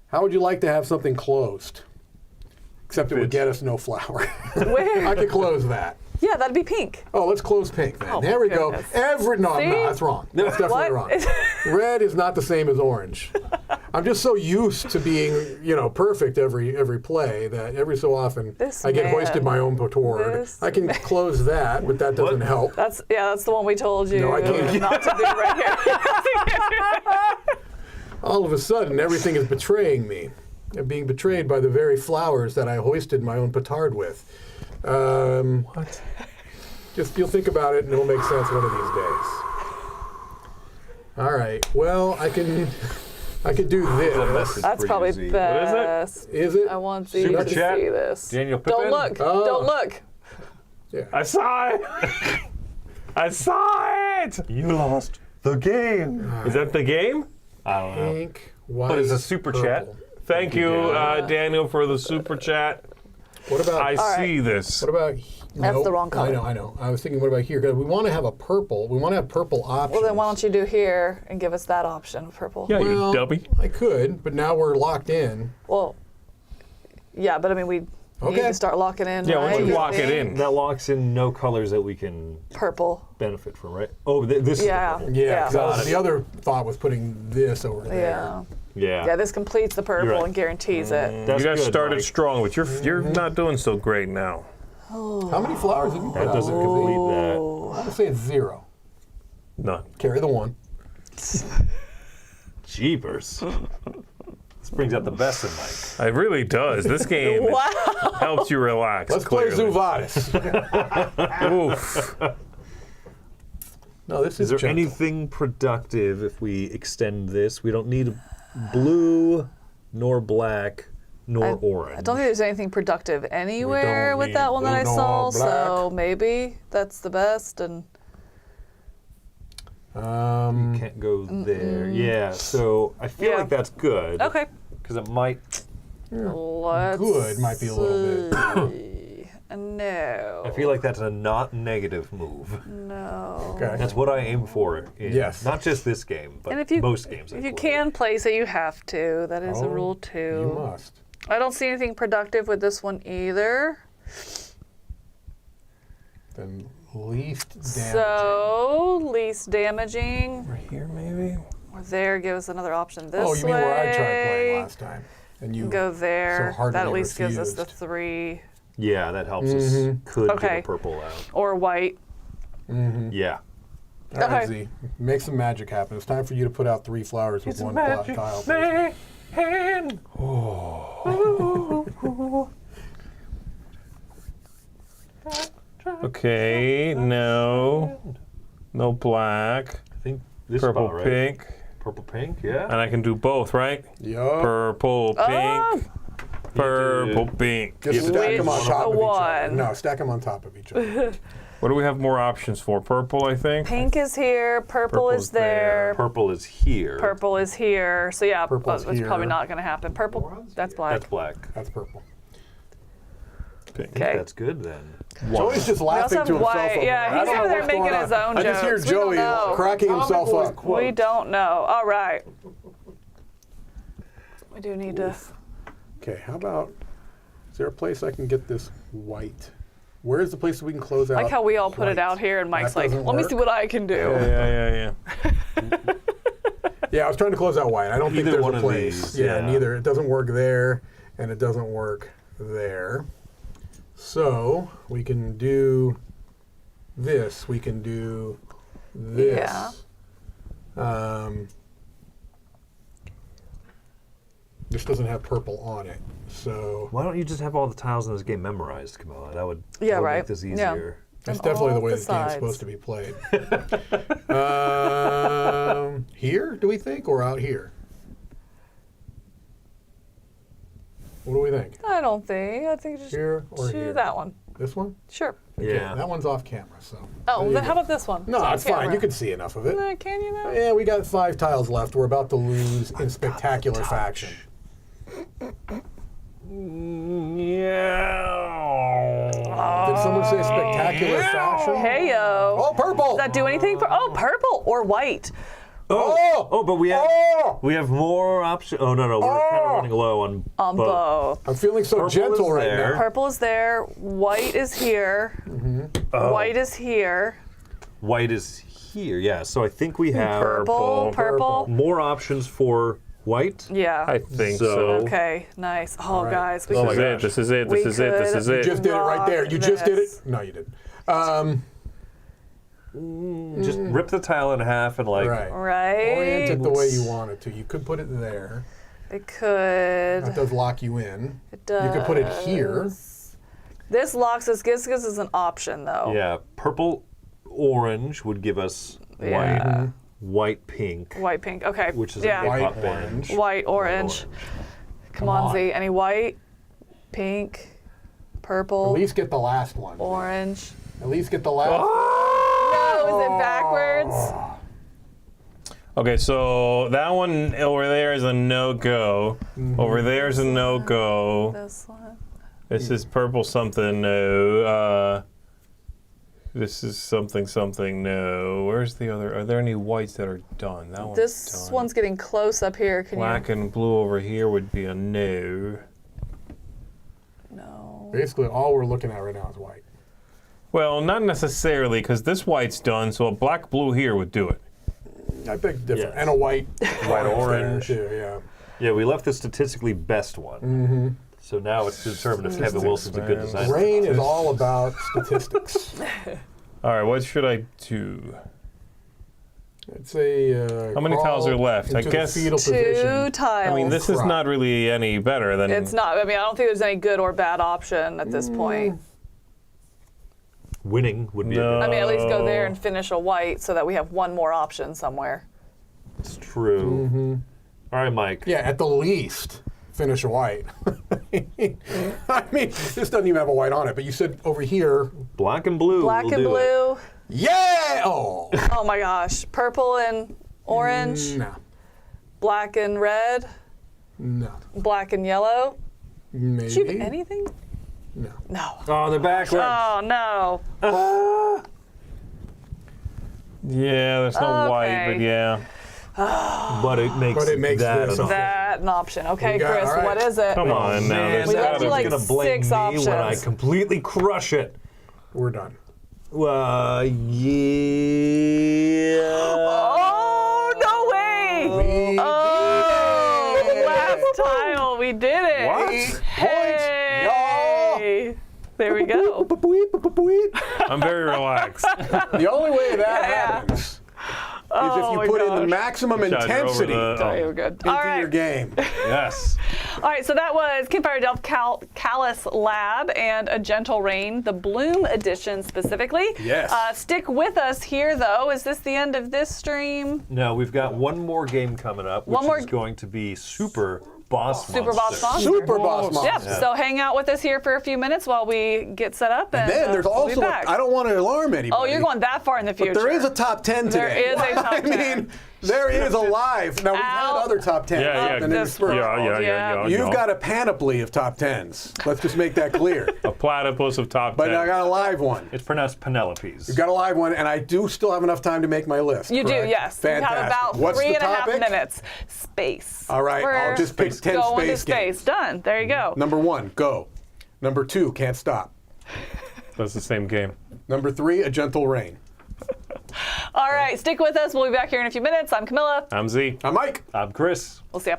How would you like to have something closed? Except it would get us no flower. Where? I could close that. Yeah, that'd be pink. Oh, let's close pink then. Oh, there we goodness. go. No, See? that's wrong. That's definitely What? wrong. Red is not the same as orange. I'm just so used to being, perfect every play that every so often This I get man. hoisted my own petard. This I can close that, but that doesn't help. That's the one we told you No, I can't. not to do right here. All of a sudden, everything is betraying me. I'm being betrayed by the very flowers that I hoisted my own petard with. What? Just you'll think about it and it'll make sense one of these days. All right. Well, I could do this. That's pretty probably easy. best. Is it? I want you Super to chat. see this. Daniel Don't Pippin? look. Oh. Don't look. Yeah. I saw it! I saw it! You lost the game. Is that the game? I don't know. Pink, white, But it's a super chat. purple. Thank you, Daniel, for the super chat. What about? I see this. What about? That's the wrong color. I know. I was thinking, what about here? 'Cause we want to have a purple. We want to have purple options. Well, then why don't you do here and give us that option, purple? Yeah, Well, you dummy. I could, but now we're locked in. Well, yeah, but I mean, we need Okay. to start locking in, Yeah, right? once you You lock it think? in. That locks in no colors that we can Purple. benefit from, right? Oh, this Yeah. is the purple. Yeah. 'cause Got it. the other thought was putting this over there. Yeah. Yeah. Yeah, this completes the purple You're right. and guarantees it. That's You guys good, started Mike. strong, but you're not doing so great now. How many flowers have you put That out? doesn't complete that. I want to say it's 0. None. Carry the 1. Jeepers. This brings out the best in Mike. It really does. This game helps you relax. Let's clearly. play Zuvadis. Oof. No, this Is is there gentle. anything productive if we extend this? We don't need blue, nor black, nor orange. I don't think there's anything productive anywhere don't with need that one that I blue saw, nor so maybe that's the best. And Can't go there. Yeah, so I feel Yeah. like that's good. okay, Because it might. let's Good might be a little bit. see. No. I feel like that's a not negative move. No. Okay. That's what I aim for in Yes. not just this game, but And if you most games. I if you play. can place it, you have to. That is a Oh, rule You too. must. I don't see anything productive with this one either. Then least damaging. So least damaging. Right here, maybe. Or there, give us another option this way. Oh, you mean where I tried playing last time? And you Go there. so heartily That at least gives us the refused. 3. Yeah, that helps us. Could Okay. get a purple out. Or white. Yeah. All right, Okay. Z, make some magic happen. It's time for you to put out 3 flowers with one tile. please. Man. Okay, no. No black. I think this Purple, spot, right? pink. Purple, pink. Yeah. And I can do both, right? Yup. Purple, pink. Purple, pink. Just stack them on Which top of each other. one? No, stack them on top of each other. What do we have more options for? Purple, I think. Pink is here. Purple Purple's is there. Purple is here. Purple is here. So yeah, Purple's it's probably here. not going to happen. Purple, that's black. That's black. That's purple. Pink. Okay. That's good then. Joey's just laughing have to himself. white. over Yeah, there. I he's don't over know there what's making going his on. own I just hear jokes. We don't Joey know. cracking himself up. We don't know. All right. We do need to. Okay, how about, is there a place I can get this white? Where's the place that we can close out? Like how we all put it white? out here, and Mike's That like, doesn't "Let me work? see what I can do." Yeah. Yeah, Yeah, I was trying to close out white. I don't think Either there's one a of place. these, Yeah, yeah. neither. It doesn't work there, and it doesn't work there. So we can do this. We can do this. Yeah. This doesn't have purple on it, so Why don't you just have all the tiles in this game memorized, Kamala? That would, Yeah, that would right. make this Yeah. easier. that's On definitely the all way the this game's sides. supposed to be played. Here, do we think, or out here? What do we think? I don't think. I think just Here or do here? that one. This one? Sure. Yeah. That one's off camera, so. Oh, there you then go. how about this one? No, on it's fine. camera. You can see enough of it. Can you now? Yeah, we got 5 tiles left. We're about to lose in spectacular fashion. Did someone say spectacular fashion? Hey yo. Oh, purple! Does that do anything for? Oh, purple or white. Oh, but we have more options. Oh no, we're kind of running low on both. Both. I'm feeling so Purple gentle is right there. now. Purple is there. White is here. Oh. White is here. White is here, yeah. So I think we have Purple. more options for white. Yeah. I think So- so. Okay. Nice. Oh, right. guys. We This could- is it. This is it. We This is it. This could is it. Just did it right there. You just did it? Rock No, you didn't. Just rip the tile in half and like Right. Right. Orient it the way you want it to. You could put it there. It could. That does lock you in. It does. You could put it here. This locks us. Gives us an option though. yeah, purple orange would give us Yeah. white pink, White, pink. Okay. which is yeah. a big White, hot band. orange. White, orange. Come on, on. Z. Any white, pink, At purple, least get the last one. orange. At least get the last No, is it backwards? Okay, so that one over there is a no-go. Over there's a no-go. This one. This is purple something, no. This is something, no. Where's the other? Are there any whites that are done? That one's This done. one's getting close up here. Can Black and blue over here would be a no. you? No. Basically, all we're looking at right now is white. Well, not necessarily, because this white's done, so a black-blue here would do it. I picked different. Yes. And a white. White orange. orange. There, too, yeah. Yeah, we left the statistically best one. So now it's to determine if Kevin Wilson's a good designer. Rain is all about statistics. All right, what should I do? It's a. How many tiles are left? I into the guess- fetal 2 position. tiles. I mean, this is crap. not really any better than... It's not. I mean, I don't think there's any good or bad option at this point. Winning would be No. a I mean, at least go there Oh. and finish a white so that we have one more option somewhere. It's true. All right, Mike. Yeah, at the least, finish a white. I mean, this doesn't even have a white on it, but you said over here. Black and blue. Black will and do it. blue. Yeah! Oh! Oh my gosh. Purple and orange. No. Black and red. No. Black and yellow. Maybe. Did you have anything? No. No. Oh, they're backwards. Oh no. Yeah, there's no white, Okay. but yeah. But it makes that this an up. That an option. Okay, You got- Chris, all right. what is it? Come on now. Man, There's We that left gotta you is like be- gonna blame 6 me when I options. completely crush it. We're done. Yeah. Oh, no way! We Oh, did it. last tile, we did it. What? Hey. There we go. I'm very relaxed. The only way that Yeah. happens is Oh if my you put in the gosh. maximum Shot it over intensity the- Oh, you're good. into All right. your game. Yes. All right, so that was Kinfire Delve Callous Lab and A Gentle Rain, the Bloom edition specifically. Yes. Stick with us here, though. Is this the end of this stream? No, we've got one more game coming up, which One more- is going to be Super Boss Super Boss Monster. Monster. Super Boss Monster. Yep, so hang out with us here for a few minutes while we get set up. And Then there's we'll be also, back. I don't want to alarm anybody. Oh, you're going that far in the future. But there is a top 10 today. There is a top 10. I mean, there is a live. Now, we've had Out other top 10s. Yeah, and this interspersed. world. You've got a panoply of top 10s. Let's just make that clear. A platypus of top 10. But I got a live one. It's pronounced Penelope's. You've got a live one, and I do still have enough time to make my list. You do, correct? yes. Fantastic. You have about What's the 3.5 topic? minutes. Space. All right, I'll just pick 10 go into space space. games. Done. There you go. Number 1, Go. Number 2, Can't Stop. That's the same game. Number 3, A Gentle Rain. All right, stick with us. We'll be back here in a few minutes. I'm Camilla. I'm Z. I'm Mike. I'm Chris. We'll see ya.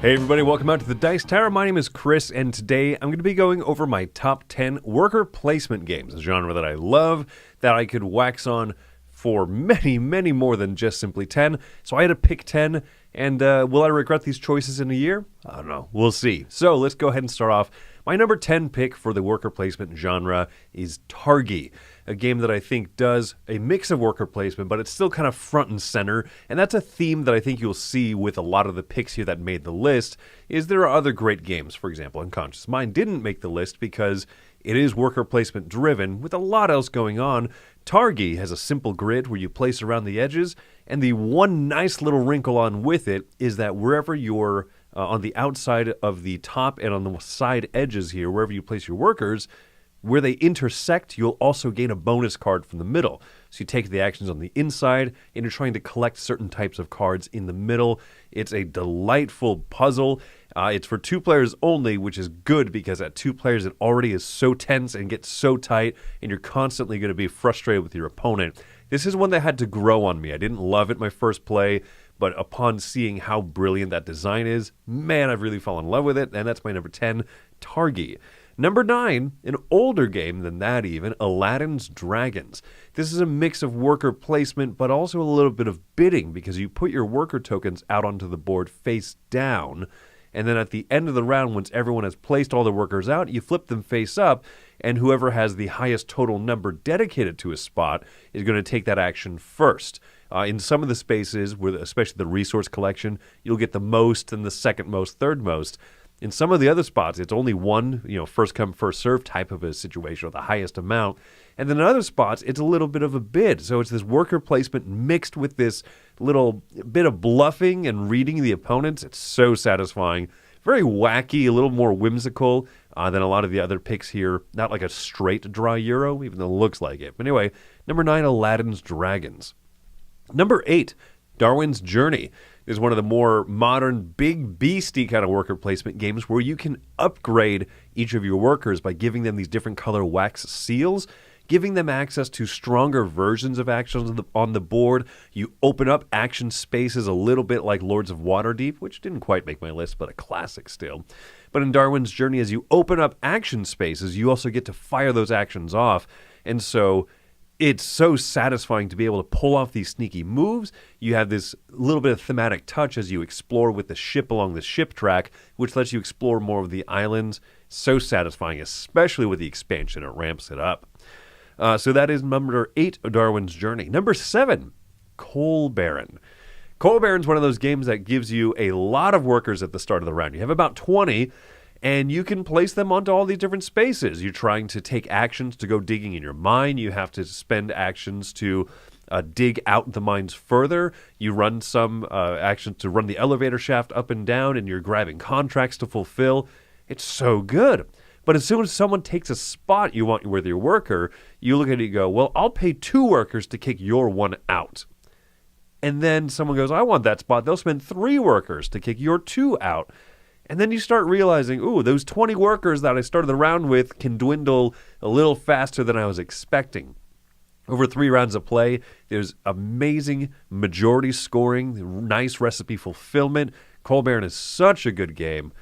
Hey everybody, welcome out to the Dice Tower. My name is Chris, and today I'm going to be going over my top 10 worker placement games, a genre that I love, that I could wax on for many, many more than just simply 10. So I had to pick 10, and will I regret these choices in a year? I don't know. We'll see. So let's go ahead and start off. My number 10 pick for the worker placement genre is Targi, a game that I think does a mix of worker placement, but it's still kind of front and center, and that's a theme that I think you'll see with a lot of the picks here that made the list, is there are other great games. For example, Unconscious Mind didn't make the list because it is worker placement driven with a lot else going on. Targi has a simple grid where you place around the edges, and the one nice little wrinkle on with it is that wherever you're on the outside of the top and on the side edges here, wherever you place your workers, where they intersect, you'll also gain a bonus card from the middle. So you take the actions on the inside, and you're trying to collect certain types of cards in the middle. It's a delightful puzzle. It's for 2 players only, which is good because at 2 players it already is so tense and gets so tight, and you're constantly going to be frustrated with your opponent. This is one that had to grow on me. I didn't love it my first play, but upon seeing how brilliant that design is, man, I've really fallen in love with it, and that's my number 10, Targi. Number 9, an older game than that even, Aladdin's Dragons. This is a mix of worker placement, but also a little bit of bidding, because you put your worker tokens out onto the board face down, and then at the end of the round, once everyone has placed all the workers out, you flip them face up, and whoever has the highest total number dedicated to a spot is going to take that action first. In some of the spaces, with especially the resource collection, you'll get the most and the second most, third most. In some of the other spots, it's only one, first come, first serve type of a situation, or the highest amount. And then in other spots, it's a little bit of a bid. So it's this worker placement mixed with this little bit of bluffing and reading the opponents. It's so satisfying. Very wacky, a little more whimsical than a lot of the other picks here. Not like a straight draw Euro, even though it looks like it. But anyway, number 9, Aladdin's Dragons. Number 8, Darwin's Journey is one of the more modern, big beastie kind of worker placement games where you can upgrade each of your workers by giving them these different color wax seals, giving them access to stronger versions of actions on the board. You open up action spaces a little bit like Lords of Waterdeep, which didn't quite make my list, but a classic still. But in Darwin's Journey, as you open up action spaces, you also get to fire those actions off. And so it's so satisfying to be able to pull off these sneaky moves. You have this little bit of thematic touch as you explore with the ship along the ship track, which lets you explore more of the islands. So satisfying, especially with the expansion. It ramps it up. So that is number 8, Darwin's Journey. Number 7, Coal Baron. Coal Baron's one of those games that gives you a lot of workers at the start of the round. You have about 20, and you can place them onto all these different spaces. You're trying to take actions to go digging in your mine. You have to spend actions to dig out the mines further. You run some actions to run the elevator shaft up and down, and you're grabbing contracts to fulfill. It's so good. But as soon as someone takes a spot you want with your worker, you look at it and go, well, I'll pay 2 workers to kick your one out. And then someone goes, I want that spot. They'll spend 3 workers to kick your 2 out. And then you start realizing, ooh, those 20 workers that I started the round with can dwindle a little faster than I was expecting. Over 3 rounds of play, there's amazing majority scoring, nice recipe fulfillment. Coal Baron is such a good game.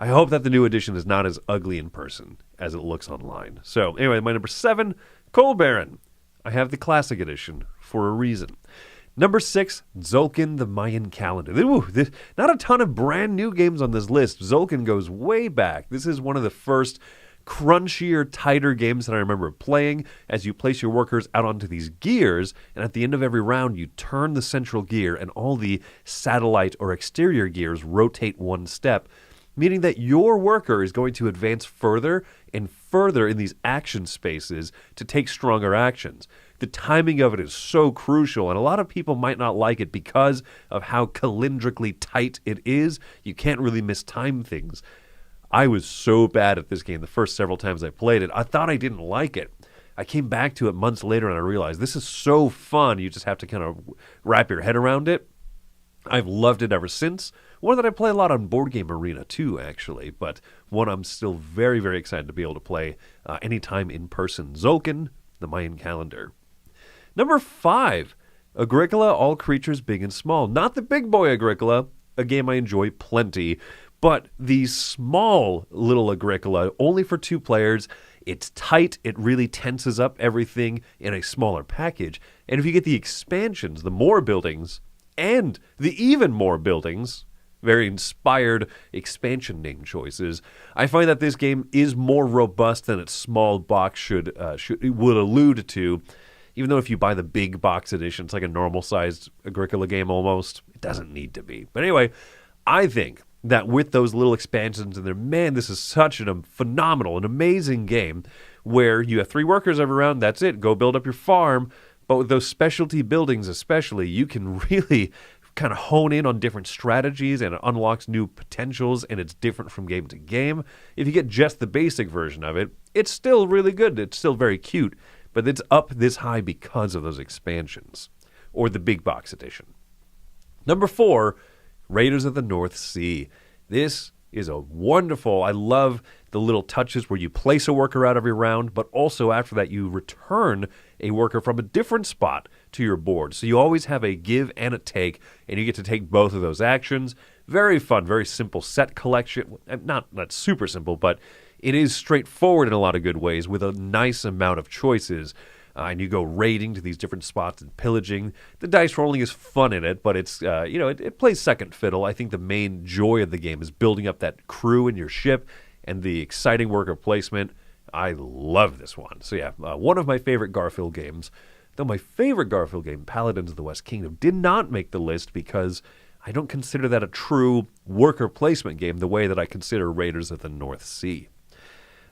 I hope that the new edition is not as ugly in person as it looks online. So anyway, my number 7, Coal Baron. I have the classic edition for a reason. Number 6, Tzolk'in the Mayan Calendar. Ooh, not a ton of brand new games on this list. Tzolk'in goes way back. This is one of the first crunchier, tighter games that I remember playing as you place your workers out onto these gears, and at the end of every round you turn the central gear and all the satellite or exterior gears rotate 1 step, meaning that your worker is going to advance further and further in these action spaces to take stronger actions. The timing of it is so crucial, and a lot of people might not like it because of how calendrically tight it is. You can't really mistime things. I was so bad at this game the first several times I played it. I thought I didn't like it. I came back to it months later and I realized this is so fun. You just have to kind of wrap your head around it. I've loved it ever since. One that I play a lot on Board Game Arena too, actually, but one I'm still very, very excited to be able to play anytime in person. Tzolk'in, the Mayan calendar. Number 5, Agricola, All Creatures Big and Small. Not the big boy Agricola, a game I enjoy plenty, but the small little Agricola, only for 2 players. It's tight, it really tenses up everything in a smaller package. And if you get the expansions, the more buildings, and the even more buildings, very inspired expansion name choices, I find that this game is more robust than its small box would allude to. Even though if you buy the big box edition, it's like a normal-sized Agricola game almost. It doesn't need to be. But anyway, I think that with those little expansions in there, man, this is such a phenomenal, an amazing game where you have 3 workers every round, that's it, go build up your farm. But with those specialty buildings especially, you can really kind of hone in on different strategies, and it unlocks new potentials, and it's different from game to game. If you get just the basic version of it, it's still really good. It's still very cute, but it's up this high because of those expansions, or the big box edition. Number 4, Raiders of the North Sea. This is a wonderful, I love the little touches where you place a worker out every round, but also after that you return a worker from a different spot to your board. So you always have a give and a take, and you get to take both of those actions. Very fun, very simple set collection. Not super simple, but it is straightforward in a lot of good ways with a nice amount of choices. And you go raiding to these different spots and pillaging. The dice rolling is fun in it, but it's, it plays second fiddle. I think the main joy of the game is building up that crew in your ship and the exciting worker placement. I love this one. So yeah, one of my favorite Garfield games. Though my favorite Garfield game, Paladins of the West Kingdom, did not make the list because I don't consider that a true worker placement game the way that I consider Raiders of the North Sea.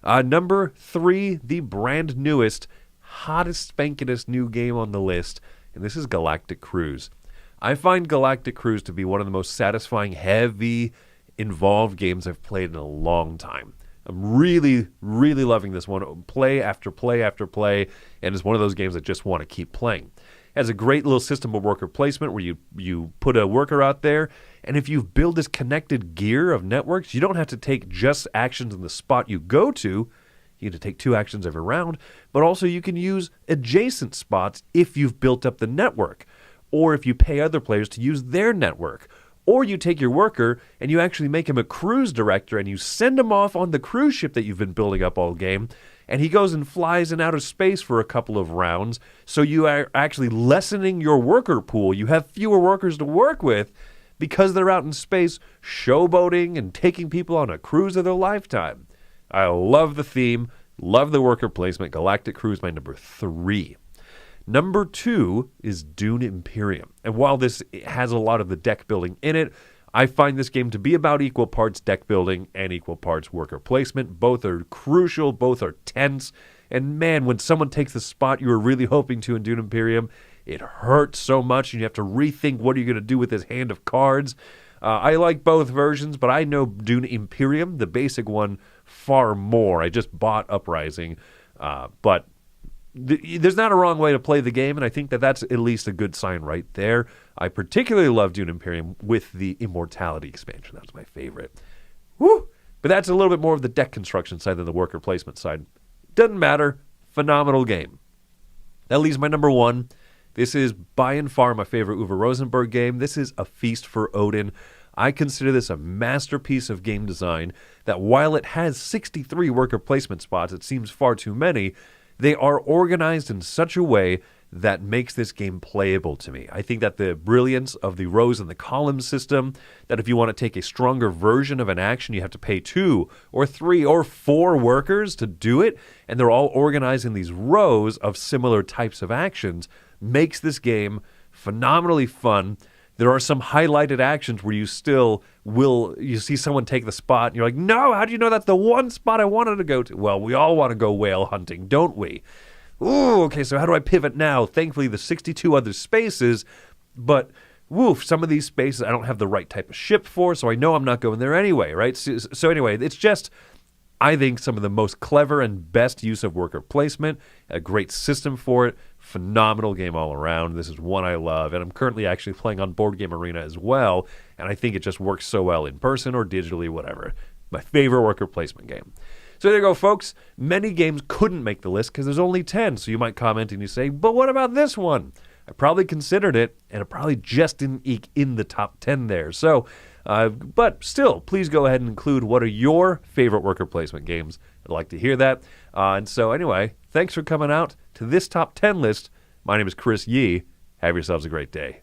Number 3, the brand newest, hottest, spankingest new game on the list, and this is Galactic Cruise. I find Galactic Cruise to be one of the most satisfying, heavy, involved games I've played in a long time. I'm really, really loving this one. Play after play after play, and it's one of those games I just want to keep playing. It has a great little system of worker placement where you put a worker out there, and if you build this connected gear of networks, you don't have to take just actions in the spot you go to. You get to take 2 actions every round, but also you can use adjacent spots if you've built up the network, or if you pay other players to use their network. Or you take your worker and you actually make him a cruise director and you send him off on the cruise ship that you've been building up all game, and he goes and flies in outer space for a couple of rounds, so you are actually lessening your worker pool. You have fewer workers to work with because they're out in space showboating and taking people on a cruise of their lifetime. I love the theme, love the worker placement. Galactic Cruise, my number 3. Number 2 is Dune Imperium. And while this has a lot of the deck building in it, I find this game to be about equal parts deck building and equal parts worker placement. Both are crucial, both are tense. And man, when someone takes the spot you were really hoping to in Dune Imperium, it hurts so much and you have to rethink what are you going to do with this hand of cards. I like both versions, but I know Dune Imperium, the basic one, far more. I just bought Uprising, but there's not a wrong way to play the game, and I think that that's at least a good sign right there. I particularly love Dune Imperium with the Immortality expansion. That's my favorite. Woo! But that's a little bit more of the deck construction side than the worker placement side. Doesn't matter. Phenomenal game. That leaves my number 1. This is by and far my favorite Uwe Rosenberg game. This is A Feast for Odin. I consider this a masterpiece of game design that while it has 63 worker placement spots, it seems far too many, they are organized in such a way that makes this game playable to me. I think that the brilliance of the rows and the columns system, that if you want to take a stronger version of an action, you have to pay 2 or 3 or 4 workers to do it, and they're all organized in these rows of similar types of actions, makes this game phenomenally fun. There are some highlighted actions where you see someone take the spot and you're like, no, how do you know that's the one spot I wanted to go to? Well, we all want to go whale hunting, don't we? Ooh, okay, so how do I pivot now? Thankfully, the 62 other spaces, but some of these spaces I don't have the right type of ship for, so I know I'm not going there anyway, right? So anyway, it's just I think some of the most clever and best use of worker placement, a great system for it, phenomenal game all around. This is one I love, and I'm currently actually playing on Board Game Arena as well, and I think it just works so well in person or digitally, whatever. My favorite worker placement game. So there you go, folks. Many games couldn't make the list because there's only 10, so you might comment and you say, but what about this one? I probably considered it, and it probably just didn't eke in the top 10 there. So, but still, please go ahead and include what are your favorite worker placement games. I'd like to hear that. And so anyway, thanks for coming out to this top 10 list. My name is Chris Yee. Have yourselves a great day.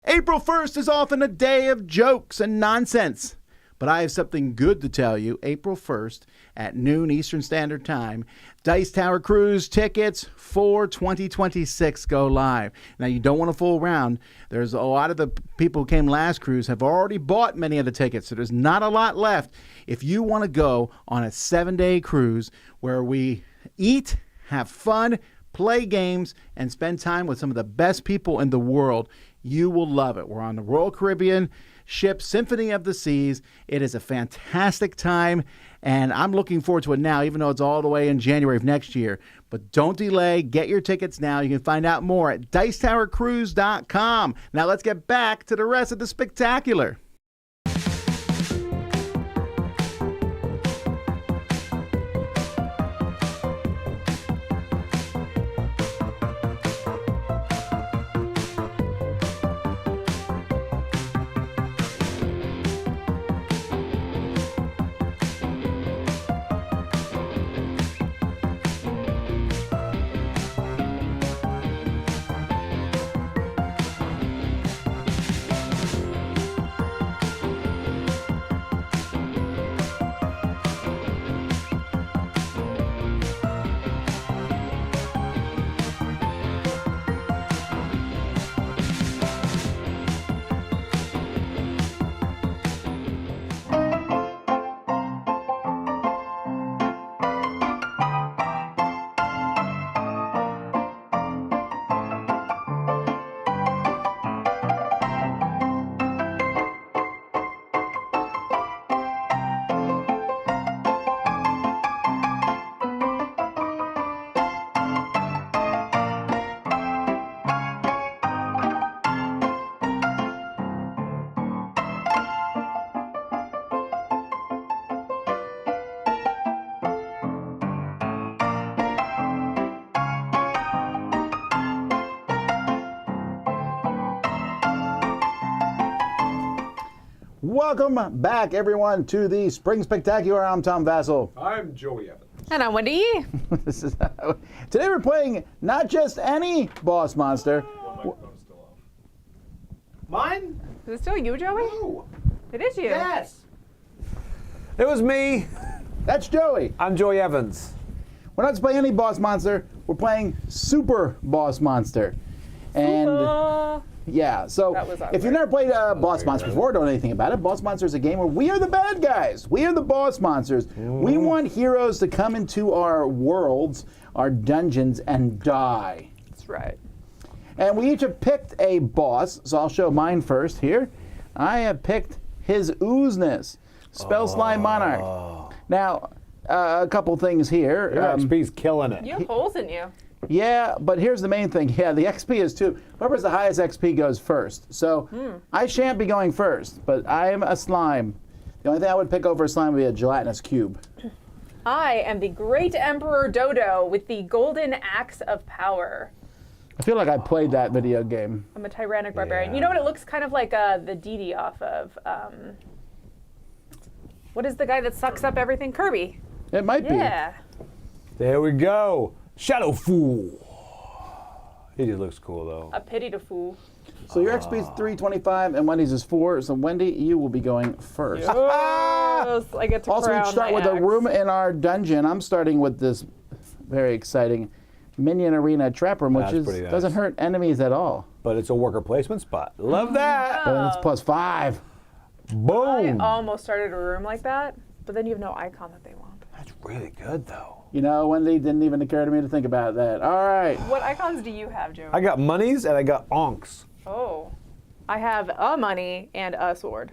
April 1st is often a day of jokes and nonsense. But I have something good to tell you. April 1st at noon Eastern Standard Time, Dice Tower Cruise tickets for 2026 go live. Now, you don't want to fool around. There's a lot of the people who came last cruise have already bought many of the tickets, so there's not a lot left. If you want to go on a 7-day cruise where we eat, have fun, play games, and spend time with some of the best people in the world, you will love it. We're on the Royal Caribbean ship Symphony of the Seas. It is a fantastic time, and I'm looking forward to it now, even though it's all the way in January of next year. But don't delay. Get your tickets now. You can find out more at dicetowercruise.com. Now let's get back to the rest of the spectacular. Welcome back, everyone, to the Spring Spectacular. I'm Tom Vassell. I'm Joey Evans. And I'm Wendy Yee. Today we're playing not just any boss monster. Mine? Is it still you, Joey? No. It is you. Yes. It was me. That's Joey. I'm Joey Evans. We're not just playing any boss monster. We're playing Super Boss Monster. And yeah, so if you've never played Boss Monster before, don't know anything about it, Boss Monster is a game where we are the bad guys. We are the boss monsters. We want heroes to come into our worlds, our dungeons, and die. That's right. And we each have picked a boss, so I'll show mine first here. I have picked his Oozness, Spell Slime Monarch. Now, a couple things here. Your XP's killing it. You have holes in you. Yeah, but here's the main thing. Yeah, the XP is 2. Whoever's the highest XP goes first. So I shan't be going first, but I'm a slime. The only thing I would pick over a slime would be a gelatinous cube. I am the Great Emperor Dodo with the Golden Axe of Power. I feel like I played that video game. I'm a tyrannic barbarian. You know what? It looks kind of like the Didi off of, what is the guy that sucks up everything? Kirby. It might be. Yeah. There we go. Shadow Fool. He just looks cool, though. A pity to fool. So your XP is 325 and Wendy's is 4. So Wendy, you will be going first. Yes, I get to Also, we crown start my with a axe. room in our dungeon. I'm starting with this very exciting Minion Arena Trap Room, which That's pretty nice. doesn't hurt enemies at all. But it's a worker placement spot. Love that. But it's plus 5. I Boom. almost started a room like that, but then you have no icon that they want. That's really good, though. You know, Wendy didn't even occur to me to think about that. All right. What icons do you have, Joe? I got monies and I got onks. Oh. I have a money and a sword.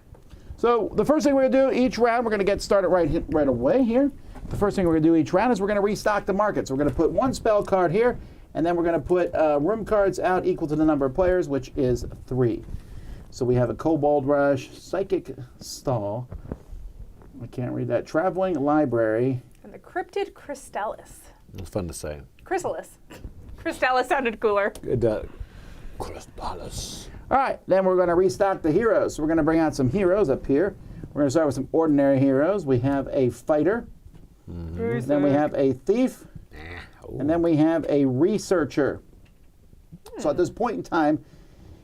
So the first thing we're going to do each round, we're going to get started right away here. The first thing we're going to do each round is we're going to restock the market. So we're going to put one spell card here, and then we're going to put room cards out equal to the number of players, which is 3. So we have a Kobold Rush, Psychic Stall, I can't read that, Traveling Library. And the Cryptid Crystallis. It's fun to say. Chrysalis. Crystallis sounded cooler. It does. Crystallis. All right, then we're going to restock the heroes. So we're going to bring out some heroes up here. We're going to start with some ordinary heroes. We have a fighter. Then we have a thief. And then we have a researcher. So at this point in time,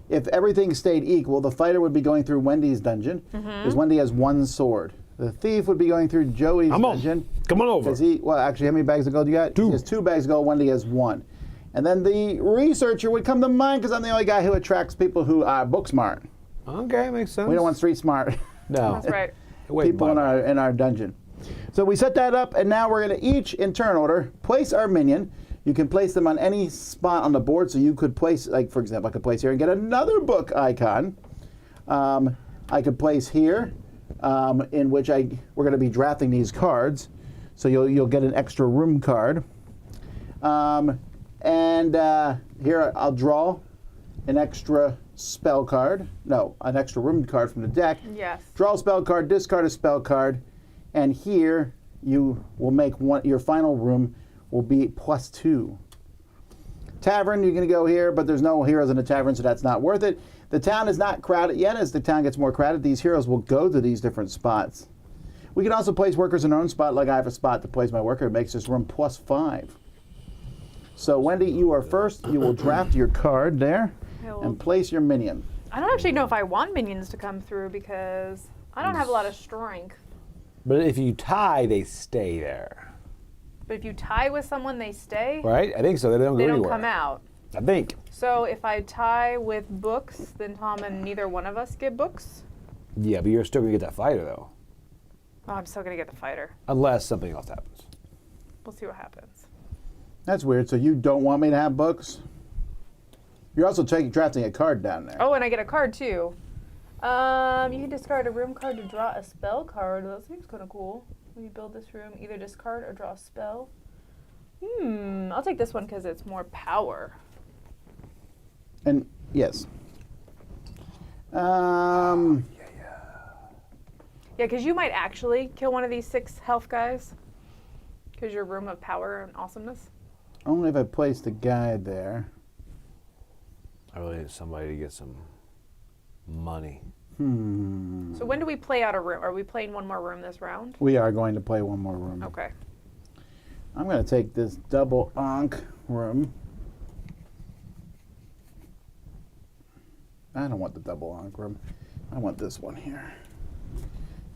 if everything stayed equal, the fighter would be going through Wendy's dungeon, because Wendy has 1 sword. The thief would be going through Joey's dungeon. Come on over. Well, actually, how many bags of gold you got? 2. He has 2 bags of gold. Wendy has 1. And then the researcher would come to mine, because I'm the only guy who attracts people who are book smart. Okay, makes sense. We don't want street smart No. That's right. people in our dungeon. So we set that up, and now we're going to each, in turn order, place our minion. You can place them on any spot on the board, so you could place, like, for example, I could place here and get another book icon. I could place here, in which we're going to be drafting these cards, so you'll get an extra room card. And here I'll draw an extra spell card. No, an extra room card from the deck. Yes. Draw a spell card, discard a spell card, and here you will make your final room will be +2. Tavern, you're going to go here, but there's no heroes in the tavern, so that's not worth it. The town is not crowded yet. As the town gets more crowded, these heroes will go to these different spots. We can also place workers in our own spot, like I have a spot to place my worker. It makes this room +5. So, Wendy, you are first. You will draft your card there and place your minion. I don't actually know if I want minions to come through because I don't have a lot of strength. But if you tie, they stay there. But if you tie with someone, they stay? Right? I think so. They don't go anywhere. They don't come out. I think. So if I tie with books, then Tom and neither one of us get books? Yeah, but you're still going to get that fighter, though. Oh, I'm still going to get the fighter. Unless something else happens. We'll see what happens. That's weird. So you don't want me to have books? You're also drafting a card down there. Oh, and I get a card, too. You can discard a room card to draw a spell card. That seems kind of cool. When you build this room, either discard or draw a spell. I'll take this one because it's more power. And yes. Yeah, because you might actually kill one of these 6 health guys. Because your room of power and awesomeness. Only if I place the guy there. I really need somebody to get some money. So when do we play out a room? Are we playing one more room this round? We are going to play one more room. Okay. I'm going to take this double Ankh room. I don't want the double Ankh room. I want this one here.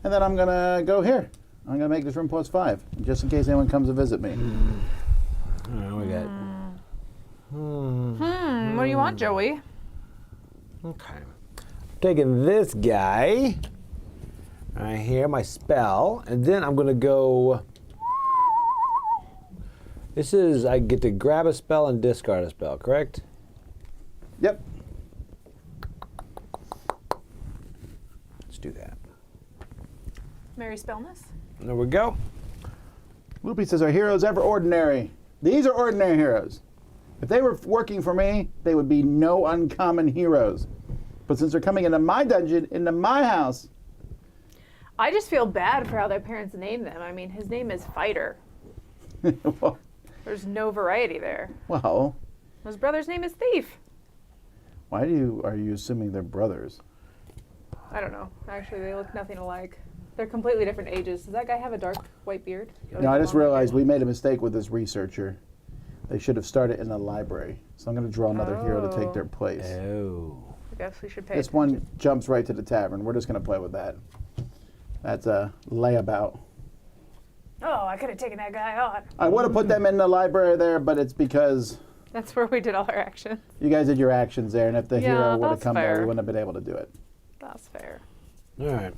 And then I'm going to go here. I'm going to make this room +5, just in case anyone comes to visit me. All right, we got. What do you want, Joey? Okay. Taking this guy right here, my spell, and then I'm going to go. This is, I get to grab a spell and discard a spell, correct? Yep. Let's do that. Mary Spellness? There we go. Loopy says, are heroes ever ordinary? These are ordinary heroes. If they were working for me, they would be no uncommon heroes. But since they're coming into my dungeon, into my house. I just feel bad for how their parents named them. I mean, his name is Fighter. Well, There's no variety there. well, His brother's name is Thief. are you assuming they're brothers? I don't know. Actually, they look nothing alike. They're completely different ages. Does that guy have a dark white beard? No, I just realized we made a mistake with this researcher. They should have started in the library. So I'm going to draw another hero to take their place. Oh. I guess we should pay This attention. one jumps right to the tavern. We're just going to play with that. That's a layabout. Oh, I could have taken that guy on. I would have put them in the library there, but it's because That's where we did all our actions. you guys did your actions there, and if the Yeah, hero would have that's come there, we fair. wouldn't have been able to do it. That's fair. All right.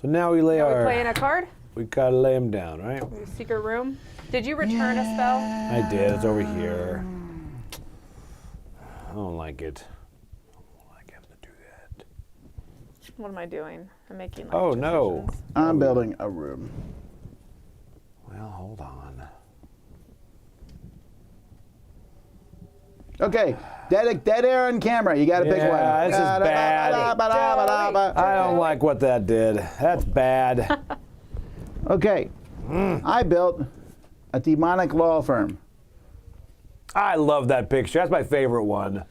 So now we lay Are our. we playing a card? We gotta lay them down, right? Secret room? Did you return a spell? I did. It's over here. I don't like it. I don't like having to do that. What am I doing? I'm making life Oh, no. decisions. I'm building a room. Well, hold on. Okay, dead air on camera. You got to pick one. Yeah, this is bad. I don't like what that did. That's bad. Okay, I built a demonic law firm. I love that picture. That's my favorite one.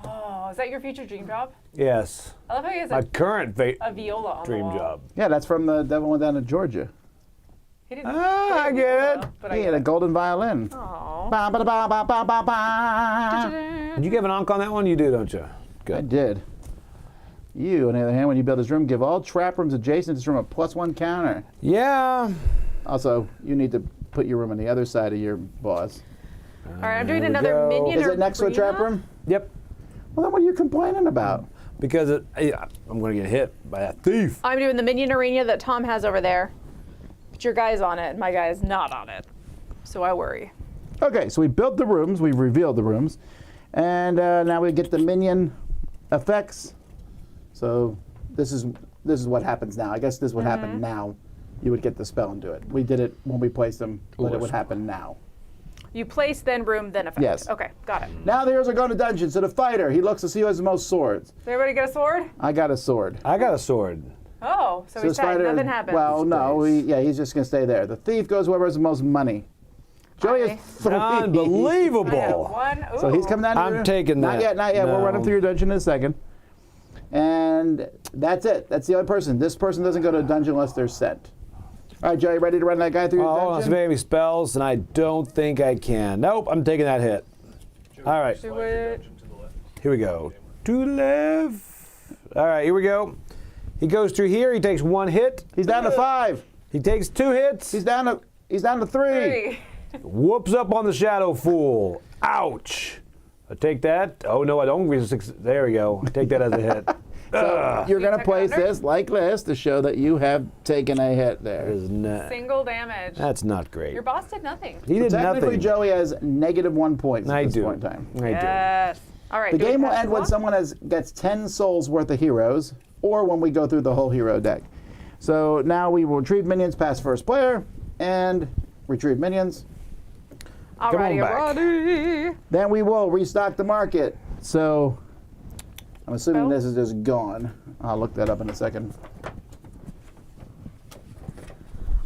Oh, is that your future dream job? Yes. I love how he has My current a viola on the dream wall. job. Yeah, that's from the devil went down to Georgia. He didn't Ah, I get it. But He had a golden violin. Aw. Ba, ba, ba, ba, ba, ba, ba. Did you give an onk on that one? You do, don't you? I Good. did. You, on the other hand, when you build this room, give all trap rooms adjacent to this room a +1 counter. Yeah. Also, you need to put your room on the other side of your boss. All right, I'm doing There we another go. minion. Is it next to a trap arena. room? Yep. Well, then what are you complaining about? Because I'm going to get hit by that thief. I'm doing the minion arena that Tom has over there. But your guy's on it, and my guy is not on it. So I worry. Okay, so we built the rooms, we've revealed the rooms, and now we get the minion effects. So this is what happens now. I guess this would happen now. You would get the spell and do it. We did it when we placed them, but it would happen now. You place, then room, then effect. Yes. Okay, got it. Now the heroes are going to dungeons. So the fighter, he looks to see who has the most swords. Does everybody get a sword? I got a sword. I got a sword. Oh, so he's this tied. Nothing happens. Well, no, he's just going to stay there. The thief goes whoever has the most money. Joey has 3. I have Unbelievable. one. Ooh. So he's coming down to I'm your- taking Not that. yet, not yet. We'll run him No. through your dungeon in a second. And that's it. That's the only person. This person doesn't go to a dungeon unless they're sent. All right, Joey, ready to run that guy through your Oh, let's dungeon? maybe spells, and I don't think I can. Nope, I'm taking that hit. All right, Do it. here we go. To live. All right, here we go. He goes through here. He takes 1 hit. He's down to 5. He takes 2 hits. He's down to 3. Three. Whoops up on the Shadow Fool. Ouch. I take that. Oh, no, I don't. There we go. I take that as a hit. So you're going to took place under? this like this to show that you have taken a hit there. Single damage. That's not great. Your boss did nothing. He did Technically, nothing. Joey has -1 point I at this do. point in time. I Yes. All right. The do we game will pass end this when on? someone gets 10 souls worth of heroes, or when we go through the whole hero deck. So now we will retrieve minions past first player, and retrieve minions. Alrighty, back. alrighty. Then we will restock the market. So I'm assuming Oh. this is just gone. I'll look that up in a second.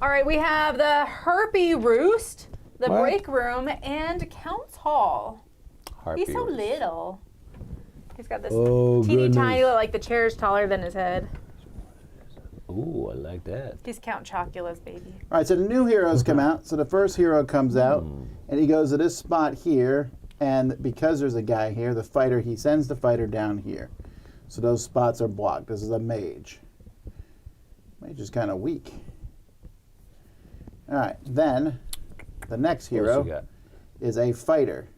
All right, we have the Herpy Roost, the What? Break Room, and Count's Hall. Harpy He's so Roost. little. He's got this Oh, teeny goodness. tiny, like the chair's taller than his head. Ooh, I like that. He's Count Chocula's baby. All right, so the new heroes come out. So the first hero comes out, and he goes to this spot here. And because there's a guy here, the fighter, he sends the fighter down here. So those spots are blocked. This is a mage. Mage is kind of weak. All right, then the next What else you hero got? is a fighter.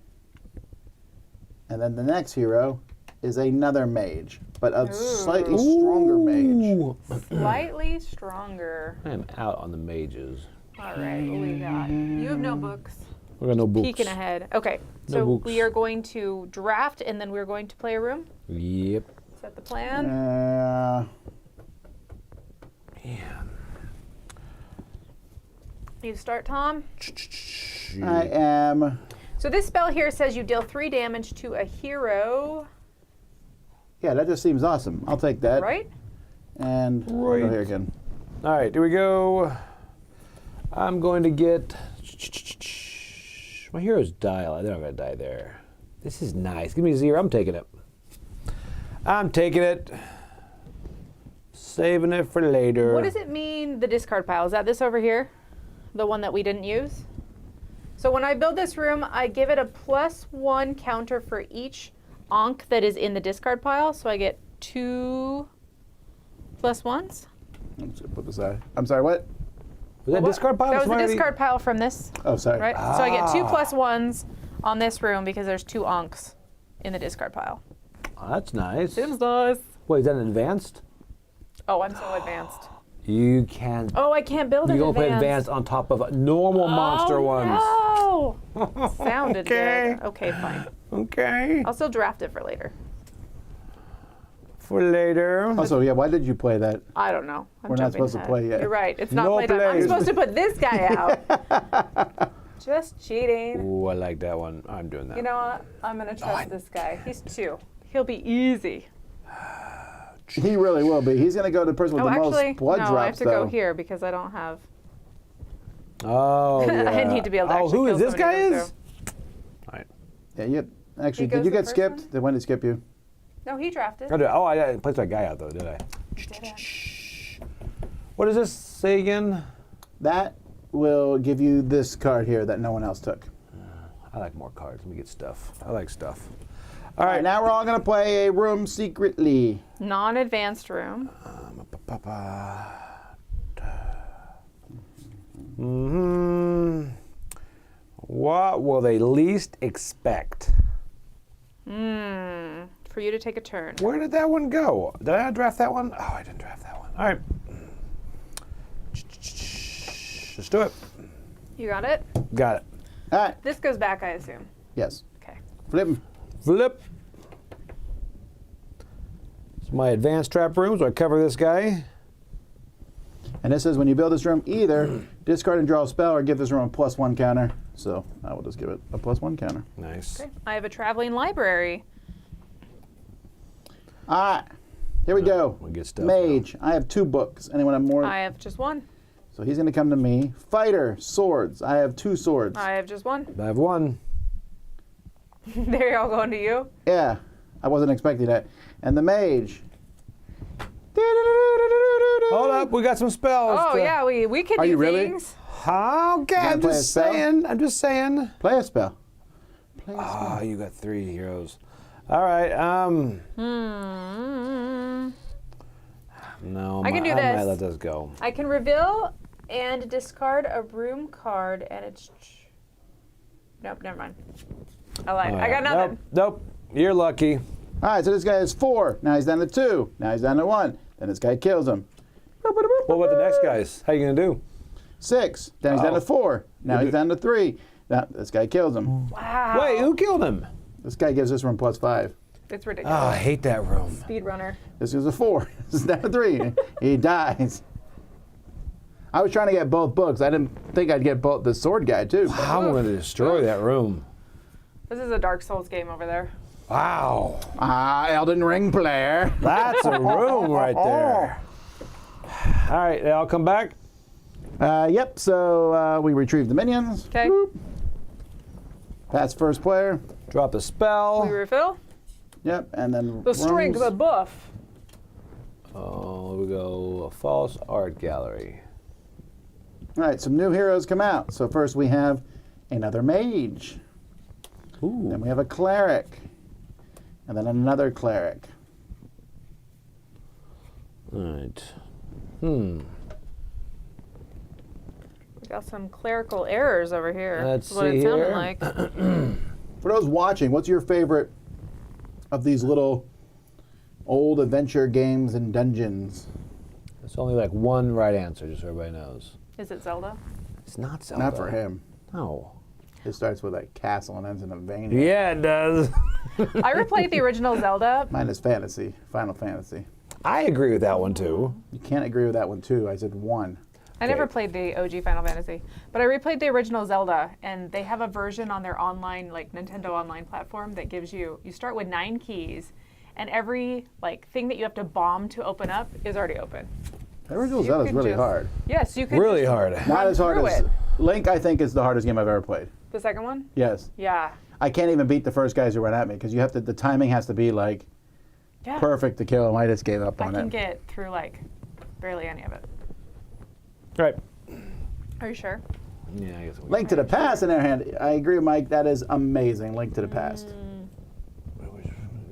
And then the next hero is another mage, but a slightly stronger mage. Slightly stronger. I am out on the mages. All right, what we got? You have no books. We got no books. Peeking ahead. Okay, No so books. we are going to draft, and then we're going to play a room. Yep. Is that the plan? Man. You start, Tom. I am. So this spell here says you deal 3 damage to a hero, Yeah, that just seems awesome. I'll take that. right? And Right. go here again. All right, here we go. I'm going to get my hero's dial. I think I'm going to die there. This is nice. Give me a 0. I'm taking it. I'm taking it. Saving it for later. What does it mean, the discard pile? Is that this over here? The one that we didn't use? So when I build this room, I give it a +1 counter for each Ankh that is in the discard pile. So I get 2 +1s. I'm just gonna put this out. I'm sorry, what? Was that discard pile? That was the Somebody- discard pile from this, Oh, sorry. right? So I get 2 +1s on this room because there's 2 Ankhs in the discard pile. Oh, that's nice. Seems nice. Wait, is that an advanced? Oh, I'm so advanced. You can. Oh, I can't build You an go play advanced. advanced on top of normal monster ones. Oh, no. Sounded Okay. good. Okay, fine. Okay. I'll still draft it for later. for later. Also, yeah, why did you play that? I don't know. I'm We're not jumping supposed to ahead. play yet. You're right. It's not No played out. I'm plays. supposed to put this guy out. Just cheating. Ooh, I like that one. I'm doing that. You know what? I'm going to trust this guy. He's 2. He'll be easy. He really will be. He's going to go to the person with the actually, most blood no, drops, I have to though. go here because I don't have. Oh, yeah. I need to be able to actually who kill is this somebody guy who is? goes All right. Yeah, you actually, He did goes you the get first skipped? one? They went to skip you. No, he drafted. I didn't place that guy out though, did I? What does this say again? That will give you this card here that no one else took. I like more cards. Let me get stuff. I like stuff. All right, now we're all going to play a room secretly. Non-advanced room. What will they least expect? For you to take a turn. Where did that one go? Did I not draft that one? Oh, I didn't draft that one. All right. Let's do it. You got it? Got it. All right, This goes back, I assume. yes. Okay. Flip 'em. Flip. It's my advanced trap room, so I cover this guy. And this says when you build this room, either discard and draw a spell or give this room a +1 counter. So I will just give it a +1 counter. Nice. Okay. I have a traveling library. All right, here we go. We get stuff Mage, I have 2 books. Anyone have more? I have just 1. So he's going to come to me. Fighter, swords. I have 2 swords. I have just 1. I have 1. They're all going to you. Yeah, I wasn't expecting that. And the mage. Hold up, we got some spells. Oh yeah, we can Are do you really? things. Okay, I'm play a just spell? saying. I'm just saying. Play a spell. Oh, you got 3 heroes. All right. No, I can do I might this. let this go. I can reveal and discard a room card, and it's. Nope, never mind. I lied. I got nothing. Nope. You're lucky. All right, so this guy is 4. Now he's down to 2. Now he's down to 1. Then this guy kills him. What about the next guys? How you gonna do? 6. Then he's down to 4. Now he's down to 3. Now this guy kills him. Wow. Wait, who killed him? This guy gives this room +5. It's Oh, ridiculous. I hate that room. Speedrunner. This is a 4. This is down to 3. He dies. I was trying to get both books. I didn't think I'd get both the sword guy too. I'm gonna destroy that room. This is a Dark Souls game over there. Wow. Elden Ring player. That's a room right there. All right, they all come back. Yep, so we retrieve the minions. Okay. Pass first player. Drop a spell. We refill. Yep, and then The strength rooms. of buff. Oh, we go a false art gallery. All right, some new heroes come out. So first we have another mage. Ooh. Then we have a cleric. And then another cleric. All right. We got some clerical errors over here. Let's That's what see it sounded here. like. For those watching, what's your favorite of these little old adventure games and dungeons? It's only like one right answer, just so everybody knows. Is it Zelda? It's not Zelda. Not for him. No. It starts with a castle and ends in a vein. Yeah, it does. I replayed the original Zelda. Mine is fantasy, Final Fantasy. I agree with that one too. You can't agree with that one too. I said 1. I never played the OG Final Fantasy, but I replayed the original Zelda, and they have a version on their online, like Nintendo Online platform, that gives you start with 9 keys, and every thing that you have to bomb to open up is already open. The original You Zelda is could really just- hard. Yes, you can. Really just hard. run Not as hard through as it. Link. I think is the hardest game I've ever played. The second one. Yes, Yeah. I can't even beat the first guys who run at me because you have to. The timing has to be like Yeah. perfect to kill him. I just gave up I on can it. get through barely any of it. Right. Are you sure? Yeah, I guess. Link to the Past, in their hand. I agree with Mike. That is amazing. Link to the Past.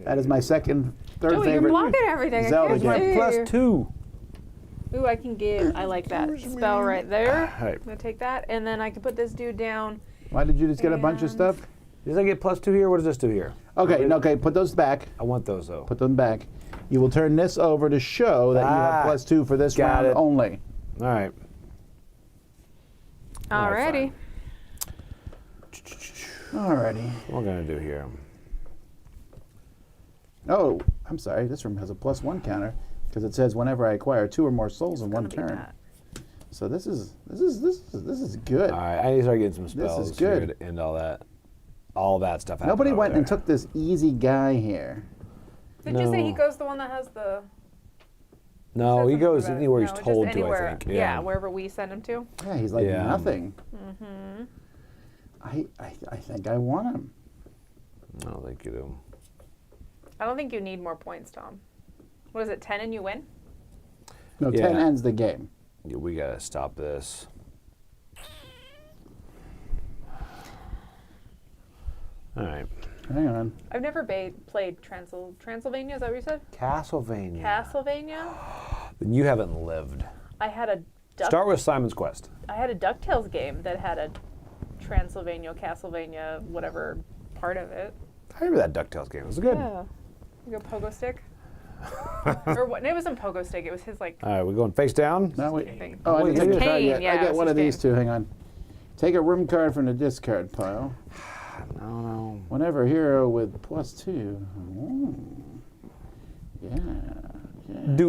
That is my third Oh, you're favorite blocking everything. Zelda I can't game. see. +2. Ooh, I can get. I like that spell right there. Right. I'm gonna take that, and then I can put this dude down. Why did you just get a bunch of And- stuff? Does I get +2 here? What does this do here? Okay, okay. Put those back. I want those though. Put them back. You will turn this over to show that you have +2 for this got round it. only. All right. Alrighty. Alrighty. What we're gonna do here? Oh, I'm sorry. This room has a +1 counter because it says whenever I acquire 2 or more souls in one turn. So this is good. All right, I need to start getting some spells. This is good. Here to end all that stuff. Nobody happened went over and took this easy guy here. Did you say he goes the one that has the? No, said he something goes about it. anywhere he's No, just told to. anywhere. I think. Yeah, wherever we send him to. Yeah, he's like Yeah. nothing. I think I want him. I don't think you do. I don't think you need more points, Tom. What is it? 10 and you win? No, Yeah. 10 ends the game. Yeah, we gotta stop this. All right. Hang on. I've never played Transylvania. Is that what you said? Castlevania. Castlevania. Then you haven't lived. I had a Start with Simon's Quest. I had a DuckTales game that had a Transylvania, Castlevania, whatever part of it. I remember that DuckTales game. It was good. Yeah. You go pogo stick. Or what? No, it wasn't pogo stick. It was his like. All right, we're going face down. No, wait. Thing. Oh, I Wait, didn't take a card Cane, yet. yeah, I it get was one of just these two. Hang on. Take a room card from the discard pile. No. Whenever hero with +2. Ooh. Yeah.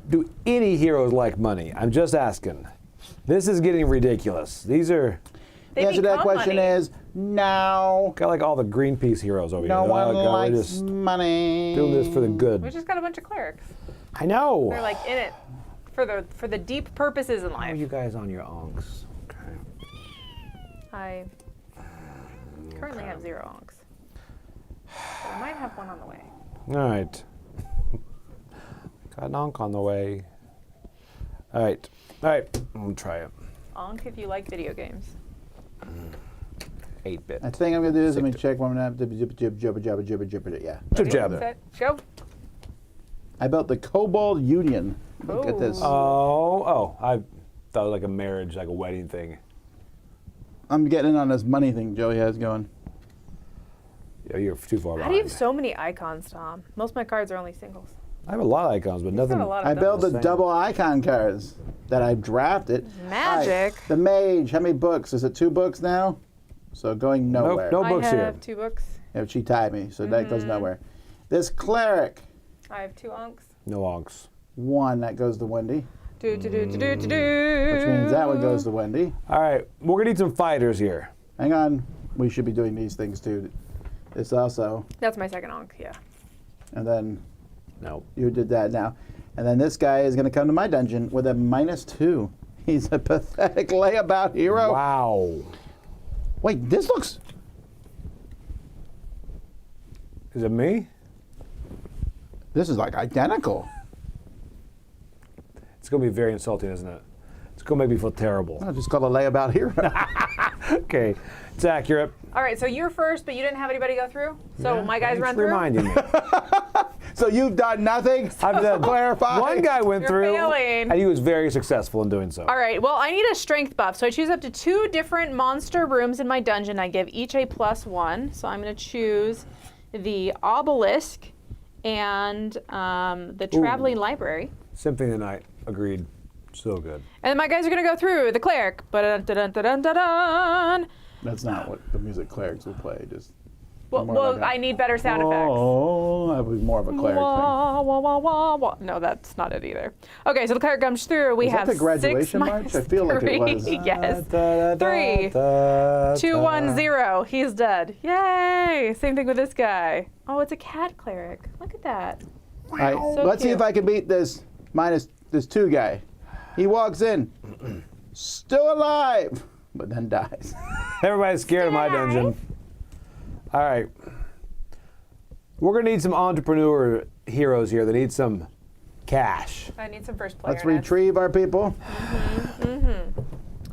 Do any heroes like money? I'm just asking. This is getting ridiculous. These are They the answer to that become question money. is no. got like all the Greenpeace heroes over No here. one Oh, God, we're likes just money. doing this for the good. We just got a bunch of clerics. I know. They're like in it for the deep purposes in How are life. you guys on your onks? Okay. I currently have 0 onks. But I might have one on the way. All right. Got an onk on the way. All right. I'm gonna try it. Onk if you like video games. 8-bit. I think I'm gonna do this. Let me check one more time. Yeah. Jib jab. Set, go. I built the Kobold Union. Look at this. Oh! I thought it was like a marriage, like a wedding thing. I'm getting in on this money thing Joey has going. Yeah, you're too far How behind. do you have so many icons, Tom? Most of my cards are only singles. I have a lot of icons, but nothing. got a lot of I built the Same. double icon cards that I've drafted. Magic. All right, the Mage. How many books? Is it 2 books now? So going nowhere. no I books have here. 2 books. Yeah, she tied me, so that goes nowhere. This Cleric. I have 2 onks. No onks. 1, that goes to Wendy. Do. Which means that one goes to Wendy. All right, we're gonna need some fighters here. Hang on. We should be doing these things too. This also. That's my second onk, yeah. And then No. you did that now. And then this guy is going to come to my dungeon with a -2. He's a pathetic layabout hero. Wow. Wait, this looks... Is it me? This is like identical. It's gonna be very insulting, isn't it? It's gonna make me feel terrible. I just call a layabout hero. Okay, it's accurate. All right, so you're first, but you didn't have anybody go through? So my guys Thanks run for through? reminding me. So you've done nothing? I've done. Clarify. One guy went You're through, failing. and he was very successful in doing so. All right, well, I need a strength buff. So I choose up to 2 different monster rooms in my dungeon. I give each a +1. So I'm going to choose the Obelisk and the Traveling Library. Symphony of the Night. Agreed. So good. And then my guys are going to go through the Cleric. Ba-dun-dun-dun-dun-dun-dun. That's not what the music clerics will play. Just Well, more well like a- I need better sound effects. Oh, that was more of a cleric thing. Wah, wah, wah, wah, wah. No, that's not it either. Okay, so the Cleric comes through. We Was that have the graduation 6 march? I feel like it 3. was. Yes. 3, 2, 1, 0. He's dead. Yay! Same thing with this guy. Oh, it's a cat cleric. Look at that. All right, So let's see cute. if I can beat this this 2 guy. He walks in, still alive, but then dies. Everybody's scared of my dungeon. All right. We're going to need some entrepreneur heroes here that need some cash. I need some first player. Let's retrieve our people.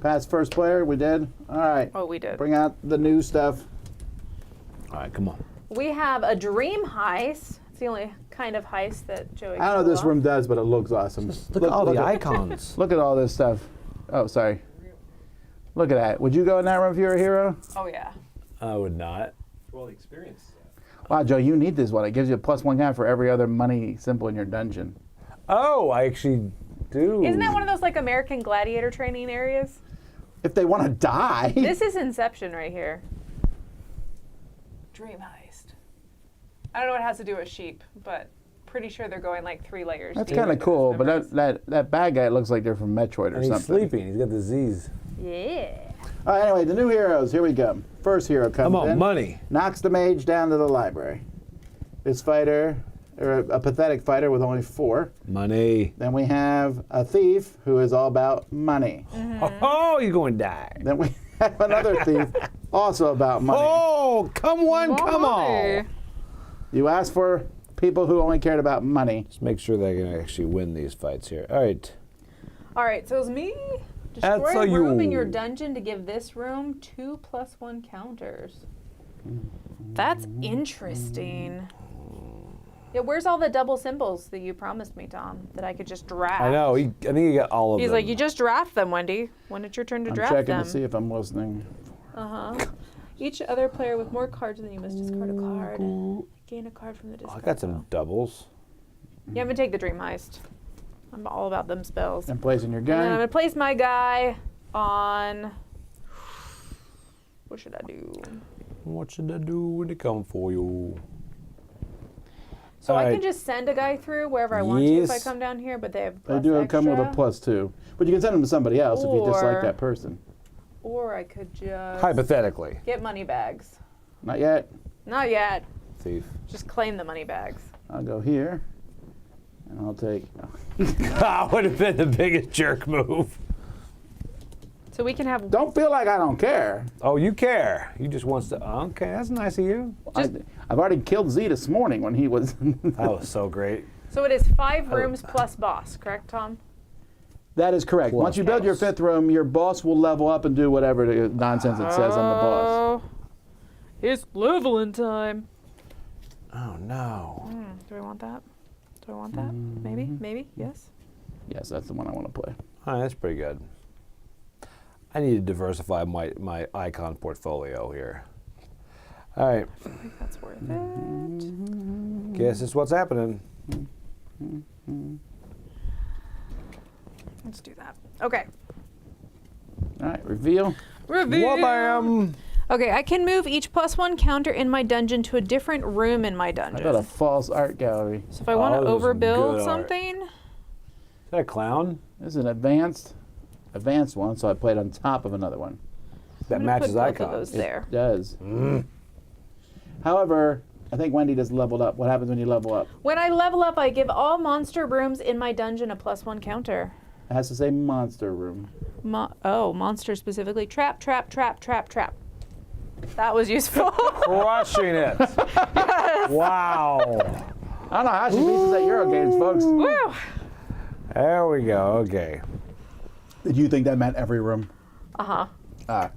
Pass first player, we did. All right. Oh, we did. Bring out the new stuff. All right, come on. We have a dream heist. It's the only kind of heist that Joey I don't know what this room does, but it looks awesome. Look at all the at- icons. Look at all this stuff. Oh, sorry. Look at that. Would you go in that room if you were a hero? Oh, yeah. I would not. Well, the experience. Wow, Joe, you need this one. It gives you a +1 count for every other money symbol in your dungeon. Oh, I actually do. Isn't that one of those like American Gladiator training areas? If they want to die. This is Inception right here. Dream heist. I don't know what it has to do with sheep, but pretty sure they're going like 3 layers. That's deep kind of with those cool, but numbers. that bad guy looks like they're from Metroid or And he's something. sleeping. He's got the Z's. Yeah. All right, anyway, the new heroes. Here we go. First hero comes Come on, in. money. Knocks the mage down to the library. This fighter, or a pathetic fighter with only 4. Money. Then we have a thief who is all about money. Oh, you're going to die. Then we have another thief also about money. Oh, come on, come on. You asked for people who only cared about money. Let's make sure they can actually win these fights here. All right. All right, so it's me. That's Destroy a a room in you. your dungeon to give this room 2+1 counters. That's interesting. Yeah, where's all the double symbols that you promised me, Tom, that I could just draft? I know. I think he got all of He's them. like, you just draft them, Wendy. When it's your turn to I'm draft checking them. to see if I'm listening. Each other player with more cards than you must discard a card. Gain a card from the I discard. got some doubles. Yeah, I'm gonna take the Dream Heist. I'm all about them spells. And placing your And then I'm gun. gonna place my guy on. What should I do? What should I do when they come for you? So I Alright. can just send a guy through wherever I want to if I Yes. come down here, but they have They plus do come with a extra. +2. But you can send them to somebody else if you dislike Or- that person. Or I could just Hypothetically. get money bags. Not yet. Not yet. Thief. Just claim the money bags. I'll go here. And I'll take. That would have been the biggest jerk move. So we can have. Don't feel like I don't care. Oh, you care. You just wants to. Okay, that's nice of you. I've already killed Z this morning when he was. That was so great. So it is 5 rooms plus boss, correct, Tom? That is correct. Once you build your 5th room, your boss will level up and do whatever the nonsense it says on the boss. Oh, it's leveling time. Oh no. Do I want that? Do I want that? Maybe? Maybe? Yes? Yes, that's the one I want to play. Oh, that's pretty good. I need to diversify my icon portfolio here. All right. I think that's worth it. Guess it's what's happening. Let's do that. Okay. All right, reveal. Reveal. Wha-bam! Okay, I can move each +1 counter in my dungeon to a different room in my I got a dungeon. false art gallery. So if I want to Oh, those are some overbuild good art. something, Is that a clown? This is an advanced one, so I played on top of another one. That I'm gonna matches put both icons. of those there. It does. However, I think Wendy just leveled up. What happens when you level up? When I level up, I give all monster rooms in my dungeon a +1 counter. It has to say monster room. Monster specifically. Trap, trap, trap, trap, trap. That was useful. Crushing it. Wow. I don't know how she beats us at Euro games, folks. Woo! There we go. Okay. Did you think that meant every room?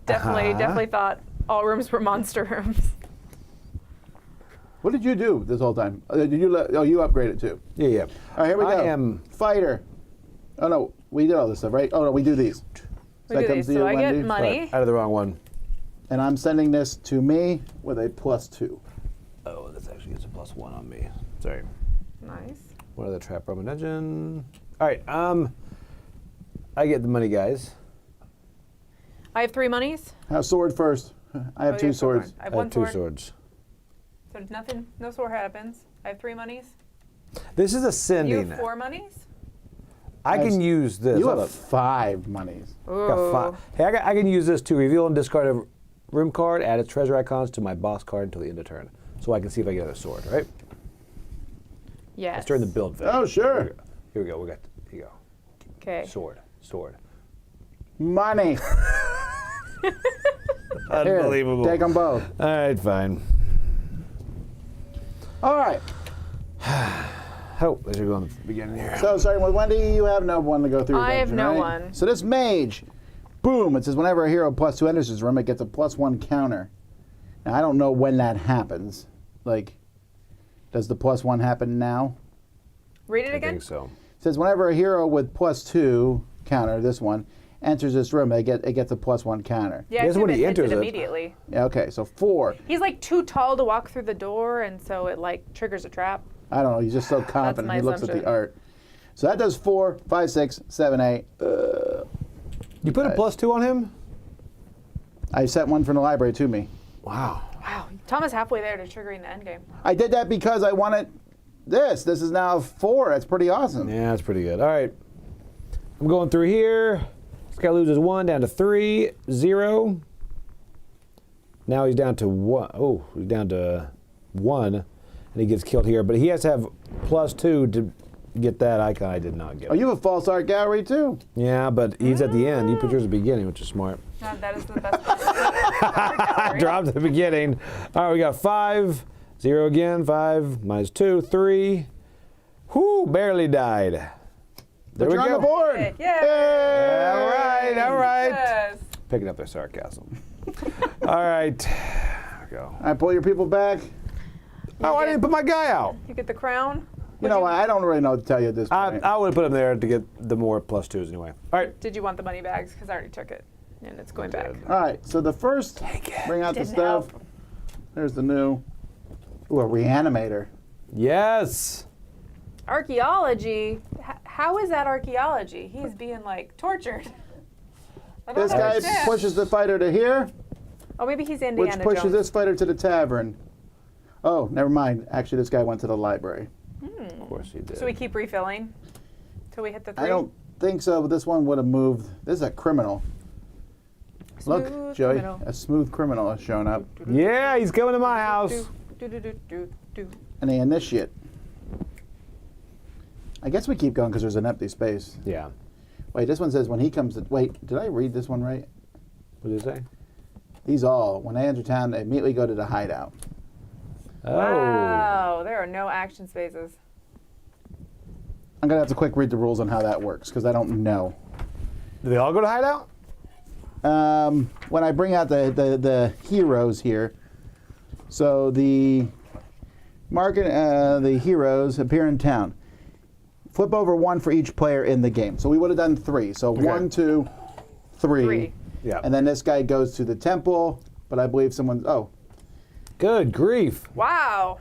Definitely thought all rooms were monster rooms. What did you do this whole time? Did you you upgraded too? Yeah, yeah. All right, here we go. I am. Fighter. Oh no, we did all this stuff, right? Oh no, we do these. We that do comes these. to So you, I get Wendy? money. Out of the wrong one. And I'm sending this to me with a +2. Oh, this actually gets a +1 on me. Sorry. Nice. What other trap room and dungeon? All right. I get the money, guys. I have 3 monies. Sword first. I have Oh, you 2 have sword. swords. I have I 1 have 2 sword. swords. So nothing, no sword happens. I have 3 monies. This is You ascending. have 4 monies? I can use this. You Hold have up. 5 monies. Got 5. Hey, I can use this to reveal and discard a room card, add its treasure icons to my boss card until the end of turn. So I can see if I get a sword, right? Yes. Let's turn the build phase. Oh, sure. Here we go. Here you go. Okay. Sword. Money. Here, Unbelievable. take them both. All right, fine. All right. Oh, let's go in the beginning here. So starting with Wendy, you have no one to go through. I have dungeon, no right? one. So this mage, boom! It says whenever a hero +2 enters this room, it gets a +1 counter. Now I don't know when that happens. Like, does the +1 happen now? Read it I again. think so. It says whenever a hero with +2 counter, this one, enters this room, it gets a +1 counter. Yeah, I Guess assume when it he hits enters it it. immediately. Yeah, okay, so 4. He's like too tall to walk through the door, and so it like triggers a trap. I don't know. He's just so confident. my He looks at the assumption. art. So that does 4, 5, 6, 7, 8. You put a +2 on him? I sent one from the library to me. Wow. Wow, Thomas halfway there to triggering the end game. I did that because I wanted this. This is now 4. That's pretty awesome. Yeah, that's pretty good. All right. I'm going through here. This guy loses 1 down to 3, 0. Now he's down to 1. Oh, he's down to 1, and he gets killed here. But he has to have +2 to get that icon. I did not get. Oh, you have a false art gallery too. Yeah, but he's at the end. You put yours at the beginning, which is smart. That is the best part. Dropped at the beginning. All right, we got 5, 0 again. 5 minus 2, 3. Whoo, barely died. There But we you're go. on the board. Yay! All right, all right. Yes. Picking up their sarcasm. All right. There we go. I pull your people back. Oh, I didn't put my guy out. You get the crown. You know what? I don't really know what to tell you at this point. I would have put him there to get the more +2s anyway. All right. Did you want the money bags? Because I already took it, and it's going back. All right. So the first, bring out the Didn't stuff. help. There's the new. Ooh, a reanimator. Yes. Archaeology. How is that archaeology? He's being like tortured. I don't This guy understand. pushes the fighter to here, Oh, maybe he's Indiana which pushes Jones. this fighter to the tavern. Oh, never mind. Actually, this guy went to the library. Of course he did. So we keep refilling till we hit the 3. I don't think so, but this one would have moved. This is a criminal. Look, Smooth Joey, criminal. a smooth criminal has shown up. Yeah, he's coming to my house. Do. And the initiate. I guess we keep going because there's an empty space. Yeah. Wait, this one says when he comes to, wait, did I read this one right? What did it say? These all, when they enter town, they immediately go to the hideout. Oh. Wow, there are no action spaces. I'm going to have to quick read the rules on how that works because I don't know. Do they all go to hideout? When I bring out the heroes here, so the the heroes appear in town. Flip over 1 for each player in the game. So we would have done 3. So Okay. 1, 2, 3. 3. Yeah. And then this guy goes to the temple, but I believe someone. Oh, Good grief. Wow.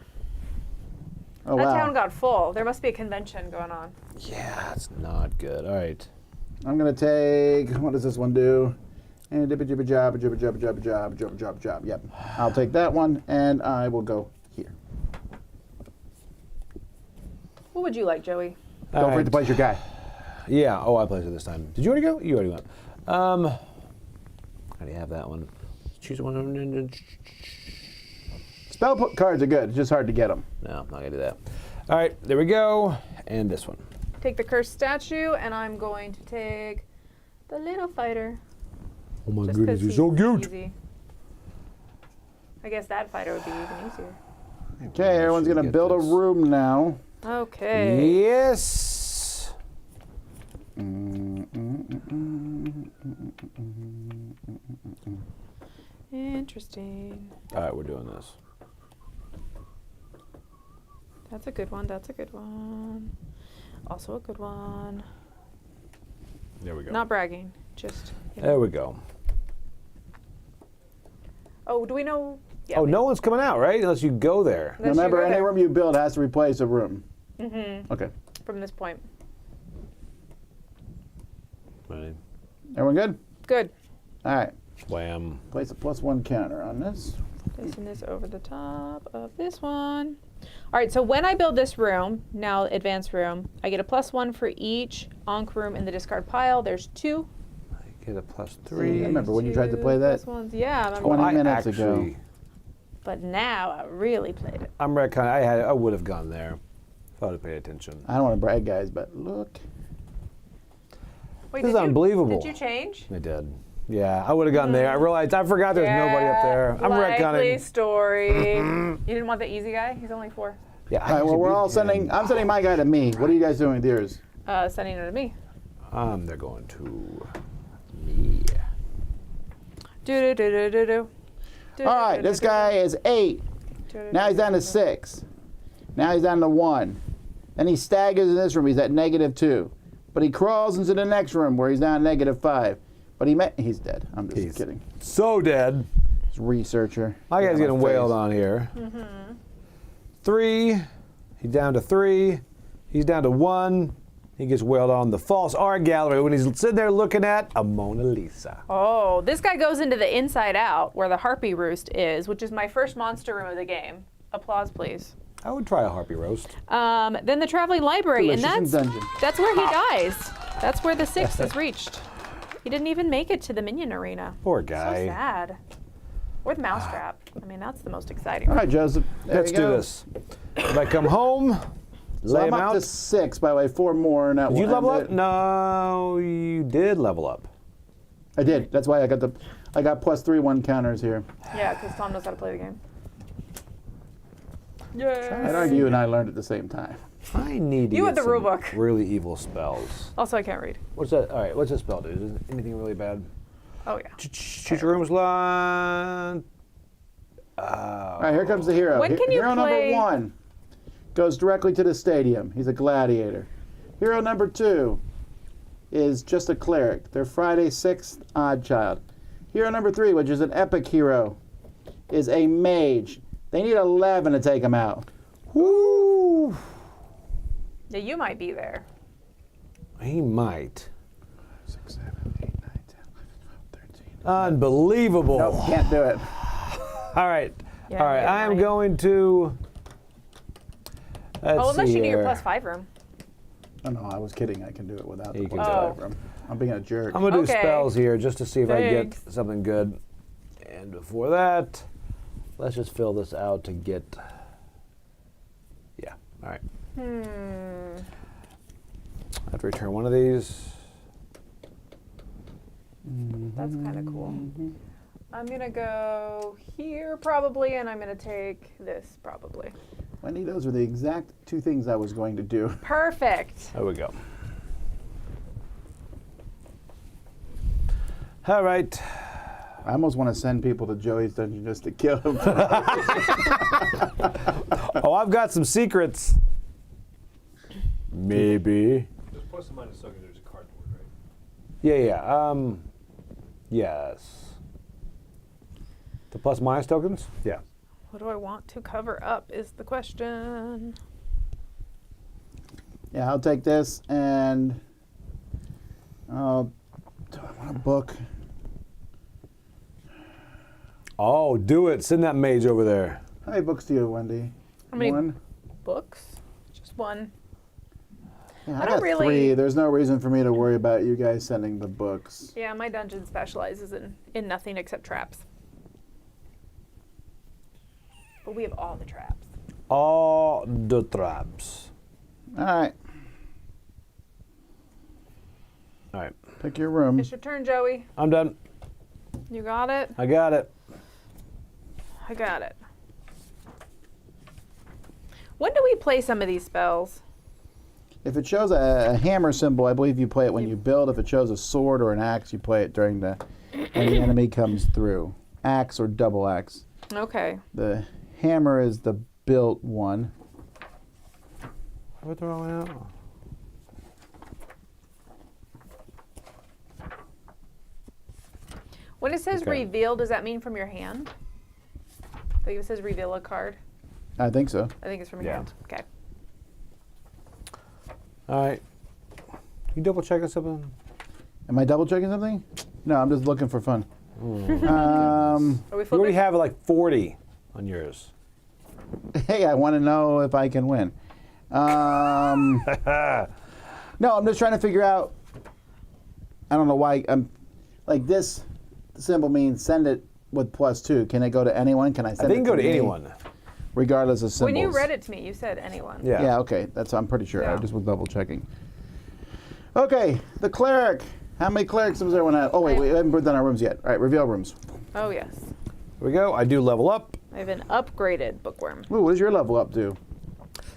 oh That wow! town got full. There must be a convention going on. Yeah, that's not good. All right. I'm gonna take. What does this one do? And jibba jibba job, jibba jibba jibba job, jibba job job. Yep. I'll take that one, and I will go here. What would you like, Joey? Don't forget to place your guy. Yeah. Oh, I placed it this time. Did you already go? You already went. I already have that one. Choose one. Spell cards are good. It's just hard to get them. No, I'm not gonna do that. All right, there we go. And this one. Take the cursed statue, and I'm going to take the little fighter. Oh my Just goodness, 'cause he's so cute. easy. I guess that fighter would be even easier. Okay, everyone's gonna get build this. a room now. Okay. Yes. Interesting. All right, we're doing this. That's a good one. That's a good one. Also a good one. There we go. Not bragging, just. You know. There we go. Oh, do we know? Yeah, Oh, we- no one's coming out, right? Unless you go there. Unless you Remember, go any there room you build has to replace a room. Mm-hmm. Okay. From this point. Right. Everyone good? Good. All right. Wham. Place a +1 counter on this. Placing this over the top of this one. All right, so when I build this room, now advanced room, I get a +1 for each Ankh room in the discard pile. There's 2. I get a I +3. remember when you tried to play that +1s. Yeah, I remember 20 when- minutes ago. Actually, but now I really played it. I'm retcon. I would have gone there. If I would have paid attention. I don't want to brag, guys, but look. Wait, This is did you- unbelievable. Did you change? I did. Yeah, I would have gone there. I realized I forgot there's nobody up there. I'm likely retconning. story. You didn't want the easy guy? He's only 4. Yeah, All right, well, we're all sending. I'm sending my guy to me. What are you guys doing with yours? Sending it to me. They're going to me. Do. All right, this guy is 8. Now he's down to 6. Now he's down to 1. Then he staggers in this room. He's at -2. But he crawls into the next room where he's down -5. But he's dead. I'm just He's kidding. so dead. He's a researcher. My guy's Look at getting my wailed face. on here. 3. He's down to 3. He's down to 1. He gets whaled on the false art gallery when he's sitting there looking at a Mona Lisa. Oh, this guy goes into the inside out where the harpy roost is, which is my first monster room of the game. Applause, please. I would try a harpy roast. Then the traveling library, and Delicious that's and dungeon. that's where he dies. That's where the 6 is reached. He didn't even make it to the minion arena. Poor So guy. sad. Or the mousetrap. I mean, that's the most exciting. All right, Joseph. There Let's you do go. this. If I come home, So lay I'm him up out. to 6, by the way, 4 more. Did you level up? No, you did level up. I did. That's why I got plus 3/1 counters here. Yeah, because Tom knows how to play the game. I'd argue you and I learned at the same time. I need to You get had the some rule book. really evil spells. Also, I can't read. What's that? All right, what's this spell do? Is it anything really bad? Oh, yeah. Choose your room's line. All right, here comes the hero. When can you hero play- number 1 goes directly to the stadium. He's a gladiator. Hero number 2 is just a cleric. They're Friday 6th odd child. Hero number 3, which is an epic hero, is a mage. They need 11 to take him out. Woo! Yeah, you might be there. He might. 6, 7, 8, 9, 10, 11, 12, 13. Unbelievable. Nope, can't do it. All right. Yeah, All right. yeah, I am right. going to. Let's Oh, unless see you need your here. +5 room. Oh, no, I was kidding. I can do it without You the can plus do it. 5 room. I'm being a jerk. I'm gonna do Okay. spells here just to see if I Thanks. get something good. And before that, let's just fill this out to get. Yeah. All right. I have to return one of these. That's kind of cool. I'm going to go here probably, and I'm going to take this probably. Wendy, those are the exact 2 things I was going to do. Perfect. There we go. All right. I almost want to send people to Joey's dungeon just to kill him. Oh, I've got some secrets. Maybe. There's plus and minus token. There's a cardboard, right? Yeah. Yes. The plus minus tokens? Yeah. What do I want to cover up is the question. Yeah, I'll take this and do I want a book? Oh, do it. Send that mage over there. How many books do you have, Wendy? How many 1? books? Just one. Yeah, I I don't got really- 3. There's no reason for me to worry about you guys sending the books. Yeah, my dungeon specializes in nothing except traps. But we have all the traps. All the traps. All right, All right. pick your room. It's your turn, Joey. I'm done. You got it? I got it. I got it. When do we play some of these spells? If it shows a hammer symbol, I believe you play it when you build. If it shows a sword or an axe, you play it during when the enemy comes through. Axe or double axe. Okay. The hammer is the built one. What the hell now? When it says Okay. reveal, does that mean from your hand? I think it says reveal a card. I think so. I think it's from your Yeah. hand. Okay. All right. You double checking something? Am I double checking something? No, I'm just looking for fun. Are we You already flipping? have like 40 on yours. Hey, I want to know if I can win. No, I'm just trying to figure out. I don't know why. Like this symbol means send it with +2. Can it go to anyone? Can I I send think it go to me, anyone. regardless of symbols? When you read it to me, you said anyone. Yeah. Yeah, okay. I'm pretty sure. I Yeah. just was double checking. Okay, the cleric. How many clerics does everyone have? Oh, wait, we haven't done our rooms yet. All right, reveal rooms. Oh, yes. Here we go. I do level up. I have an upgraded bookworm. Ooh, what does your level up to?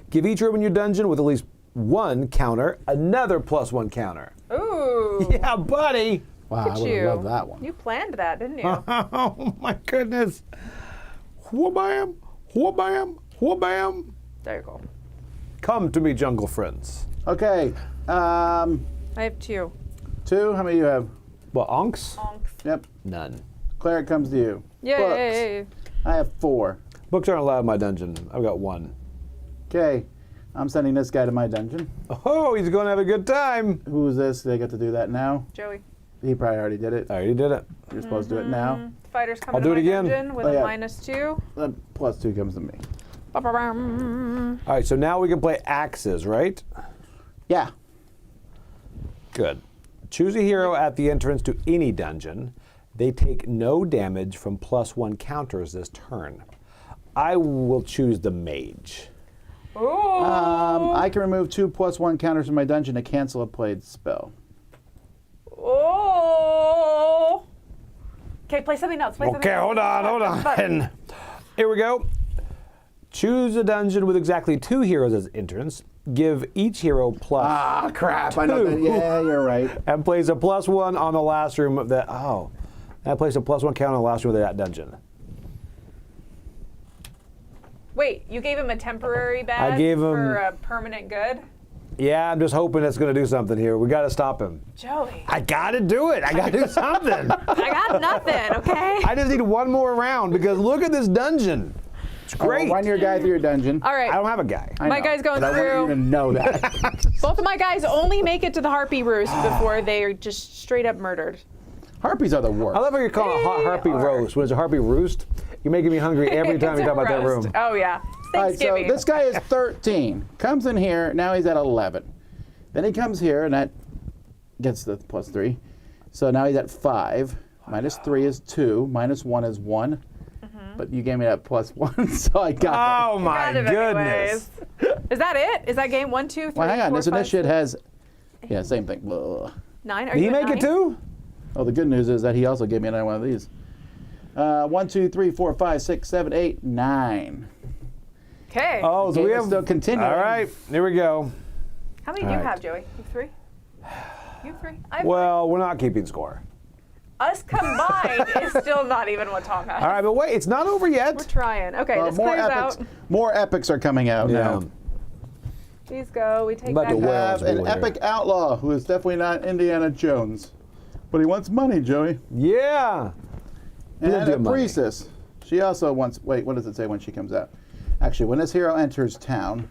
Give each room in your dungeon with at least one counter another +1 counter. Ooh. Yeah, buddy. Wow, Look I at would you. have loved that one. You planned that, didn't you? Oh my goodness. Wha-bam, wha-bam, wha-bam. There you go. Come to me, jungle friends. Okay, I have 2. 2. How many do you have? Well, onks? Onks. Yep. None. Cleric comes to you. Yay. Books. I have 4. Books aren't allowed in my dungeon. I've got 1. Okay. I'm sending this guy to my dungeon. Oh, he's going to have a good time. Who is this? They get to do that now? Joey. He probably already did it. I already did it. You're supposed to do it now. Fighters coming I'll to do my it again. dungeon with Oh, a yeah. -2. +2 comes to me. Ba-ba-bum. All right, so now we can play axes, right? Yeah. Good. Choose a hero at the entrance to any dungeon. They take no damage from +1 counters this turn. I will choose the mage. I can remove 2 +1 counters from my dungeon to cancel a played spell. Oh. Okay, play something else. Play something Okay, else. hold on. Here we go. Choose a dungeon with exactly 2 heroes as entrance. Give each hero plus Ah, crap. I know that. Yeah, you're right. and place a +1 on the last room of that. Oh, that place a +1 count on the last room of that dungeon. Wait, you gave him a temporary badge gave him- for a permanent good? Yeah, I'm just hoping it's going to do something here. We got to stop him. Joey. I got to do it. I got to do something. I got nothing, okay? I just need one more round because look at this dungeon. It's great. Run your guy through your dungeon. All right. I don't have a guy. I My know, guy's going but I want you to through. know that. Both of my guys only make it to the Harpy Roost before they are just straight up murdered. Harpies are the worst. I love how you're calling it They harpy are. roast. When it's a harpy roost, you're making me hungry every time you talk about that Roast. room. Oh, yeah. All right, so Thanksgiving. this guy is 13. Comes in here, now he's at 11. Then he comes here, and that gets the +3. So now he's at 5. -3 is 2. -1 is 1. But you gave me that +1, so I got Oh it. my Got it goodness. anyways. Is that it? Is that game 1, 2, 3, Well, hang on. 4, This 5, initiate 6, has, yeah, same thing. Blah. 9? Are Did you he at make it 9? too? Oh, the good news is that he also gave me another one of these. 1, 2, 3, 4, 5, 6, 7, 8, 9. Okay. Oh, so Game we is have. still continuing. All right, here we go. How many do you all right. have, Joey? You have 3? You have 3? I have Well, we're not keeping score. Us combined is still not even what Tom has. All right, but wait, it's not over We're yet. trying. Okay, this more clears epics. out. More epics are coming out now. These go. We take About that to We whale guy. have some an people here. epic outlaw who is definitely not Indiana Jones, but he wants money, Joey. Yeah. And doesn't a do money. priestess. She also wants. Wait, what does it say when she comes out? Actually, when this hero enters town,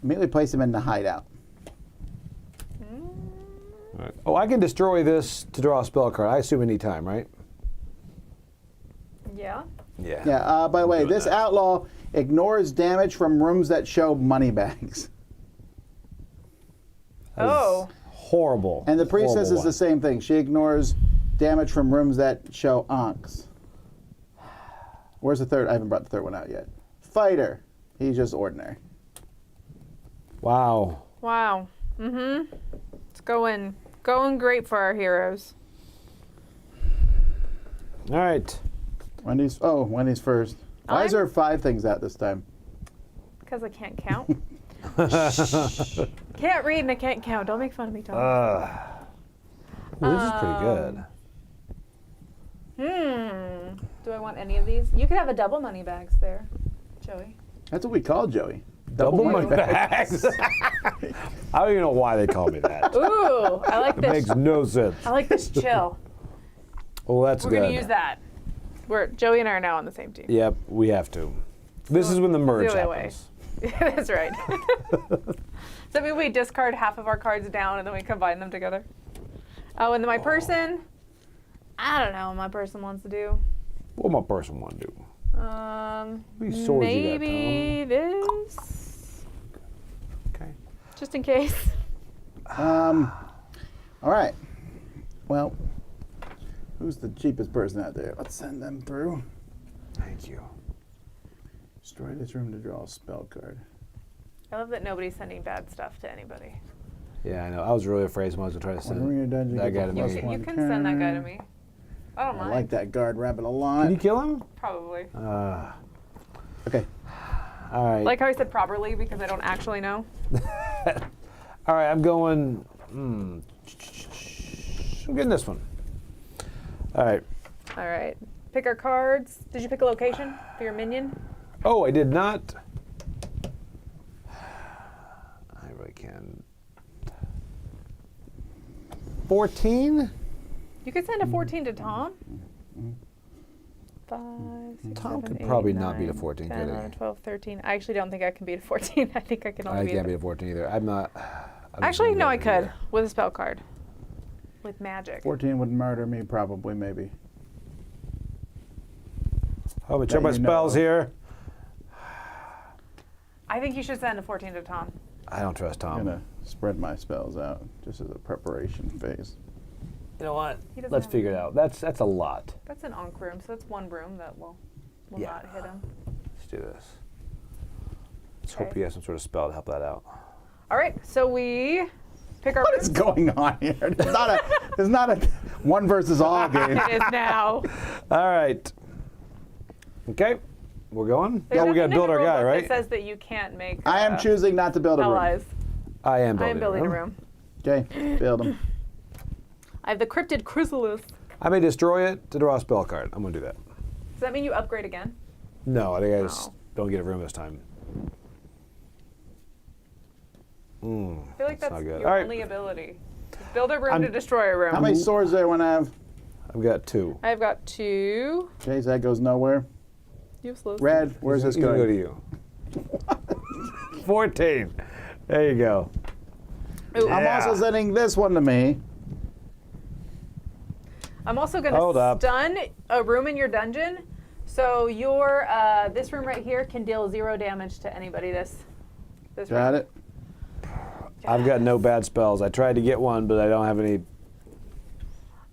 immediately place him in the hideout. Oh, I can destroy this to draw a spell card. I assume any time, right? Yeah. Yeah. Yeah. By the way, doing this that. outlaw ignores damage from rooms that show money bags, Oh. Horrible. and the priestess Horrible is the same thing. She ignores damage from rooms that show ankhs. Where's the third? I haven't brought the third one out yet. Fighter. He's just ordinary. Wow. Wow. Mm-hmm. It's going great for our heroes. All right. Wendy's first. Why is I'm- there 5 things out this time? Because I can't count. Can't read and I can't count. Don't make fun of me, Tom. Ooh, this is pretty good. Do I want any of these? You could have a double money bags there, Joey. That's what we call Joey. Double money my bags. I don't even know why they call me that. Ooh, I like It this. makes no sense. I like this chill. Oh, that's We're good. gonna use that. Joey and I are now on the same team. Yep, we have to. This is when the merge the only way. happens. That's right. So maybe we discard half of our cards down and then we combine them together. Oh, and then my person, I don't know what my person wants to do. What my person want to do? many swords you got, Maybe this, Okay. just in case. All right. Well, who's the cheapest person out there? Let's send them through. Thank you. Destroy this room to draw a spell card. I love that nobody's sending bad stuff to anybody. Yeah, I know. I was really afraid someone was going to try to When you're in send your dungeon, that get guy the to plus me. one You can send that guy to turn. me. I don't I mind. like that guard rabbit a lot. Can you kill him? Probably. Okay. All right. Like how I said properly because I don't actually know. All right, I'm going. I'm getting this one. All right. All right. Pick our cards. Did you pick a location for your minion? Oh, I did not. I really can. 14? You could send a 14 to Tom. 5, 6, Tom 7, could 8, probably not 9, beat a 14, 10, could he? 11, 12, 13. I actually don't think I can beat a 14. I think I can only I beat can't a beat a 14 either. I'm not. I don't Actually, think no, I'm I gonna could do with a spell card. With magic. 14 would murder me, probably, maybe. that. Oh, but check my you spells know. here. I think you should send a 14 to Tom. I don't trust Tom. I'm gonna spread my spells out just as a preparation phase. You know what? He doesn't Let's have figure it out. That's a lot. That's an Ankh room, so that's one room that will Yeah. not hit him. Let's do this. Let's hope Okay. he has some sort of spell to help that out. All right, so we pick our What is rooms. going on here? It's not a one versus all game. It is now. All right. Okay. We're going? There's Oh, we nothing got to in build the our rule guy, book right? That says that you can't make I am choosing not to build a room. allies. I am I building am building a room. Okay, build them. I have the Cryptid Chrysalis. I may destroy it to draw a spell card. I'm going to do that. Does that mean you upgrade again? No, I think I just Oh. don't get a room this time. I feel like that's not good. your All right. only ability. Build a room to destroy a room. How many swords do I want to have? I've got 2. I've got 2. Okay, so that goes nowhere. Useless. Red, where's this He's gonna going? go to you. 14. There you go. Ooh, I'm also sending this one to me. I'm also going Hold to up. stun a room in your dungeon. So your this room right here can deal 0 damage to anybody this Got room. it? I've got no bad spells. I tried to get one, but I don't have any.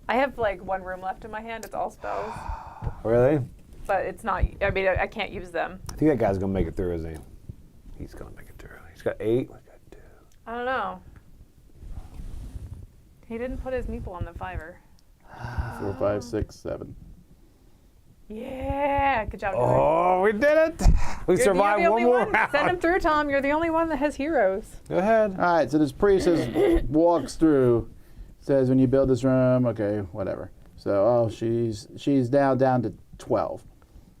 I have like 1 room left in my hand. It's all spells. Really? But it's not, I mean, I can't use them. I think that guy's going to make it through, isn't he? He's going to make it through. He's got 8. We got 2. I don't know. He didn't put his meeple on the fiver. 4, 5, 6, 7. Yeah, good job, Joey. Oh, we did it. We You're survived the one only more one. round. Send him through, Tom. You're the only one that has heroes. Go ahead. All right, so this priest walks through, says when you build this room, okay, whatever. So, she's now down to 12.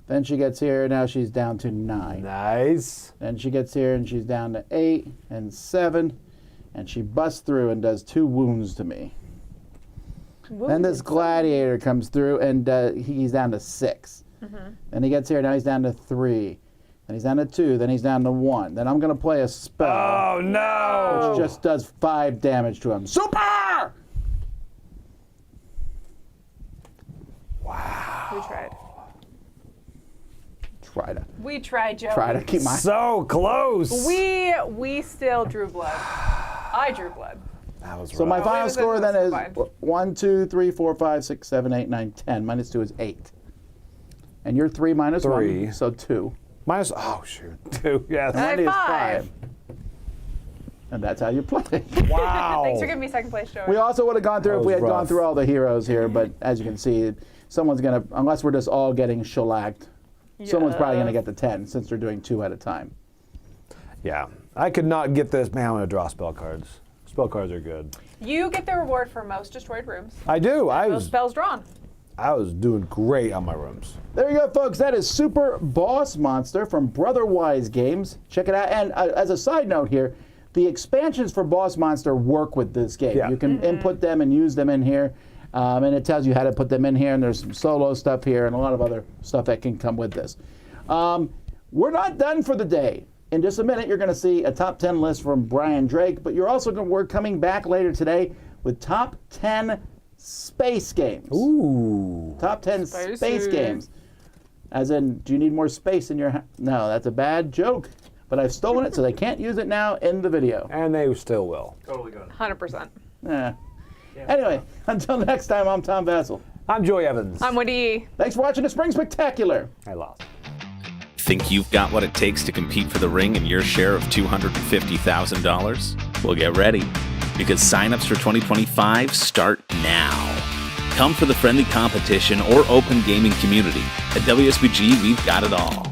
Then she gets here, now she's down to 9. Nice. Then she gets here and she's down to 8 and 7, and she busts through and does 2 wounds to me. Then this gladiator comes through and he's down to 6. Then he gets here, now he's down to 3. Then he's down to 2, then he's down to 1. Then I'm going to play a spell, Oh, no. which just does 5 damage to him. Super! We tried. We tried, Joey. try to keep my... So close. We still drew blood. I drew blood. That was So my rough. final was score it? then is Fine. 1, 2, 3, 4, 5, 6, 7, 8, 9, 10. Minus 2 is 8. And you're 3 minus 3. 1, so 2. Minus, oh, shoot. 2, yes. I have Wendy is 5. 5. And that's how you play. Wow. Thanks for giving me second place, Joey. We also would have gone through That if we was had gone rough. through all the heroes here, but as you can see, someone's going to, unless we're just all getting shellacked, someone's probably going to get the 10 since they're doing 2 at a time. Yeah. I could not get this. Man, I'm going to draw spell cards. Spell cards are good. You get the reward for most destroyed rooms. I do. Most spells drawn. I was doing great on my rooms. There you go, folks. That is Super Boss Monster from Brotherwise Games. Check it out. And as a side note here, the expansions for Boss Monster work with this game. Yeah. You can input them and use them in here. And it tells you how to put them in here. And there's some solo stuff here and a lot of other stuff that can come with this. We're not done for the day. In just a minute, you're going to see a top 10 list from Brian Drake. But you're also going to, we're coming back later today with top 10 space games. Ooh. Top 10 space games. As in, do you need more space in your house? No, that's a bad joke. But I've stolen it, so they can't use it now in the video. And they still will. Totally good. 100%. Anyway, until next time, I'm Tom Vassell. I'm Joey Evans. I'm Wendy E. Thanks for watching the Spring Spectacular. I lost. Think you've got what it takes to compete for the ring and your share of $250,000? Well, get ready, because signups for 2025 start now. Come for the friendly competition or open gaming community. At WSBG, we've got it all.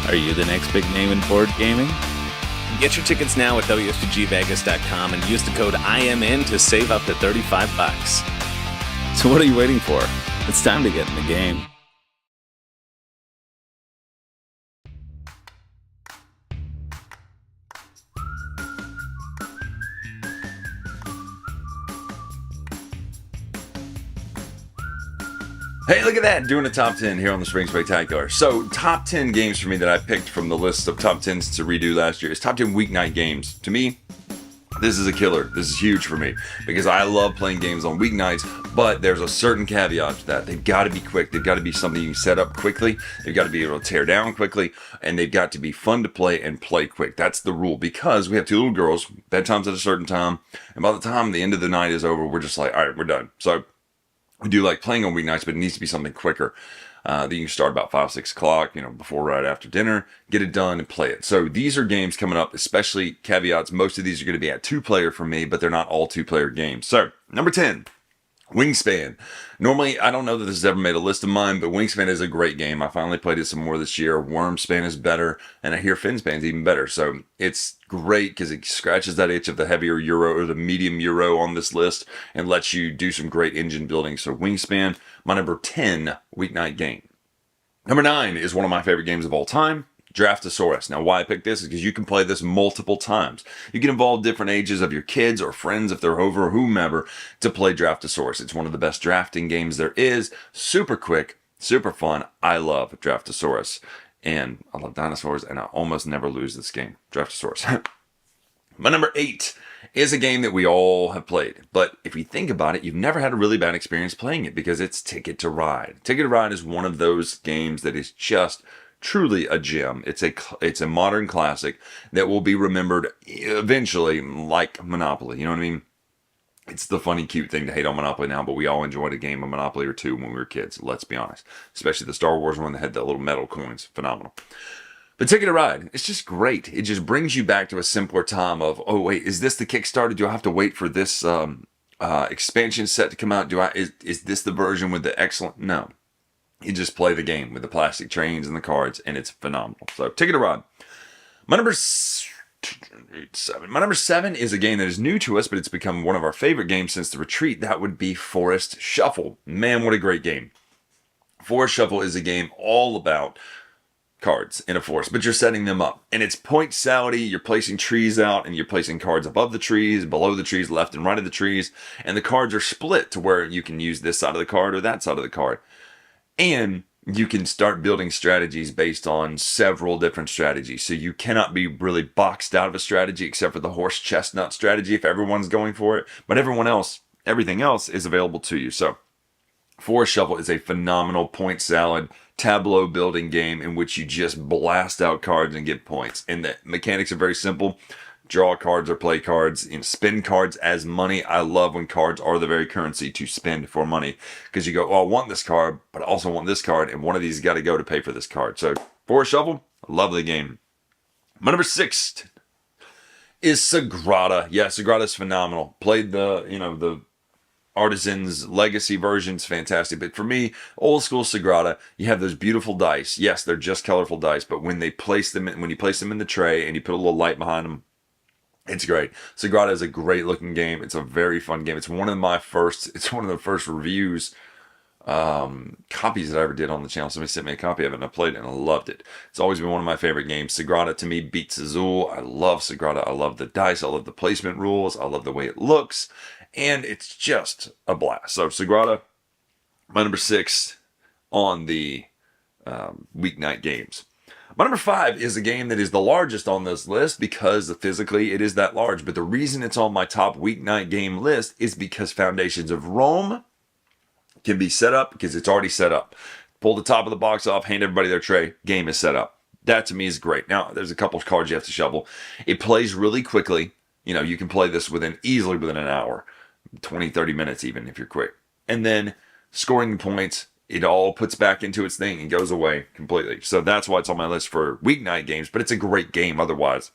Are you the next big name in board gaming? Get your tickets now at WSBGVegas.com and use the code IMN to save up to $35. So what are you waiting for? It's time to get in the game. Hey, look at that! Doing a top 10 here on the Spring Spectacular. So, top 10 games for me that I picked from the list of top 10s to redo last year is top 10 weeknight games. To me, this is a killer. This is huge for me because I love playing games on weeknights, but there's a certain caveat to that. They've got to be quick. They've got to be something you can set up quickly. They've got to be able to tear down quickly, and they've got to be fun to play and play quick. That's the rule because we have two little girls. Bedtime's at a certain time, and by the time the end of the night is over, we're just like, all right, we're done. So we do like playing on weeknights, but it needs to be something quicker. That you can start about 5, 6 o'clock, before, right after dinner, get it done and play it. So these are games coming up, especially caveats. Most of these are going to be at 2-player for me, but they're not all 2-player games. So number 10, Wingspan. Normally, I don't know that this has ever made a list of mine, but Wingspan is a great game. I finally played it some more this year. Wormspan is better, and I hear Finspan's even better. So it's great because it scratches that itch of the heavier Euro or the medium Euro on this list and lets you do some great engine building. So Wingspan, my number 10 weeknight game. Number 9 is one of my favorite games of all time, Draftosaurus. Now, why I picked this is because you can play this multiple times. You can involve different ages of your kids or friends if they're over or whomever to play Draftosaurus. It's one of the best drafting games there is. Super quick, super fun. I love Draftosaurus. And I love dinosaurs, and I almost never lose this game, Draftosaurus. My number 8 is a game that we all have played. But if you think about it, you've never had a really bad experience playing it because it's Ticket to Ride. Ticket to Ride is one of those games that is just truly a gem. It's a modern classic that will be remembered eventually like Monopoly. You know what I mean? It's the funny, cute thing to hate on Monopoly now, but we all enjoyed a game of Monopoly or two when we were kids. Let's be honest. Especially the Star Wars one that had the little metal coins. Phenomenal. But Ticket to Ride, it's just great. It just brings you back to a simpler time of, oh wait, is this the Kickstarter? Do I have to wait for this expansion set to come out? Is this the version with the excellent? No. You just play the game with the plastic trains and the cards, and it's phenomenal. So, Ticket to Ride. My number 7 is a game that is new to us, but it's become one of our favorite games since the retreat. That would be Forest Shuffle. Man, what a great game. Forest Shuffle is a game all about cards in a forest, but you're setting them up. And it's point salady. You're placing trees out, and you're placing cards above the trees, below the trees, left and right of the trees. And the cards are split to where you can use this side of the card or that side of the card. And you can start building strategies based on several different strategies. So you cannot be really boxed out of a strategy except for the horse chestnut strategy if everyone's going for it. But everything else is available to you. So Forest Shuffle is a phenomenal point salad tableau building game in which you just blast out cards and get points. And the mechanics are very simple. Draw cards or play cards, spend cards as money. I love when cards are the very currency to spend for money because you go, oh, I want this card, but I also want this card, and one of these got to go to pay for this card. So, Forest Shuffle, lovely game. My number 6 is Sagrada. Yeah, Sagrada is phenomenal. Played the Artisan's Legacy version's fantastic, but for me, old school Sagrada, you have those beautiful dice. Yes, they're just colorful dice, but when you place them in the tray and you put a little light behind them, it's great. Sagrada is a great looking game. It's a very fun game. It's one of the first reviews copies that I ever did on the channel. Somebody sent me a copy of it and I played it and I loved it. It's always been one of my favorite games. Sagrada to me beats Azul. I love Sagrada. I love the dice. I love the placement rules. I love the way it looks. And it's just a blast. So Sagrada, my number 6 on the weeknight games. My number 5 is a game that is the largest on this list because physically it is that large. But the reason it's on my top weeknight game list is because Foundations of Rome can be set up because it's already set up. Pull the top of the box off, hand everybody their tray, game is set up. That to me is great. Now, there's a couple of cards you have to shuffle. It plays really quickly. You can play this easily within an hour, 20, 30 minutes even if you're quick. And then scoring points, it all puts back into its thing and goes away completely. So that's why it's on my list for weeknight games, but it's a great game otherwise.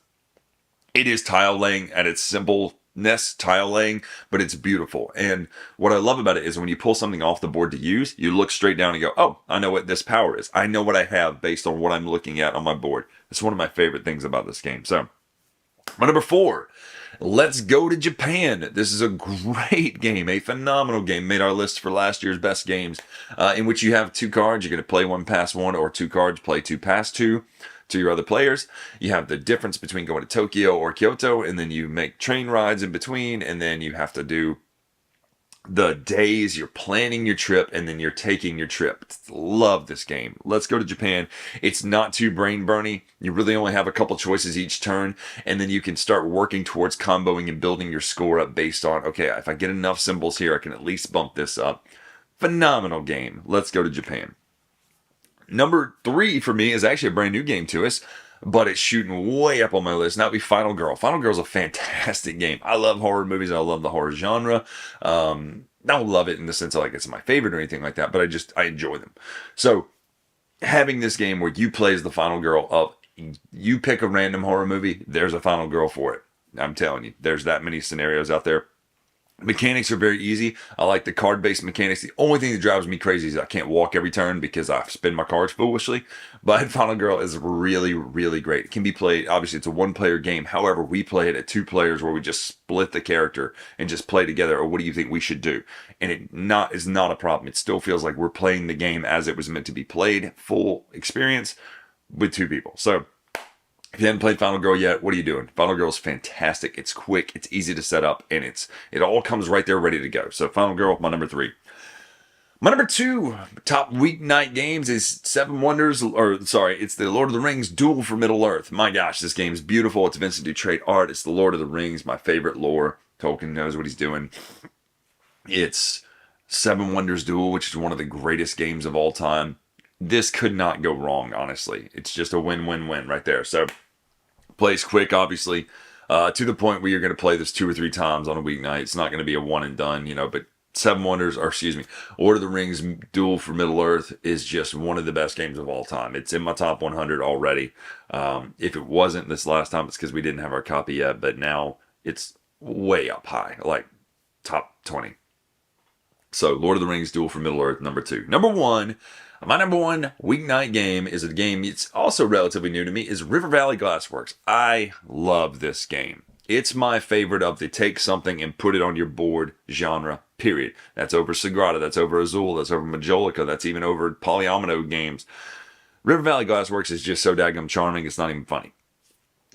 It is tile laying at its simpleness, tile laying, but it's beautiful. And what I love about it is when you pull something off the board to use, you look straight down and go, oh, I know what this power is. I know what I have based on what I'm looking at on my board. It's one of my favorite things about this game. So my number 4, Let's Go to Japan. This is a great game, a phenomenal game. Made our list for last year's best games, in which you have 2 cards. You're going to play 1, pass 1, or 2 cards, play 2, pass 2 to your other players. You have the difference between going to Tokyo or Kyoto, and then you make train rides in between, and then you have to do the days, you're planning your trip, and then you're taking your trip. Love this game. Let's go to Japan. It's not too brain burny. You really only have a couple choices each turn, and then you can start working towards comboing and building your score up based on, okay, if I get enough symbols here, I can at least bump this up. Phenomenal game. Let's go to Japan. Number 3 for me is actually a brand new game to us, but it's shooting way up on my list. Now it'd be Final Girl. Final Girl is a fantastic game. I love horror movies. I love the horror genre. I don't love it in the sense of like it's my favorite or anything like that, but I enjoy them. So having this game where you play as the final girl of, you pick a random horror movie, there's a final girl for it. I'm telling you, there's that many scenarios out there. Mechanics are very easy. I like the card-based mechanics. The only thing that drives me crazy is I can't walk every turn because I spin my cards foolishly. But Final Girl is really, really great. It can be played, obviously it's a one-player game. However, we play it at 2 players where we just split the character and just play together. Or what do you think we should do? And it is not a problem. It still feels like we're playing the game as it was meant to be played. Full experience with 2 people. So if you haven't played Final Girl yet, what are you doing? Final Girl is fantastic. It's quick, it's easy to set up, and it all comes right there ready to go. So Final Girl, my number 3. My number 2 top weeknight games is it's the Lord of the Rings Duel for Middle-earth. My gosh, this game's beautiful. It's Vincent Dutrait art. It's the Lord of the Rings, my favorite lore. Tolkien knows what he's doing. It's Seven Wonders Duel, which is one of the greatest games of all time. This could not go wrong, honestly. It's just a win-win-win right there. So, plays quick, obviously, to the point where you're going to play this 2 or 3 times on a weeknight. It's not going to be a one and done, but Lord of the Rings Duel for Middle-earth is just one of the best games of all time. It's in my top 100 already. If it wasn't this last time, it's because we didn't have our copy yet, but now it's way up high, like top 20. So, Lord of the Rings Duel for Middle-earth, number 2. Number 1. My number 1 weeknight game is a game, it's also relatively new to me, is River Valley Glassworks. I love this game. It's my favorite of the take something and put it on your board genre, period. That's over Sagrada, that's over Azul, that's over Majolica, that's even over Polyomino games. River Valley Glassworks is just so daggum charming, it's not even funny.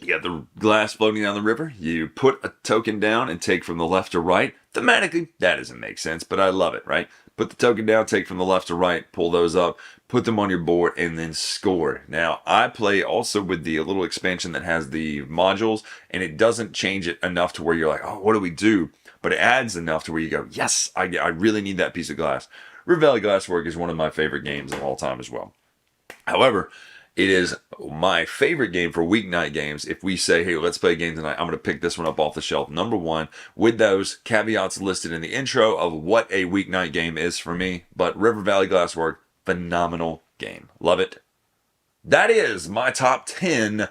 You got the glass floating down the river. You put a token down and take from the left to right. Thematically, that doesn't make sense, but I love it, right? Put the token down, take from the left to right, pull those up, put them on your board, and then score. Now, I play also with the little expansion that has the modules, and it doesn't change it enough to where you're like, oh, what do we do? But it adds enough to where you go, yes, I really need that piece of glass. River Valley Glassworks is one of my favorite games of all time as well. However, it is my favorite game for weeknight games. If we say, hey, let's play a game tonight, I'm going to pick this one up off the shelf. Number 1, with those caveats listed in the intro of what a weeknight game is for me. But River Valley Glassworks, phenomenal game. Love it. That is my top 10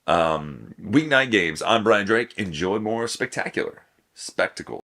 weeknight games. I'm Brian Drake. Enjoy more spectacular spectacle.